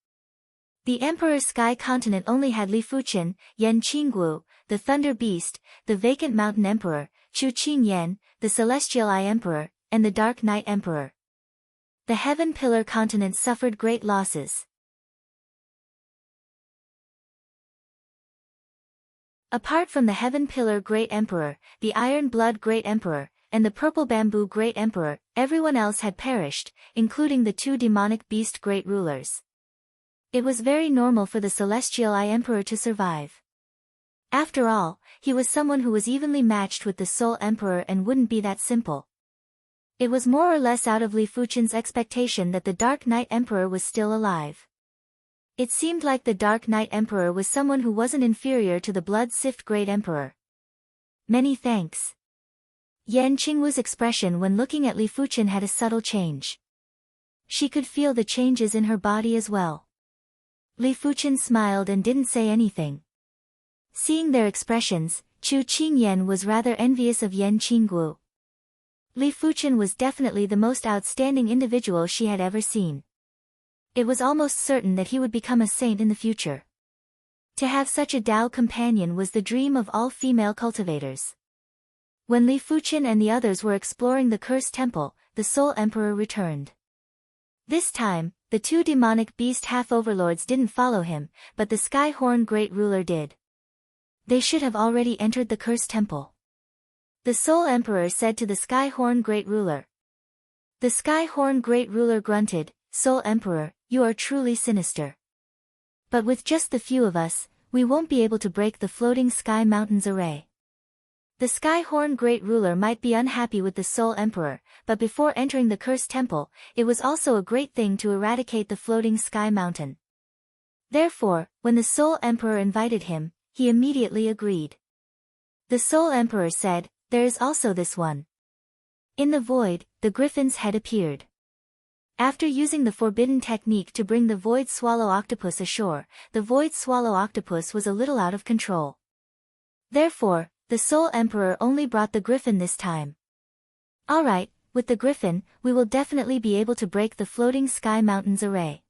S1: The Emperor's Sky Continent only had Li Fuchen, Yan Qingguo, the Thunder Beast, the Vacant Mountain Emperor, Chu Qingyan, the Celestial Eye Emperor, and the Dark Night Emperor. The Heaven Pillar Continent suffered great losses. Apart from the Heaven Pillar Great Emperor, the Iron Blood Great Emperor, and the Purple Bamboo Great Emperor, everyone else had perished, including the 2 demonic beast great rulers. It was very normal for the Celestial Eye Emperor to survive. After all, he was someone who was evenly matched with the Soul Emperor and wouldn't be that simple. It was more or less out of Li Fuchen's expectation that the Dark Night Emperor was still alive. It seemed like the Dark Night Emperor was someone who wasn't inferior to the Blood Sift Great Emperor. Many thanks. Yan Qingwu's expression when looking at Li Fuchen had a subtle change. She could feel the changes in her body as well. Li Fuchen smiled and didn't say anything. Seeing their expressions, Chu Qingyan was rather envious of Yan Qingguo. Li Fuchen was definitely the most outstanding individual she had ever seen. It was almost certain that he would become a saint in the future. To have such a Tao companion was the dream of all female cultivators. When Li Fuchen and the others were exploring the Cursed Temple, the Soul Emperor returned. This time, the 2 demonic beast half-overlords didn't follow him, but the Skyhorn Great Ruler did. They should have already entered the Cursed Temple. The Soul Emperor said to the Skyhorn Great Ruler. The Skyhorn Great Ruler grunted, Soul Emperor, you are truly sinister. But with just the few of us, we won't be able to break the floating Sky Mountains array. The Skyhorn Great Ruler might be unhappy with the Soul Emperor, but before entering the Cursed Temple, it was also a great thing to eradicate the floating Sky Mountain. Therefore, when the Soul Emperor invited him, he immediately agreed. The Soul Emperor said, there is also this one. In the void, the griffin's head appeared. After using the forbidden technique to bring the Void Swallow Octopus ashore, the Void Swallow Octopus was a little out of control. Therefore, the Soul Emperor only brought the griffin this time. Alright, with the griffin, we will definitely be able to break the floating Sky Mountains array.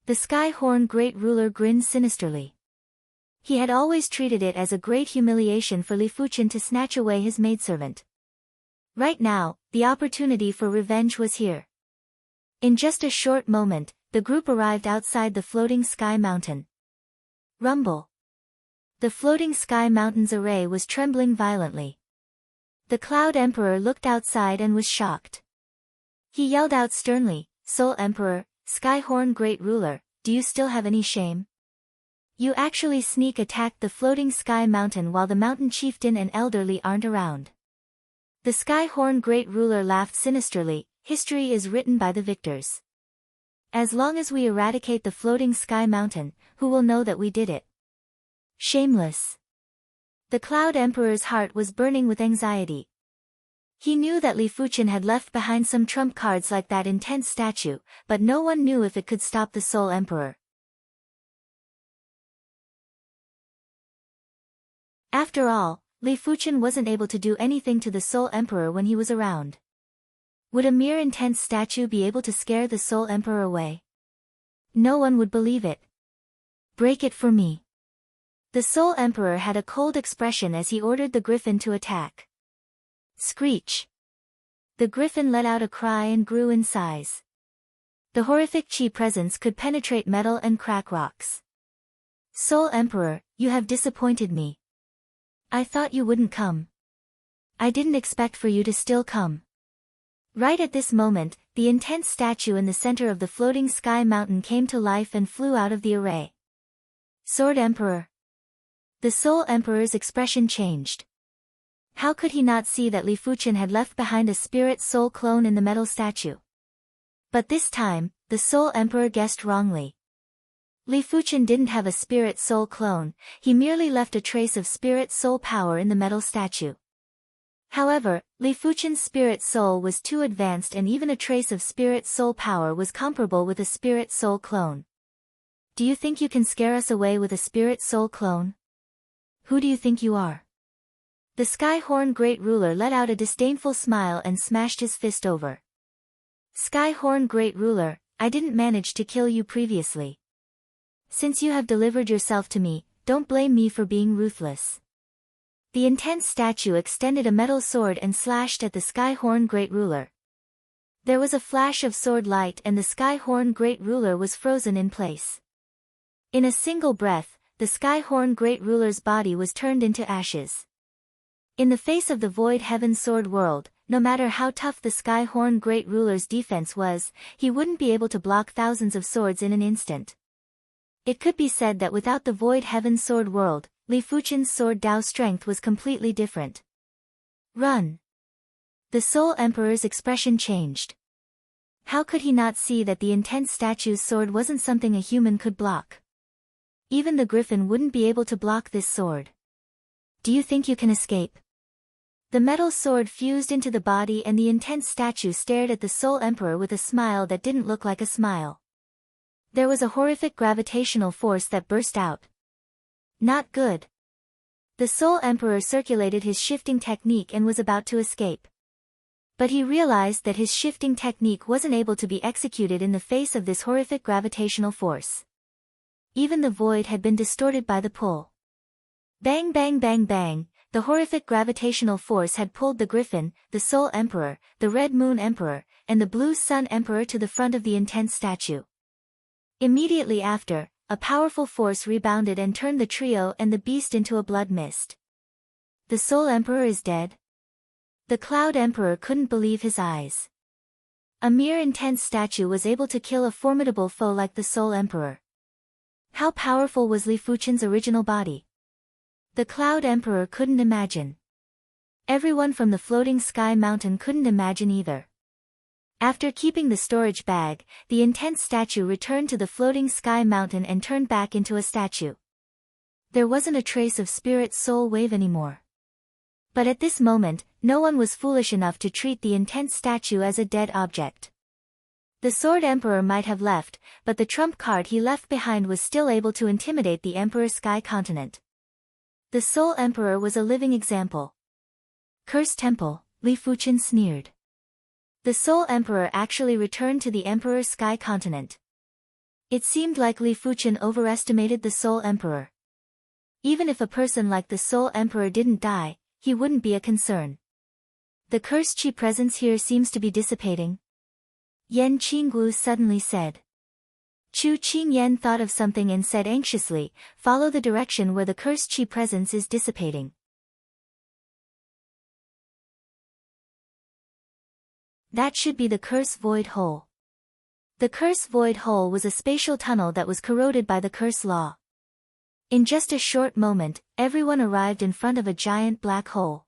S1: The Skyhorn Great Ruler grinned sinisterly. He had always treated it as a great humiliation for Li Fuchen to snatch away his maidservant. Right now, the opportunity for revenge was here. In just a short moment, the group arrived outside the floating Sky Mountain. Rumble. The floating Sky Mountains array was trembling violently. The Cloud Emperor looked outside and was shocked. He yelled out sternly, Soul Emperor, Skyhorn Great Ruler, do you still have any shame? You actually sneak attacked the floating Sky Mountain while the mountain chieftain and elderly aren't around. The Skyhorn Great Ruler laughed sinisterly, history is written by the victors. As long as we eradicate the floating Sky Mountain, who will know that we did it? Shameless. The Cloud Emperor's heart was burning with anxiety. He knew that Li Fuchen had left behind some trump cards like that intense statue, but no one knew if it could stop the Soul Emperor. After all, Li Fuchen wasn't able to do anything to the Soul Emperor when he was around. Would a mere intense statue be able to scare the Soul Emperor away? No one would believe it. Break it for me. The Soul Emperor had a cold expression as he ordered the griffin to attack. Screech. The griffin let out a cry and grew in size. The horrific chi presence could penetrate metal and crack rocks. Soul Emperor, you have disappointed me. I thought you wouldn't come. I didn't expect for you to still come. Right at this moment, the intense statue in the center of the floating sky mountain came to life and flew out of the array. Sword Emperor. The Soul Emperor's expression changed. How could he not see that Li Fuchen had left behind a spirit soul clone in the metal statue? But this time, the Soul Emperor guessed wrongly. Li Fuchen didn't have a spirit soul clone, he merely left a trace of spirit soul power in the metal statue. However, Li Fuchen's spirit soul was too advanced and even a trace of spirit soul power was comparable with a spirit soul clone. Do you think you can scare us away with a spirit soul clone? Who do you think you are? The Skyhorn Great Ruler let out a disdainful smile and smashed his fist over. Skyhorn Great Ruler, I didn't manage to kill you previously. Since you have delivered yourself to me, don't blame me for being ruthless. The intense statue extended a metal sword and slashed at the Skyhorn Great Ruler. There was a flash of sword light and the Skyhorn Great Ruler was frozen in place. In a single breath, the Skyhorn Great Ruler's body was turned into ashes. In the face of the Void Heaven Sword World, no matter how tough the Skyhorn Great Ruler's defense was, he wouldn't be able to block thousands of swords in an instant. It could be said that without the Void Heaven Sword World, Li Fuchen's sword Dao strength was completely different. Run! The Soul Emperor's expression changed. How could he not see that the intense statue's sword wasn't something a human could block? Even the griffin wouldn't be able to block this sword. Do you think you can escape? The metal sword fused into the body and the intense statue stared at the Soul Emperor with a smile that didn't look like a smile. There was a horrific gravitational force that burst out. Not good. The Soul Emperor circulated his shifting technique and was about to escape. But he realized that his shifting technique wasn't able to be executed in the face of this horrific gravitational force. Even the void had been distorted by the pull. Bang bang bang bang, the horrific gravitational force had pulled the Griffin, the Soul Emperor, the Red Moon Emperor, and the Blue Sun Emperor to the front of the intense statue. Immediately after, a powerful force rebounded and turned the trio and the beast into a blood mist. The Soul Emperor is dead? The Cloud Emperor couldn't believe his eyes. A mere intense statue was able to kill a formidable foe like the Soul Emperor. How powerful was Li Fuchen's original body? The Cloud Emperor couldn't imagine. Everyone from the floating sky mountain couldn't imagine either. After keeping the storage bag, the intense statue returned to the floating sky mountain and turned back into a statue. There wasn't a trace of spirit soul wave anymore. But at this moment, no one was foolish enough to treat the intense statue as a dead object. The Sword Emperor might have left, but the trump card he left behind was still able to intimidate the Emperor Sky Continent. The Soul Emperor was a living example. Cursed Temple, Li Fuchen sneered. The Soul Emperor actually returned to the Emperor Sky Continent. It seemed like Li Fuchen overestimated the Soul Emperor. Even if a person like the Soul Emperor didn't die, he wouldn't be a concern. The cursed chi presence here seems to be dissipating. Yan Qinggu suddenly said. Chu Qingyan thought of something and said anxiously, follow the direction where the cursed chi presence is dissipating. That should be the Curse Void Hole. The Curse Void Hole was a spatial tunnel that was corroded by the Curse Law. In just a short moment, everyone arrived in front of a giant black hole.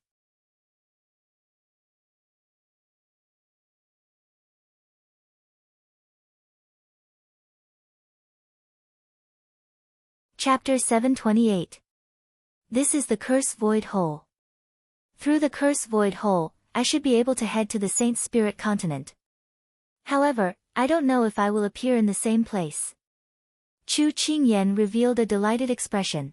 S1: Chapter 728. This is the Curse Void Hole. Through the Curse Void Hole, I should be able to head to the Saint Spirit Continent. However, I don't know if I will appear in the same place. Chu Qingyan revealed a delighted expression.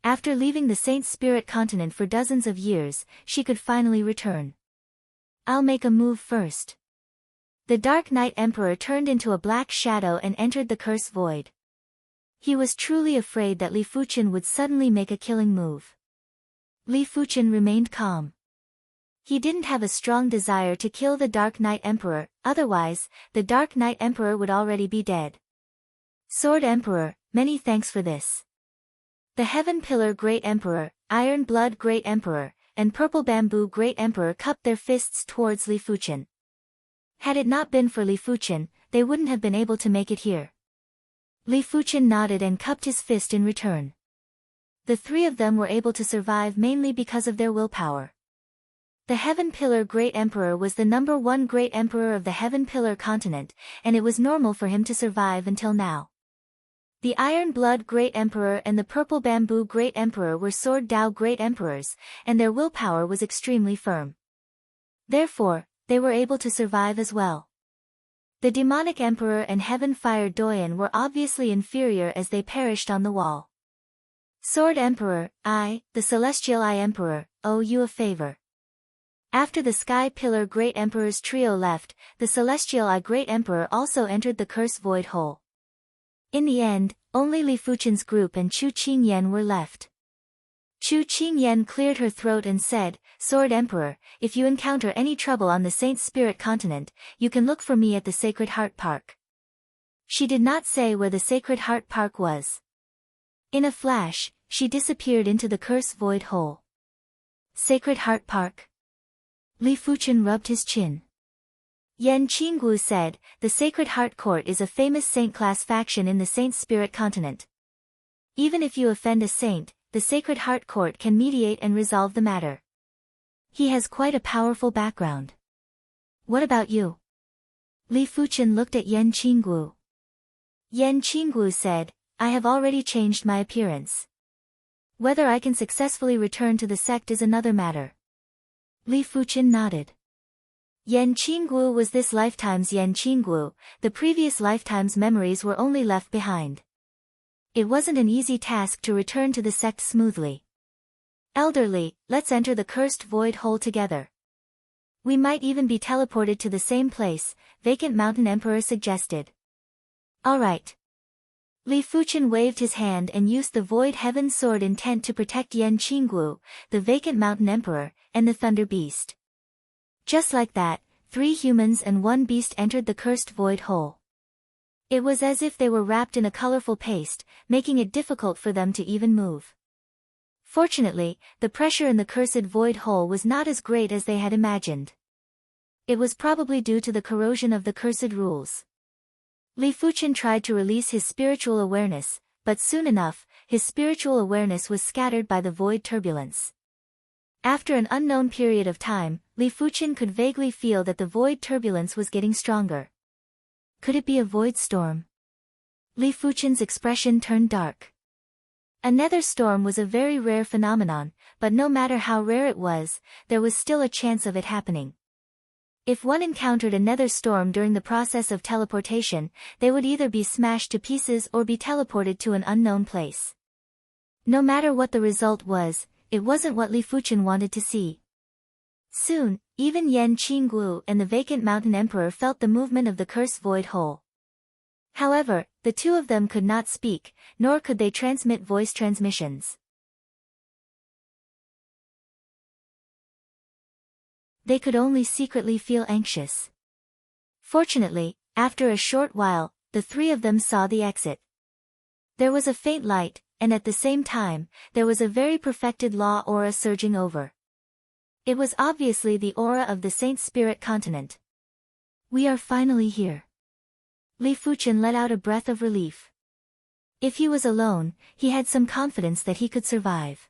S1: After leaving the Saint Spirit continent for dozens of years, she could finally return. I'll make a move first. The Dark Knight Emperor turned into a black shadow and entered the Curse Void. He was truly afraid that Li Fuqian would suddenly make a killing move. Li Fuqian remained calm. He didn't have a strong desire to kill the Dark Knight Emperor, otherwise, the Dark Knight Emperor would already be dead. Sword Emperor, many thanks for this. The Heaven Pillar Great Emperor, Iron Blood Great Emperor, and Purple Bamboo Great Emperor cupped their fists towards Li Fuqian. Had it not been for Li Fuqian, they wouldn't have been able to make it here. Li Fuqian nodded and cupped his fist in return. The three of them were able to survive mainly because of their willpower. The Heaven Pillar Great Emperor was the #1 Great Emperor of the Heaven Pillar continent, and it was normal for him to survive until now. The Iron Blood Great Emperor and the Purple Bamboo Great Emperor were Sword Dao Great Emperors, and their willpower was extremely firm. Therefore, they were able to survive as well. The Demonic Emperor and Heaven Fire Doyen were obviously inferior as they perished on the wall. Sword Emperor, the Celestial Eye Emperor, owe you a favor. After the Sky Pillar Great Emperor's trio left, the Celestial Eye Great Emperor also entered the Curse Void Hole. In the end, only Li Fuqian's group and Chu Qingyan were left. Chu Qingyan cleared her throat and said, Sword Emperor, if you encounter any trouble on the Saint Spirit continent, you can look for me at the Sacred Heart Park. She did not say where the Sacred Heart Park was. In a flash, she disappeared into the Curse Void Hole. Sacred Heart Park? Li Fuqian rubbed his chin. Yan Qinggu said, the Sacred Heart Court is a famous saint-class faction in the Saint Spirit continent. Even if you offend a saint, the Sacred Heart Court can mediate and resolve the matter. He has quite a powerful background. What about you? Li Fuqian looked at Yan Qinggu. Yan Qinggu said, I have already changed my appearance. Whether I can successfully return to the sect is another matter. Li Fuqian nodded. Yan Qinggu was this lifetime's Yan Qinggu, the previous lifetime's memories were only left behind. It wasn't an easy task to return to the sect smoothly. Elderly, let's enter the Cursed Void Hole together. We might even be teleported to the same place, Vacant Mountain Emperor suggested. Alright. Li Fuqian waved his hand and used the Void Heaven Sword intent to protect Yan Qinggu, the Vacant Mountain Emperor, and the Thunder Beast. Just like that, 3 humans and 1 beast entered the Cursed Void Hole. It was as if they were wrapped in a colorful paste, making it difficult for them to even move. Fortunately, the pressure in the Cursed Void Hole was not as great as they had imagined. It was probably due to the corrosion of the cursed rules. Li Fuqian tried to release his spiritual awareness, but soon enough, his spiritual awareness was scattered by the void turbulence. After an unknown period of time, Li Fuqian could vaguely feel that the void turbulence was getting stronger. Could it be a void storm? Li Fuqian's expression turned dark. A nether storm was a very rare phenomenon, but no matter how rare it was, there was still a chance of it happening. If one encountered a nether storm during the process of teleportation, they would either be smashed to pieces or be teleported to an unknown place. No matter what the result was, it wasn't what Li Fuqian wanted to see. Soon, even Yan Qinggu and the Vacant Mountain Emperor felt the movement of the Curse Void Hole. However, the two of them could not speak, nor could they transmit voice transmissions. They could only secretly feel anxious. Fortunately, after a short while, the 3 of them saw the exit. There was a faint light, and at the same time, there was a very perfected law aura surging over. It was obviously the aura of the Saint Spirit continent. We are finally here. Li Fuqian let out a breath of relief. If he was alone, he had some confidence that he could survive.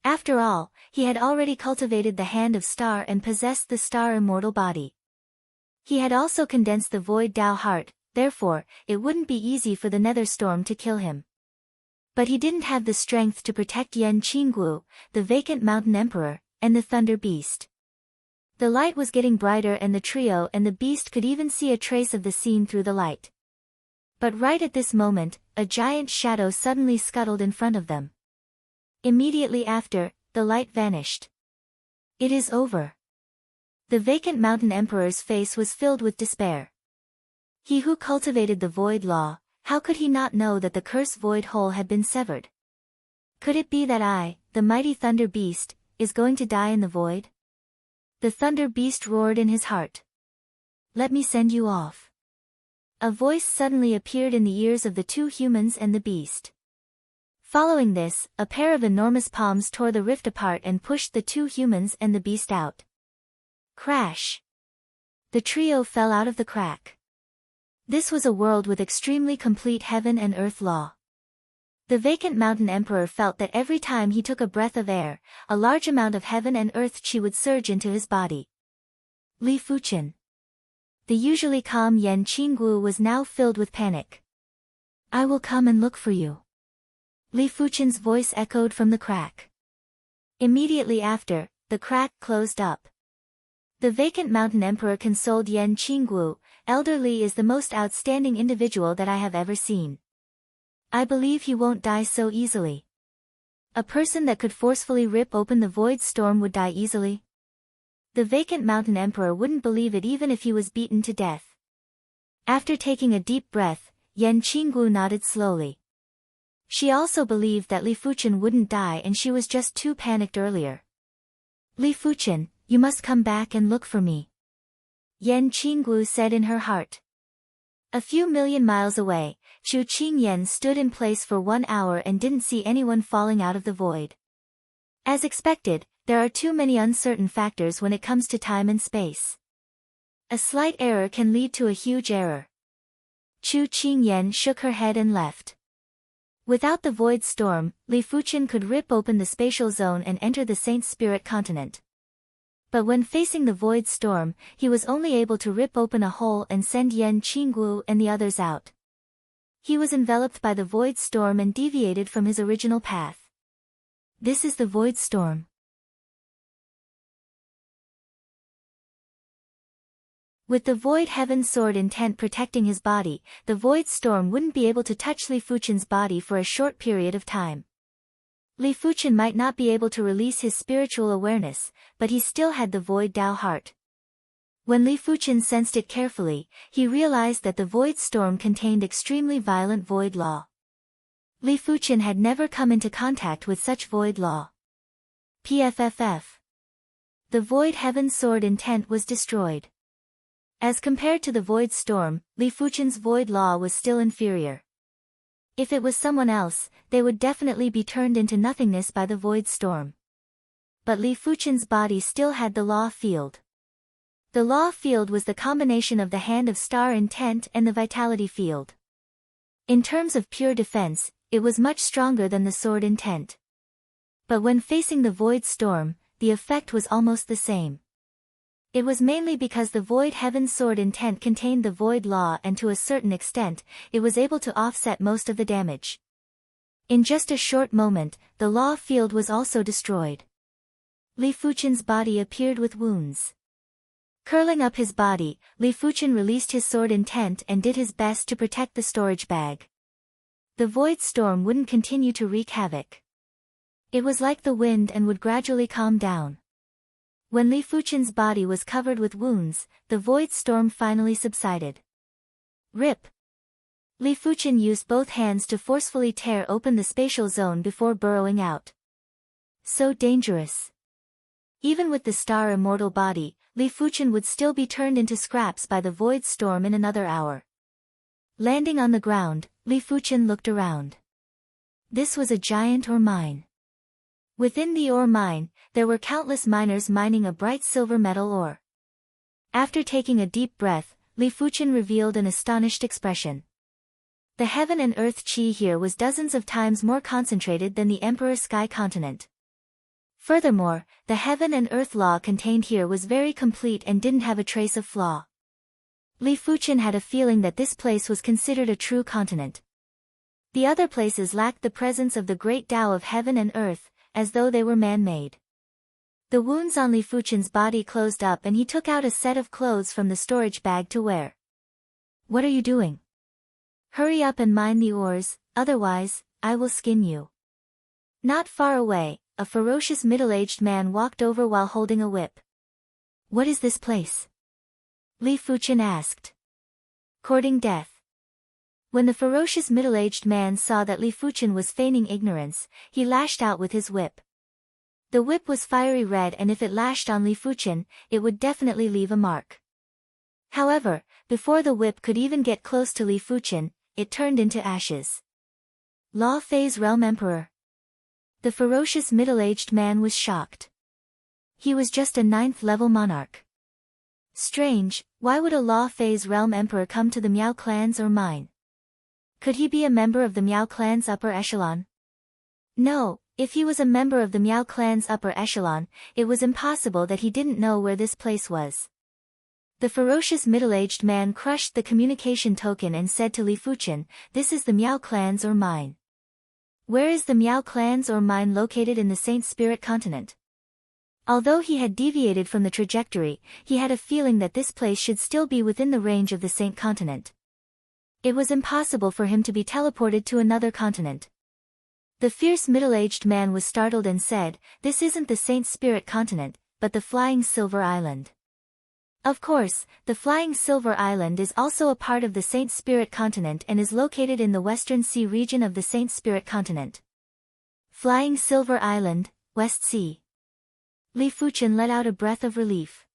S1: After all, he had already cultivated the Hand of Star and possessed the Star Immortal body. He had also condensed the Void Dao heart, therefore, it wouldn't be easy for the Nether Storm to kill him. But he didn't have the strength to protect Yan Qinggu, the Vacant Mountain Emperor, and the Thunder Beast. The light was getting brighter and the trio and the beast could even see a trace of the scene through the light. But right at this moment, a giant shadow suddenly scuttled in front of them. Immediately after, the light vanished. It is over. The vacant mountain emperor's face was filled with despair. He who cultivated the void law, how could he not know that the cursed void hole had been severed? Could it be that I, the mighty thunder beast, is going to die in the void? The thunder beast roared in his heart. Let me send you off. A voice suddenly appeared in the ears of the two humans and the beast. Following this, a pair of enormous palms tore the rift apart and pushed the two humans and the beast out. Crash! The trio fell out of the crack. This was a world with extremely complete heaven and earth law. The vacant mountain emperor felt that every time he took a breath of air, a large amount of heaven and earth chi would surge into his body. Li Fuchen. The usually calm Yan Qinggu was now filled with panic. I will come and look for you. Li Fuchen's voice echoed from the crack. Immediately after, the crack closed up. The vacant mountain emperor consoled Yan Qinggu. Elder Li is the most outstanding individual that I have ever seen. I believe he won't die so easily. A person that could forcefully rip open the void storm would die easily. The vacant mountain emperor wouldn't believe it even if he was beaten to death. After taking a deep breath, Yan Qinggu nodded slowly. She also believed that Li Fuchen wouldn't die and she was just too panicked earlier. Li Fuchen, you must come back and look for me. Yan Qinggu said in her heart. A few million miles away, Chu Qingyan stood in place for 1 hour and didn't see anyone falling out of the void. As expected, there are too many uncertain factors when it comes to time and space. A slight error can lead to a huge error. Chu Qingyan shook her head and left. Without the void storm, Li Fuchen could rip open the spatial zone and enter the Saint Spirit continent. But when facing the void storm, he was only able to rip open a hole and send Yan Qinggu and the others out. He was enveloped by the void storm and deviated from his original path. This is the void storm. With the void heaven sword intent protecting his body, the void storm wouldn't be able to touch Li Fuchen's body for a short period of time. Li Fuchen might not be able to release his spiritual awareness, but he still had the void Dao heart. When Li Fuchen sensed it carefully, he realized that the void storm contained extremely violent void law. Li Fuchen had never come into contact with such void law. PFFF. The void heaven sword intent was destroyed. As compared to the void storm, Li Fuchen's void law was still inferior. If it was someone else, they would definitely be turned into nothingness by the void storm. But Li Fuchen's body still had the law field. The law field was the combination of the hand of star intent and the vitality field. In terms of pure defense, it was much stronger than the sword intent. But when facing the void storm, the effect was almost the same. It was mainly because the void heaven sword intent contained the void law and to a certain extent, it was able to offset most of the damage. In just a short moment, the law field was also destroyed. Li Fuchen's body appeared with wounds. Curling up his body, Li Fuchen released his sword intent and did his best to protect the storage bag. The void storm wouldn't continue to wreak havoc. It was like the wind and would gradually calm down. When Li Fuchen's body was covered with wounds, the void storm finally subsided. Rip! Li Fuchen used both hands to forcefully tear open the spatial zone before burrowing out. So dangerous. Even with the star immortal body, Li Fuchen would still be turned into scraps by the void storm in another hour. Landing on the ground, Li Fuchen looked around. This was a giant ore mine. Within the ore mine, there were countless miners mining a bright silver metal ore. After taking a deep breath, Li Fuchen revealed an astonished expression. The heaven and earth chi here was dozens of times more concentrated than the Emperor Sky continent. Furthermore, the heaven and earth law contained here was very complete and didn't have a trace of flaw. Li Fuchen had a feeling that this place was considered a true continent. The other places lacked the presence of the great Tao of heaven and earth, as though they were man-made. The wounds on Li Fuchen's body closed up and he took out a set of clothes from the storage bag to wear. What are you doing? Hurry up and mine the ores, otherwise, I will skin you. Not far away, a ferocious middle-aged man walked over while holding a whip. "What is this place?" Li Fuchen asked. "Courting death." When the ferocious middle-aged man saw that Li Fuchen was feigning ignorance, he lashed out with his whip. The whip was fiery red, and if it lashed on Li Fuchen, it would definitely leave a mark. However, before the whip could even get close to Li Fuchen, it turned into ashes. Law Phase Realm Emperor. The ferocious middle-aged man was shocked. He was just a 9th-level monarch. Strange, why would a Law Phase Realm Emperor come to the Miao clans or mine? Could he be a member of the Miao clan's upper echelon? No, if he was a member of the Miao clan's upper echelon, it was impossible that he didn't know where this place was. The ferocious middle-aged man crushed the communication token and said to Li Fuchen, "This is the Miao clan's or mine." Where is the Miao clan's or mine located in the Saint Spirit continent? Although he had deviated from the trajectory, he had a feeling that this place should still be within the range of the Saint continent. It was impossible for him to be teleported to another continent. The fierce middle-aged man was startled and said, "This isn't the Saint Spirit continent, but the Flying Silver Island." Of course, the Flying Silver Island is also a part of the Saint Spirit continent and is located in the Western Sea region of the Saint Spirit continent. Flying Silver Island, West Sea. Li Fuchen let out a breath of relief.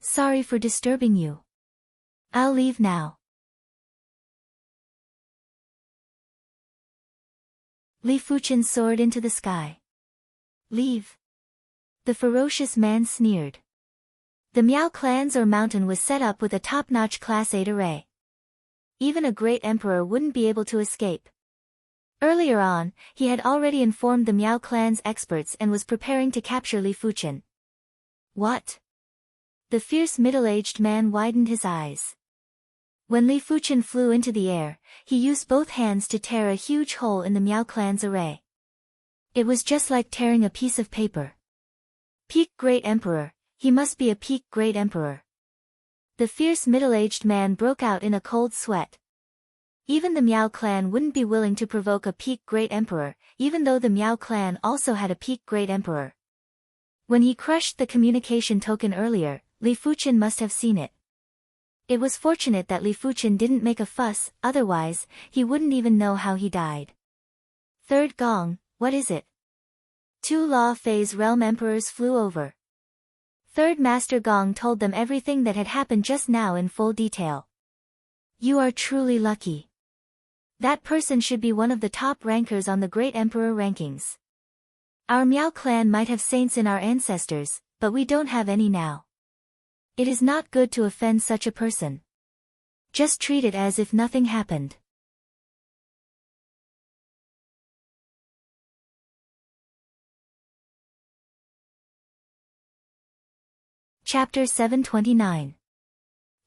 S1: "Sorry for disturbing you. I'll leave now." Li Fuchen soared into the sky. "Leave?" The ferocious man sneered. The Miao clans or mountain was set up with a top-notch Class 8 array. Even a great emperor wouldn't be able to escape. Earlier on, he had already informed the Miao clan's experts and was preparing to capture Li Fuchen. What? The fierce middle-aged man widened his eyes. When Li Fuchen flew into the air, he used both hands to tear a huge hole in the Miao clan's array. It was just like tearing a piece of paper. Peak Great Emperor, he must be a peak Great Emperor. The fierce middle-aged man broke out in a cold sweat. Even the Miao clan wouldn't be willing to provoke a peak Great Emperor, even though the Miao clan also had a peak Great Emperor. When he crushed the communication token earlier, Li Fuchen must have seen it. It was fortunate that Li Fuchen didn't make a fuss, otherwise, he wouldn't even know how he died. Third gong, what is it? 2 Law Phase Realm Emperors flew over. Third Master Gong told them everything that had happened just now in full detail. "You are truly lucky. That person should be one of the top rankers on the Great Emperor rankings. Our Miao clan might have saints in our ancestors, but we don't have any now. It is not good to offend such a person. Just treat it as if nothing happened." Chapter 729.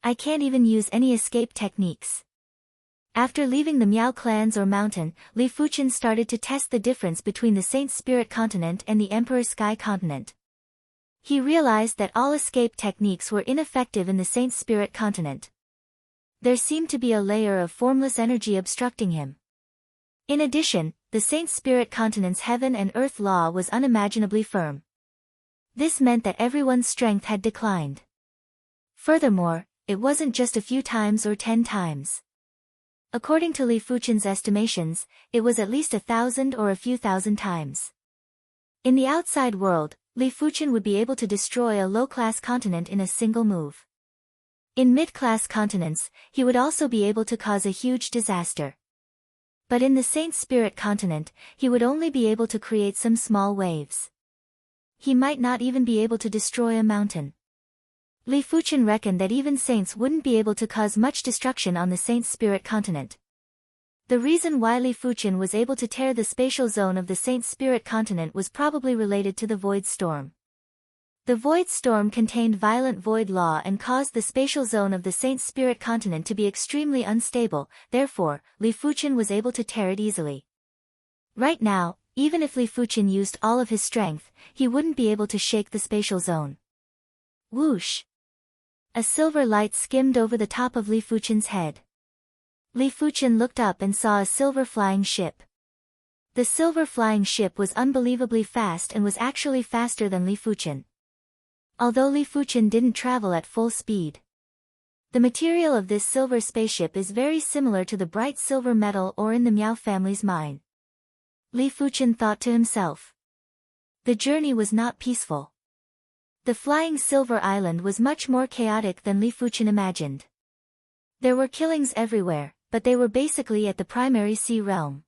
S1: I can't even use any escape techniques. After leaving the Miao clans or mountain, Li Fuchen started to test the difference between the Saint Spirit continent and the Emperor Sky continent. He realized that all escape techniques were ineffective in the Saint Spirit continent. There seemed to be a layer of formless energy obstructing him. In addition, the Saint Spirit continent's heaven and earth law was unimaginably firm. This meant that everyone's strength had declined. Furthermore, it wasn't just a few times or 10 times. According to Li Fuchen's estimations, it was at least 1,000 or a few thousand times. In the outside world, Li Fuchen would be able to destroy a low-class continent in a single move. In mid-class continents, he would also be able to cause a huge disaster. But in the Saint Spirit continent, he would only be able to create some small waves. He might not even be able to destroy a mountain. Li Fuchen reckoned that even saints wouldn't be able to cause much destruction on the Saint Spirit continent. The reason why Li Fuchen was able to tear the spatial zone of the Saint Spirit continent was probably related to the Void Storm. The Void Storm contained violent void law and caused the spatial zone of the Saint Spirit continent to be extremely unstable, therefore, Li Fuchen was able to tear it easily. Right now, even if Li Fuchen used all of his strength, he wouldn't be able to shake the spatial zone. Whoosh! A silver light skimmed over the top of Li Fuchen's head. Li Fuchen looked up and saw a silver flying ship. The silver flying ship was unbelievably fast and was actually faster than Li Fuchen. Although Li Fuchen didn't travel at full speed. The material of this silver spaceship is very similar to the bright silver metal ore in the Miao family's mine. Li Fuchen thought to himself. The journey was not peaceful. The flying silver island was much more chaotic than Li Fuchen imagined. There were killings everywhere, but they were basically at the primary sea realm.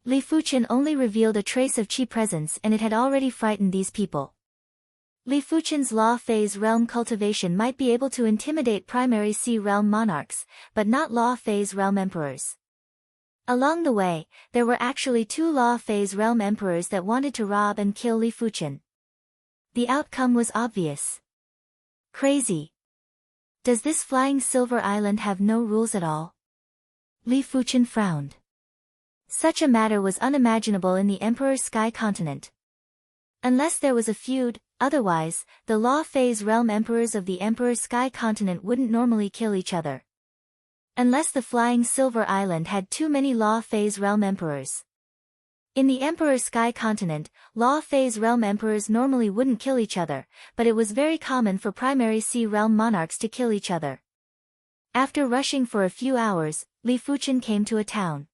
S1: Li Fuchen only revealed a trace of Qi presence and it had already frightened these people. Li Fuchen's law phase realm cultivation might be able to intimidate primary sea realm monarchs, but not law phase realm emperors. Along the way, there were actually 2 law phase realm emperors that wanted to rob and kill Li Fuchen. The outcome was obvious. Crazy. Does this flying silver island have no rules at all? Li Fuchen frowned. Such a matter was unimaginable in the Emperor's Sky Continent. Unless there was a feud, otherwise, the law phase realm emperors of the Emperor's Sky Continent wouldn't normally kill each other. Unless the flying silver island had too many law phase realm emperors. In the Emperor's Sky Continent, law phase realm emperors normally wouldn't kill each other, but it was very common for primary sea realm monarchs to kill each other. After rushing for a few hours, Li Fuchen came to a town.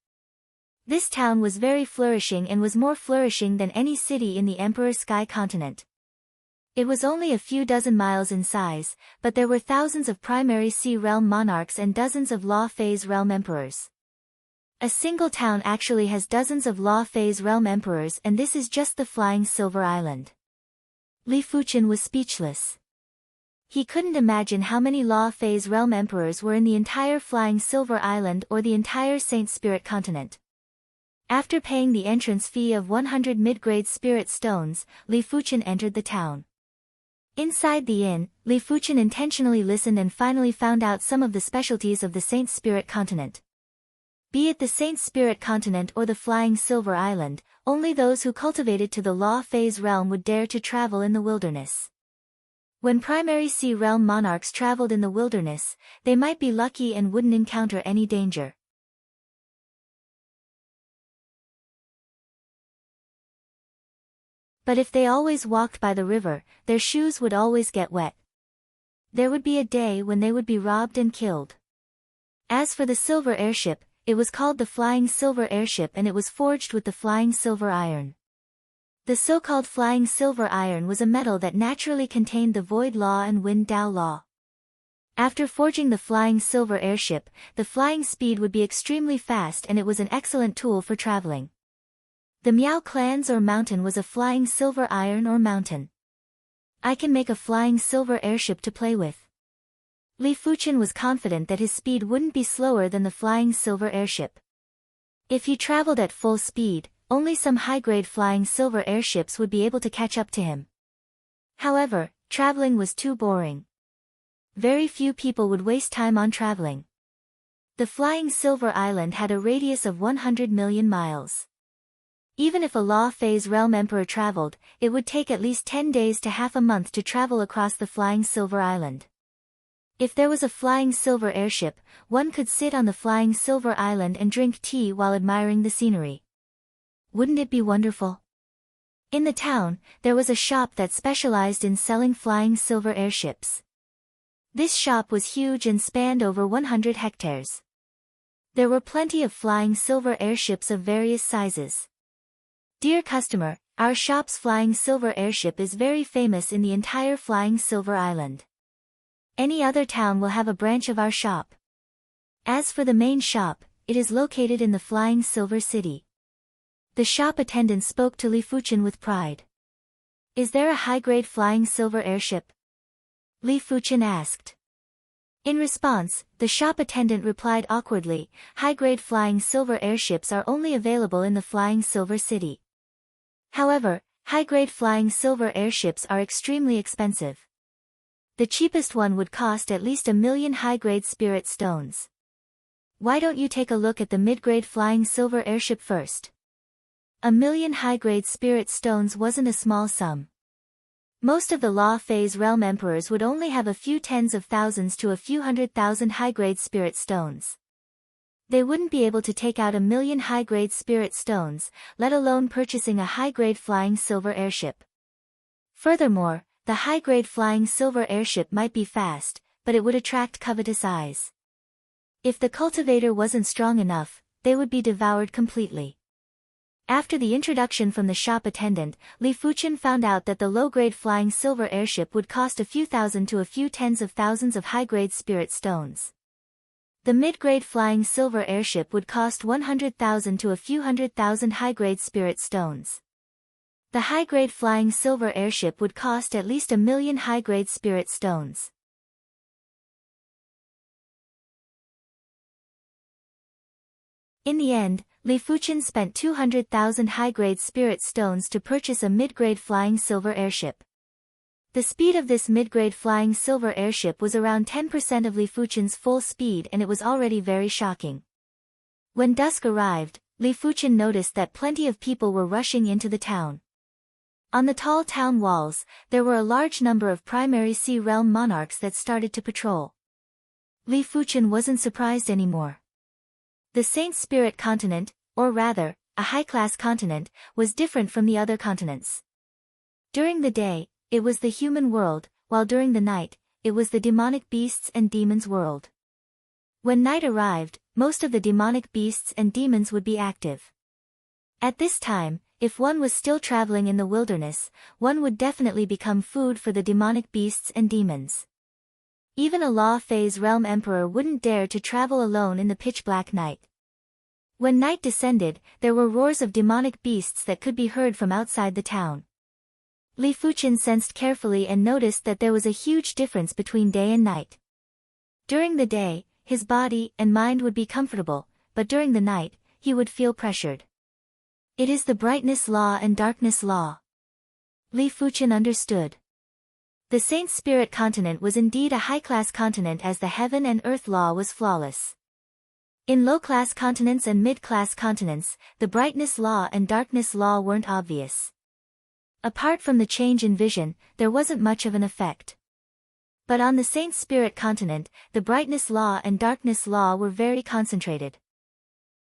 S1: This town was very flourishing and was more flourishing than any city in the Emperor's Sky Continent. It was only a few dozen miles in size, but there were thousands of primary sea realm monarchs and dozens of law phase realm emperors. A single town actually has dozens of law phase realm emperors, and this is just the flying silver island. Li Fuchen was speechless. He couldn't imagine how many law phase realm emperors were in the entire flying silver island or the entire Saint Spirit continent. After paying the entrance fee of 100 mid-grade spirit stones, Li Fuchen entered the town. Inside the inn, Li Fuchen intentionally listened and finally found out some of the specialties of the Saint Spirit continent. Be it the Saint Spirit continent or the flying silver island, only those who cultivated to the law phase realm would dare to travel in the wilderness. When primary sea realm monarchs traveled in the wilderness, they might be lucky and wouldn't encounter any danger. But if they always walked by the river, their shoes would always get wet. There would be a day when they would be robbed and killed. As for the silver airship, it was called the Flying Silver Airship and it was forged with the flying silver iron. The so-called flying silver iron was a metal that naturally contained the void law and wind Dao law. After forging the flying silver airship, the flying speed would be extremely fast and it was an excellent tool for traveling. The Miao clans or mountain was a flying silver iron or mountain. I can make a flying silver airship to play with. Li Fuchen was confident that his speed wouldn't be slower than the flying silver airship. If he traveled at full speed, only some high-grade flying silver airships would be able to catch up to him. However, traveling was too boring. Very few people would waste time on traveling. The flying silver island had a radius of 100 million miles. Even if a law phase realm emperor traveled, it would take at least 10 days to half a month to travel across the flying silver island. If there was a flying silver airship, one could sit on the flying silver island and drink tea while admiring the scenery. Wouldn't it be wonderful? In the town, there was a shop that specialized in selling flying silver airships. This shop was huge and spanned over 100 hectares. There were plenty of flying silver airships of various sizes. Dear customer, our shop's flying silver airship is very famous in the entire flying silver island. Any other town will have a branch of our shop. As for the main shop, it is located in the flying silver city. The shop attendant spoke to Li Fuchen with pride. Is there a high-grade flying silver airship? Li Fuchen asked. In response, the shop attendant replied awkwardly, high-grade flying silver airships are only available in the flying silver city. However, high-grade flying silver airships are extremely expensive. The cheapest one would cost at least 1 million high-grade spirit stones. Why don't you take a look at the mid-grade flying silver airship first? 1 million high-grade spirit stones wasn't a small sum. Most of the law phase realm emperors would only have a few tens of thousands to a few 100,000 high-grade spirit stones. They wouldn't be able to take out 1,000,000 high-grade spirit stones, let alone purchasing a high-grade flying silver airship. Furthermore, the high-grade flying silver airship might be fast, but it would attract covetous eyes. If the cultivator wasn't strong enough, they would be devoured completely. After the introduction from the shop attendant, Li Fuchen found out that the low-grade flying silver airship would cost a few thousand to a few tens of thousands of high-grade spirit stones. The mid-grade flying silver airship would cost 100,000 to a few 100,000 high-grade spirit stones. The high-grade flying silver airship would cost at least 1,000,000 high-grade spirit stones. In the end, Li Fuchen spent 200,000 high-grade spirit stones to purchase a mid-grade flying silver airship. The speed of this mid-grade flying silver airship was around 10% of Li Fuchen's full speed, and it was already very shocking. When dusk arrived, Li Fuchen noticed that plenty of people were rushing into the town. On the tall town walls, there were a large number of primary sea realm monarchs that started to patrol. Li Fuchen wasn't surprised anymore. The Saint Spirit continent, or rather, a high-class continent, was different from the other continents. During the day, it was the human world, while during the night, it was the demonic beasts and demons world. When night arrived, most of the demonic beasts and demons would be active. At this time, if one was still traveling in the wilderness, one would definitely become food for the demonic beasts and demons. Even a Law Phase Realm Emperor wouldn't dare to travel alone in the pitch-black night. When night descended, there were roars of demonic beasts that could be heard from outside the town. Li Fuchen sensed carefully and noticed that there was a huge difference between day and night. During the day, his body and mind would be comfortable, but during the night, he would feel pressured. It is the brightness law and darkness law. Li Fuchen understood. The Saint Spirit continent was indeed a high-class continent, as the heaven and earth law was flawless. In low-class continents and mid-class continents, the brightness law and darkness law weren't obvious. Apart from the change in vision, there wasn't much of an effect. But on the Saint Spirit continent, the brightness law and darkness law were very concentrated.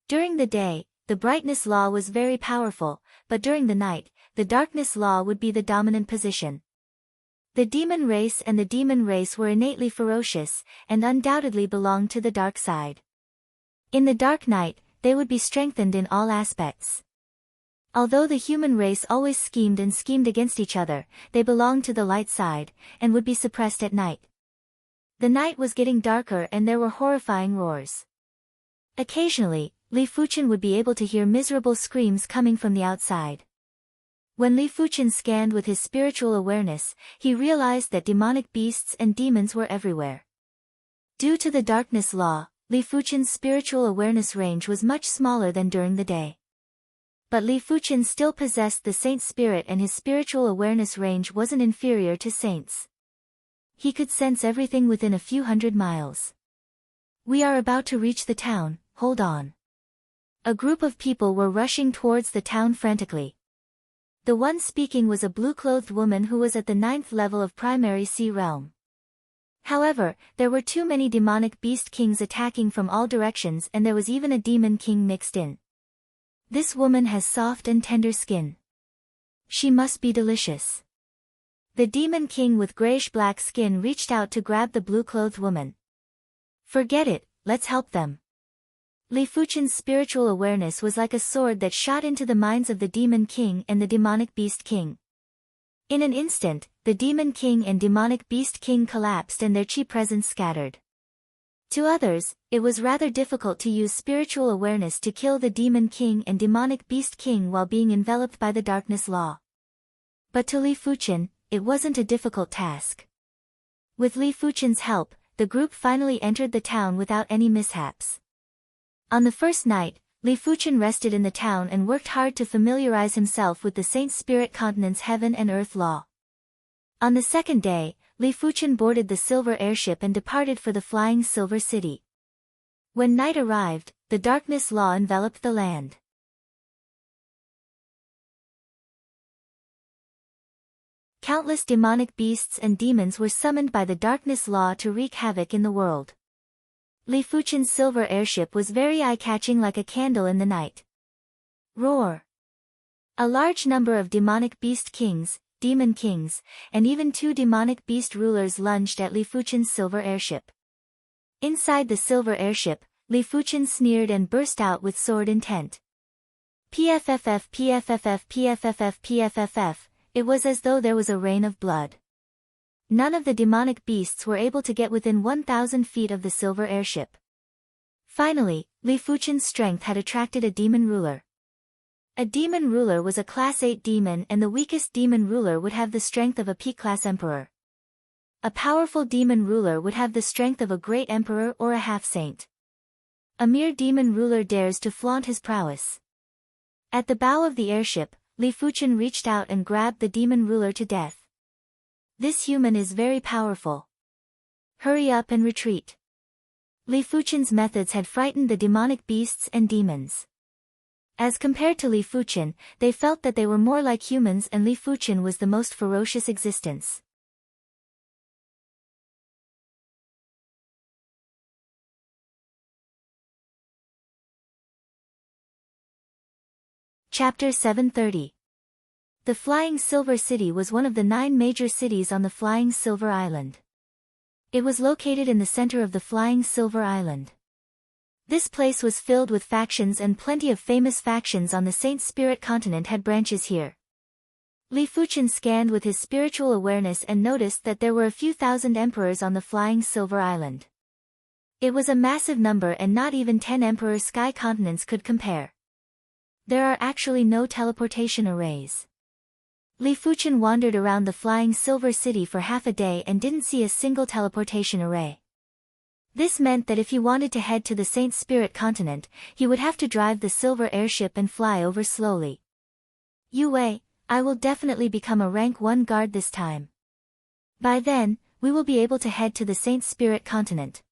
S1: During the day, the brightness law was very powerful, but during the night, the darkness law would be the dominant position. The demon race and the demon race were innately ferocious, and undoubtedly belonged to the dark side. In the dark night, they would be strengthened in all aspects. Although the human race always schemed against each other, they belonged to the light side, and would be suppressed at night. The night was getting darker and there were horrifying roars. Occasionally, Li Fuchen would be able to hear miserable screams coming from the outside. When Li Fuchen scanned with his spiritual awareness, he realized that demonic beasts and demons were everywhere. Due to the darkness law, Li Fuchen's spiritual awareness range was much smaller than during the day. But Li Fuchen still possessed the Saint Spirit, and his spiritual awareness range wasn't inferior to Saints. He could sense everything within a few hundred miles. "We are about to reach the town, hold on." A group of people were rushing towards the town frantically. The one speaking was a blue-clothed woman who was at the 9th level of primary sea realm. However, there were too many demonic beast kings attacking from all directions, and there was even a demon king mixed in. This woman has soft and tender skin. She must be delicious. The demon king with grayish-black skin reached out to grab the blue-clothed woman. "Forget it, let's help them." Li Fuchen's spiritual awareness was like a sword that shot into the minds of the demon king and the demonic beast king. In an instant, the demon king and demonic beast king collapsed and their chi presence scattered. To others, it was rather difficult to use spiritual awareness to kill the demon king and demonic beast king while being enveloped by the darkness law. But to Li Fuchen, it wasn't a difficult task. With Li Fuchen's help, the group finally entered the town without any mishaps. On the first night, Li Fuchen rested in the town and worked hard to familiarize himself with the Saint Spirit continent's heaven and earth law. On the second day, Li Fuchen boarded the silver airship and departed for the flying silver city. When night arrived, the darkness law enveloped the land. Countless demonic beasts and demons were summoned by the darkness law to wreak havoc in the world. Li Fuchen's silver airship was very eye-catching, like a candle in the night. Roar! A large number of demonic beast kings, demon kings, and even 2 demonic beast rulers lunged at Li Fuchen's silver airship. Inside the silver airship, Li Fuchen sneered and burst out with sword intent. PFFF PFFF PFFF PFFF, it was as though there was a rain of blood. None of the demonic beasts were able to get within 1,000 feet of the silver airship. Finally, Li Fuchen's strength had attracted a demon ruler. A demon ruler was a class 8 demon, and the weakest demon ruler would have the strength of a P-class emperor. A powerful demon ruler would have the strength of a great emperor or a half-saint. A mere demon ruler dares to flaunt his prowess. At the bow of the airship, Li Fuchen reached out and grabbed the demon ruler to death. This human is very powerful. Hurry up and retreat. Li Fuchen's methods had frightened the demonic beasts and demons. As compared to Li Fuchen, they felt that they were more like humans, and Li Fuchen was the most ferocious existence. Chapter 730. The Flying Silver City was one of the 9 major cities on the Flying Silver Island. It was located in the center of the Flying Silver Island. This place was filled with factions, and plenty of famous factions on the Saint Spirit continent had branches here. Li Fuchen scanned with his spiritual awareness and noticed that there were a few thousand emperors on the Flying Silver Island. It was a massive number, and not even 10 emperor sky continents could compare. There are actually no teleportation arrays. Li Fuchen wandered around the Flying Silver City for half a day and didn't see a single teleportation array. This meant that if he wanted to head to the Saint Spirit continent, he would have to drive the silver airship and fly over slowly. Yue, I will definitely become a rank 1 guard this time. By then, we will be able to head to the Saint Spirit continent.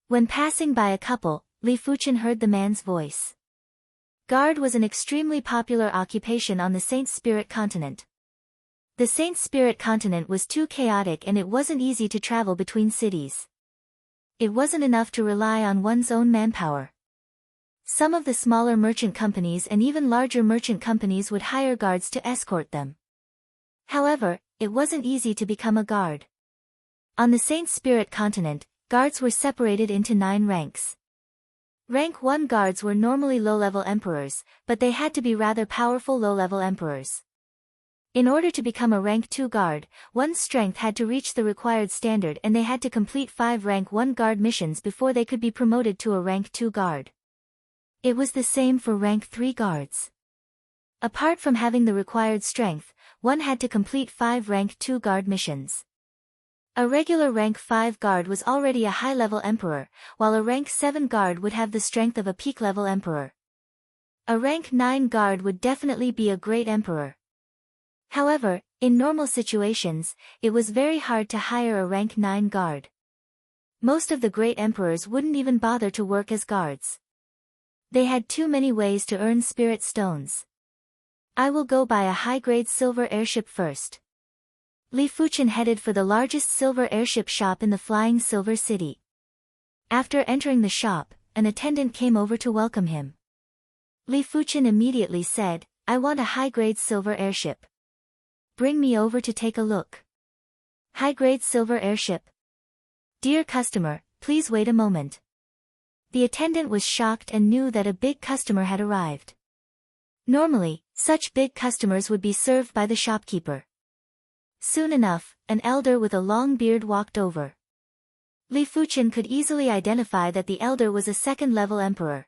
S1: When passing by a couple, Li Fuchen heard the man's voice. Guard was an extremely popular occupation on the Saint Spirit continent. The Saint Spirit continent was too chaotic, and it wasn't easy to travel between cities. It wasn't enough to rely on one's own manpower. Some of the smaller merchant companies and even larger merchant companies would hire guards to escort them. However, it wasn't easy to become a guard. On the Saint Spirit continent, guards were separated into 9 ranks. Rank 1 guards were normally low-level emperors, but they had to be rather powerful low-level emperors. In order to become a rank 2 guard, one's strength had to reach the required standard, and they had to complete 5 rank 1 guard missions before they could be promoted to a rank 2 guard. It was the same for rank 3 guards. Apart from having the required strength, one had to complete 5 rank 2 guard missions. A regular rank 5 guard was already a high-level emperor, while a rank 7 guard would have the strength of a peak-level emperor. A rank 9 guard would definitely be a great emperor. However, in normal situations, it was very hard to hire a rank 9 guard. Most of the great emperors wouldn't even bother to work as guards. They had too many ways to earn spirit stones. I will go buy a high-grade silver airship first. Li Fuchen headed for the largest silver airship shop in the Flying Silver City. After entering the shop, an attendant came over to welcome him. Li Fuchen immediately said, I want a high-grade silver airship. Bring me over to take a look. High-grade silver airship. Dear customer, please wait a moment. The attendant was shocked and knew that a big customer had arrived. Normally, such big customers would be served by the shopkeeper. Soon enough, an elder with a long beard walked over. Li Fuchen could easily identify that the elder was a second-level emperor.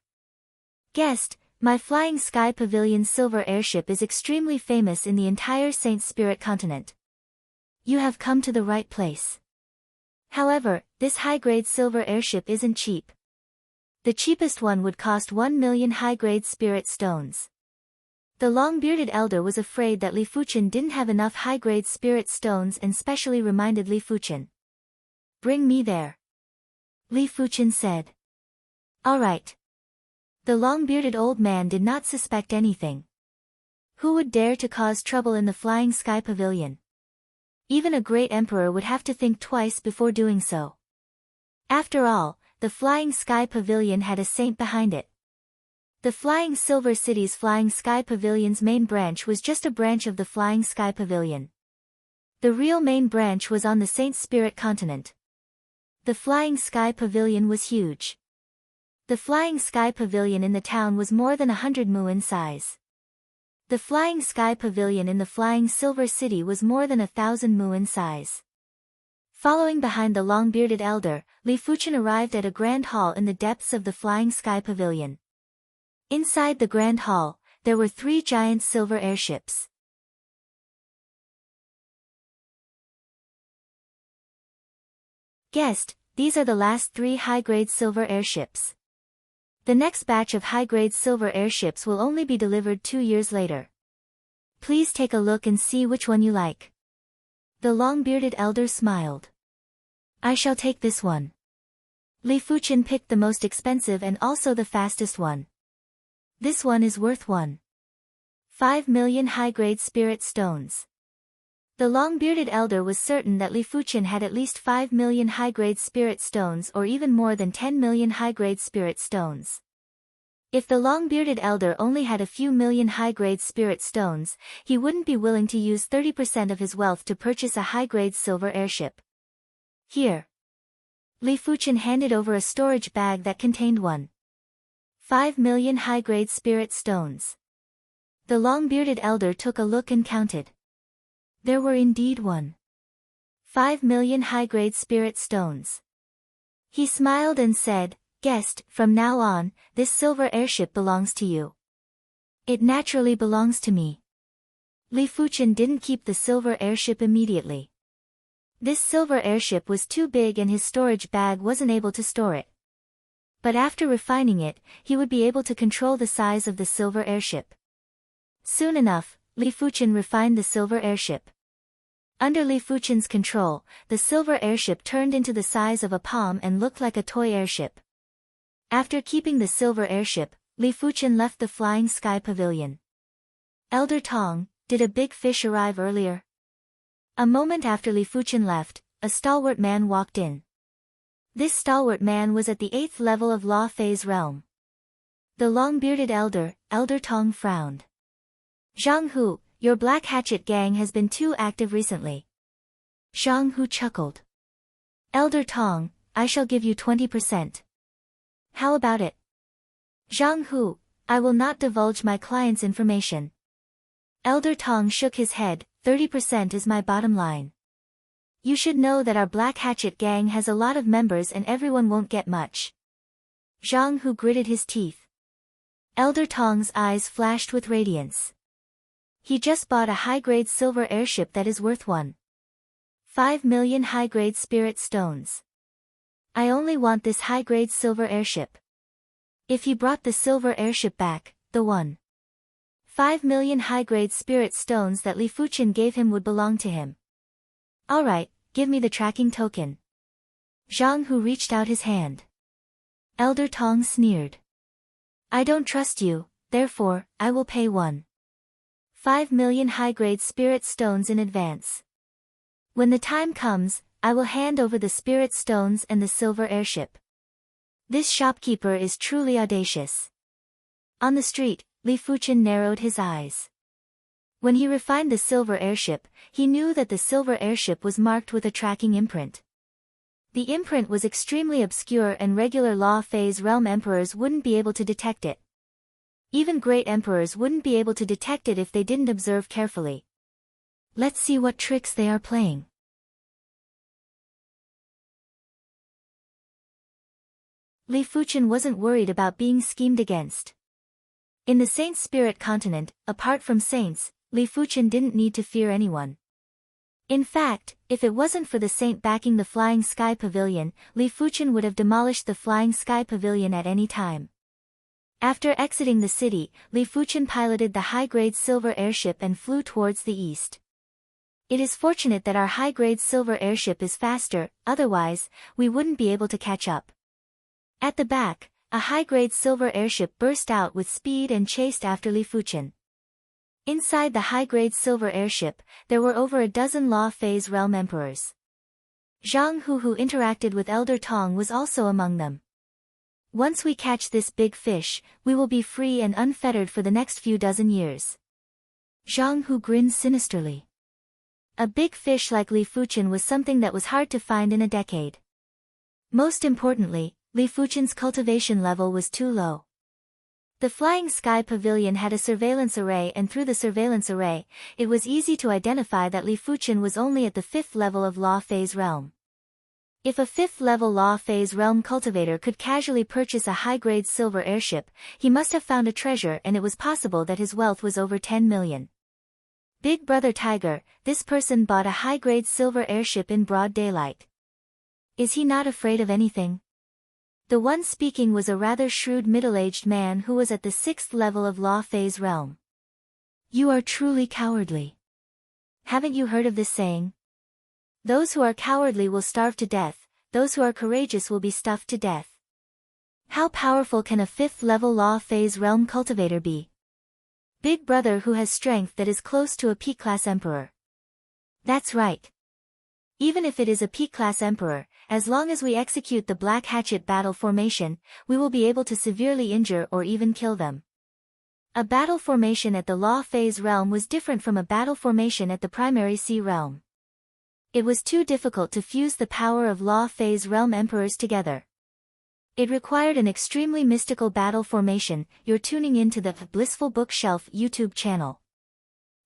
S1: Guest, my Flying Sky Pavilion silver airship is extremely famous in the entire Saint Spirit continent. You have come to the right place. However, this high-grade silver airship isn't cheap. The cheapest one would cost 1 million high-grade spirit stones. The long-bearded elder was afraid that Li Fuchen didn't have enough high-grade spirit stones and specially reminded Li Fuchen. Bring me there. Li Fuchen said. All right. The long-bearded old man did not suspect anything. Who would dare to cause trouble in the Flying Sky Pavilion? Even a great emperor would have to think twice before doing so. After all, the Flying Sky Pavilion had a saint behind it. The Flying Silver City's Flying Sky Pavilion's main branch was just a branch of the Flying Sky Pavilion. The real main branch was on the Saint Spirit continent. The Flying Sky Pavilion was huge. The Flying Sky Pavilion in the town was more than 100 mu in size. The Flying Sky Pavilion in the Flying Silver City was more than 1,000 mu in size. Following behind the long-bearded elder, Li Fuchen arrived at a grand hall in the depths of the Flying Sky Pavilion. Inside the grand hall, there were 3 giant silver airships. Guest, these are the last 3 high-grade silver airships. The next batch of high-grade silver airships will only be delivered 2 years later. Please take a look and see which one you like. The long-bearded elder smiled. I shall take this one. Li Fuchen picked the most expensive and also the fastest one. This one is worth 1.5 million high-grade spirit stones. The long-bearded elder was certain that Li Fuchen had at least 5 million high-grade spirit stones or even more than 10 million high-grade spirit stones. If the long-bearded elder only had a few million high-grade spirit stones, he wouldn't be willing to use 30% of his wealth to purchase a high-grade silver airship. Here. Li Fuchen handed over a storage bag that contained 1.5 million high-grade spirit stones. The long-bearded elder took a look and counted. There were indeed 1.5 million high-grade spirit stones. He smiled and said, Guest, from now on, this silver airship belongs to you. It naturally belongs to me. Li Fuchen didn't keep the silver airship immediately. This silver airship was too big and his storage bag wasn't able to store it. But after refining it, he would be able to control the size of the silver airship. Soon enough, Li Fuchen refined the silver airship. Under Li Fuchen's control, the silver airship turned into the size of a palm and looked like a toy airship. After keeping the silver airship, Li Fuchen left the Flying Sky Pavilion. Elder Tong, did a big fish arrive earlier? A moment after Li Fuchen left, a stalwart man walked in. This stalwart man was at the 8th level of Law Phase realm. The long-bearded elder, Elder Tong frowned. Zhang Hu, your Black Hatchet gang has been too active recently. Zhang Hu chuckled. Elder Tong, I shall give you 20%. How about it? Zhang Hu, I will not divulge my client's information. Elder Tong shook his head, 30% is my bottom line. You should know that our Black Hatchet gang has a lot of members and everyone won't get much. Zhang Hu gritted his teeth. Elder Tong's eyes flashed with radiance. He just bought a high-grade silver airship that is worth 1.5 million high-grade spirit stones. I only want this high-grade silver airship. If he brought the silver airship back, the 1.5 million high-grade spirit stones that Li Fuchen gave him would belong to him. Alright, give me the tracking token. Zhang Hu reached out his hand. Elder Tong sneered. I don't trust you, therefore, I will pay 1.5 million high-grade spirit stones in advance. When the time comes, I will hand over the spirit stones and the silver airship. This shopkeeper is truly audacious. On the street, Li Fuchen narrowed his eyes. When he refined the silver airship, he knew that the silver airship was marked with a tracking imprint. The imprint was extremely obscure and regular Law Phase realm emperors wouldn't be able to detect it. Even great emperors wouldn't be able to detect it if they didn't observe carefully. Let's see what tricks they are playing. Li Fuchen wasn't worried about being schemed against. In the Saint Spirit continent, apart from saints, Li Fuchen didn't need to fear anyone. In fact, if it wasn't for the saint backing the Flying Sky Pavilion, Li Fuchen would have demolished the Flying Sky Pavilion at any time. After exiting the city, Li Fuchen piloted the high-grade silver airship and flew towards the east. It is fortunate that our high-grade silver airship is faster, otherwise, we wouldn't be able to catch up. At the back, a high-grade silver airship burst out with speed and chased after Li Fuchen. Inside the high-grade silver airship, there were over a dozen Law Phase realm emperors. Zhang Hu, who interacted with Elder Tong, was also among them. Once we catch this big fish, we will be free and unfettered for the next few dozen years. Zhang Hu grinned sinisterly. A big fish like Li Fuchen was something that was hard to find in a decade. Most importantly, Li Fuchen's cultivation level was too low. The Flying Sky Pavilion had a surveillance array, and through the surveillance array, it was easy to identify that Li Fuchen was only at the 5th level of Law Phase Realm. If a 5th level Law Phase Realm cultivator could casually purchase a high-grade silver airship, he must have found a treasure, and it was possible that his wealth was over 10 million. Big Brother Tiger, this person bought a high-grade silver airship in broad daylight. Is he not afraid of anything? The one speaking was a rather shrewd middle-aged man who was at the 6th level of Law Phase Realm. You are truly cowardly. Haven't you heard of this saying? Those who are cowardly will starve to death, those who are courageous will be stuffed to death. How powerful can a 5th level Law Phase Realm cultivator be? Big Brother who has strength that is close to a P-class emperor. That's right. Even if it is a P-class emperor, as long as we execute the Black Hatchet battle formation, we will be able to severely injure or even kill them. A battle formation at the Law Phase Realm was different from a battle formation at the Primary Sea Realm. It was too difficult to fuse the power of Law Phase Realm emperors together. It required an extremely mystical battle formation. You're tuning into the Blissful Bookshelf YouTube channel.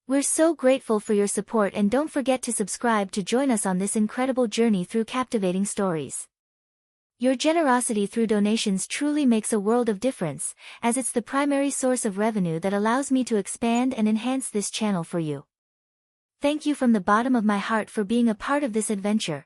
S1: We're so grateful for your support, and don't forget to subscribe to join us on this incredible journey through captivating stories. Your generosity through donations truly makes a world of difference, as it's the primary source of revenue that allows me to expand and enhance this channel for you. Thank you from the bottom of my heart for being a part of this adventure.